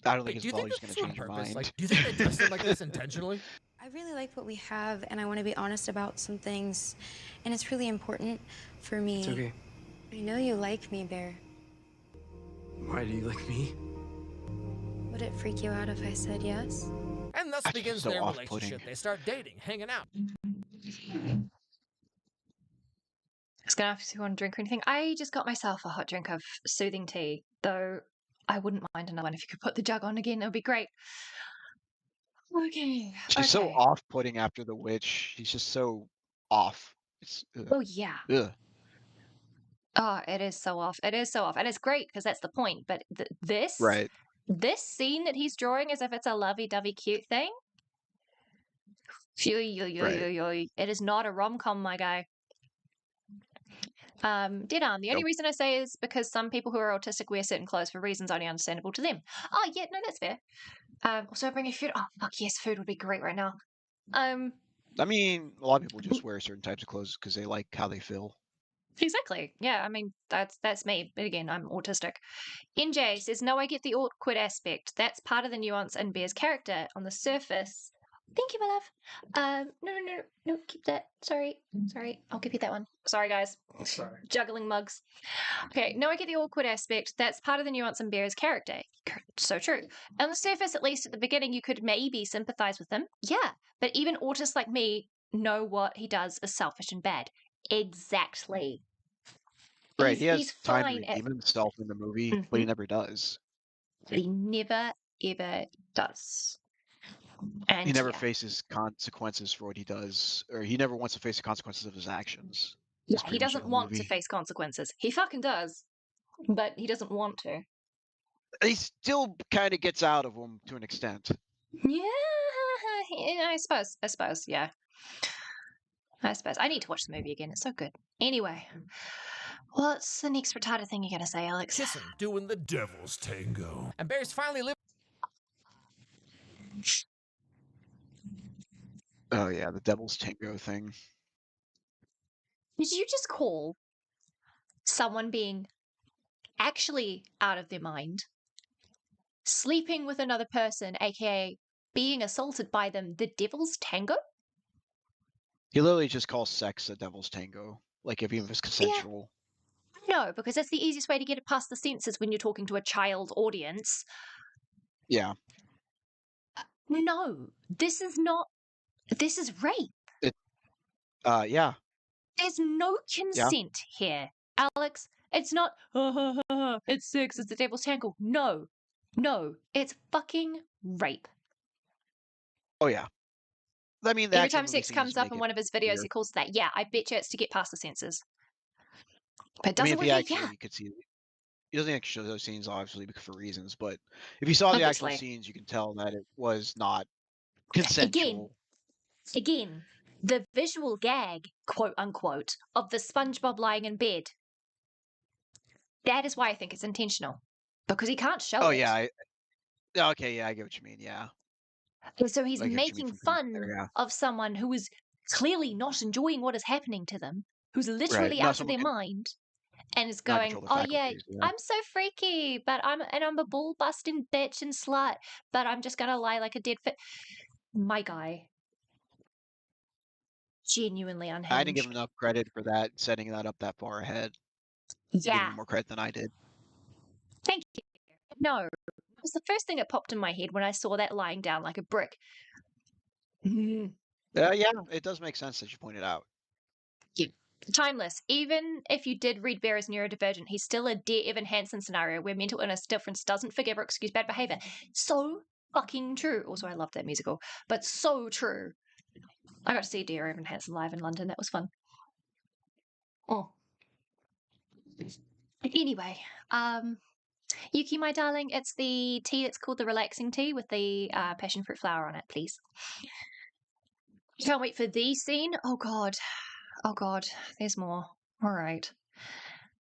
I don't think his apology's going to change your mind. Like, do you think they dressed him like this intentionally? I really like what we have, and I want to be honest about some things, and it's really important for me. It's okay. I know you like me, Bear. Why do you like me? Would it freak you out if I said yes? And thus begins their relationship. They start dating, hanging out. I was going to ask if you want to drink or anything. I just got myself a hot drink of soothing tea, though I wouldn't mind another one. If you could put the jug on again, it would be great. Okay. She's so off-putting after the witch. She's just so off. Oh, yeah. Ugh. Oh, it is so off. It is so off. And it's great because that's the point. But this scene that he's drawing as if it's a lovey-dovey cute thing, it is not a rom-com, my guy. Dead arm. The only reason I say is because some people who are autistic wear certain clothes for reasons only understandable to them. Oh, yeah, no, that's fair. Also, bringing food. Oh, fuck yes, food would be great right now. I mean, a lot of people just wear certain types of clothes because they like how they feel. Exactly. Yeah, I mean, that's me. But again, I'm autistic. NJ says, no, I get the awkward aspect. That's part of the nuance in Bear's character. On the surface. Thank you, my love. No, keep that. Sorry. I'll give you that one. Sorry, guys. Sorry. Juggling mugs. Okay, no, I get the awkward aspect. That's part of the nuance in Bear's character. So true. On the surface, at least at the beginning, you could maybe sympathize with him. Yeah, but even autists like me know what he does is selfish and bad. Exactly. Right, he has he's time fine to redeem himself in the movie, but he never does. He never, ever does. And he never faces consequences for what he does, or he never wants to face the consequences of his actions. Yeah, he doesn't want to face consequences. He fucking does, but he doesn't want to. He still kind of gets out of them to an extent. Yeah, I suppose, yeah. I suppose. I need to watch the movie again. It's so good. Anyway, what's the next retarded thing you're going to say, Alex? Kissing, doing the devil's tango. And Bear's finally lived. Oh, yeah, the devil's tango thing. Did you just call someone being actually out of their mind, sleeping with another person, aka being assaulted by them, the devil's tango? He literally just calls sex the devil's tango, like if even if it's consensual. Yeah. No, because that's the easiest way to get it past the censors when you're talking to a child audience. Yeah. No, this is not. This is rape. Yeah. There's no consent here, Alex. It's not. It's sex. It's the devil's tango. No, it's fucking rape. Oh yeah. I mean, every time sex comes up in one of his videos, he calls it that. Yeah, I bet you it's to get past the censors. But it doesn't work. You could see. He doesn't actually show those scenes, obviously, for reasons. But if you saw the actual scenes, you can tell that it was not consensual. Again, the visual gag, quote unquote, of the SpongeBob lying in bed. That is why I think it's intentional, because he can't show it. Oh yeah. Okay, yeah, I get what you mean. Yeah. So he's making fun of someone who is clearly not enjoying what is happening to them, who's literally out of their mind, and is going, "Oh yeah, I'm so freaky, but I'm a ball busting bitch and slut, but I'm just gonna lie like a dead fit." My guy, genuinely unhinged. I didn't give him enough credit for that, setting that up that far ahead. Yeah, give him more credit than I did. Thank you. No. It was the first thing that popped in my head when I saw that lying down like a brick. Yeah, it does make sense that you pointed out. Yeah. Timeless. Even if you did read Bear as neurodivergent, he's still a Dear Evan Hansen scenario where mental illness difference doesn't forgive or excuse bad behavior. So fucking true. Also, I love that musical, but so true. I got to see Dear Evan Hansen live in London. That was fun. Oh. Anyway, Yuki, my darling, it's the tea that's called the relaxing tea with the passion fruit flower on it, please. Can't wait for the scene. Oh god, there's more. All right,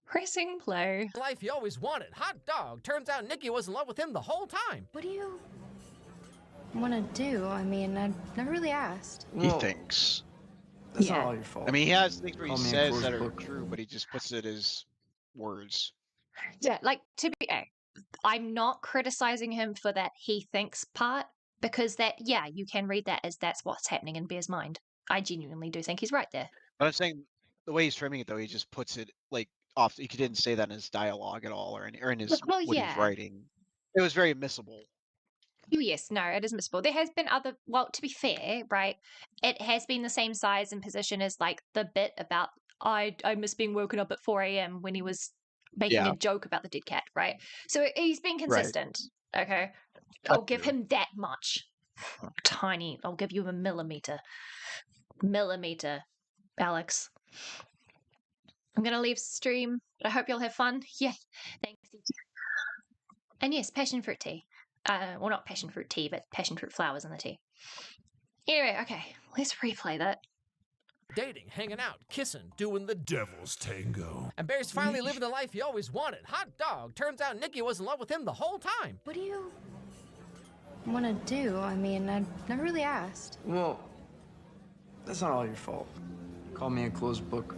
pressing play. Life he always wanted. Hot dog. Turns out Nikki was in love with him the whole time. What do you want to do? I mean, I never really asked. He thinks. That's not all your fault. I mean, he has things where he says that are true, but he just puts it as words. Yeah, like, to be I'm not criticizing him for that he thinks part, because that, yeah, you can read that as that's what's happening in Bear's mind. I genuinely do think he's right there. But I'm saying the way he's framing it, though, he just puts it like off. He didn't say that in his dialogue at all, or in his what he's writing. It was very missable. Oh, yes, no, it is missable. There has been other, well, to be fair, right, it has been the same size and position as like the bit about I miss being woken up at 4 a.m. when he was making a joke about the dead cat, right? So he's been consistent, okay? I'll give him that much. Tiny. I'll give you a millimeter. Alex. I'm going to leave stream, but I hope you'll have fun. Yeah, thanks. And yes, passion fruit tea. Well, not passion fruit tea, but passion fruit flowers in the tea. Anyway, okay, let's replay that. Dating, hanging out, kissing, doing the devil's tango. And Bear's finally living the life he always wanted. Hot dog. Turns out Nikki was in love with him the whole time. What do you want to do? I mean, I never really asked. Well, that's not all your fault. Call me a closed book.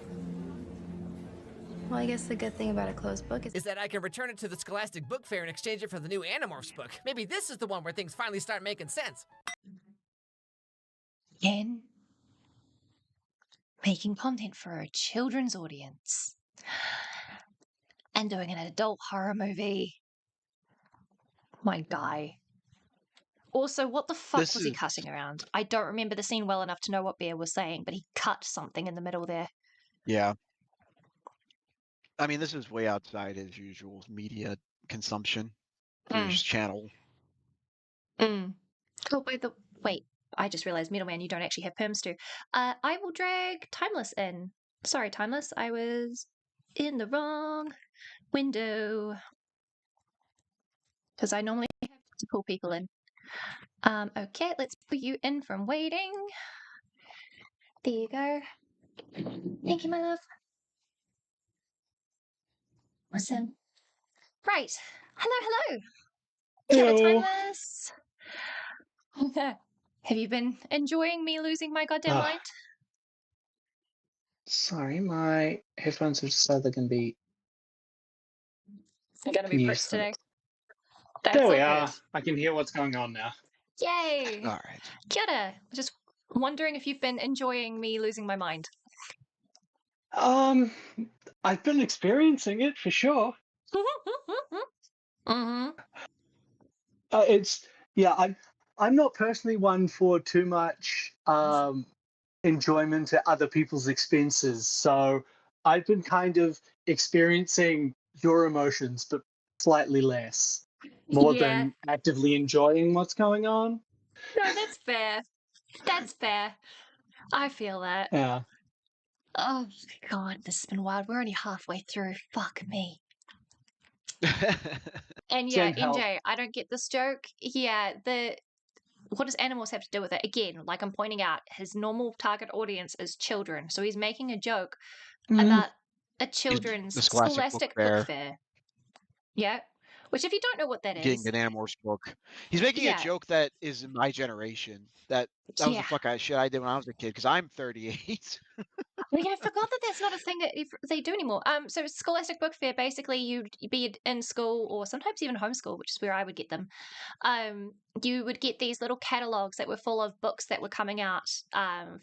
Well, I guess the good thing about a closed book is that I can return it to the Scholastic Book Fair and exchange it for the new Animorphs book. Maybe this is the one where things finally start making sense. Again, making content for a children's audience and doing an adult horror movie. My guy. Also, what the fuck was he cutting around? I don't remember the scene well enough to know what Bear was saying, but he cut something in the middle there. Yeah. I mean, this is way outside his usual media consumption through his channel. Oh, wait. I just realized, Middleman, you don't actually have perms too. I will drag Timeless in. Sorry, Timeless. I was in the wrong window. Because I normally have to pull people in. Okay, let's put you in from waiting. There you go. Thank you, my love. Awesome. Right. Hello. Kia ora, Timeless. Have you been enjoying me losing my goddamn mind? Sorry, my headphones have decided they're going to be pricks today. There we are. I can hear what's going on now. Yay! All right. Kia ora. Just wondering if you've been enjoying me losing my mind. I've been experiencing it for sure. I'm not personally one for too much enjoyment at other people's expenses, so I've been kind of experiencing your emotions, but slightly less, more than actively enjoying what's going on. No, that's fair. That's fair. I feel that. Yeah. Oh, God, this has been wild. We're only halfway through. Fuck me. And yeah, NJ, I don't get this joke. Yeah, what does Animorphs have to do with it? Again, like I'm pointing out, his normal target audience is children. So he's making a joke about a children's Scholastic book fair. Yeah. Which, if you don't know what that is... Getting an Animorphs book. He's making a joke that is in my generation. That was the fuck shit I did when I was a kid, because I'm 38. Well, yeah, I forgot that that's not a thing that they do anymore. So Scholastic Book Fair, basically you'd be in school or sometimes even homeschool, which is where I would get them. You would get these little catalogs that were full of books that were coming out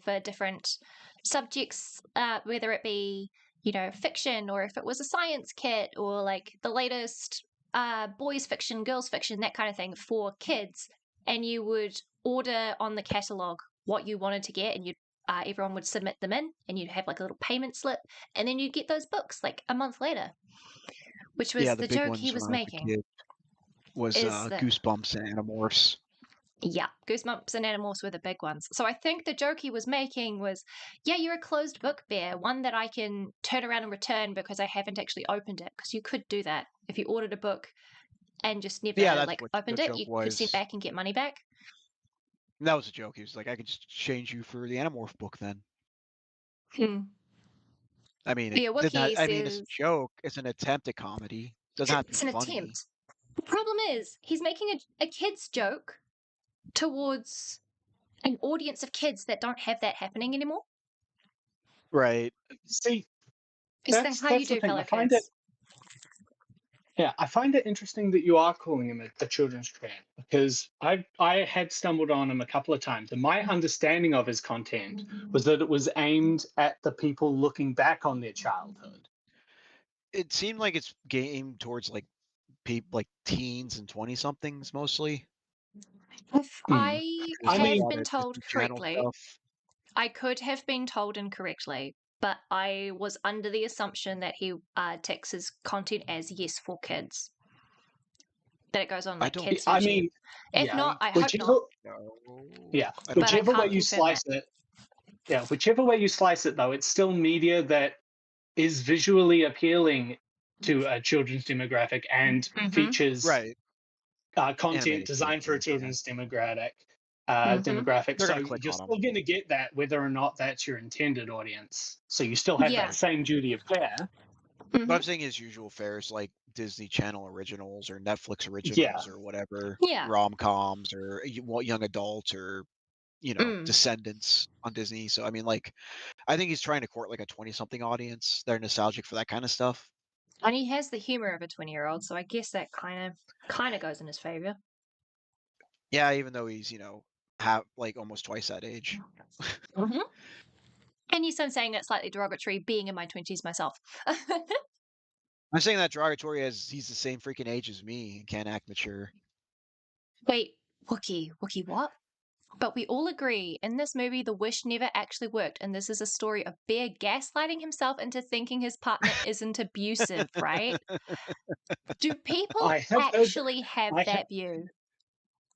for different subjects, whether it be, fiction, or if it was a science kit, or like the latest boys fiction, girls fiction, that kind of thing for kids. And you would order on the catalog what you wanted to get, and everyone would submit them in, and you'd have like a little payment slip, and then you'd get those books like a month later, which was the joke he was making. Was Goosebumps and Animorphs. Yeah, Goosebumps and Animorphs were the big ones. So I think the joke he was making was, yeah, you're a closed book, Bear, one that I can turn around and return because I haven't actually opened it, because you could do that. If you ordered a book and just never opened it, you could sit back and get money back. That was a joke. He was like, I could just change you for the Animorph book then. I mean, it's a joke. It's an attempt at comedy. It doesn't have to be funny. It's an attempt. The problem is, he's making a kid's joke towards an audience of kids that don't have that happening anymore. Right. See, that's how you do fellow kids. I find it interesting that you are calling him a children's trend, because I had stumbled on him a couple of times, and my understanding of his content was that it was aimed at the people looking back on their childhood. It seemed like it's aimed towards like people, like teens and 20-somethings mostly. If I have been told correctly, I could have been told incorrectly, but I was under the assumption that he takes his content as yes for kids. That it goes on like kids. I mean, if not, I hope not. Yeah, whichever way you slice it. Yeah, whichever way you slice it, though, it's still media that is visually appealing to a children's demographic and features content designed for a children's demographic. So you're still going to get that whether or not that's your intended audience. So you still have that same duty of care. But I'm saying his usual fares like Disney Channel originals or Netflix originals or whatever, rom-coms or young adults or Descendants on Disney. So I mean, like, I think he's trying to court like a 20-something audience. They're nostalgic for that kind of stuff. And he has the humor of a 20-year-old, so I guess that kind of goes in his favor. Yeah, even though he's like almost twice that age. Mm-hmm. And yes, I'm saying that slightly derogatory, being in my 20s myself. I'm saying that derogatory as he's the same freaking age as me and can't act mature. Wait, Wookie, what? But we all agree, in this movie, the wish never actually worked, and this is a story of Bear gaslighting himself into thinking his partner isn't abusive, right? Do people actually have that view?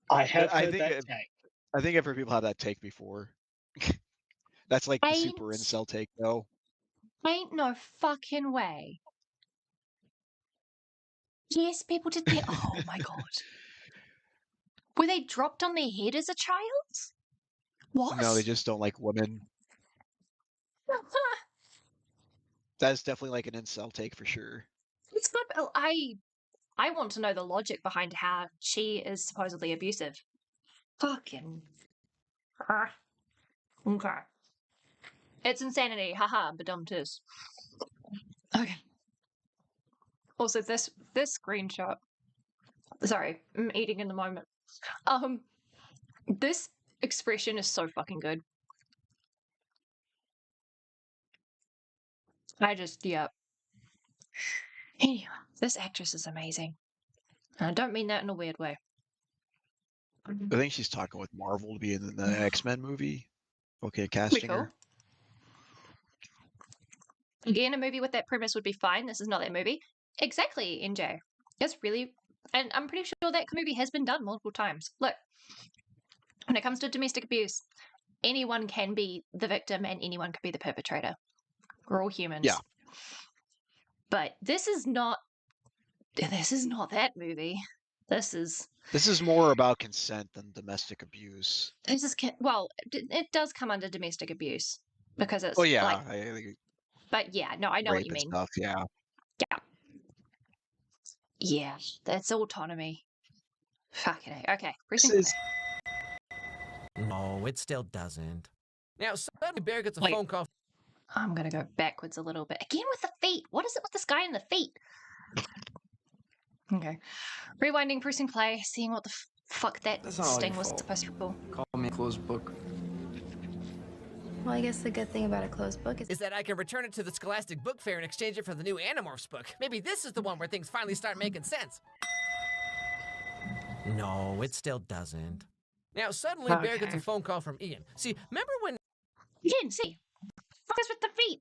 I have heard that take. I think I've heard people have that take before. That's like the super incel take, though. Ain't no fucking way. Yes, people did that. Oh my god. Were they dropped on their head as a child? What? No, they just don't like women. That's definitely like an incel take for sure. It's good. I want to know the logic behind how she is supposedly abusive. Fucking. Okay. It's insanity. Haha, badum-tis. Okay. Also, this screenshot. Sorry, I'm eating in the moment. This expression is so fucking good. Yep. Anyway, this actress is amazing. And I don't mean that in a weird way. I think she's talking with Marvel to be in the X-Men movie. Okay, casting her. Again, a movie with that premise would be fine. This is not that movie. Exactly, NJ. It's really... And I'm pretty sure that movie has been done multiple times. Look, when it comes to domestic abuse, anyone can be the victim and anyone can be the perpetrator. We're all humans. Yeah. But this is not that movie. This is more about consent than domestic abuse. Well, it does come under domestic abuse because it's. Oh yeah. Like, but yeah, no, I know what you mean. Stuff, yeah. Yeah. Yeah, that's autonomy. Fucking A. Okay, No, it still doesn't. Now, suddenly Bear gets a phone call. I'm going to go backwards a little bit. Again with the feet. What is it with this guy and the feet? Okay. Rewinding, pressing play, seeing what the fuck that sting was supposed to pull. Call me a closed book. Well, I guess the good thing about a closed book is that I can return it to the Scholastic Book Fair and exchange it for the new Animorphs book. Maybe this is the one where things finally start making sense. No, it still doesn't. Now, suddenly Bear gets a phone call from Ian. See, remember when... Ian, see? Fuck is with the feet?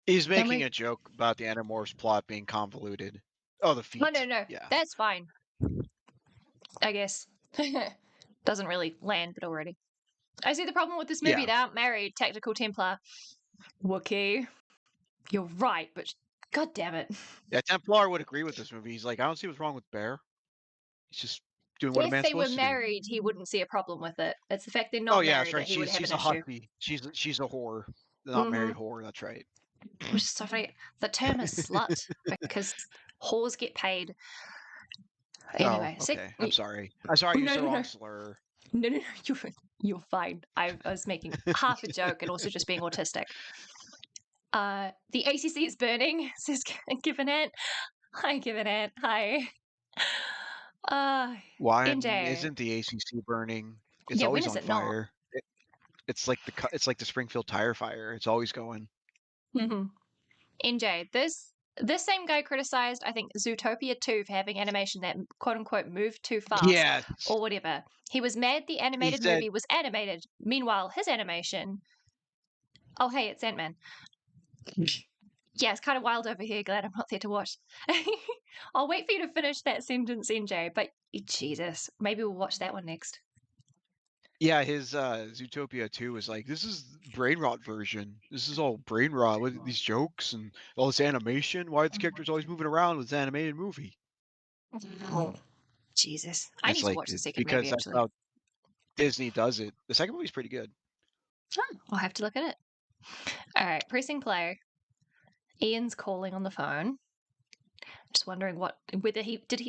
He's making a joke about the Animorphs plot being convoluted. Oh, the feet. No. Yeah. That's fine. I guess. Doesn't really land, but already. I see the problem with this movie. They aren't married. Tactical Templar. Wookie. You're right, but god damn it. Yeah, Templar would agree with this movie. He's like, I don't see what's wrong with Bear. He's just doing what a man's supposed to do. If they were married, he wouldn't see a problem with it. It's the fact they're not married that he would have an issue. She's a whore. Not married whore, that's right. Which is so funny. The term is slut because whores get paid. Anyway, okay. I'm sorry. I'm sorry. You used the wrong slur. No. You're fine. I was making half a joke and also just being autistic. The ACC is burning, says Givenant. Hi, Givenant. Hi. Why NJ. Isn't the ACC burning? It's always on fire. It's like the Springfield tire fire. It's always going. Mm-hmm. NJ, this same guy criticized, I think, Zootopia 2 for having animation that quote-unquote moved too fast. Yeah. Or whatever. He was mad the animated movie was animated. Meanwhile, his animation... Oh, hey, it's Ant-Man. Yeah, it's kind of wild over here. Glad I'm not there to watch. I'll wait for you to finish that sentence, NJ, but Jesus, maybe we'll watch that one next. Yeah, his Zootopia 2 was like, this is brain rot version. This is all brain rot with these jokes and all this animation. Why are the characters always moving around with this animated movie? Oh, Jesus. I need to watch the second movie, actually. Because that's how Disney does it. The second movie's pretty good. Oh, I'll have to look at it. All right, pressing play. Ian's calling on the phone. Just wondering whether he did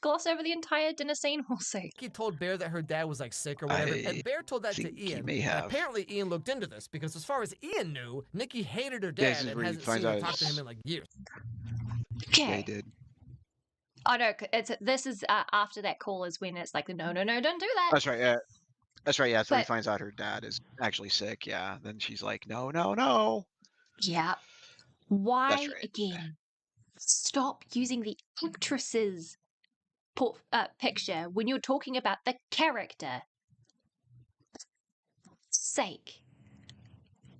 gloss over the entire dinner scene? We'll see. He told Bear that her dad was like sick or whatever, and Bear told that to Ian. And apparently Ian looked into this because, as far as Ian knew, Nikki hated her dad and hasn't seen or talked to him in like years. Okay. Yeah, he did. Oh no, this is after that call is when it's like no, don't do that. That's right. Yeah, that's right. Yeah, so he finds out her dad is actually sick. Yeah, then she's like, no. Yeah. Why again? Stop using the actress's picture when you're talking about the character. Sake.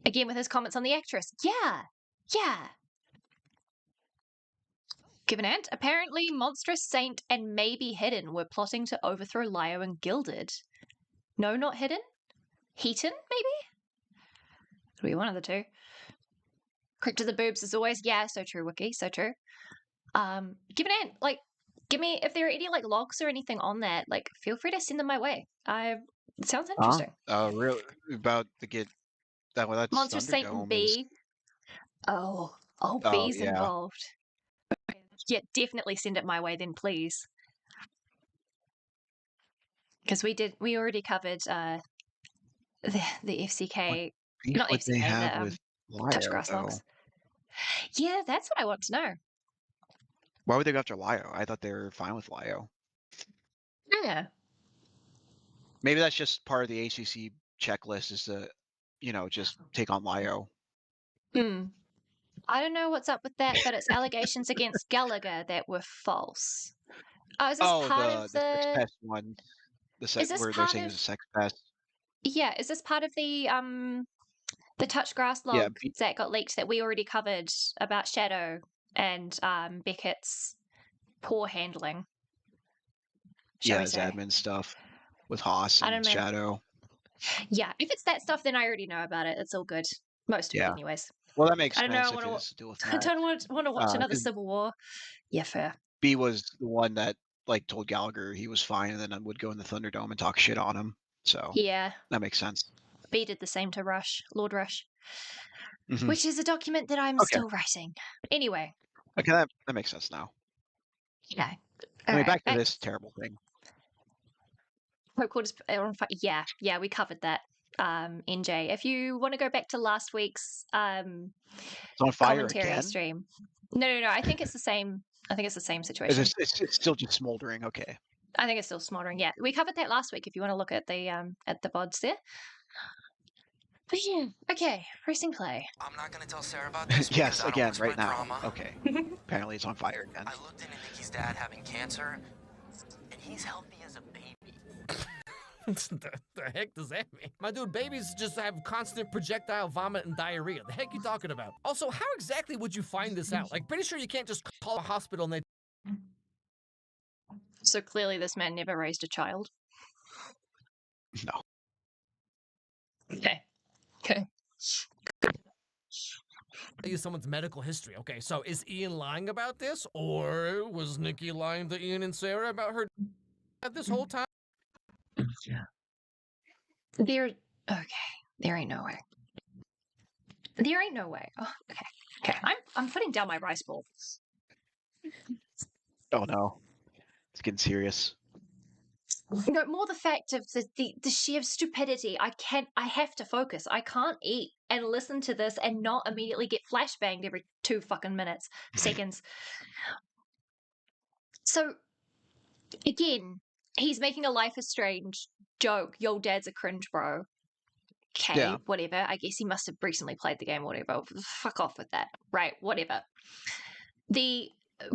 Again with his comments on the actress. Yeah. Given Ant, apparently Monstrous Saint and maybe Hidden were plotting to overthrow Lio and Gilded. No, not Hidden? Heaton, maybe? It'll be one of the two. Quick to the boobs as always. Yeah, so true, Wiki, so true. Given Ant, like, give me, if there are any, like, logs or anything on that, like, feel free to send them my way. It sounds interesting. Really? About to get that? Well, that's Monstrous Saint and B. Oh, B's involved. Yeah, definitely send it my way then, please. Because we already covered the FCK, not FCK, the Touchgrass logs. Yeah, that's what I want to know. Why would they go after Lio? I thought they were fine with Lio. Yeah. Maybe that's just part of the ACC checklist is to, just take on Lio. I don't know what's up with that, but it's allegations against Gallagher that were false. Oh, is this part of the sex pest one? Where they're saying it's a sex pest. Yeah, is this part of the Touchgrass log that got leaked that we already covered about Shadow and Beckett's poor handling? His admin stuff with Haas and Shadow. Yeah, if it's that stuff, then I already know about it. It's all good. Most of it, anyways. Well, that makes sense. I don't want to watch another Civil War. Yeah, fair. B was the one that told Gallagher he was fine, and then would go in the Thunderdome and talk shit on him. So yeah, that makes sense. B did the same to Lord Rush, which is a document that I'm still writing. Anyway. Okay, that makes sense now. Yeah. Back to this terrible thing. Yeah, we covered that. NJ, if you want to go back to last week's commentary stream. No, I think it's the same. I think it's the same situation. It's still just smoldering. Okay. I think it's still smoldering. Yeah, we covered that last week. If you want to look at the VODs there. But yeah, okay. Pressing play. I'm not gonna tell Sarah about this. Yes, again, right now. Drama. Okay. Apparently, it's on fire again. I looked into Nikki's dad having cancer, and he's healthy as a baby. The heck does that mean? My dude, babies just have constant projectile vomit and diarrhea. The heck you talking about? Also, how exactly would you find this out? Like, pretty sure you can't just call a hospital and they... So clearly this man never raised a child. No. Okay. Use someone's medical history. Okay, so is Ian lying about this? Or was Nikki lying to Ian and Sarah about her this whole time? There ain't no way. There ain't no way. Oh, okay. I'm putting down my rice bowl. Oh no, it's getting serious. No, more the fact of the sheer stupidity. I have to focus. I can't eat and listen to this and not immediately get flashbanged every 2 fucking seconds. So, again, he's making a Life is Strange joke. Yo, dad's a cringe, bro. Okay, whatever. I guess he must have recently played the game or whatever. Fuck off with that. Right, whatever. The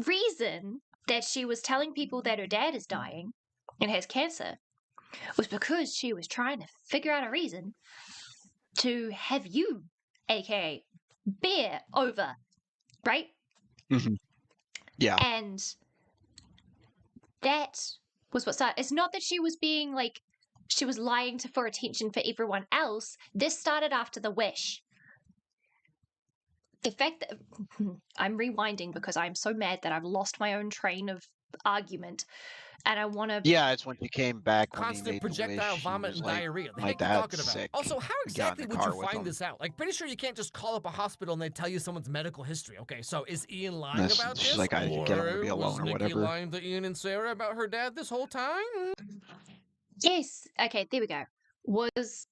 reason that she was telling people that her dad is dying and has cancer was because she was trying to figure out a reason to have you, aka Bear, over, right? Mm-hmm. Yeah. And that was what started. It's not that she was being she was lying for attention for everyone else. This started after the wish. The fact that I'm rewinding because I'm so mad that I've lost my own train of argument, and I want to. Yeah, it's when she came back when he Constant made projectile the wish. vomit Was and like, diarrhea. The my heck you dad's talking about? sick. Also, how exactly would you find him. this out? Like, pretty sure you can't just call up a hospital and they tell you someone's medical history. Okay, so is Ian lying about She's this? like, I get him to be alone was or Nikki whatever. lying to Ian and Sarah about her dad this whole time? Yes. Okay, there we go. Is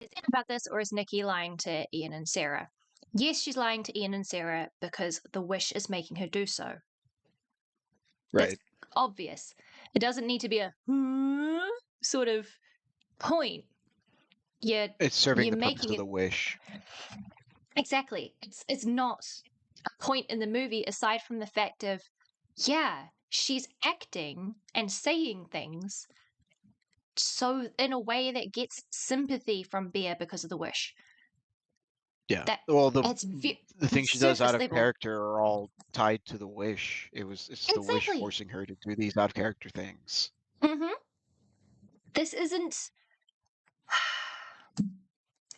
it about this, or is Nikki lying to Ian and Sarah? Yes, she's lying to Ian and Sarah because the wish is making her do so. Right. That's obvious. It doesn't need to be a sort of point. It's serving you're the purpose making of the wish. Exactly. It's not a point in the movie aside from the fact of, yeah, she's acting and saying things so in a way that gets sympathy from Bear because of the wish. Yeah. That, well, the things she does out of level. character are all tied to the wish. It's the wish forcing her to do these out of character things. Mm-hmm. This isn't.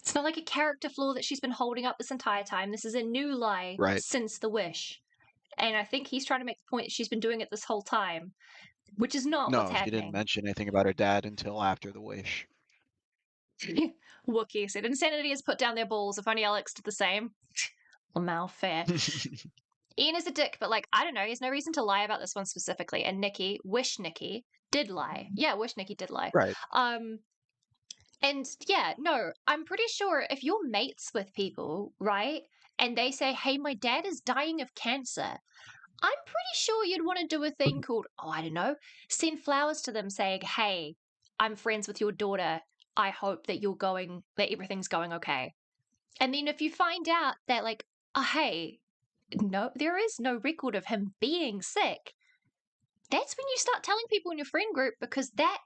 It's not like a character flaw that she's been holding up this entire time. This is a new lie since the wish. And I think he's trying to make the point that she's been doing it this whole time, which is not what's happening. No, she didn't mention anything about her dad until after the wish. Wookie said, Insanity has put down their balls. If only Alex did the same. Well, fair. Ian is a dick, but I don't know. He has no reason to lie about this one specifically. And Wish Nikki did lie. Yeah, Wish Nikki did lie. Right. And yeah, no, I'm pretty sure if you're mates with people, right, and they say, hey, my dad is dying of cancer, I'm pretty sure you'd want to do a thing called, I don't know, send flowers to them saying, hey, I'm friends with your daughter. I hope that that everything's going okay. And then if you find out that hey, no, there is no record of him being sick, that's when you start telling people in your friend group, because that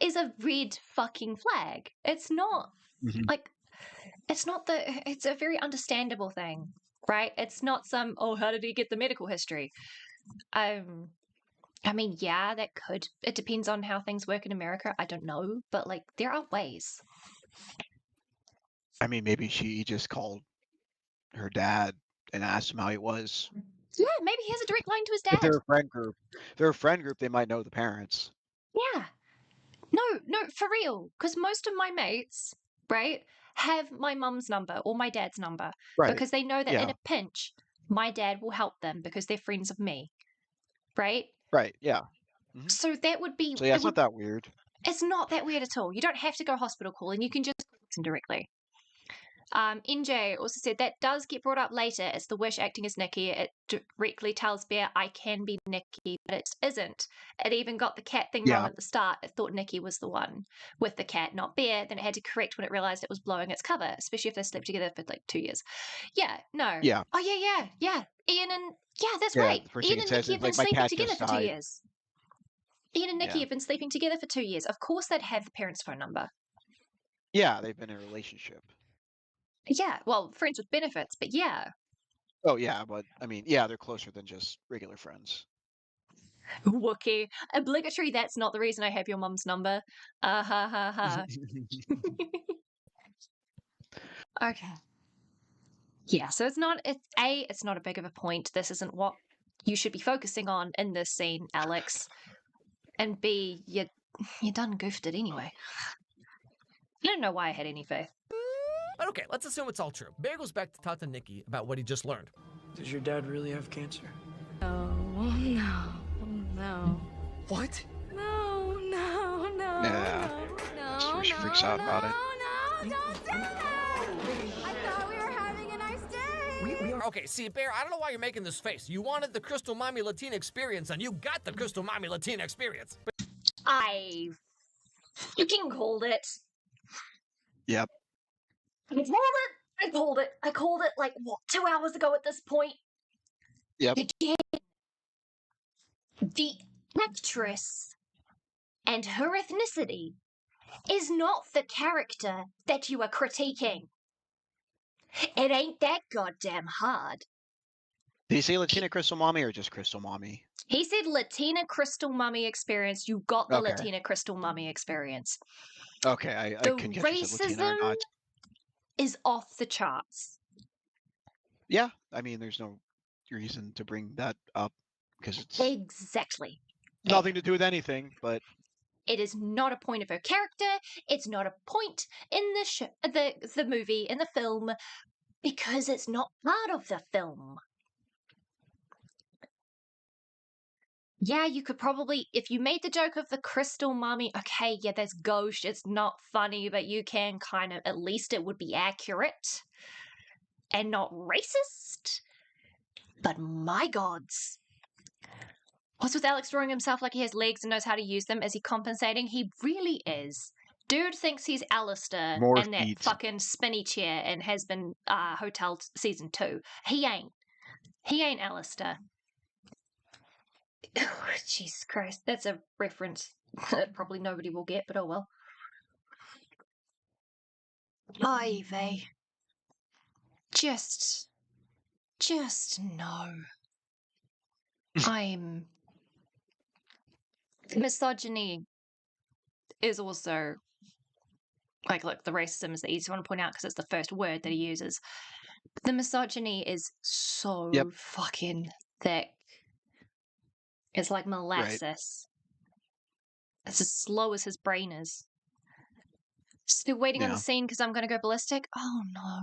is a red fucking flag. It's not it's a very understandable thing, right? It's not some, how did he get the medical history? I mean, yeah, it depends on how things work in America. I don't know, but there are ways. I mean, maybe she just called her dad and asked him how he was. Yeah, maybe he has a direct line to his dad. If they're a friend group, they might know the parents. Yeah. No, for real. Because most of my mates, right, have my mum's number or my dad's number. Right. Because they know that in a pinch, my dad will help them because they're friends of me. Right? Right, yeah. Mm-hmm. So that would be... So yeah, it's not that weird. It's not that weird at all. You don't have to go hospital calling. You can just listen directly. NJ also said that does get brought up later. It's the wish acting as Nikki. It directly tells Bear, I can be Nikki, but it isn't. It even got the cat thing wrong at the start. It thought Nikki was the one with the cat, not Bear. Then it had to correct when it realized it was blowing its cover, especially if they slept together for 2 years. Yeah, no. Yeah. Oh, yeah. Ian and... Yeah, that's right. Ian and Nikki have been sleeping together for 2 years. Ian and Nikki have been sleeping together for 2 years. Of course they'd have the parents' phone number. Yeah, they've been in a relationship. Yeah, well, friends with benefits, but yeah. Oh, yeah, but, I mean, yeah, they're closer than just regular friends. Wookie. Obligatory, that's not the reason I have your mum's number. Ha ha ha. Okay. Yeah, so it's not a big of a point. This isn't what you should be focusing on in this scene, Alex. And B, you done goofed it anyway. I don't know why I had any faith. But okay, let's assume it's all true. Bear goes back to talk to Nikki about what he just learned. Does your dad really have cancer? No. What? No. Yeah. That's where she freaks out about it. No, don't say that! I thought we were having a nice day. Okay, see, Bear, I don't know why you're making this face. You wanted the Crystal Mommy Latina experience, and you got the Crystal Mommy Latina experience. I fucking called it. Yep. I called it 2 hours ago at this point. Yep. Again, the actress and her ethnicity is not the character that you are critiquing. It ain't that goddamn hard. Did he say Latina Crystal Mommy or just Crystal Mommy? He said Latina Crystal Mummy experience. You got the Latina Crystal Mummy experience. Okay, I couldn't get if you said Latina or not. Is off the charts. Yeah, I mean, there's no reason to bring that up because it's exactly nothing to do with anything. But it is not a point of her character. It's not a point in the movie, in the film, because it's not part of the film. Yeah, you could probably, if you made the joke of the crystal mummy, okay, yeah, there's ghost, it's not funny, but you can kind of, at least it would be accurate and not racist. But my gods. What's with Alex drawing himself like he has legs and knows how to use them? Is he compensating? He really is. Dude thinks he's Alistair more and that fucking spinny chair and has been Hotel season 2. He ain't. He ain't Alistair. Oh, Jesus Christ. That's a reference that probably nobody will get, but oh well. Oy vey. Just no. Misogyny is also, like, look, the racism is the easiest one to point out because it's the first word that he uses. The misogyny is so fucking thick. It's like molasses. Right. It's as slow as his brain is. Still waiting on the scene because I'm going to go ballistic? Oh, no.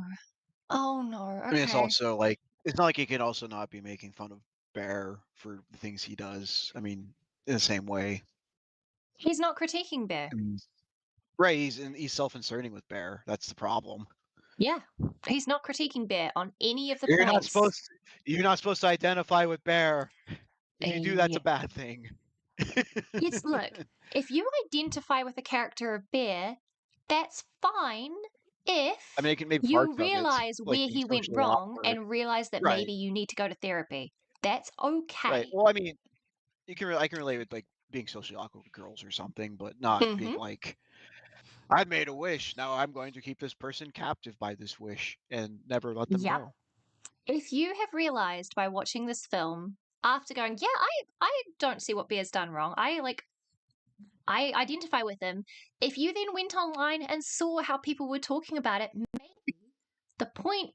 Oh, no. Okay. I mean, it's also like, it's not like he could also not be making fun of Bear for the things he does. I mean, in the same way. He's not critiquing Bear. Right, he's self-inserting with Bear. That's the problem. Yeah, he's not critiquing Bear on any of the You're points. You're not supposed to identify with Bear. If you do, that's a bad thing. It's, look, if you identify with the character of Bear, that's fine if you realize where he went wrong and realize that maybe you need to go to therapy. That's okay. Right. Well, I mean, I can relate with like being socially awkward with girls or something, but not being like, I made a wish. Now I'm going to keep this person captive by this wish and never let them go. If you have realized by watching this film, after going, yeah, I don't see what Bear's done wrong. I identify with him. If you then went online and saw how people were talking about it, maybe the point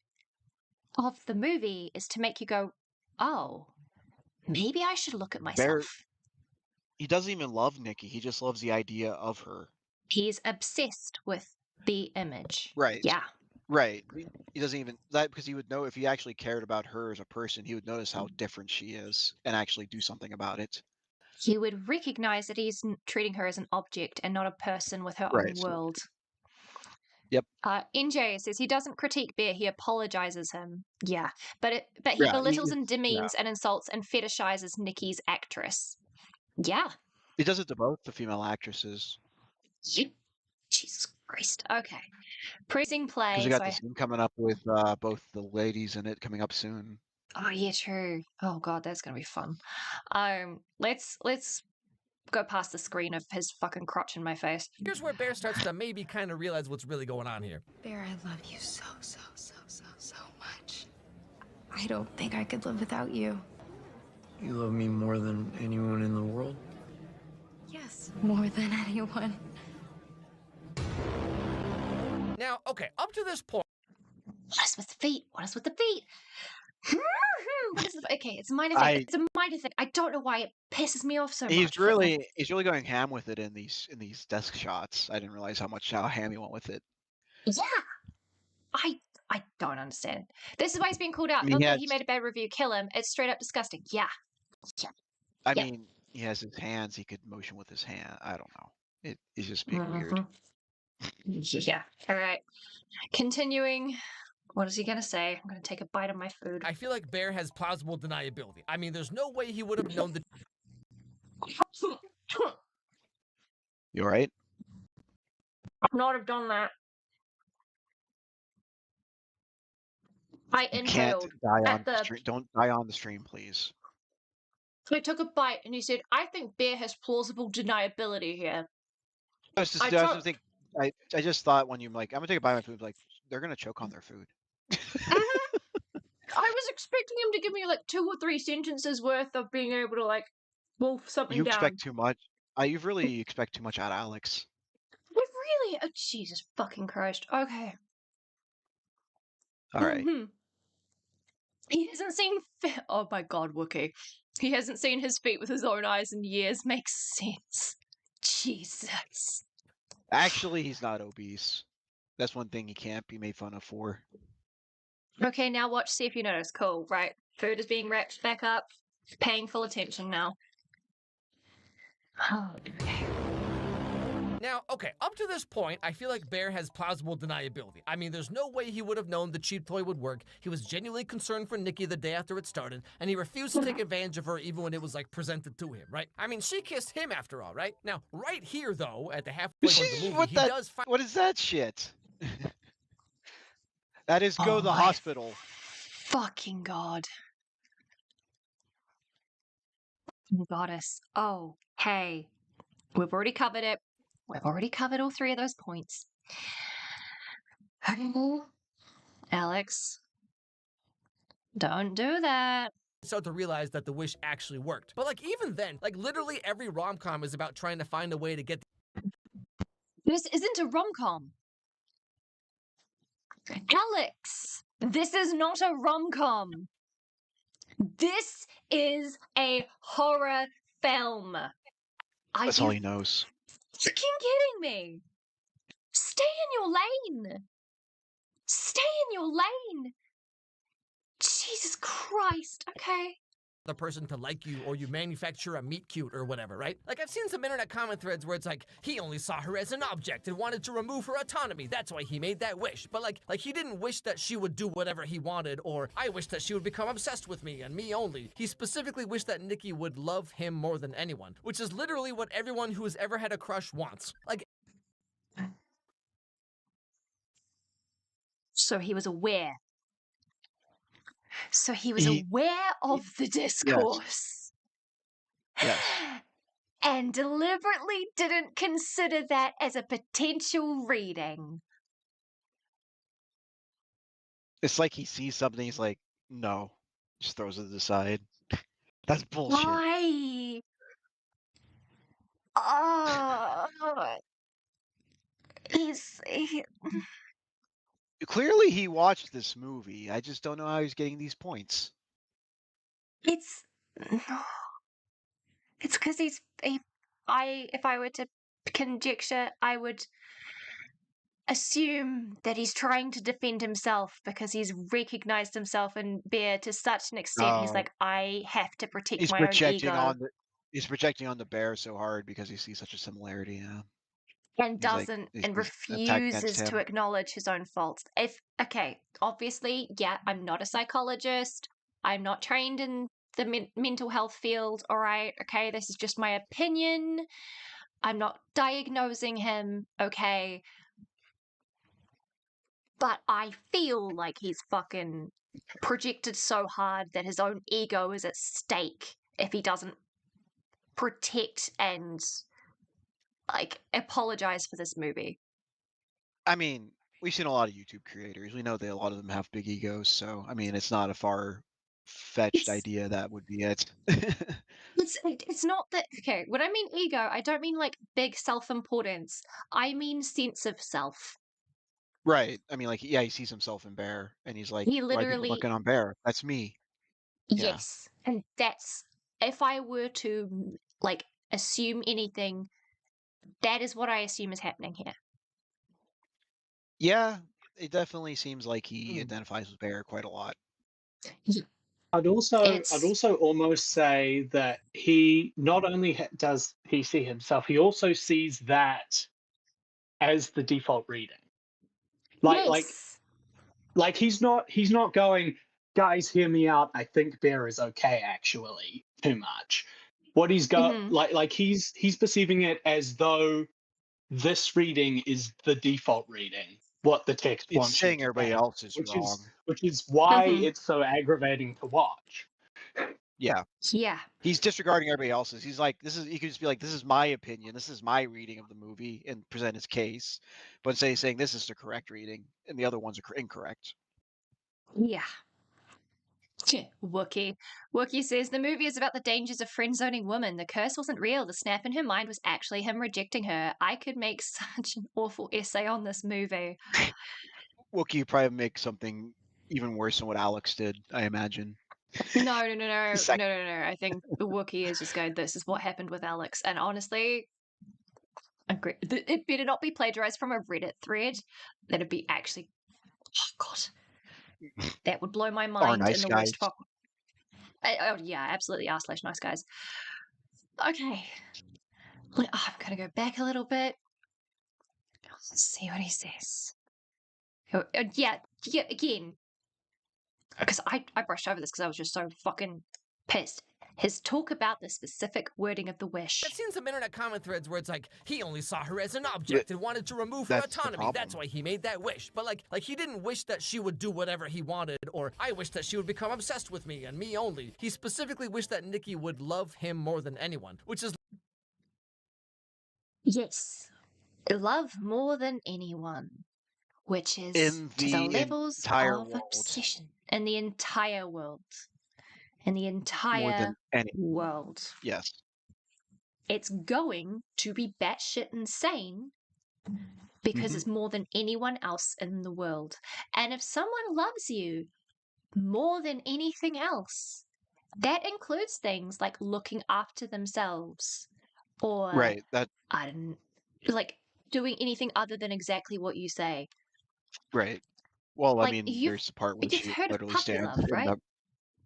of the movie is to make you go, oh, maybe I should look at myself. Bear, he doesn't even love Nikki. He just loves the idea of her. He's obsessed with the image. Right. Yeah. Right. He doesn't even that because he would know if he actually cared about her as a person, he would notice how different she is and actually do something about it. He would recognize that he's treating her as an object and not a person with her own world. Yep. NJ says he doesn't critique Bear, he apologizes him. Yeah. But he belittles and demeans and insults and fetishizes Nikki's actress. Yeah. He does it to both the female actresses. Yep. Jesus Christ. Okay. Pressing play. Because we got the scene coming up with both the ladies in it coming up soon. Oh yeah, true. Oh god, that's gonna be fun. Let's go past the screen of his fucking crotch in my face. Here's where Bear starts to maybe kind of realize what's really going on here. Bear, I love you so much. I don't think I could live without you. You love me more than anyone in the world? Yes, more than anyone. Now, okay, up to this point. What is with the feet? What is with the feet? Okay, it's a minor thing. It's a minor thing. I don't know why it pisses me off so much. He's really going ham with it in these desk shots. I didn't realize how ham he went with it. Yeah. I don't understand. This is why he's being called out. Not that he made a bad review, kill him. It's straight up disgusting. Yeah. I mean, he has his hands. He could motion with his hand. I don't know. He's just being weird. Yeah. All right. Continuing. What is he going to say? I'm going to take a bite of my food. I feel like Bear has plausible deniability. I mean, there's no way he would have known the... You all right? I would not have done that. I inhaled. Don't die on the stream, please. I took a bite and he said, I think Bear has plausible deniability here. I just thought when you're like, I'm going to take a bite of my food, like, they're going to choke on their food. I was expecting him to give me like 2 or 3 sentences worth of being able to like wolf something down. You expect too much. You really expect too much out of Alex. Really? Oh, Jesus fucking Christ. Okay. All right. hasn't seen... Oh my god, Wookie. He hasn't seen his feet with his own eyes in years. Makes sense. Jesus. Actually, he's not obese. That's one thing he can't be made fun of for. Okay, now watch, see if you notice. Cool, right. Food is being wrapped back up. Paying full attention now. Oh, okay. Now, okay, up to this point, I feel like Bear has plausible deniability. I mean, there's no way he would have known the cheap toy would work. He was genuinely concerned for Nikki the day after it started, and he refused to take advantage of her even when it was, like, presented to him, right? I mean, she kissed him after all, right? Now, right here, though, at the halfway point of the movie, does find... What is that shit? That is go to the hospital. Fucking god. Goddess. Oh, hey. We've already covered it. We've already covered all three of those points. Alex, don't do that. Start to realize that the wish actually worked. But, like, even then, like, literally every rom-com is about trying to find a way to get... This isn't a rom-com. Alex, this is not a rom-com. This is a horror film. That's all he knows. Fucking kidding me? Stay in your lane. Stay in your lane. Jesus Christ. Okay. The person to like you, or you manufacture a meet cute or whatever, right? Like, I've seen some internet comment threads where it's like, he only saw her as an object and wanted to remove her autonomy. That's why he made that wish. But like he didn't wish that she would do whatever he wanted, or I wish that she would become obsessed with me and me only. He specifically wished that Nikki would love him more than anyone, which is literally what everyone who has ever had a crush wants. Like, so he was aware. So he was aware of the discourse. Yes. And deliberately didn't consider that as a potential reading. It's like he sees something, he's like, no. Just throws it to the side. That's bullshit. Why? Oh. Clearly he watched this movie. I just don't know how he's getting these points. It's because if I were to conjecture, I would assume that he's trying to defend himself because he's recognized himself in Bear to such an extent. He's like, I have to protect my own ego. He's projecting on the Bear so hard because he sees such a similarity, yeah. And refuses to acknowledge his own faults. Obviously, yeah, I'm not a psychologist. I'm not trained in the mental health field, all right? Okay, this is just my opinion. I'm not diagnosing him, okay? But I feel like he's fucking projected so hard that his own ego is at stake if he doesn't protect and like apologize for this movie. I mean, we've seen a lot of YouTube creators. We know that a lot of them have big egos, so I mean, it's not a far-fetched idea that would be it. It's not that, okay, when I mean ego, I don't mean like big self-importance. I mean sense of self. Right. I mean, like, yeah, he sees himself in Bear, and he's like, he literally, why are people looking on Bear? That's me. Yes. Yeah. And that's, if I were to like assume anything, that is what I assume is happening here. Yeah, it definitely seems like he identifies with Bear quite a lot. Yeah. I'd also almost say that he not only does he see himself, he also sees that as the default reading. Like he's not going, guys, hear me out. I think Bear is okay, actually, too much. What he's got, like he's perceiving it as though this reading is the default reading. What the text wants. It's saying everybody else is wrong. Which is why it's so aggravating to watch. Yeah. Yeah. He's disregarding everybody else's. He's like, he could just be like, this is my opinion. This is my reading of the movie and present his case. But saying this is the correct reading and the other ones are incorrect. Yeah. Wookie says the movie is about the dangers of friend-zoning women. The curse wasn't real. The snap in her mind was actually him rejecting her. I could make such an awful essay on this movie. Wookie probably make something even worse than what Alex did, I imagine. No. I think the Wookiee is just going, this is what happened with Alex. And honestly, it better not be plagiarized from a Reddit thread. That'd be actually, oh God, that would blow my mind nice in the guys. worst possible. Oh yeah, absolutely r/nice guys. Okay, I'm gonna go back a little bit. Let's see what he says. Yeah, again, because I brushed over this because I was just so fucking pissed. His talk about the specific wording of the wish. I've seen some internet comment threads where it's like, he only saw her as an object and wanted to remove her autonomy. That's why he made that wish. But like he didn't wish that she would do whatever he wanted, or I wish that she would become obsessed with me and me only. He specifically wished that Nikki would love him more than anyone, which is... Yes. Love more than anyone. Which is to the levels of obsession. In the entire world. In the entire world. Yes. It's going to be batshit insane because it's more than anyone else in the world. And if someone loves you more than anything else, that includes things like looking after themselves or I don't like doing anything other than exactly what you say. Right. Well, like, I mean, there's the part where she literally stands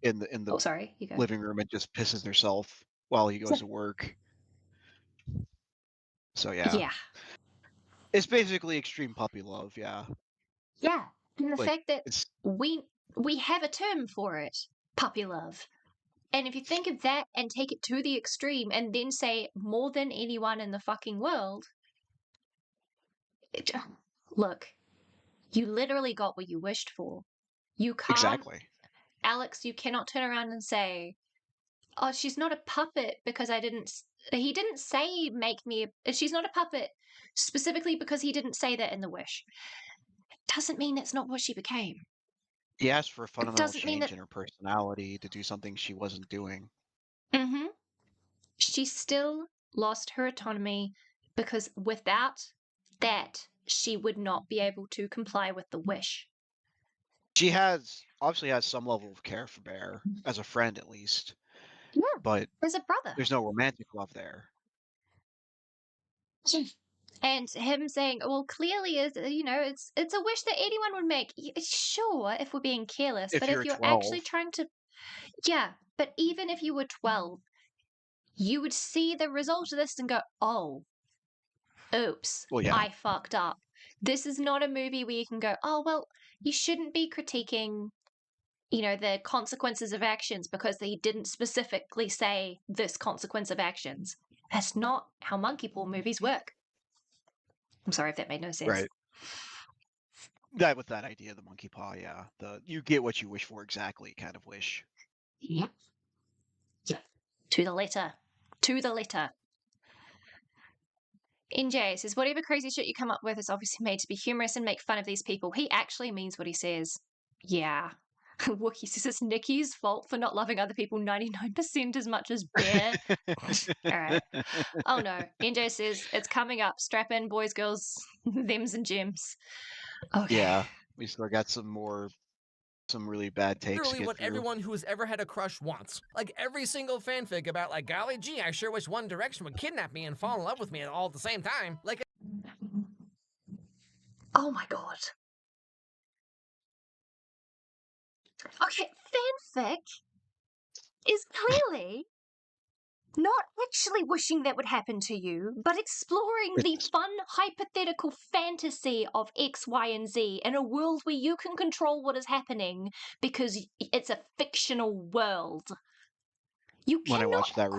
in the living room and just pisses herself while he goes to work. So yeah. It's basically extreme puppy love, yeah. Yeah. And the fact that we have a term for it, puppy love. And if you think of that and take it to the extreme and then say more than anyone in the fucking world, look, you literally got what you wished for. You can't. Exactly. Alex, you cannot turn around and say, oh, she's not a puppet because he didn't say she's not a puppet specifically because he didn't say that in the wish. It doesn't mean that's not what she became. He asked for a fundamental change in her personality to do something she wasn't doing. Mm-hmm. She still lost her autonomy because without that, she would not be able to comply with the wish. She obviously has some level of care for Bear, as a friend at least. Yeah, but as a brother. There's no romantic love there. And him saying, well, clearly, it's a wish that anyone would make. Sure, if we're being careless. But if you're 12. actually trying to... Yeah, but even if you were 12, you would see the result of this and go, oh, oops, I fucked up. This is not a movie where you can go, oh, well, you shouldn't be critiquing, the consequences of actions because they didn't specifically say this consequence of actions. That's not how monkey paw movies work. I'm sorry if that made no sense. Right. That with that idea, the monkey paw, yeah. You get what you wish for exactly kind of wish. Yep. Yeah. To the letter. To the letter. NJ says, whatever crazy shit you come up with is obviously made to be humorous and make fun of these people. He actually means what he says. Yeah. Wookie says it's Nikki's fault for not loving other people 99% as much as Bear. All right. Oh no. NJ says it's coming up. Strap in, boys, girls, thems and gems. Okay. Yeah. We still got some really bad takes. Literally what everyone who has ever had a crush wants. Like every single fanfic about like, golly gee, I sure wish One Direction would kidnap me and fall in love with me all at the same time. Like oh my god. Okay, fanfic is clearly not actually wishing that would happen to you, but exploring the fun hypothetical fantasy of X, Y, and Z in a world where you can control what is happening because it's a fictional world. You cannot... When I watched that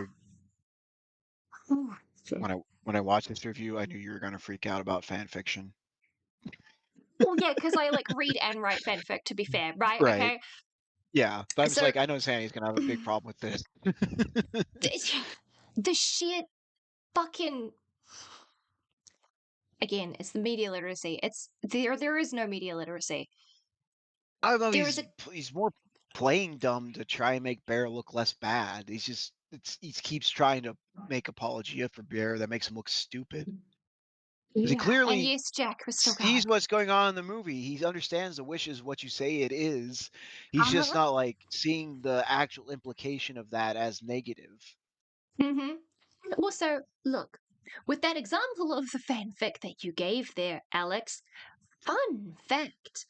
when I watched this review, I knew you were going to freak out about fan fiction. Well, yeah, because I read and write fanfic, to be fair, right? Okay. Yeah, but I was I know Sandy's going to have a big problem with this. The shit fucking... Again, it's the media literacy. There is no media literacy. I don't know, he's more playing dumb to try and make Bear look less bad. He keeps trying to make apologia for Bear that makes him look stupid. Because he clearly and yes, Jack was still sees going. what's going on in the movie. He understands the wish is what you say it is. He's just not like seeing the actual implication of that as negative. Also, look, with that example of the fanfic that you gave there, Alex, fun fact.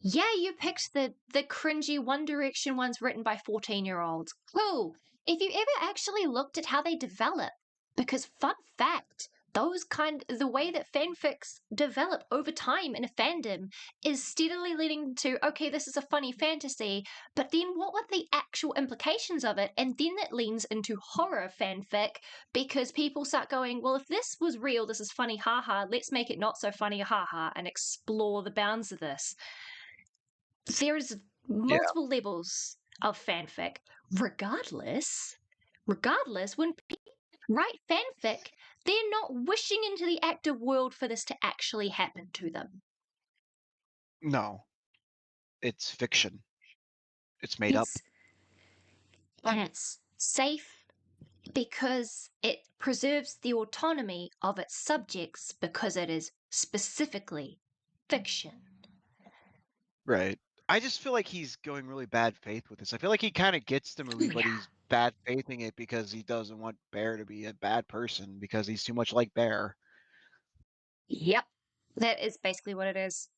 Yeah, you picked the cringy One Direction ones written by 14-year-olds. Cool. If you ever actually looked at how they develop, because fun fact, the way that fanfics develop over time in a fandom is steadily leading to, okay, this is a funny fantasy, but then what were the actual implications of it? And then it leans into horror fanfic because people start going, well, if this was real, this is funny, haha, let's make it not so funny, haha, and explore the bounds of this. There's multiple levels of fanfic. Regardless, when people write fanfic, they're not wishing into the active world for this to actually happen to them. No. It's fiction. It's made up. And it's safe because it preserves the autonomy of its subjects because it is specifically fiction. Right. I just feel like he's going really bad faith with this. I feel like he kind of gets the movie, but he's bad faithing it because he doesn't want Bear to be a bad person because he's too much like Bear. Yep. That is basically what it is.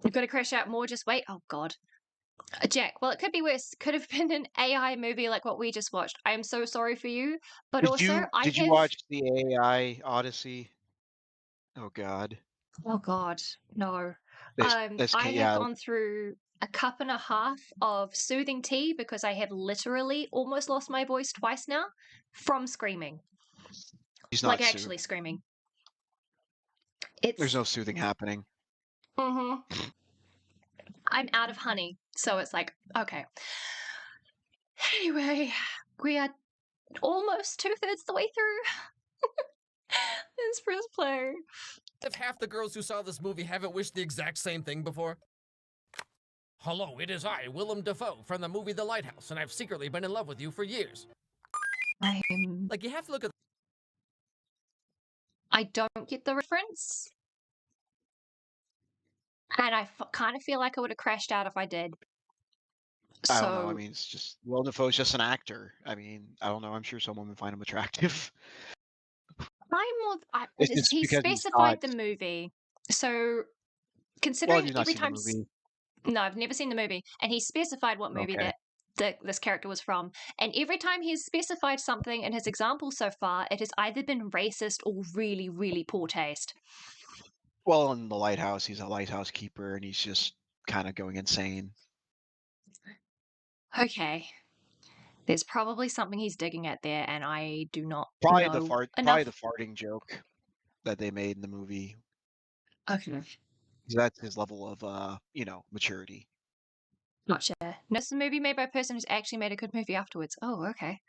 I'm going to crash out more, just wait. Oh, God. Jack, well, it could be worse. Could have been an AI movie like what we just watched. I am so sorry for you. But Did also, you watch the AI Odyssey? Oh, God. Oh, God. No. I have gone through a cup and a half of soothing tea because I have literally almost lost my voice twice now from screaming. He's not actually screaming. There's no soothing happening. I'm out of honey, so it's like, okay. Anyway, we are almost 2/3 the way through. Let's press play. If half the girls who saw this movie haven't wished the exact same thing before. Hello, it is I, Willem Dafoe, from the movie The Lighthouse, and I've secretly been in love with you for years. Like, you have to look at... I don't get the reference. And I kind of feel like I would have crashed out if I did. I don't know. I mean, it's just... Willem Dafoe's just an actor. I mean, I don't know. I'm sure someone would find him attractive. He specified the movie. So, considering every time... No, I've never seen the movie. And he specified what movie that this character was from. And every time he's specified something in his example so far, it has either been racist or really, really poor taste. Well, in The Lighthouse, he's a lighthouse keeper, and he's just kind of going insane. Okay. There's probably something he's digging at there, and I do not know enough. Probably the farting joke that they made in the movie. Okay. That's his level of, maturity. Gotcha. No, it's a movie made by a person who's actually made a good movie afterwards. Oh, okay.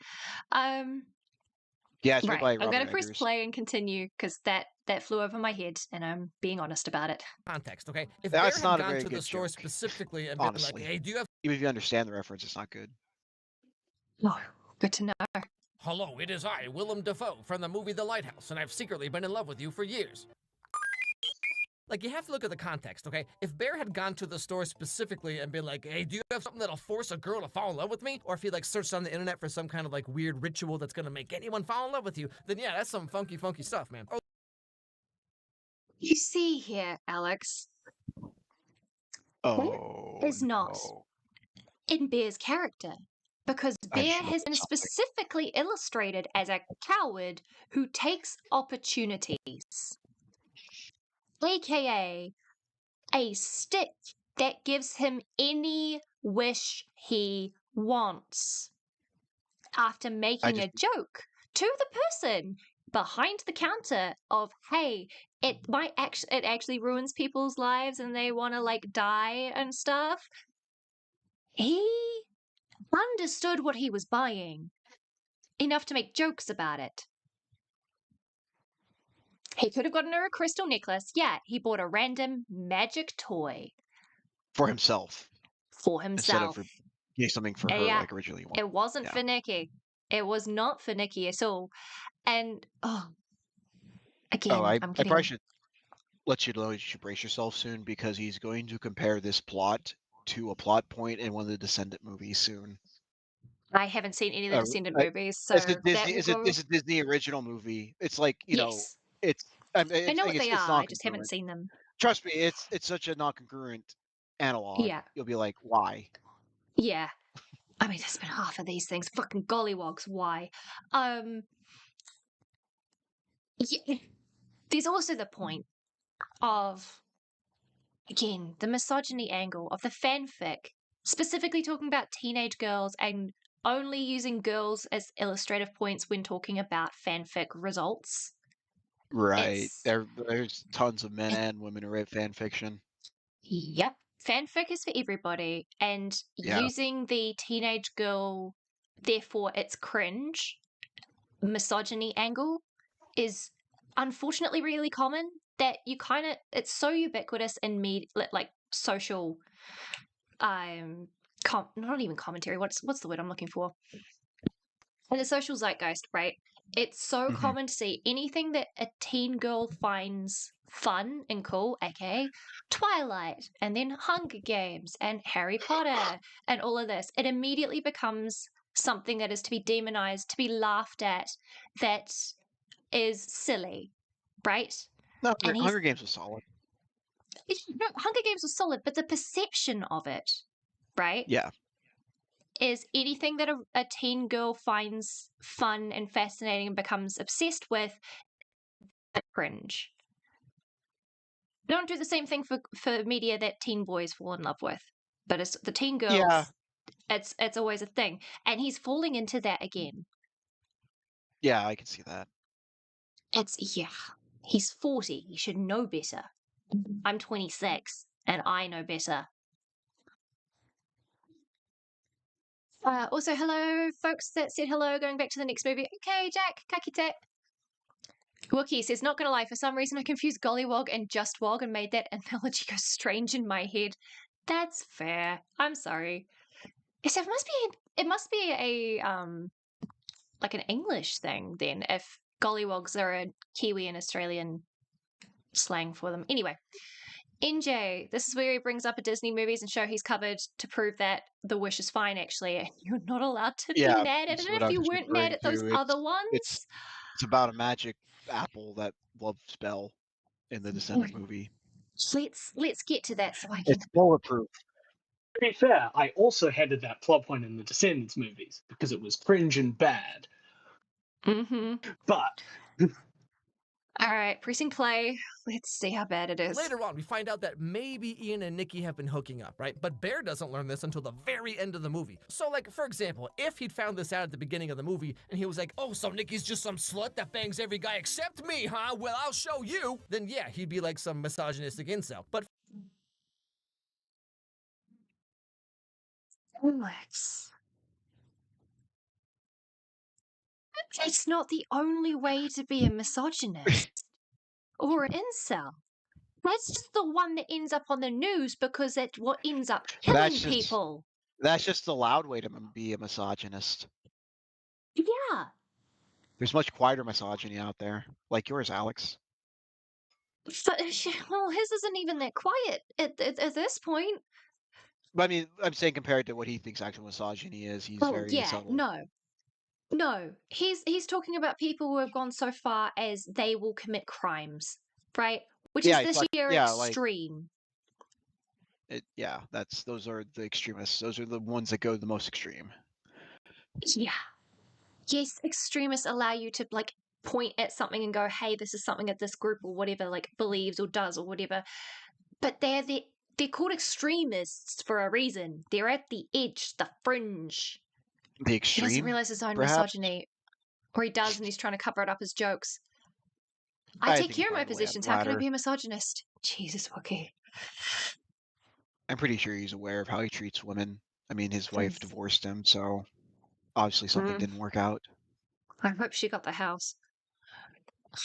Yeah, it's made by I'm Robert going to press Eggers. play and continue because that flew over my head, and I'm being honest about it. Context, okay? If that's Bear not had a very gone to good the store joke, specifically and honestly. been like, hey, do you have... Even if you understand the reference, it's not good. Oh, good to know. Hello, it is I, Willem Dafoe, from the movie The Lighthouse, and I've secretly been in love with you for years. Like, you have to look at the context, okay? If Bear had gone to the store specifically and been like, hey, do you have something that'll force a girl to fall in love with me? Or if he, like, searched on the internet for some kind of, like, weird ritual that's gonna make anyone fall in love with you, then yeah, that's some funky, funky stuff, man. Oh. You see here, Alex. Oh, is not in Bear's character. Because Bear has been specifically illustrated as a coward who takes opportunities. AKA a stick that gives him any wish he wants. After making a joke to the person behind the counter of, hey, it actually ruins people's lives and they want to like die and stuff. He understood what he was buying enough to make jokes about it. He could have gotten her a crystal necklace. Yeah, he bought a random magic toy. For himself. Instead of getting something for her like originally wanted. It wasn't for Nikki. It was not for Nikki at all. And, Again, I I'm probably getting. should let you know you should brace yourself soon because he's going to compare this plot to a plot point in one of the Descendant movies soon. I haven't seen any of the Descendant movies, so that will go. It's a Disney original movie. It's like, you know, Yes. it's I know what they it's are. not I just haven't seen them. Trust me, it's such a non-congruent analog. Yeah. You'll be like, why? Yeah. I mean, there's been half of these things. Fucking gollywogs, why? Yeah. There's also the point of, again, the misogyny angle of the fanfic, specifically talking about teenage girls and only using girls as illustrative points when talking about fanfic results. Right. There's tons of men and women who write fan fiction. Yep. Fanfic is for everybody, and using the teenage girl, therefore it's cringe, misogyny angle is unfortunately really common that you kind of, it's so ubiquitous in like social, not even commentary, what's the word I'm looking for? And the social zeitgeist, right? It's so common to see anything that a teen girl finds fun and cool, aka Twilight, and then Hunger Games, and Harry Potter, and all of this. It immediately becomes something that is to be demonized, to be laughed at, that is silly, right? No, Hunger Games was solid. No, Hunger Games was solid, but the perception of it, right? Yeah. Is anything that a teen girl finds fun and fascinating and becomes obsessed with, cringe. Don't do the same thing for media that teen boys fall in love with. But it's the teen girls, it's always a thing. And he's falling into that again. Yeah, I can see that. He's 40. He should know better. I'm 26, and I know better. Also, hello, folks that said hello, going back to the next movie. Okay, Jack, kakite. Wookie says, not gonna lie, for some reason I confused Gollywog and Just Wog and made that analogy go strange in my head. That's fair. I'm sorry. So it must be a like an English thing then, if Gollywogs are a Kiwi and Australian slang for them. Anyway, NJ, this is where he brings up a Disney movies and show he's covered to prove that The Wish is fine, actually, and you're not allowed to be mad at it if you weren't mad at those other ones. It's about a magic apple that loves Belle in the Descendant movie. Let's get to that so I can. It's bulletproof. To be fair, I also hated that plot point in the Descendants movies because it was cringe and bad. But all right, pressing play. Let's see how bad it is. Later on, we find out that maybe Ian and Nikki have been hooking up, right? But Bear doesn't learn this until the very end of the movie. So, like, for example, if he'd found this out at the beginning of the movie and he was like, oh, so Nikki's just some slut that bangs every guy except me, huh? Well, I'll show you. Then, yeah, he'd be like some misogynistic incel. But Alex, it's not the only way to be a misogynist or an incel. That's just the one that ends up on the news because it's what ends up killing people. That's just the loud way to be a misogynist. Yeah. There's much quieter misogyny out there, like yours, Alex. Well, his isn't even that quiet at this point. But I mean, I'm saying compared to what he thinks actual misogyny is, he's very subtle. No. He's talking about people who have gone so far as they will commit crimes, right? Which is this year extreme. Those are the extremists. Those are the ones that go the most extreme. Yeah. Yes, extremists allow you to like point at something and go, hey, this is something that this group or whatever like believes or does or whatever. But they're called extremists for a reason. They're at the edge, the fringe. The extreme? He doesn't realize his own misogyny. Or he does and he's trying to cover it up as jokes. I take care of my positions. How can I be a misogynist? Jesus, Wookie. I'm pretty sure he's aware of how he treats women. I mean, his wife divorced him, so obviously something didn't work out. I hope she got the house.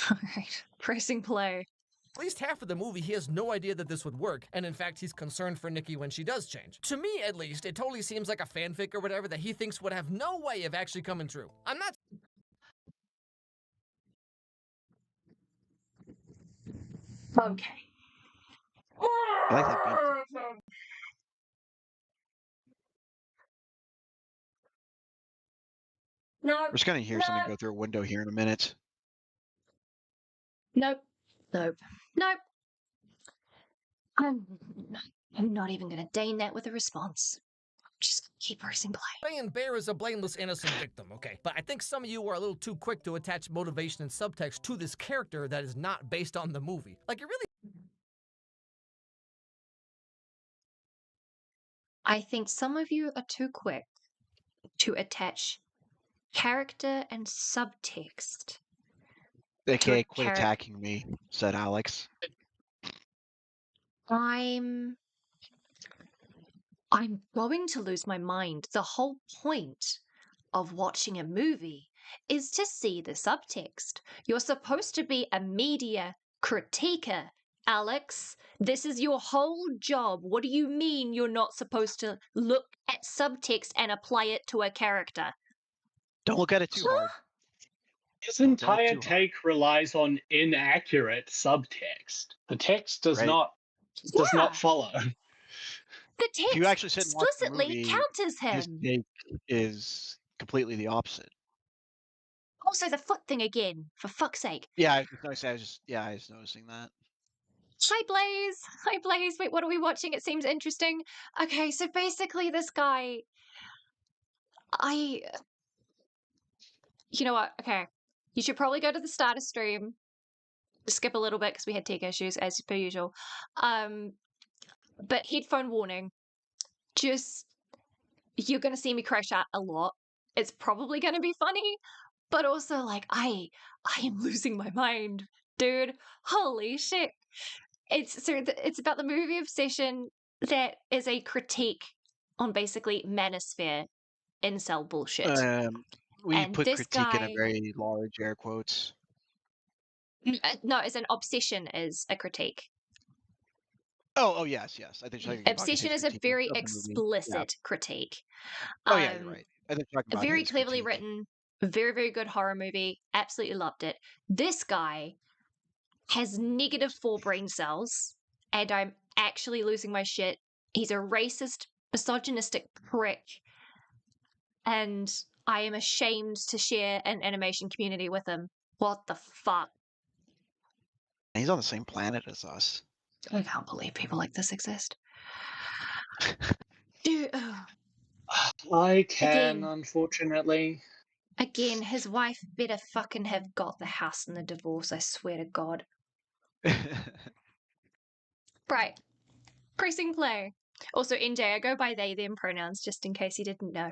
All right, pressing play. At least half of the movie, he has no idea that this would work, and in fact, he's concerned for Nikki when she does change. To me, at least, it totally seems like a fanfic or whatever that he thinks would have no way of actually coming true. I'm not... Okay. I like that beat. No. We're just gonna hear something go through a window here in a minute. Nope. Nope. Nope. I'm not even going to deign that with a response. Just keep pressing play. Saying Bear is a blameless, innocent victim, okay? But I think some of you are a little too quick to attach motivation and subtext to this character that is not based on the movie. Like, it really... I think some of you are too quick to attach character and subtext. Okay, quit attacking me, said Alex. I'm going to lose my mind. The whole point of watching a movie is to see the subtext. You're supposed to be a media critiquer, Alex. This is your whole job. What do you mean you're not supposed to look at subtext and apply it to a character? Don't look at it too hard. His entire take relies on inaccurate subtext. The text does not follow. The text if you actually sit and watch the explicitly movie, counters him. His take is completely the opposite. Also, the foot thing again, for fuck's sake. Yeah, I was noticing that. Hi, Blaze. Hi, Blaze. Wait, what are we watching? It seems interesting. Okay, so basically this guy... You know what? Okay. You should probably go to the starter stream. Skip a little bit because we had tech issues, as per usual. But headphone warning. Just... You're going to see me crash out a lot. It's probably going to be funny. But also, like, I am losing my mind. Dude, holy shit. It's about the movie Obsession that is a critique on basically manosphere incel bullshit. We put critique in a very large air quotes. No, as an obsession is a critique. Oh, yes. I think Obsession is a very explicit critique. Oh, yeah, you're right. I think talking about very cleverly written, very, very good horror movie. Absolutely loved it. This guy has -4 brain cells, and I'm actually losing my shit. He's a racist, misogynistic prick, and I am ashamed to share an animation community with him. What the fuck? He's on the same planet as us. I can't believe people like this exist. Dude, I can, unfortunately. Again, his wife better fucking have got the house in the divorce, I swear to God. Right. Pressing play. Also, NJ, I go by they, them pronouns, just in case you didn't know.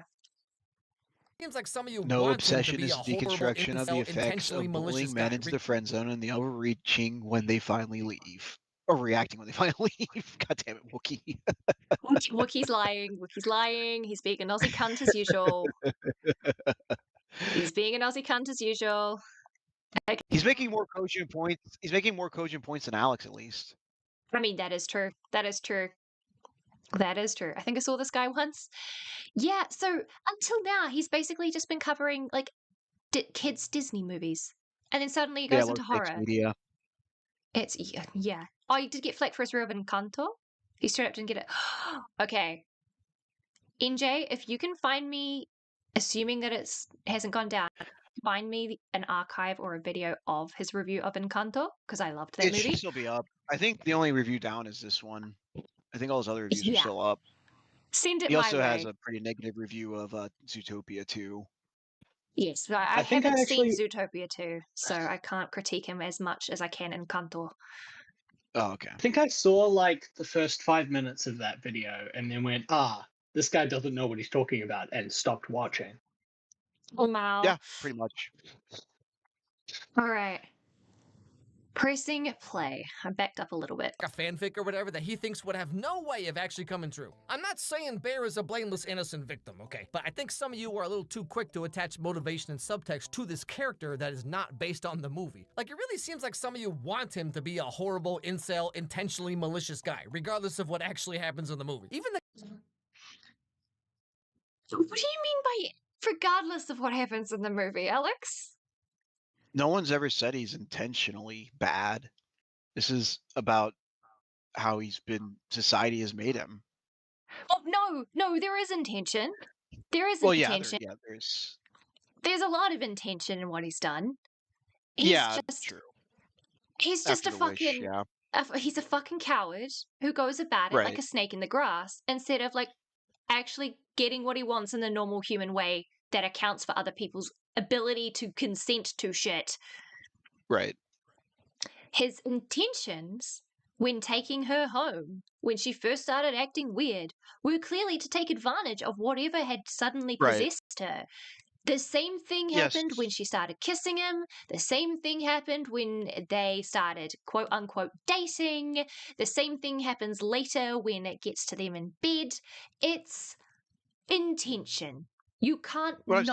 Seems like some of you no want obsession him to be is a deconstruction of the effects of bullying men into the friend zone and the overreaching when they finally leave. Or reacting when they finally leave. God damn it, Wookie. Wookie's lying. Wookie's lying. He's being an Aussie cunt as usual. He's being an Aussie cunt as usual. Okay. He's making more cogent points. He's making more cogent points than Alex, at least. I mean, that is true. That is true. That is true. I think I saw this guy once. Yeah, so until now, he's basically just been covering, like, kids' Disney movies. And then suddenly he goes into horror. Media. It's, yeah. Oh, he did get flack for his review of Encanto? He straight up didn't get it. Okay. NJ, if you can find me, assuming that it hasn't gone down, find me an archive or a video of his review of Encanto, because I loved that movie. It should still be up. I think the only review down is this one. I think all his other reviews are still up. Send it he my also way. has a pretty negative review of Zootopia 2. Yes, but I haven't seen Zootopia 2, so I can't critique him as much as I can in Encanto. Oh, okay. I think I saw like the first 5 minutes of that video and then went, this guy doesn't know what he's talking about, and stopped watching. Oh, wow. Yeah, pretty much. All right. Pressing play. I backed up a little bit. A fanfic or whatever that he thinks would have no way of actually coming true. I'm not saying Bear is a blameless, innocent victim, okay? But I think some of you are a little too quick to attach motivation and subtext to this character that is not based on the movie. Like, it really seems like some of you want him to be a horrible, incel, intentionally malicious guy, regardless of what actually happens in the movie. Even the... What do you mean by regardless of what happens in the movie, Alex? No one's ever said he's intentionally bad. This is about how society has made him. Oh, no, there is intention. There is intention. There's a lot of intention in what he's done. True. He's just a fucking... he's a fucking coward who goes about it like a snake in the grass instead of, like, actually getting what he wants in the normal human way that accounts for other people's ability to consent to shit. Right. His intentions when taking her home, when she first started acting weird, were clearly to take advantage of whatever had suddenly possessed her. The same thing happened when she started kissing him. The same thing happened when they started, quote unquote, dating. The same thing happens later when it gets to them in bed. It's intention. You can't what I'm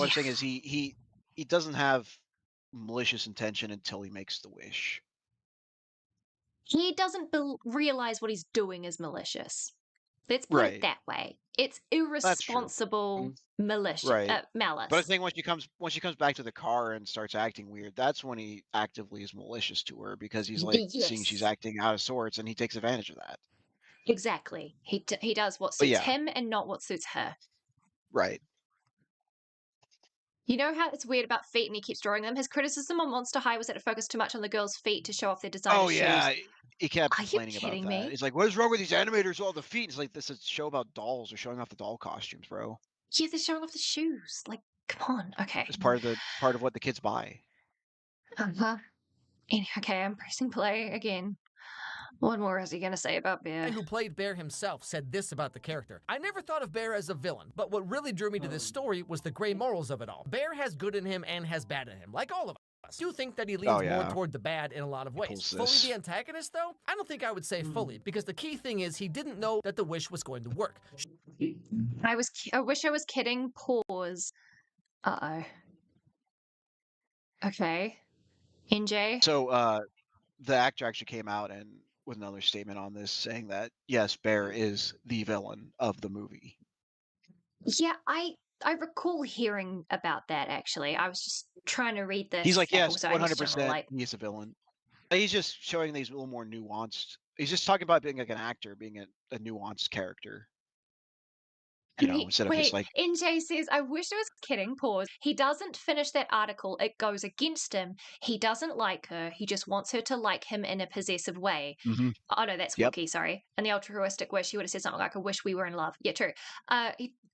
saying is he doesn't have malicious intention until he makes the wish. He doesn't realize what he's doing is malicious. Let's put it that way. It's irresponsible malice. But I think once she comes back to the car and starts acting weird, that's when he actively is malicious to her because he's like seeing she's acting out of sorts and he takes advantage of that. Exactly. He does what suits him and not what suits her. Right. You know how it's weird about feet and he keeps drawing them? His criticism on Monster High was that it focused too much on the girls' feet to show off their designer shoes. He kept complaining about that. He's like, what is wrong with these animators? All the feet. It's like, this is a show about dolls. They're showing off the doll costumes, bro. Yeah, they're showing off the shoes. Like, come on. Okay. It's part of what the kids buy. Uh-huh. Okay, I'm pressing play again. What more is he going to say about Bear? Who played Bear himself said this about the character. I never thought of Bear as a villain, but what really drew me to this story was the gray morals of it all. Bear has good in him and has bad in him, like all of us. I do think that he leans more toward the bad in a lot of ways. Fully the antagonist, though? I don't think I would say fully, because the key thing is he didn't know that the wish was going to work. I wish I was kidding. Pause. Uh-oh. Okay. NJ? So, the actor actually came out and with another statement on this saying that, yes, Bear is the villain of the movie. Yeah, I recall hearing about that, actually. I was just trying to read this. He's like, yes, 100% he's a villain. He's just showing these a little more nuanced. He's just talking about being like an actor, being a nuanced character. You know, instead of just like... NJ says, I wish I was kidding. Pause. He doesn't finish that article. It goes against him. He doesn't like her. He just wants her to like him in a possessive way. Mm-hmm. Oh, no, that's Wookiee, sorry. In the altruistic wish, he would have said something like, I wish we were in love. Yeah, true.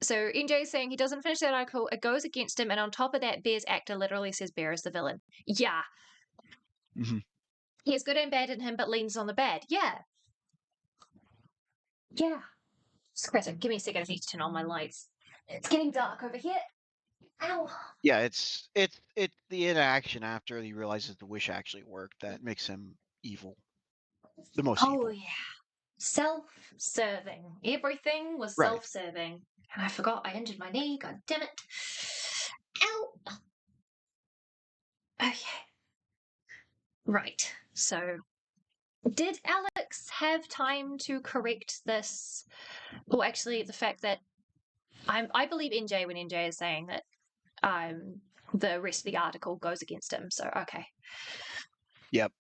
So NJ is saying he doesn't finish that article. It goes against him. And on top of that, Bear's actor literally says Bear is the villain. Yeah. Mm-hmm. He has good and bad in him, but leans on the bad. Yeah. Yeah. Scratch, give me a second. I need to turn on my lights. It's getting dark over here. Ow. Yeah, it's the interaction after he realizes the wish actually worked that makes him evil. The most evil. Oh, yeah. Self-serving. Everything was self-serving. And I forgot I injured my knee. God damn it. Ow. Okay. Right. So, did Alex have time to correct this? Well, actually, the fact that I believe NJ when NJ is saying that the rest of the article goes against him. So, okay. Yep.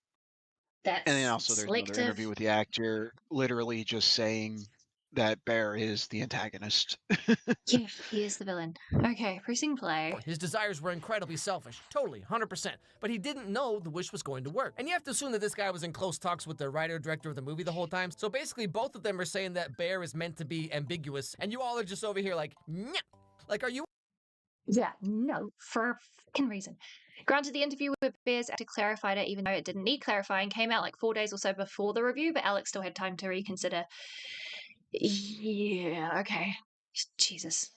That's and then also there's another interview with the actor literally just saying that Bear is the antagonist. Yeah, he is the villain. Okay, pressing play. His desires were incredibly selfish. Totally, 100%. But he didn't know the wish was going to work. And you have to assume that this guy was in close talks with the writer-director of the movie the whole time. So basically, both of them are saying that Bear is meant to be ambiguous. And you all are just over here like, nyah. Like, are you... Yeah, no, for a fucking reason. Granted, the interview with Bears actually clarified it, even though it didn't need clarifying, came out like 4 days or so before the review, but Alex still had time to reconsider. Yeah, okay. Jesus.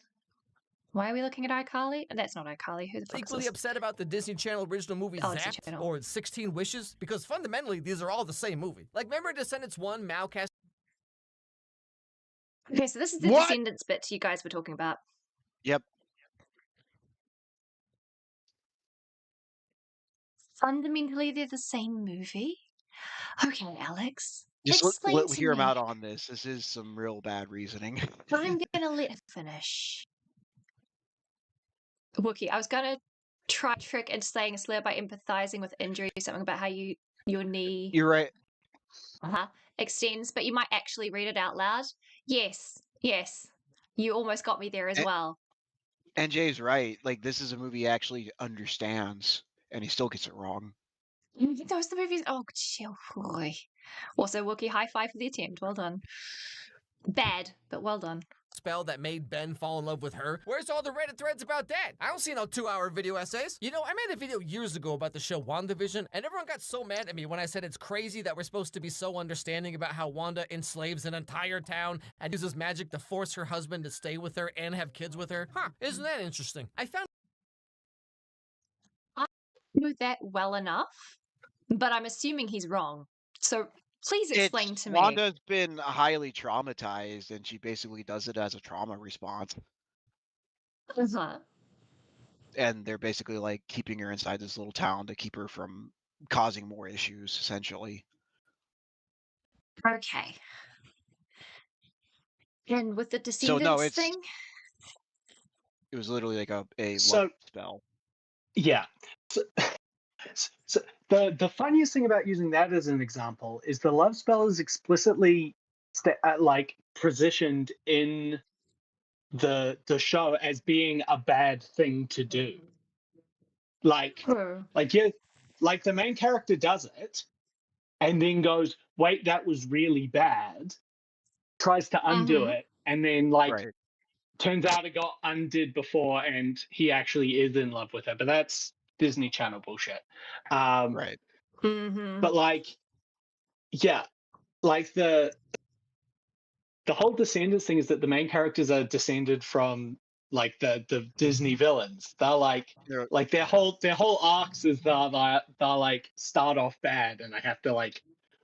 Why are we looking at iCarly? That's not iCarly. Who the fuck is equally this? upset about the Disney Channel original movie Zapped or 16 Wishes? Because fundamentally, these are all the same movie. Like, remember Descendants 1, Malcast? Okay, so this is the Descendants bit you guys were talking about. Yep. Fundamentally, they're the same movie? Okay, Alex. Just let hear him out on this. This is some real bad reasoning. I'm gonna let him finish. Wookie, I was gonna try a trick into saying a slur by empathizing with injury, something about how you your knee. You're right. Extends, but you might actually read it out loud. Yes. You almost got me there as well. And Jay's right. Like, this is a movie he actually understands, and he still gets it wrong. Those are the movies. Oh, chill. Also, Wookiee, high five for the attempt. Well done. Bad, but well done. Spell that made Ben fall in love with her. Where's all the Reddit threads about that? I don't see no 2-hour video essays. You know, I made a video years ago about the show WandaVision, and everyone got so mad at me when I said it's crazy that we're supposed to be so understanding about how Wanda enslaves an entire town and uses magic to force her husband to stay with her and have kids with her. Isn't that interesting? I know that well enough, but I'm assuming he's wrong. So please explain to me. Wanda's been highly traumatized, and she basically does it as a trauma response. And they're basically like keeping her inside this little town to keep her from causing more issues, essentially. Okay. And with the Descendants thing? It was literally like a love spell. Yeah. So the funniest thing about using that as an example is the love spell is explicitly like positioned in the show as being a bad thing to do. Like the main character does it and then goes, wait, that was really bad, tries to undo it, and then turns out it got undid before and he actually is in love with her. But that's Disney Channel bullshit. Right. But like the whole Descendants thing is that the main characters are descended from like the Disney villains. They're like their whole arcs is they're like start off bad and they have to like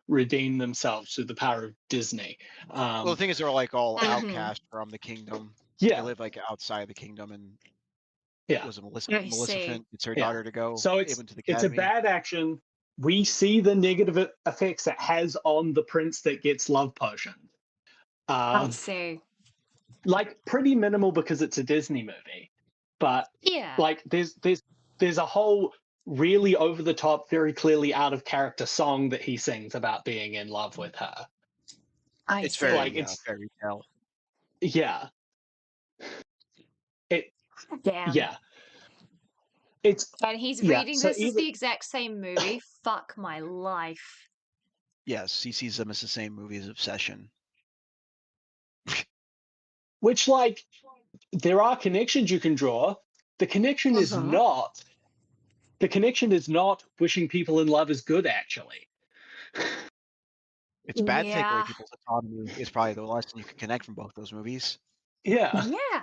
redeem themselves through the power of Disney. Well, the thing is, they're like all outcast from the kingdom. Yeah, they live like outside the kingdom, and was Maleficent? It's her daughter to go. So it's a bad action. We see the negative effects it has on the prince that gets love potioned. I see. Like pretty minimal because it's a Disney movie, but like there's a whole really over the top, very clearly out of character song that he sings about being in love with her. It's very fairy tale. Yeah. Damn. Yeah. And he's reading this is the exact same movie. Fuck my life. Yes, he sees them as the same movie as Obsession. Which, like, there are connections you can draw. The connection is not. The connection is not wishing people in love is good. Actually, it's bad to take away people's autonomy. Is probably the lesson you can connect from both those movies. Yeah. Yeah.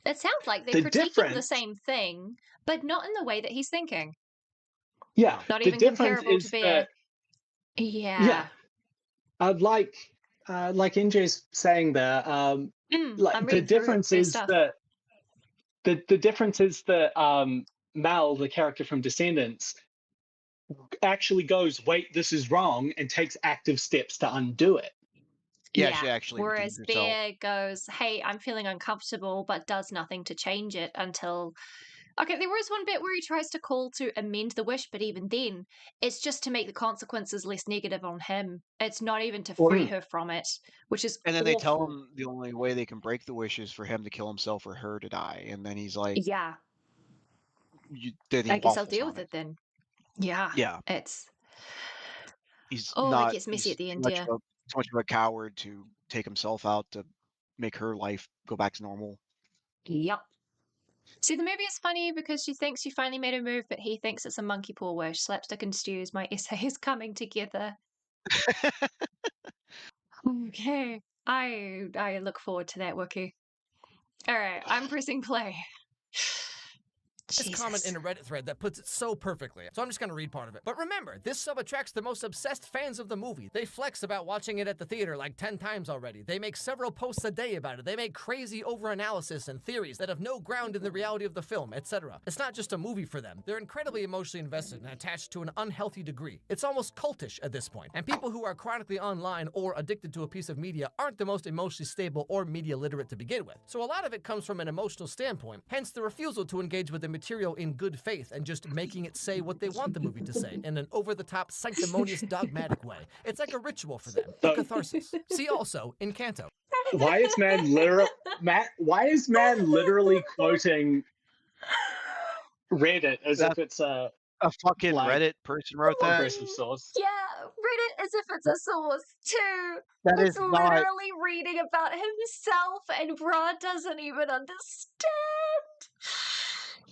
It sounds like they're critiquing the same thing, but not in the way that he's thinking. Yeah. Not even comparable to Bear. Yeah. I'd like NJ's saying there. Like the difference is that the difference is that Mal, the character from Descendants, actually goes, "Wait, this is wrong," and takes active steps to undo it. Yeah, she actually. Whereas Bear goes, "Hey, I'm feeling uncomfortable," but does nothing to change it until. Okay, there was one bit where he tries to call to amend the wish, but even then, it's just to make the consequences less negative on him. It's not even to free her from it, which is And then they tell him the only way they can break the wish is for him to kill himself or her to die. And then he's like, "Yeah, then I guess I'll deal with it then." Yeah, it's. He's not. It gets messy at the end. Too much of a coward to take himself out to make her life go back to normal. Yep. See, the movie is funny because she thinks she finally made a move, but he thinks it's a monkey paw wish. Slapstick and stews. My essay is coming together. Okay. I look forward to that, Wookie. All right, I'm pressing play. This comment in a Reddit thread that puts it so perfectly, so I'm just gonna read part of it. But remember, this sub attracts the most obsessed fans of the movie. They flex about watching it at the theater like 10 times already. They make several posts a day about it. They make crazy over-analysis and theories that have no ground in the reality of the film, etc. It's not just a movie for them. They're incredibly emotionally invested and attached to an unhealthy degree. It's almost cultish at this point. And people who are chronically online or addicted to a piece of media aren't the most emotionally stable or media literate to begin with. So a lot of it comes from an emotional standpoint, hence the refusal to engage with the material in good faith and just making it say what they want the movie to say in an over-the-top, sanctimonious, dogmatic way. It's like a ritual for them, a catharsis. See also Encanto. Why is man literally quoting Reddit as if it's a fucking Reddit person wrote that? Progressive source. Yeah, Reddit as if it's a source too. That it's is not literally reading about himself, and Rod doesn't even understand.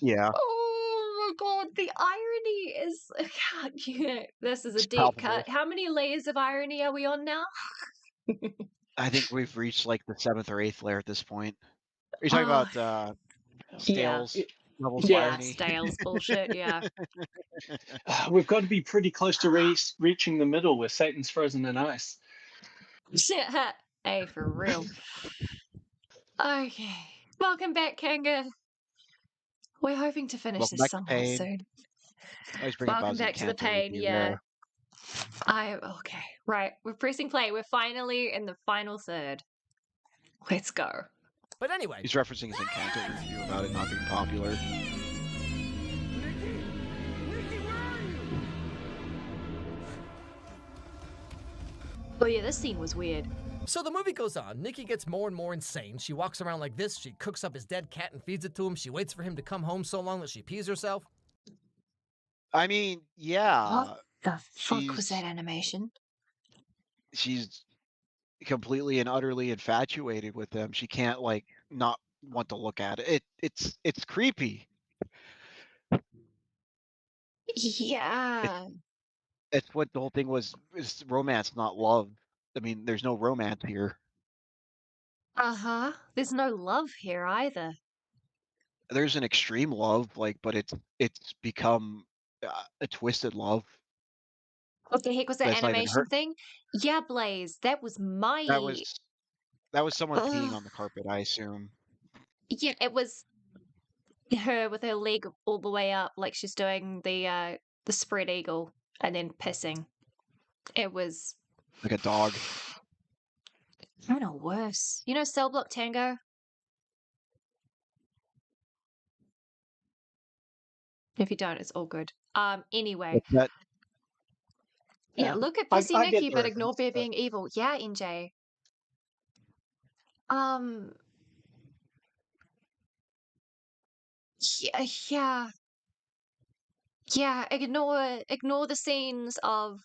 Yeah. Oh my god, the irony is. Yeah, this is a deep palpable. cut. How many layers of irony are we on now? I think we've reached like the 7th or 8th layer at this point. Are you talking about Stales levels of irony? Stales bullshit, yeah. We've got to be pretty close to reaching the middle where Satan's frozen in ice. Hey, for real. Okay. Welcome back, Kanga. We're hoping to finish Welcome this back to somehow Pain. soon. Welcome back to the pain, yeah. Okay, right. We're pressing play. We're finally in the final third. Let's go. But anyway. He's referencing his Encanto review about it not being popular. Oh yeah, this scene was weird. So the movie goes on. Nikki gets more and more insane. She walks around like this. She cooks up his dead cat and feeds it to him. She waits for him to come home so long that she pees herself. I mean, yeah. What the fuck was that animation? She's completely and utterly infatuated with him. She can't like not want to look at it. It's creepy. Yeah. It's what the whole thing was, is romance, not love. I mean, there's no romance here. Uh-huh. There's no love here either. There's an extreme love, like, but it's become a twisted love. What the heck was that animation thing? Yeah, Blaze, that was my... That was someone peeing on the carpet, I assume. Yeah, it was her with her leg all the way up, like she's doing the spread eagle, and then pissing. It was... like a dog. Kind of worse. You know Cell Block Tango? If you don't, it's all good. Anyway. Yeah, look at Pissy Nikki, but ignore Bear being evil. Yeah, NJ. Yeah, ignore the scenes of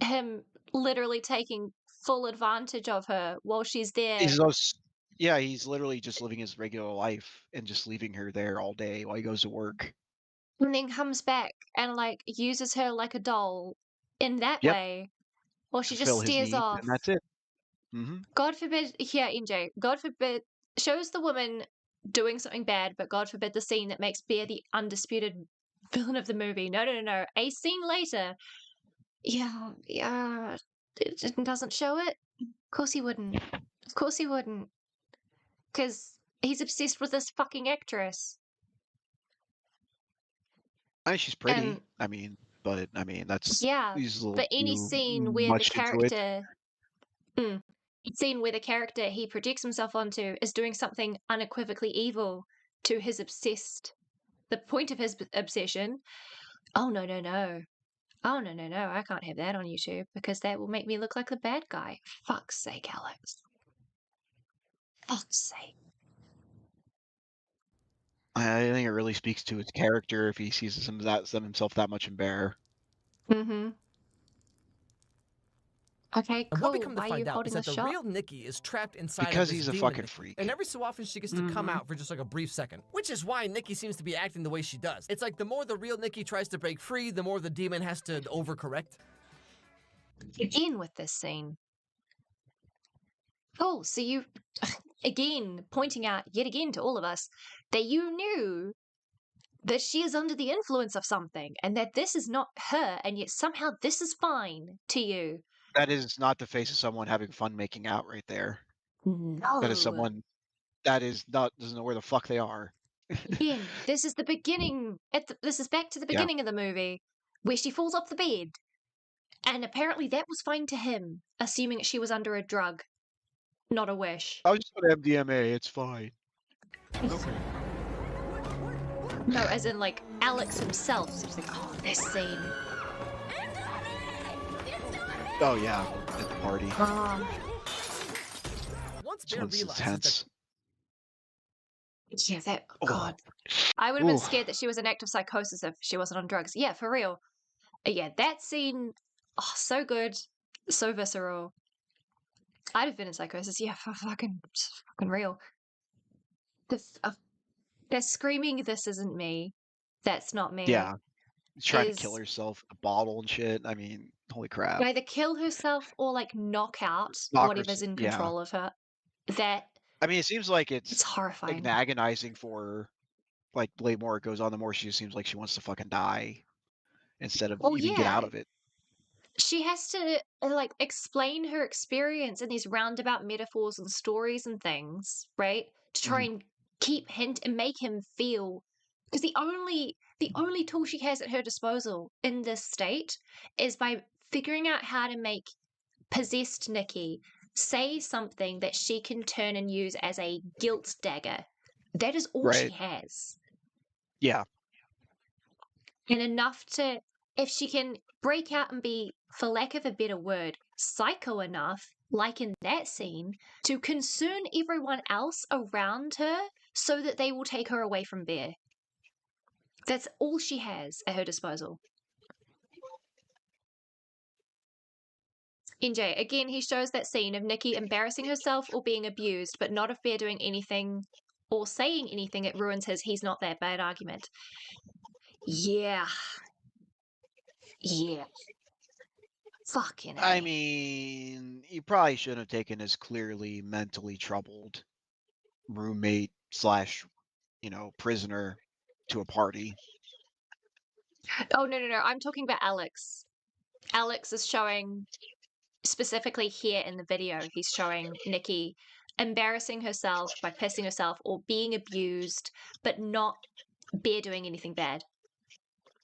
him literally taking full advantage of her while she's there. He's literally just living his regular life and just leaving her there all day while he goes to work. And then comes back and like uses her like a doll in that way while she just stares off. And that's it. Mm-hmm. God forbid, NJ, God forbid, shows the woman doing something bad, but God forbid the scene that makes Bear the undisputed villain of the movie. No. A scene later. Yeah, it doesn't show it. Of course he wouldn't. Because he's obsessed with this fucking actress. I mean, she's pretty. That's... Yeah, but any scene where the character... scene where the character he projects himself onto is doing something unequivocally evil to his obsessed... the point of his obsession... Oh, no. Oh, no. I can't have that on YouTube because that will make me look like the bad guy. Fuck's sake, Alex. Fuck's sake. I think it really speaks to his character if he sees himself that much in Bear. Mm-hmm. Okay, cool. And what we come to Why find out is that the real Nikki is trapped inside because of this he's a fucking Nikki. freak. And every so often she gets to come out for just like a brief second. Which is why Nikki seems to be acting the way she does. It's like the more the real Nikki tries to break free, the more the demon has to overcorrect. Again with this scene. Oh, so you... Again, pointing out yet again to all of us that you knew that she is under the influence of something and that this is not her, and yet somehow this is fine to you. That is not the face of someone having fun making out right there. No. That is someone that doesn't know where the fuck they are. Again, this is the beginning. This is back to the beginning of the movie where she falls off the bed. And apparently that was fine to him, assuming she was under a drug, not a wish. I was just on MDMA, it's fine. Okay. No, as in like Alex himself. So he's like, oh, this scene. Oh yeah, at the party. Once This Bear one's realizes intense. Yeah, that God. I would have been scared that she was in active psychosis if she wasn't on drugs. Yeah, for real. Yeah, that scene, so good, so visceral. I'd have been in psychosis. Yeah, for fucking real. They're screaming, "This isn't me. That's not me." Yeah, trying to kill herself with a bottle and shit. I mean, holy crap. Either kill herself or like knock out whatever's in control of her. That. I mean, it seems like it's horrifying. like agonizing for her. Like, the more it goes on, the more she seems like she wants to fucking die instead of even get out of it. She has to like explain her experience in these roundabout metaphors and stories and things, right? To try and keep hint and make him feel, because the only tool she has at her disposal in this state is by figuring out how to make possessed Nikki say something that she can turn and use as a guilt dagger. That is all she has. Yeah. And enough to, if she can break out and be, for lack of a better word, psycho enough, like in that scene, to concern everyone else around her so that they will take her away from Bear. That's all she has at her disposal. NJ, again, he shows that scene of Nikki embarrassing herself or being abused, but not of Bear doing anything or saying anything it ruins his "he's not that bad" argument. Yeah. Yeah. Fucking I mean, you probably shouldn't have taken his clearly mentally troubled roommate / prisoner to a party. Oh, no. I'm talking about Alex. Alex is showing, specifically here in the video, he's showing Nikki embarrassing herself by pissing herself or being abused, but not Bear doing anything bad.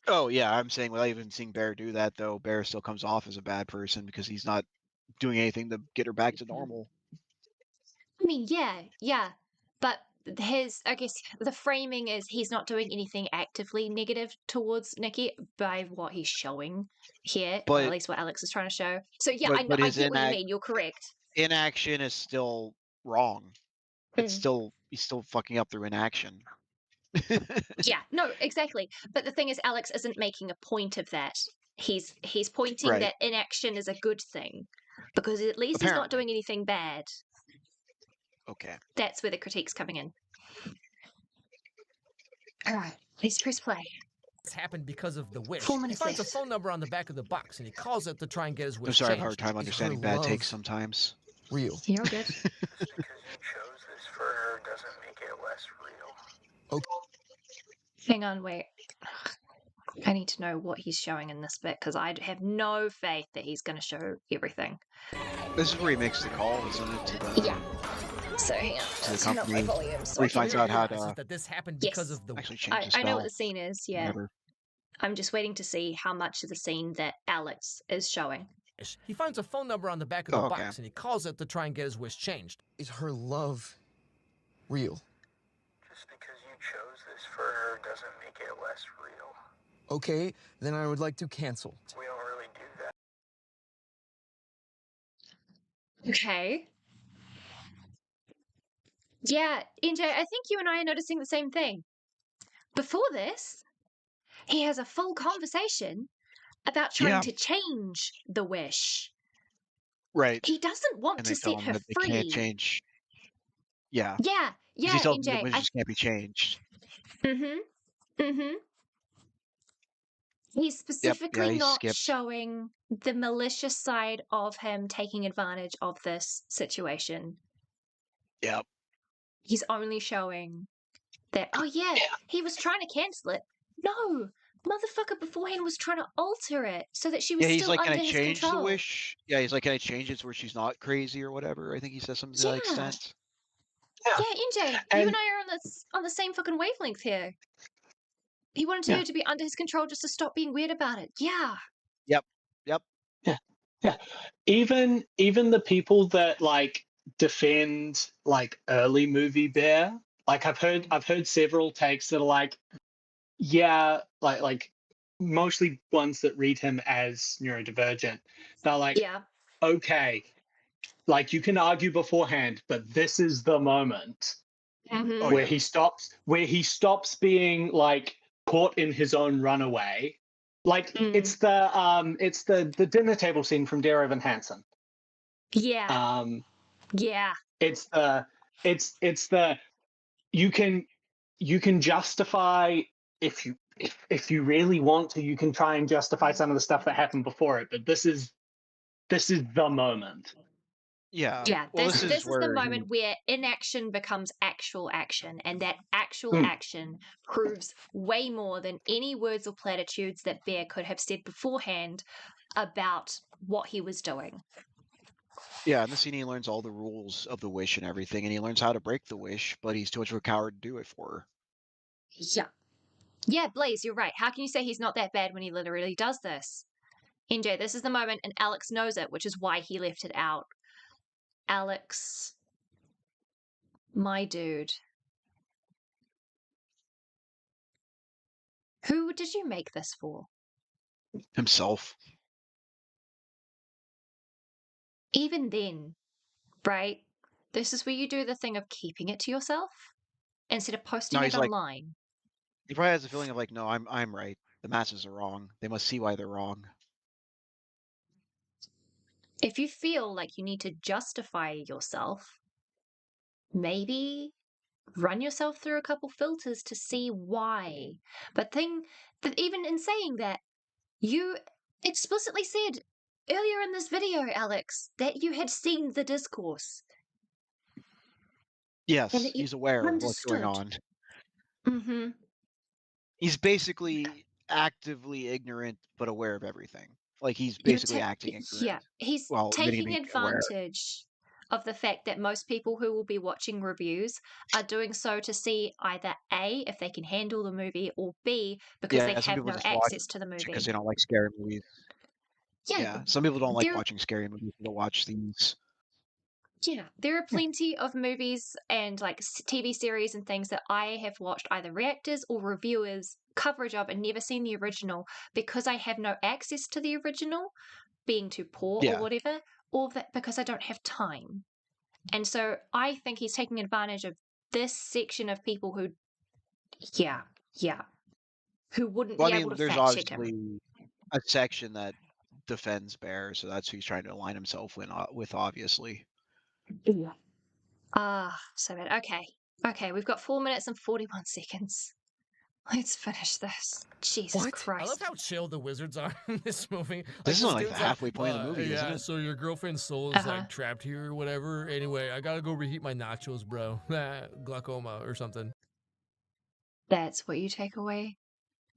Oh, yeah, I'm saying without even seeing Bear do that, though, Bear still comes off as a bad person because he's not doing anything to get her back to normal. I mean, yeah. But I guess the framing is he's not doing anything actively negative towards Nikki by what he's showing here, or at least what Alex is trying to show. So yeah, I get what you mean. You're correct. Inaction is still wrong. It's he's still fucking up through inaction. Yeah, no, exactly. But the thing is, Alex isn't making a point of that. He's pointing that inaction is a good thing because at least he's not doing anything bad. Okay. That's where the critique's coming in. All right, please press play. This happened because of the wish. 4 minutes he finds left. a phone number on the back of the box and he calls it to try and get his wish I'm sorry, I have a changed. hard time understanding bad takes sometimes. Real. You're good. Just because you chose this for her doesn't make it less real. Okay. Hang on, wait. I need to know what he's showing in this bit because I have no faith that he's going to show everything. This is where he makes the call, isn't it? To the, yeah. So hang on. To the company, where he finds out how to that this happened because of the actually change the spell. I know what the scene is. Yeah. Whatever. I'm just waiting to see how much of the scene that Alex is showing. He finds a phone number on the back of the box and he calls it to try and get his wish changed. Is her love real? Just because you chose this for her doesn't make it less real. Okay, then I would like to cancel. We don't really do that. Okay. Yeah, NJ, I think you and I are noticing the same thing. Before this, he has a full conversation about trying to change the wish. Right. He doesn't want to set her free. They can't change. Yeah. Yeah, he tells NJ. them the wishes can't be changed. He's specifically not showing the malicious side of him taking advantage of this situation. Yep. He's only showing that, he was trying to cancel it. No, motherfucker beforehand was trying to alter it so that she was he's still like, under can I his change control. the wish? Yeah, he's like, can I change it where she's not crazy or whatever? I think he says something to that extent. Yeah, NJ, you and I are on the same fucking wavelength here. He wanted her to be under his control just to stop being weird about it. Yeah. Yep. Yeah. Even the people that like defend like early movie Bear, like I've heard several takes that are like, yeah, like mostly ones that read him as neurodivergent, they're like, okay, like you can argue beforehand, but this is the moment where he stops being like caught in his own runaway. Like it's the dinner table scene from Dear Evan Hansen. Yeah. It's the you can justify if you really want to, you can try and justify some of the stuff that happened before it, but this is the moment. Yeah, Well, this is the where moment where inaction becomes actual action, and that actual action proves way more than any words or platitudes that Bear could have said beforehand about what he was doing. Yeah, in the scene he learns all the rules of the wish and everything, and he learns how to break the wish, but he's too much of a coward to do it for her. Yeah, Blaze, you're right. How can you say he's not that bad when he literally does this? NJ, this is the moment, and Alex knows it, which is why he left it out. Alex, my dude. Who did you make this for? Himself. Even then, right? This is where you do the thing of keeping it to yourself instead of posting it online. He probably has a feeling of like, no, I'm right. The masses are wrong. They must see why they're wrong. If you feel like you need to justify yourself, maybe run yourself through a couple filters to see why. But even in saying that, you explicitly said earlier in this video, Alex, that you had seen the discourse. Yes, he's aware of what's going on. Mm-hmm. He's basically actively ignorant, but aware of everything. Like he's basically acting ignorant. Yeah, he's taking advantage of the fact that most people who will be watching reviews are doing so to see either A, if they can handle the movie, or B, because they have no access to the movie. Because they don't like scary movies. Yeah, some people don't like watching scary movies. They'll watch these. Yeah, there are plenty of movies and like TV series and things that I have watched either reactors or reviewers coverage of and never seen the original because I have no access to the original, being too poor or whatever, or that because I don't have time. And so I think he's taking advantage of this section of people who, who wouldn't be able to fact check him. There's obviously a section that defends Bear, so that's who he's trying to align himself with obviously. Yeah. So bad. Okay, we've got 4 minutes and 41 seconds. Let's finish this. Jesus Christ. I love how chill the wizards are in this movie. This is like the halfway point of the movie, isn't it? So your girlfriend's soul is like trapped here or whatever. Anyway, I gotta go reheat my nachos, bro. Glaucoma or something. That's what you take away?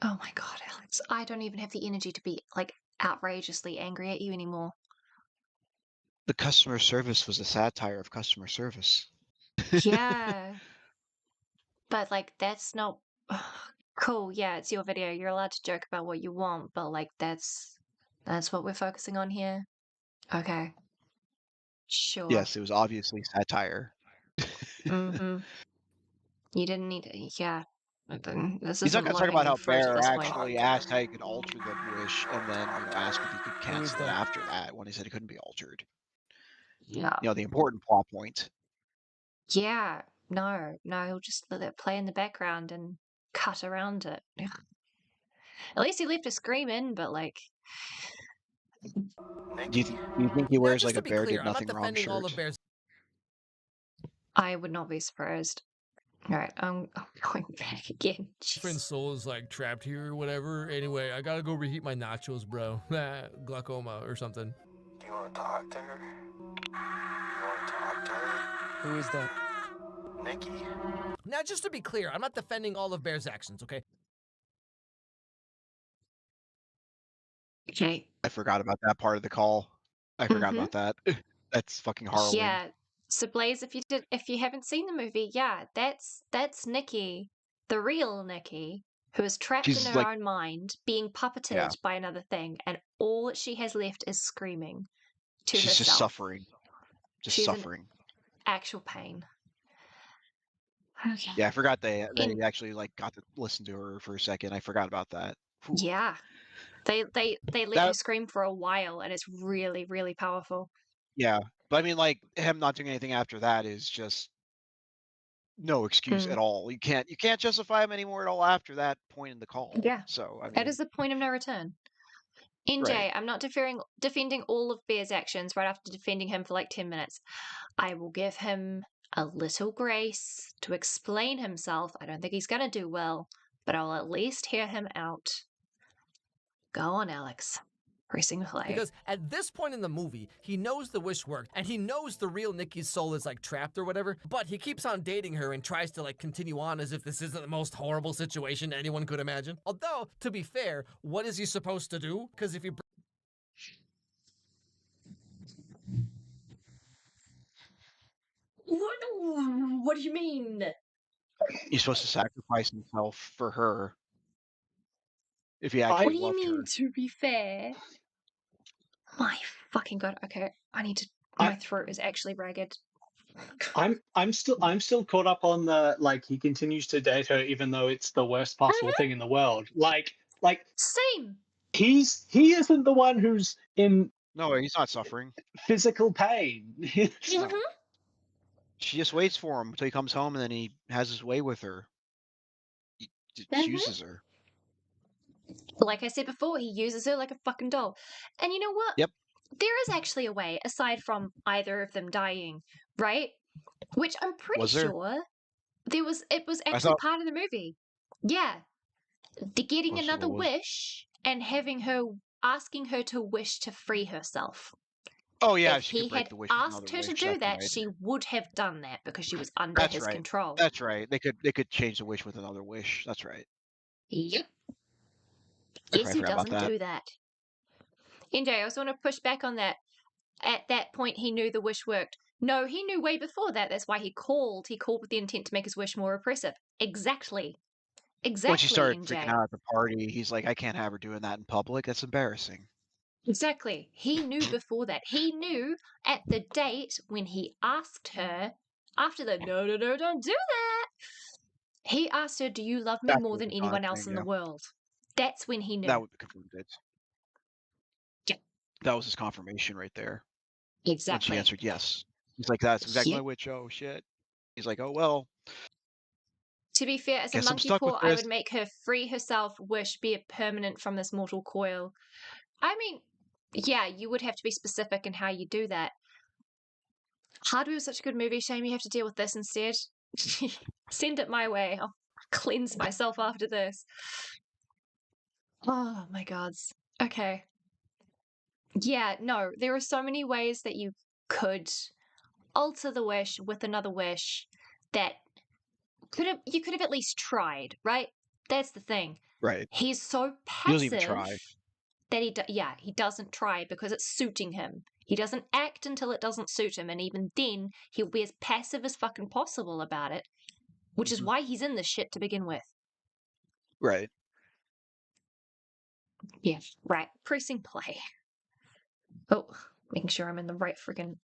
Oh my god, Alex. I don't even have the energy to be like outrageously angry at you anymore. The customer service was a satire of customer service. Yeah. But like that's not cool. Yeah, it's your video. You're allowed to joke about what you want, but like that's what we're focusing on here. Okay. Sure. Yes, it was obviously satire. Mm-hmm. You didn't need to, yeah. This He's not isn't talking about how Bear this actually asked how he could alter the wish, and then asked if he could cancel it after that when he said it couldn't be altered. Yeah. The important plot point. Yeah. No, he'll just let it play in the background and cut around it. At least he left a scream in, but like. Do you think he wears like a Bear did nothing wrong shirt? I would not be surprised. All right, I'm going back again. Friend's soul is like trapped here or whatever. Anyway, I gotta go reheat my nachos, bro. Glaucoma or something. Do you want to talk to her? You want to talk to her? Who is that? Nikki. Now, just to be clear, I'm not defending all of Bear's actions, okay? Okay. I forgot about that part of the call. I forgot about that. That's fucking horrible. Yeah. So Blaze, if you haven't seen the movie, yeah, that's Nikki, the real Nikki, who is trapped in her own mind, being puppeted by another thing, and all that she has left is screaming to herself. She's just suffering. She's suffering. In actual pain. Yeah, I forgot they actually like got to listen to her for a second. I forgot about that. Whew. Yeah. They let her scream for a while, and it's really, really powerful. Yeah, but I mean, like, him not doing anything after that is just no excuse at all. You can't justify him anymore at all after that point in the call. Yeah. So I mean, that is the point of no return. NJ, right. I'm not defending all of Bear's actions right after defending him for like 10 minutes. I will give him a little grace to explain himself. I don't think he's going to do well, but I'll at least hear him out. Go on, Alex. Pressing play. Because at this point in the movie, he knows the wish worked, and he knows the real Nikki's soul is like trapped or whatever, but he keeps on dating her and tries to like continue on as if this isn't the most horrible situation anyone could imagine. Although, to be fair, what is he supposed to do? Because if you... What do you mean? He's supposed to sacrifice himself for her. If he actually loved her. What do you mean, to be fair? My fucking god. Okay, my throat is actually ragged. I'm still caught up on the, like, he continues to date her even though it's the worst possible thing in the world. Like same. He isn't the one who's in... No, he's not suffering physical pain. No. She just waits for him until he comes home, and then he has his way with her. He uses her. Like I said before, he uses her like a fucking doll. And you know what? Yep. There is actually a way, aside from either of them dying, right? Which I'm pretty sure it was actually part of the movie. Yeah. Getting another wish and asking her to wish to free herself. Oh yeah, if he had asked her to do that, she would have done that because she was under his control. That's right. They could change the wish with another wish. That's right. Yep. Yes, he doesn't do that. NJ, I also want to push back on that. At that point, he knew the wish worked. No, he knew way before that. That's why he called. He called with the intent to make his wish more oppressive. Exactly. When she started NJ. freaking out at the party, he's like, I can't have her doing that in public. That's embarrassing. Exactly. He knew before that. He knew at the date when he asked her, after the no, don't do that. He asked her, do you love me more than anyone else in the world? That's when he knew. That would be confirmed it. Yeah. That was his confirmation right there. Exactly. When she answered yes. He's like, that's exactly my witch. Oh, shit. He's like, oh, well. To be fair, as a monkey paw, I would make her free herself, wish, be a permanent from this mortal coil. I mean, yeah, you would have to be specific in how you do that. Hardware was such a good movie. Shame you have to deal with this instead. Send it my way. I'll cleanse myself after this. Oh, my gods. Okay. Yeah, no, there are so many ways that you could alter the wish with another wish that you could have at least tried, right? That's the thing. Right. He's so passive. He doesn't even try. That he doesn't try because it's suiting him. He doesn't act until it doesn't suit him, and even then, he'll be as passive as fucking possible about it, which is why he's in this shit to begin with. Right. Yeah, right. Pressing play. Oh, making sure I'm in the right friggin'...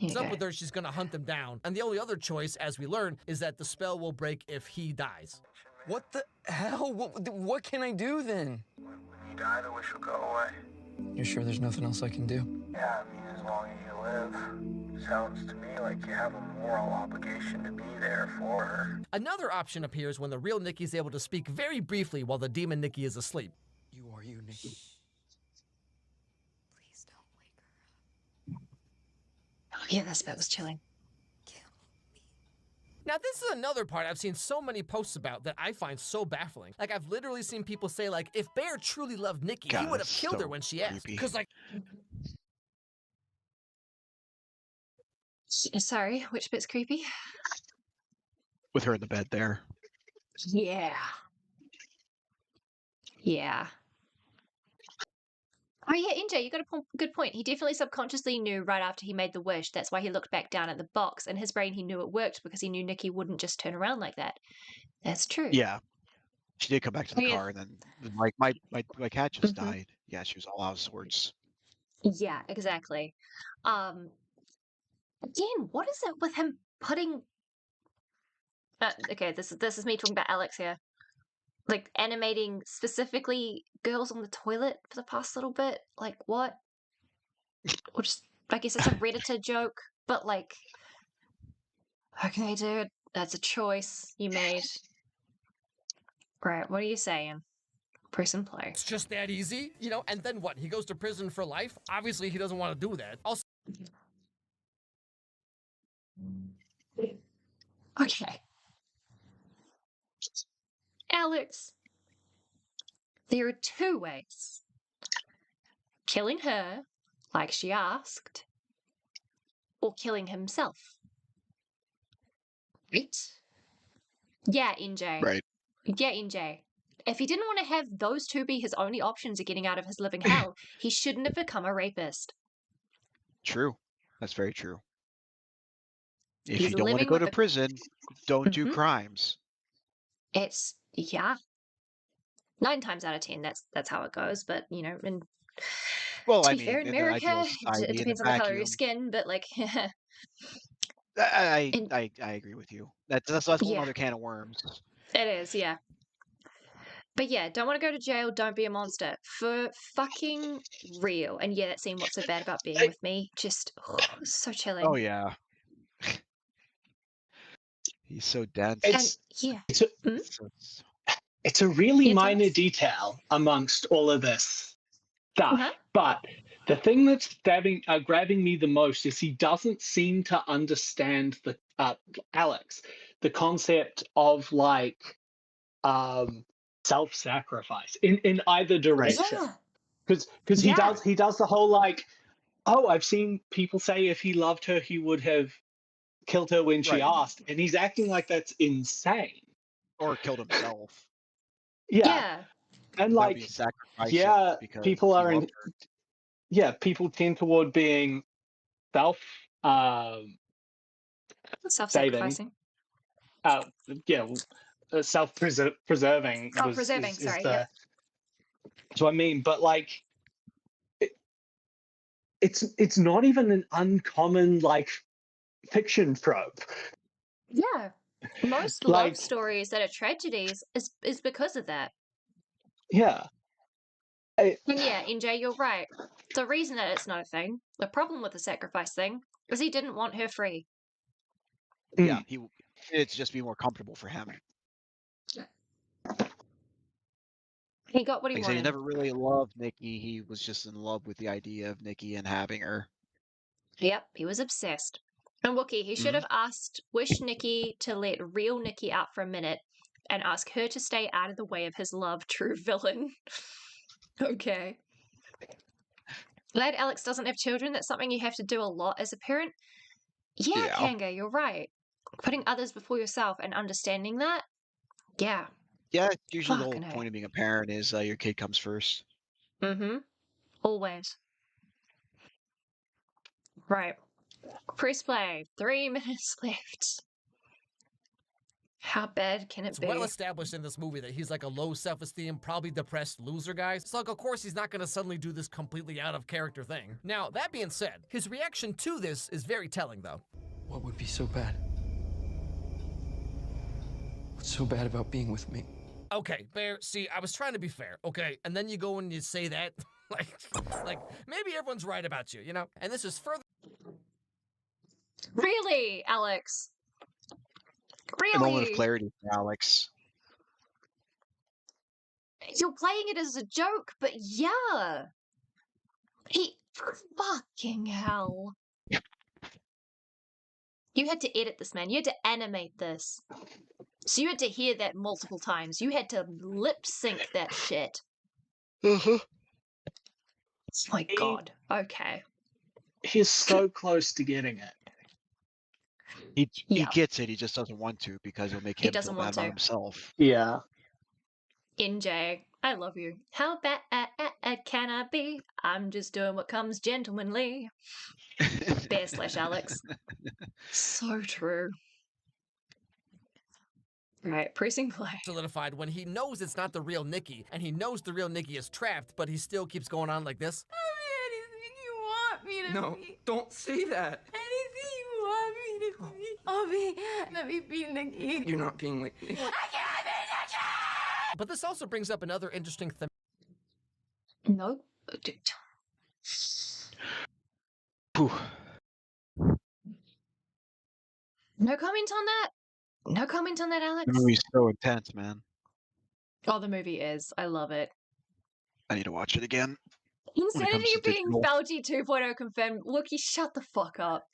What's up with her, she's gonna hunt him down. And the only other choice, as we learn, is that the spell will break if he dies. What the hell? What can I do then? When you die, the wish will go away. You're sure there's nothing else I can do? Yeah, I mean, as long as you live. Sounds to me like you have a moral obligation to be there for her. Another option appears when the real Nikki is able to speak very briefly while the demon Nikki is asleep. You are you, Nikki. Please don't wake her up. Oh, yeah, that spell was chilling. Now, this is another part I've seen so many posts about that I find so baffling. Like, I've literally seen people say, like, if Bear truly loved Nikki, he would have killed her when she asked. Because, like... Sorry, which bit's creepy? With her in the bed there. Yeah. Yeah. Oh, yeah, NJ, you got a good point. He definitely subconsciously knew right after he made the wish. That's why he looked back down at the box. In his brain, he knew it worked because he knew Nikki wouldn't just turn around like that. That's true. Yeah. She did come back to the car, and then, like, my cat just died. Yeah, she was all out of sorts. Yeah, exactly. Again, what is it with him putting... okay, this is me talking about Alex here. Like, animating specifically girls on the toilet for the past little bit. Like, what? Or just, I guess it's a Redditor joke, but like, okay, dude, that's a choice you made. Right, what are you saying? Press and play. It's just that easy, you know? And then what? He goes to prison for life? Obviously, he doesn't want to do that. Also, okay. Alex, there are two ways. Killing her, like she asked, or killing himself. Right? Yeah, NJ. Right. Yeah, NJ. If he didn't want to have those two be his only options of getting out of his living hell, he shouldn't have become a rapist. True. That's very true. If He's you don't want to living go with to the- prison, don't do crimes. It's, yeah. 9 times out of 10, that's how it goes. But, you know, and Well, to I be fair, mean, in in the America, ideal society, it in a depends on the color of your vacuum, skin, but like, I agree with you. That's a whole Yeah. other can of worms. it is, yeah. But yeah, don't want to go to jail, don't be a monster. For fucking real. And yeah, that scene, what's so bad about being with me? Just, so chilling. Oh yeah. He's so dense. And yeah. It's a really Yeah, minor Thomas? detail amongst all of this stuff, Uh-huh. but the thing that's grabbing me the most is he doesn't seem to understand the Alex, the concept of like self-sacrifice in either direction. Because he does the whole like, oh, I've seen people say if he loved her, he would have killed her when she asked, and he's acting like that's insane. Or killed himself. Yeah. And like, yeah, people are in. Yeah, people tend toward being self-sacrificing. Self-preserving. Preserving. Sorry. Yeah. That's what I mean. But like, it's not even an uncommon like fiction trope. Yeah. Most love stories that are tragedies is because of that. Yeah. And yeah, NJ, you're right. The reason that it's not a thing, the problem with the sacrifice thing, is he didn't want her free. Yeah, it's just be more comfortable for him. He got what he wanted. He never really loved Nikki. He was just in love with the idea of Nikki and having her. Yep, he was obsessed. And Wookie, he should have asked Wish Nikki to let real Nikki out for a minute and ask her to stay out of the way of his love, true villain. Okay. Glad Alex doesn't have children. That's something you have to do a lot as a parent. Yeah, Kanga, you're right. Putting others before yourself and understanding that. Yeah. Yeah, usually the whole point of being a parent is your kid comes first. Mm-hmm. Always. Right. Press play. 3 minutes left. How bad can it be? It's well established in this movie that he's like a low self-esteem, probably depressed loser guy. So like, of course, he's not going to suddenly do this completely out of character thing. Now, that being said, his reaction to this is very telling, though. What would be so bad? What's so bad about being with me? Okay, Bear, see, I was trying to be fair, okay? And then you go and you say that, like maybe everyone's right about you, you know? And this is further... Really, Alex? Really? A moment of clarity for Alex. You're playing it as a joke, but yeah. Fucking hell. You had to edit this, man. You had to animate this. So you had to hear that multiple times. You had to lip sync that shit. Oh my god. Okay. He's so close to getting it. He gets it, he just doesn't want to because it'll make him feel bad about himself. Yeah. NJ, I love you. How bad can I be? I'm just doing what comes gentlemanly. Bear/Alex. So true. Right, pressing play. Solidified when he knows it's not the real Nikki, and he knows the real Nikki is trapped, but he still keeps going on like this. No, don't say that. Anything you want me to be. Let me be Nikki. You're not being like Nikki. But this also brings up another interesting thing. No. No comment on that? No comment on that, Alex? The movie's so intense, man. Oh, the movie is. I love it. I need to watch it again. Insanity being Fauci 2.0 confirmed. Wookie, shut the fuck up.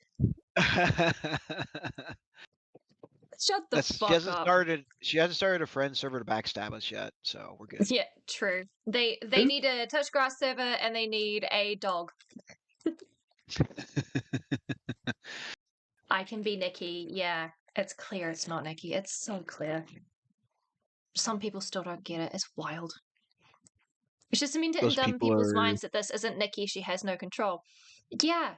Shut the fuck up. She hasn't started a friend server to backstab us yet, so we're good. Yeah, true. They need a touch grass server and they need a dog. I can be Nikki. Yeah, it's clear it's not Nikki. It's so clear. Some people still don't get it. It's wild. It's just meant to in dumb people's minds that this isn't Nikki. She has no control. Yeah,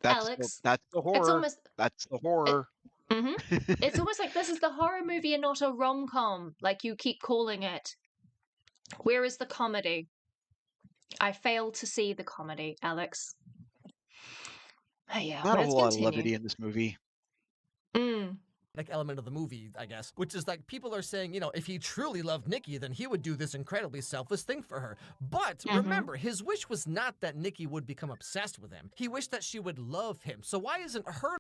Alex. That's the horror. That's the horror. It's almost like this is the horror movie and not a rom-com, like you keep calling it. Where is the comedy? I fail to see the comedy, Alex. Yeah, not a whole lot of levity in this movie. Like element of the movie, I guess, which is like people are saying, you know, if he truly loved Nikki, then he would do this incredibly selfless thing for her. But remember, his wish was not that Nikki would become obsessed with him. He wished that she would love him. So why isn't her?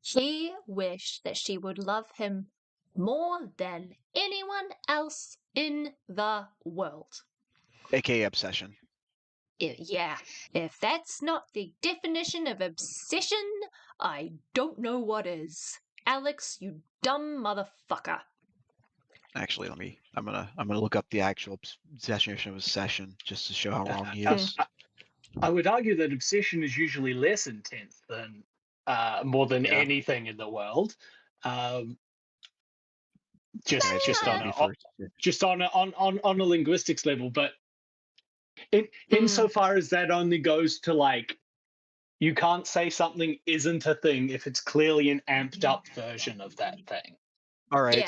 He wished that she would love him more than anyone else in the world. AKA obsession. Yeah, if that's not the definition of obsession, I don't know what is. Alex, you dumb motherfucker. Actually, I'm gonna look up the actual definition of obsession just to show how wrong he is. I would argue that obsession is usually less intense than more than anything in the world. Just on a linguistics level, but insofar as that only goes to like, you can't say something isn't a thing if it's clearly an amped up version of that thing. All right,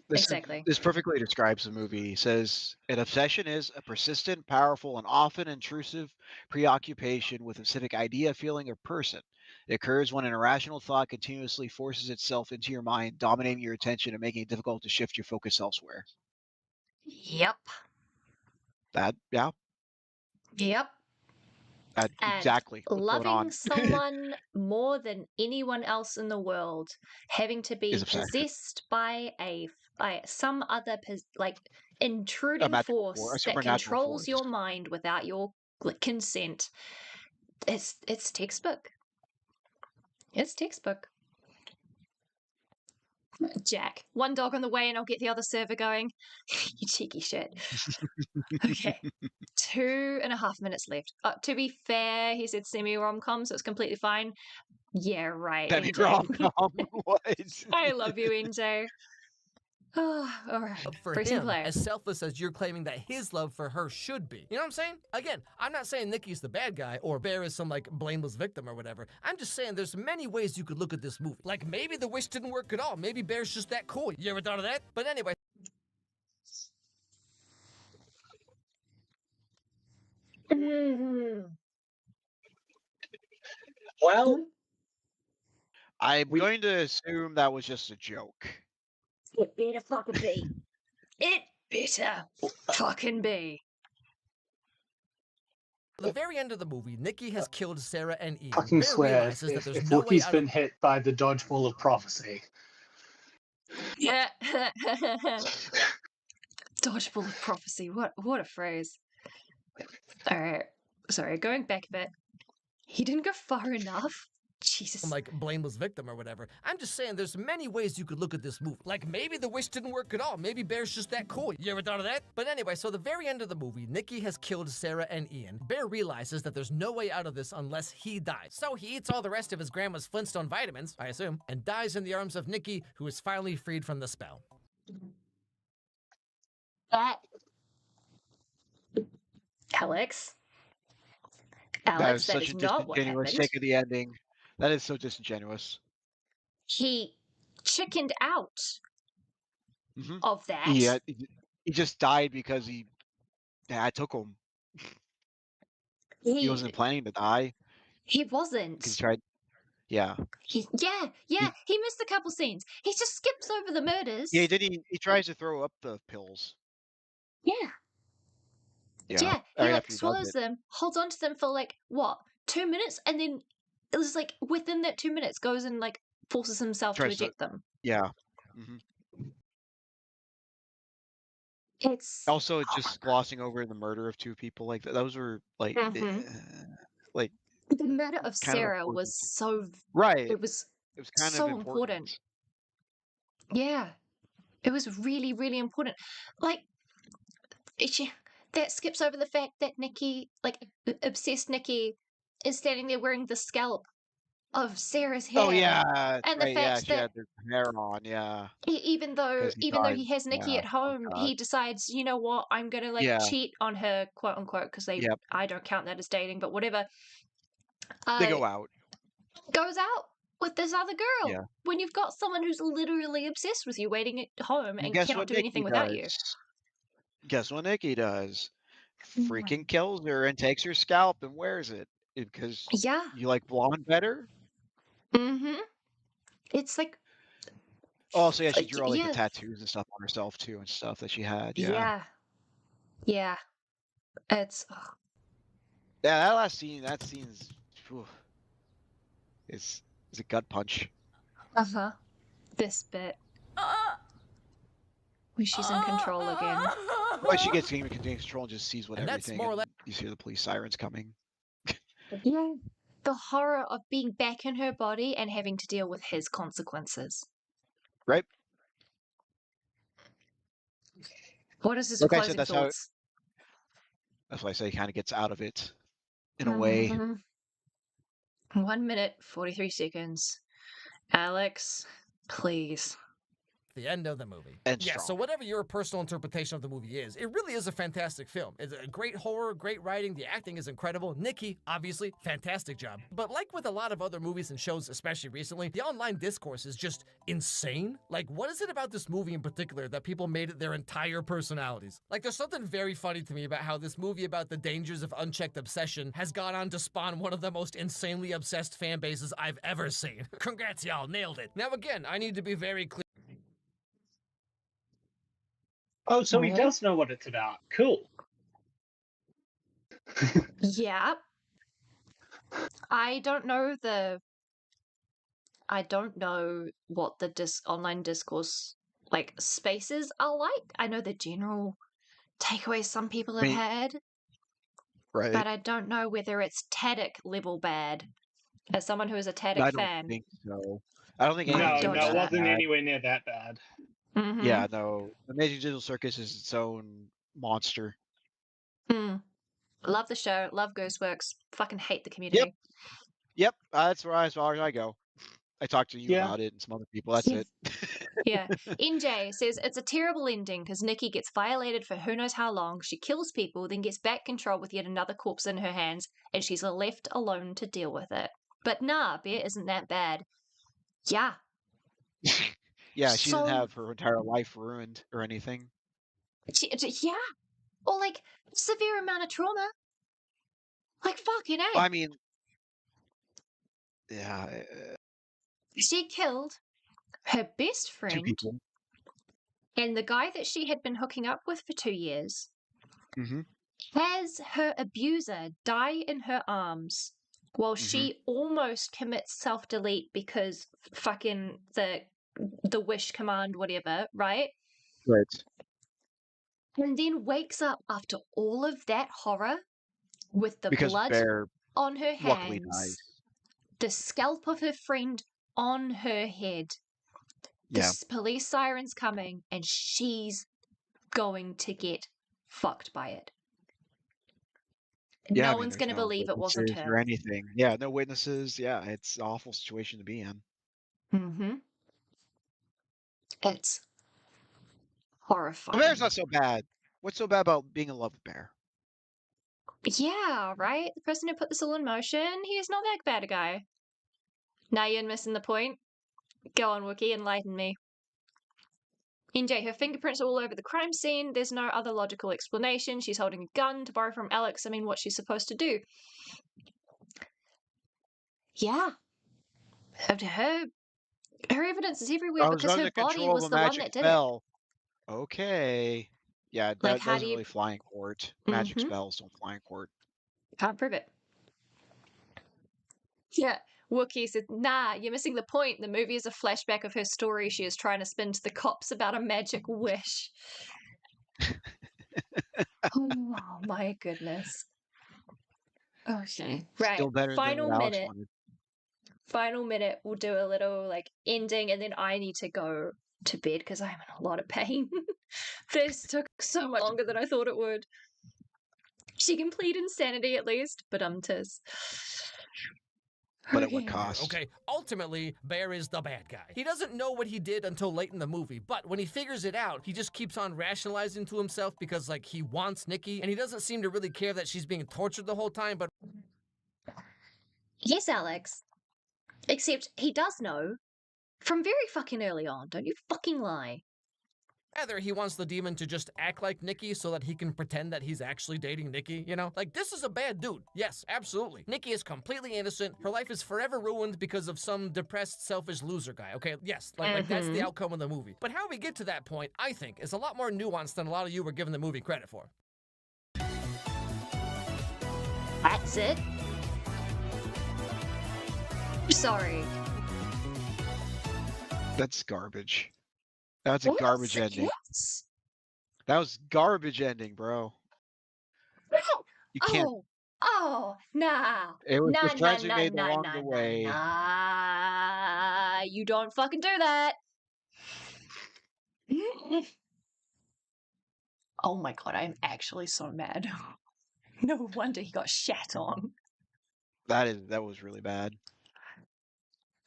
this perfectly describes the movie. It says, an obsession is a persistent, powerful, and often intrusive preoccupation with a specific idea, feeling, or person. It occurs when an irrational thought continuously forces itself into your mind, dominating your attention and making it difficult to shift your focus elsewhere. Yep. Yep. Exactly. Loving someone more than anyone else in the world, having to be possessed by some other intruding force that controls your mind without your consent. It's textbook. It's textbook. Jack, one dog on the way and I'll get the other server going. You cheeky shit. Okay. 2.5 minutes left. To be fair, he said semi-rom-com, so it's completely fine. Yeah, right. Semi-rom-com? What? I love you, NJ. Oh, all right. For him, as selfless as you're claiming that his love for her should be. You know what I'm saying? Again, I'm not saying Nikki's the bad guy or Bear is some like blameless victim or whatever. I'm just saying there's many ways you could look at this movie. Like maybe the wish didn't work at all. Maybe Bear's just that cool. You ever thought of that? But anyway. Well, I'm going to assume that was just a joke. It better fucking be. It better fucking be. At the very end of the movie, Nikki has killed Sarah and Ian. Fucking swear if Wookie's been hit by the dodgeball of prophecy. Yeah. Dodgeball of prophecy. What a phrase. Alright. Sorry, going back a bit. He didn't go far enough. Jesus. Like blameless victim or whatever. I'm just saying there's many ways you could look at this movie. Like maybe the wish didn't work at all. Maybe Bear's just that cool. You ever thought of that? But anyway, so the very end of the movie, Nikki has killed Sarah and Ian. Bear realizes that there's no way out of this unless he dies. So he eats all the rest of his grandma's Flintstone vitamins, I assume, and dies in the arms of Nikki, who is finally freed from the spell. Alex, that is such a disingenuous take of the ending. That is so disingenuous. He chickened out of that. Yeah, he just died because I took him. He wasn't planning to die. He wasn't. He tried. Yeah. He missed a couple scenes. He just skips over the murders. Yeah, he tries to throw up the pills. Yeah. Yeah. He Right like after he does swallows it. them, holds on to them for like what, 2 minutes, and then it was like within that 2 minutes goes and like forces himself to eject them. Yeah. Mm-hmm. It's also just glossing over the murder of 2 people. Like those were like, like the murder of kind of Sarah was so right. It was kind so of important. Yeah, it was really, really important. Like that skips over the fact that Nikki, like obsessed Nikki, is standing there wearing the scalp of Sarah's hair. Oh yeah, and right. the fact She that had the hair on. Yeah. even though he has Nikki at home, he decides, you know what, I'm gonna like cheat on her, quote unquote, because I don't count that as dating, but whatever. They go out. Goes out with this other girl. Yeah. When you've got someone who's literally obsessed with you waiting at home and cannot do anything without you. Guess what Nikki does? Freaking kills her and takes her scalp and wears it because you like blonde better. Mm-hmm. It's like. Also, she drew all like the tattoos and stuff on herself too and stuff that she had. Yeah. Yeah. It's. Yeah, that last scene. That scene's. It's a gut punch. This bit. When she's in control again. Well, she gets in control and just sees what everything. And you hear the police sirens coming. Yeah. The horror of being back in her body and having to deal with his consequences. Right. What is his closing thoughts? That's why I say he kind of gets out of it in a way. 1 minute, 43 seconds. Alex, please. The end of the movie. Yeah, so whatever your personal interpretation of the movie is, it really is a fantastic film. It's a great horror, great writing, the acting is incredible. Nikki, obviously, fantastic job. But like with a lot of other movies and shows, especially recently, the online discourse is just insane. Like, what is it about this movie in particular that people made it their entire personalities? Like, there's something very funny to me about how this movie about the dangers of unchecked obsession has gone on to spawn one of the most insanely obsessed fan bases I've ever seen. Congrats, y'all, nailed it. Now again, I need to be very clear. Oh, so he does know what it's about. Cool. Yeah. I don't know what the online discourse like spaces are like. I know the general takeaways some people have had. Right. But I don't know whether it's Taddick level bad. As someone who is a Taddick fan. I don't think so. I don't think no, it wasn't anywhere near that bad. Yeah, no. Amazing Digital Circus is its own monster. Love the show. Love Ghostworks. Fucking hate the community. Yep. That's where as far as I go. I talked to you about it and some other people. That's it. Yeah. NJ says it's a terrible ending because Nikki gets violated for who knows how long. She kills people, then gets back control with yet another corpse in her hands, and she's left alone to deal with it. But nah, Bear isn't that bad. Yeah. Yeah, she didn't have her entire life ruined or anything. Yeah. Or like severe amount of trauma. Like fucking A. Well, I mean, yeah. She killed her best friend 2 people. And the guy that she had been hooking up with for 2 years has her abuser die in her arms while she almost commits self-delete because fucking the wish command, whatever, right? Right. And then wakes up after all of that horror with the blood on her hands, the scalp of her friend on her head. The police sirens coming, and she's going to get fucked by it. Yeah, no one's going to believe it wasn't her. Or anything. Yeah, no witnesses. Yeah, it's an awful situation to be in. It's horrifying. Bear's not so bad. What's so bad about being in love with Bear? Yeah, right? The person who put this all in motion, he is not that bad a guy. Now you're missing the point. Go on, Wookie, enlighten me. NJ, her fingerprints are all over the crime scene. There's no other logical explanation. She's holding a gun to borrow from Alex. I mean, what's she supposed to do? Yeah. Her evidence is everywhere I was because her under body control of was a the one magic that did spell. Okay. Yeah, it. that How do doesn't you really fly in court. Magic spells don't fly in court. Can't prove it. Yeah. Wookiee said, nah, you're missing the point. The movie is a flashback of her story she is trying to spin to the cops about a magic wish. Oh, my goodness. Okay. Right. Still better than what Alex wanted. Final minute, we'll do a little ending, and then I need to go to bed because I'm in a lot of pain. This took so much longer than I thought it would. She can plead insanity at least, but tis. But at what cost? Okay, ultimately, Bear is the bad guy. He doesn't know what he did until late in the movie, but when he figures it out, he just keeps on rationalizing to himself because, he wants Nikki, and he doesn't seem to really care that she's being tortured the whole time, but... Yes, Alex. Except he does know from very fucking early on. Don't you fucking lie. Rather, he wants the demon to just act like Nikki so that he can pretend that he's actually dating Nikki, you know? This is a bad dude. Yes, absolutely. Nikki is completely innocent. Her life is forever ruined because of some depressed, selfish loser guy, okay? Yes, that's the outcome of the movie. But how we get to that point, I think, is a lot more nuanced than a lot of you were giving the movie credit for. That's it. Sorry. That's garbage. That's a garbage ending. Yes. That was garbage ending, bro. You can't. Oh, nah. It was nah, the friends we nah, made nah, along nah, the nah, way. Nah. You don't fucking do that. Oh my god, I'm actually so mad. No wonder he got shat on. That was really bad.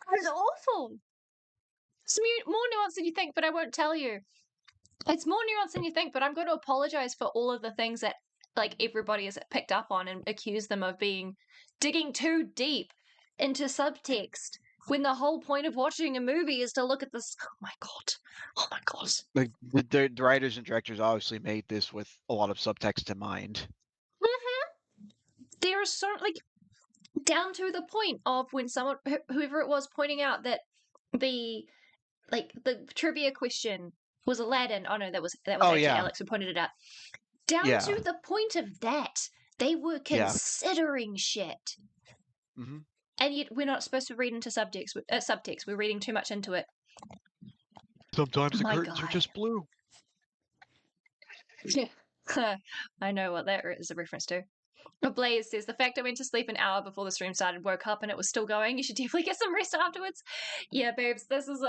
It was awful. It's more nuanced than you think, but I won't tell you. It's more nuanced than you think, but I'm going to apologize for all of the things that everybody has picked up on and accused them of digging too deep into subtext when the whole point of watching a movie is to look at this. Oh my god. The writers and directors obviously made this with a lot of subtext in mind. There is so down to the point of when someone, whoever it was, pointing out that the trivia question was Aladdin. Oh no, that was actually Alex who pointed it out. Down to the point of that, they were considering shit. Mm-hmm. And yet we're not supposed to read into subtext. We're reading too much into it. Sometimes the curtains are just blue. Yeah. I know what that is a reference to. Blaze says, the fact I went to sleep an hour before the stream started, woke up and it was still going. You should definitely get some rest afterwards. Yeah, babes, this is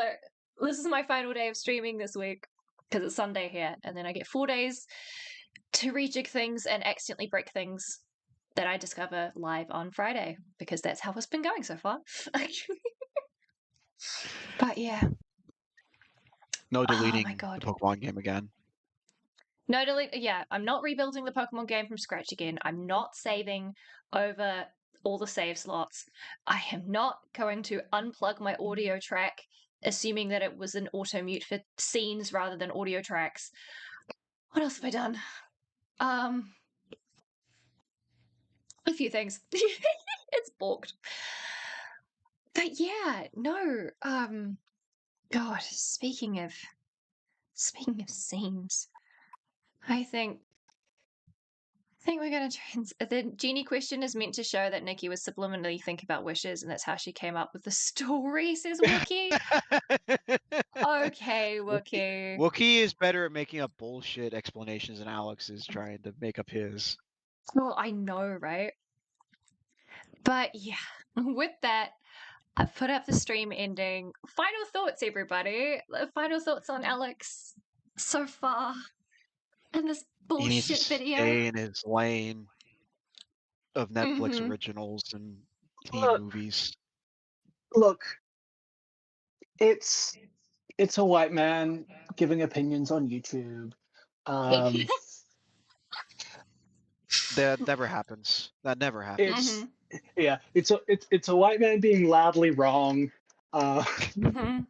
my final day of streaming this week because it's Sunday here, and then I get 4 days to rejig things and accidentally break things that I discover live on Friday because that's how it's been going so far. But yeah. No deleting the Pokemon game again. No delete. Yeah, I'm not rebuilding the Pokemon game from scratch again. I'm not saving over all the save slots. I am not going to unplug my audio track, assuming that it was an auto mute for scenes rather than audio tracks. What else have I done? A few things. It's balked. But yeah, no. God, speaking of scenes, I think we're going to the genie question is meant to show that Nikki was subliminally thinking about wishes, and that's how she came up with the story, says Wookiee. Okay, Wookiee. Wookiee is better at making up bullshit explanations than Alex is trying to make up his. Well, I know, right? But yeah, with that, I've put up the stream ending. Final thoughts, everybody. Final thoughts on Alex so far in this bullshit video. Stay in his lane of Netflix originals and teen movies. Look, it's a white man giving opinions on YouTube. That never happens. That never happens. It's a white man being loudly wrong. And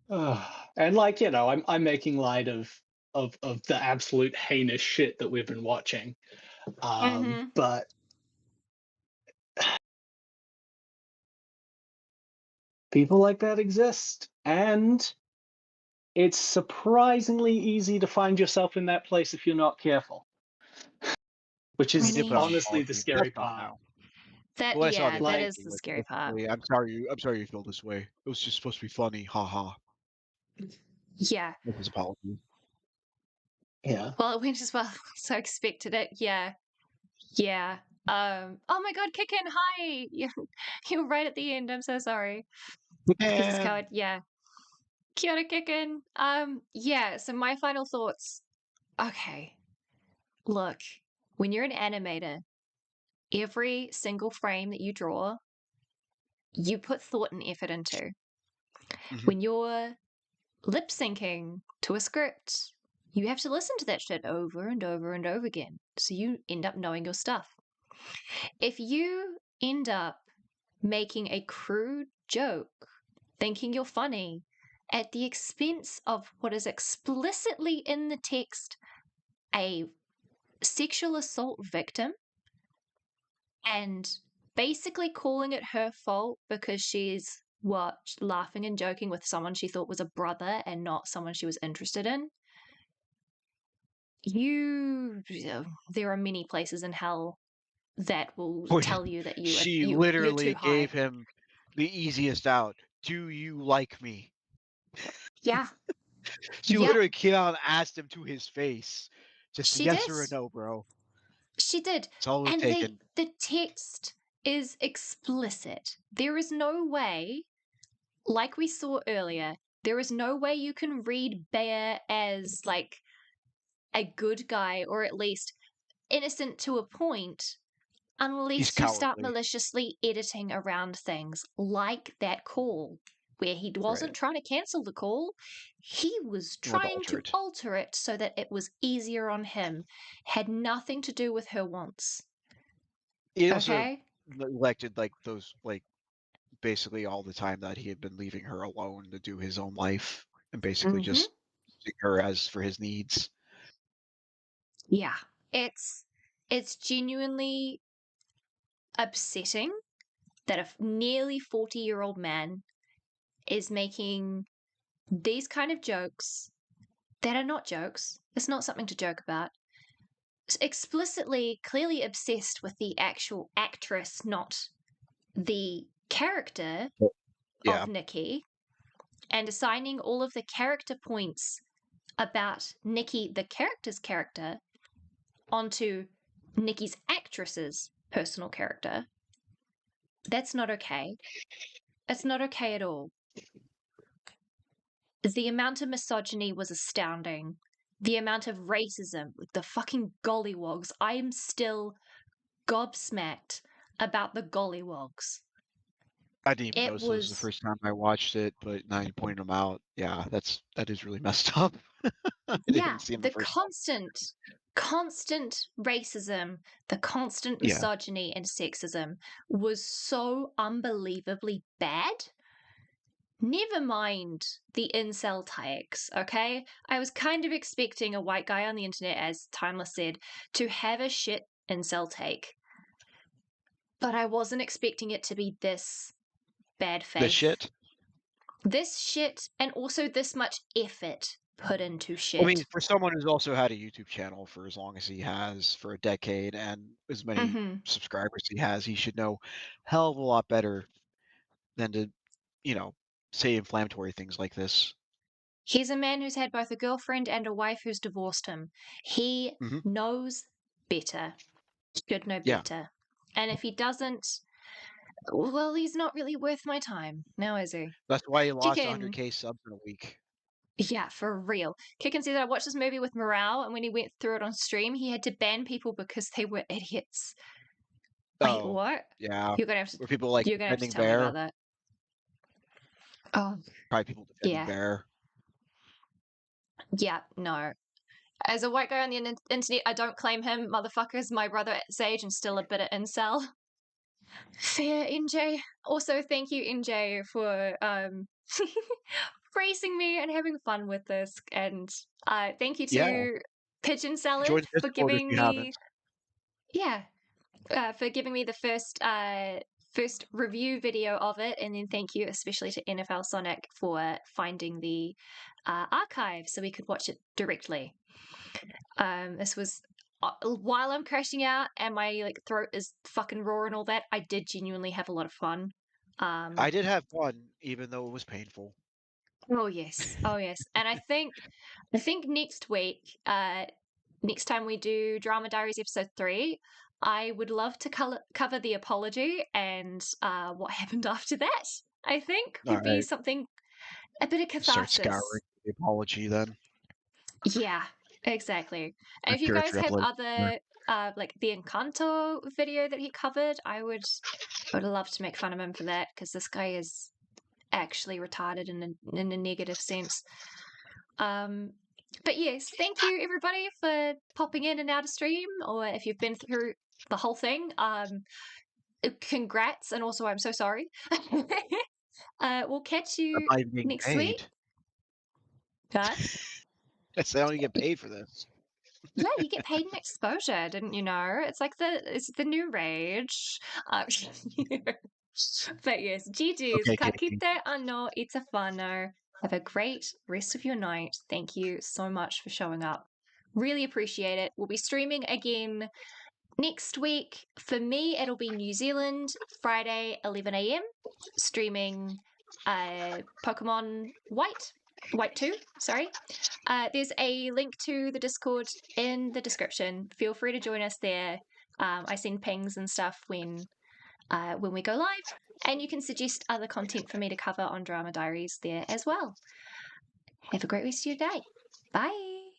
I'm making light of the absolute heinous shit that we've been watching. But People like that exist, and it's surprisingly easy to find yourself in that place if you're not careful. Which is honestly the scary part. That is the scary part. I'm sorry you feel this way. It was just supposed to be funny. Ha ha. Yeah. With his apology. Yeah. Well, it went as well. So I expected it. Yeah. Yeah. Oh my god, Kicken, hi! You're right at the end. I'm so sorry. This coward. Yeah. Kia ora, Kicken. Yeah, so my final thoughts. Okay. Look, when you're an animator, every single frame that you draw, you put thought and effort into. When you're lip syncing to a script, you have to listen to that shit over and over and over again. So you end up knowing your stuff. If you end up making a crude joke, thinking you're funny, at the expense of what is explicitly in the text a sexual assault victim, and basically calling it her fault because she's laughing and joking with someone she thought was a brother and not someone she was interested in. There are many places in hell that will tell you that She you're literally too high. gave him the easiest out. Do you like me? Yeah. She literally came out and asked him to his face. Just She yes did. or a no, bro. She did. It's all And taken. the text is explicit. There is no way, like we saw earlier, there is no way you can read Bear as like a good guy, or at least innocent to a point, unless you start maliciously editing around things like that call, where he wasn't trying to cancel the call. He was trying to alter it so that it was easier on him. Had nothing to do with her wants. He also neglected basically all the time that he had been leaving her alone to do his own life and basically just using her as for his needs. Yeah. It's genuinely upsetting that a nearly 40-year-old man is making these kind of jokes that are not jokes. It's not something to joke about. It's explicitly, clearly obsessed with the actual actress, not the character of Nikki, and assigning all of the character points about Nikki, the character's character, onto Nikki's actress's personal character. That's not okay. It's not okay at all. The amount of misogyny was astounding. The amount of racism, the fucking gollywogs. I am still gobsmacked about the gollywogs. I didn't even notice those the first time I watched it, but now you pointed them out. Yeah, that is really messed up. The constant racism, the constant misogyny and sexism was so unbelievably bad. Never mind the incel types, okay? I was kind of expecting a white guy on the internet, as Timeless said, to have a shit incel take. But I wasn't expecting it to be this bad faith. This shit, and also this much effort put into shit. I mean, for someone who's also had a YouTube channel for as long as he has, for a decade, and as many subscribers he has, he should know a hell of a lot better than to, say inflammatory things like this. He's a man who's had both a girlfriend and a wife who's divorced him. He knows better. Should know better. And if he doesn't, well, he's not really worth my time. Now is he? That's why he lost 100K subs in a week. Yeah, for real. Kicken says, I watched this movie with Morale, and when he went through it on stream, he had to ban people because they were idiots. Wait, what? Yeah. You're gonna have to, were people like you're gonna have to tell Bear? me about that. Oh. Probably people defending Bear. Yeah, no. As a white guy on the internet, I don't claim him. Motherfucker's my brother at his age and still a bit of incel. Fair, NJ. Also, thank you, NJ, for praising me and having fun with this. And thank you to Pigeon Salad for giving me... Yeah. For giving me the first first review video of it, and then thank you especially to NFL Sonic for finding the archive so we could watch it directly. This was while I'm crashing out and my throat is fucking raw and all that, I did genuinely have a lot of fun. I did have fun, even though it was painful. Oh yes, and I think next week, next time we do Drama Diaries episode 3, I would love to cover the apology and what happened after that. I think would be something, a bit of catharsis. Start scouring the apology then. Yeah, exactly. And if you guys have other, like the Encanto video that he covered, I would love to make fun of him for that, because this guy is actually retarded in a negative sense. But yes, thank you everybody for popping in and out of stream, or if you've been through the whole thing, congrats, and also I'm so sorry. We'll catch you next week. Huh? Yes, I only get paid for this. Yeah, you get paid in exposure, didn't you know? It's like it's the new rage. But yes, GG's. Ka kite ano itafano. Have a great rest of your night. Thank you so much for showing up. Really appreciate it. We'll be streaming again next week. For me, it'll be New Zealand, Friday, 11 a.m. Streaming Pokemon White 2, sorry. There's a link to the Discord in the description. Feel free to join us there. I send pings and stuff when we go live, and you can suggest other content for me to cover on Drama Diaries there as well. Have a great rest of your day. Bye.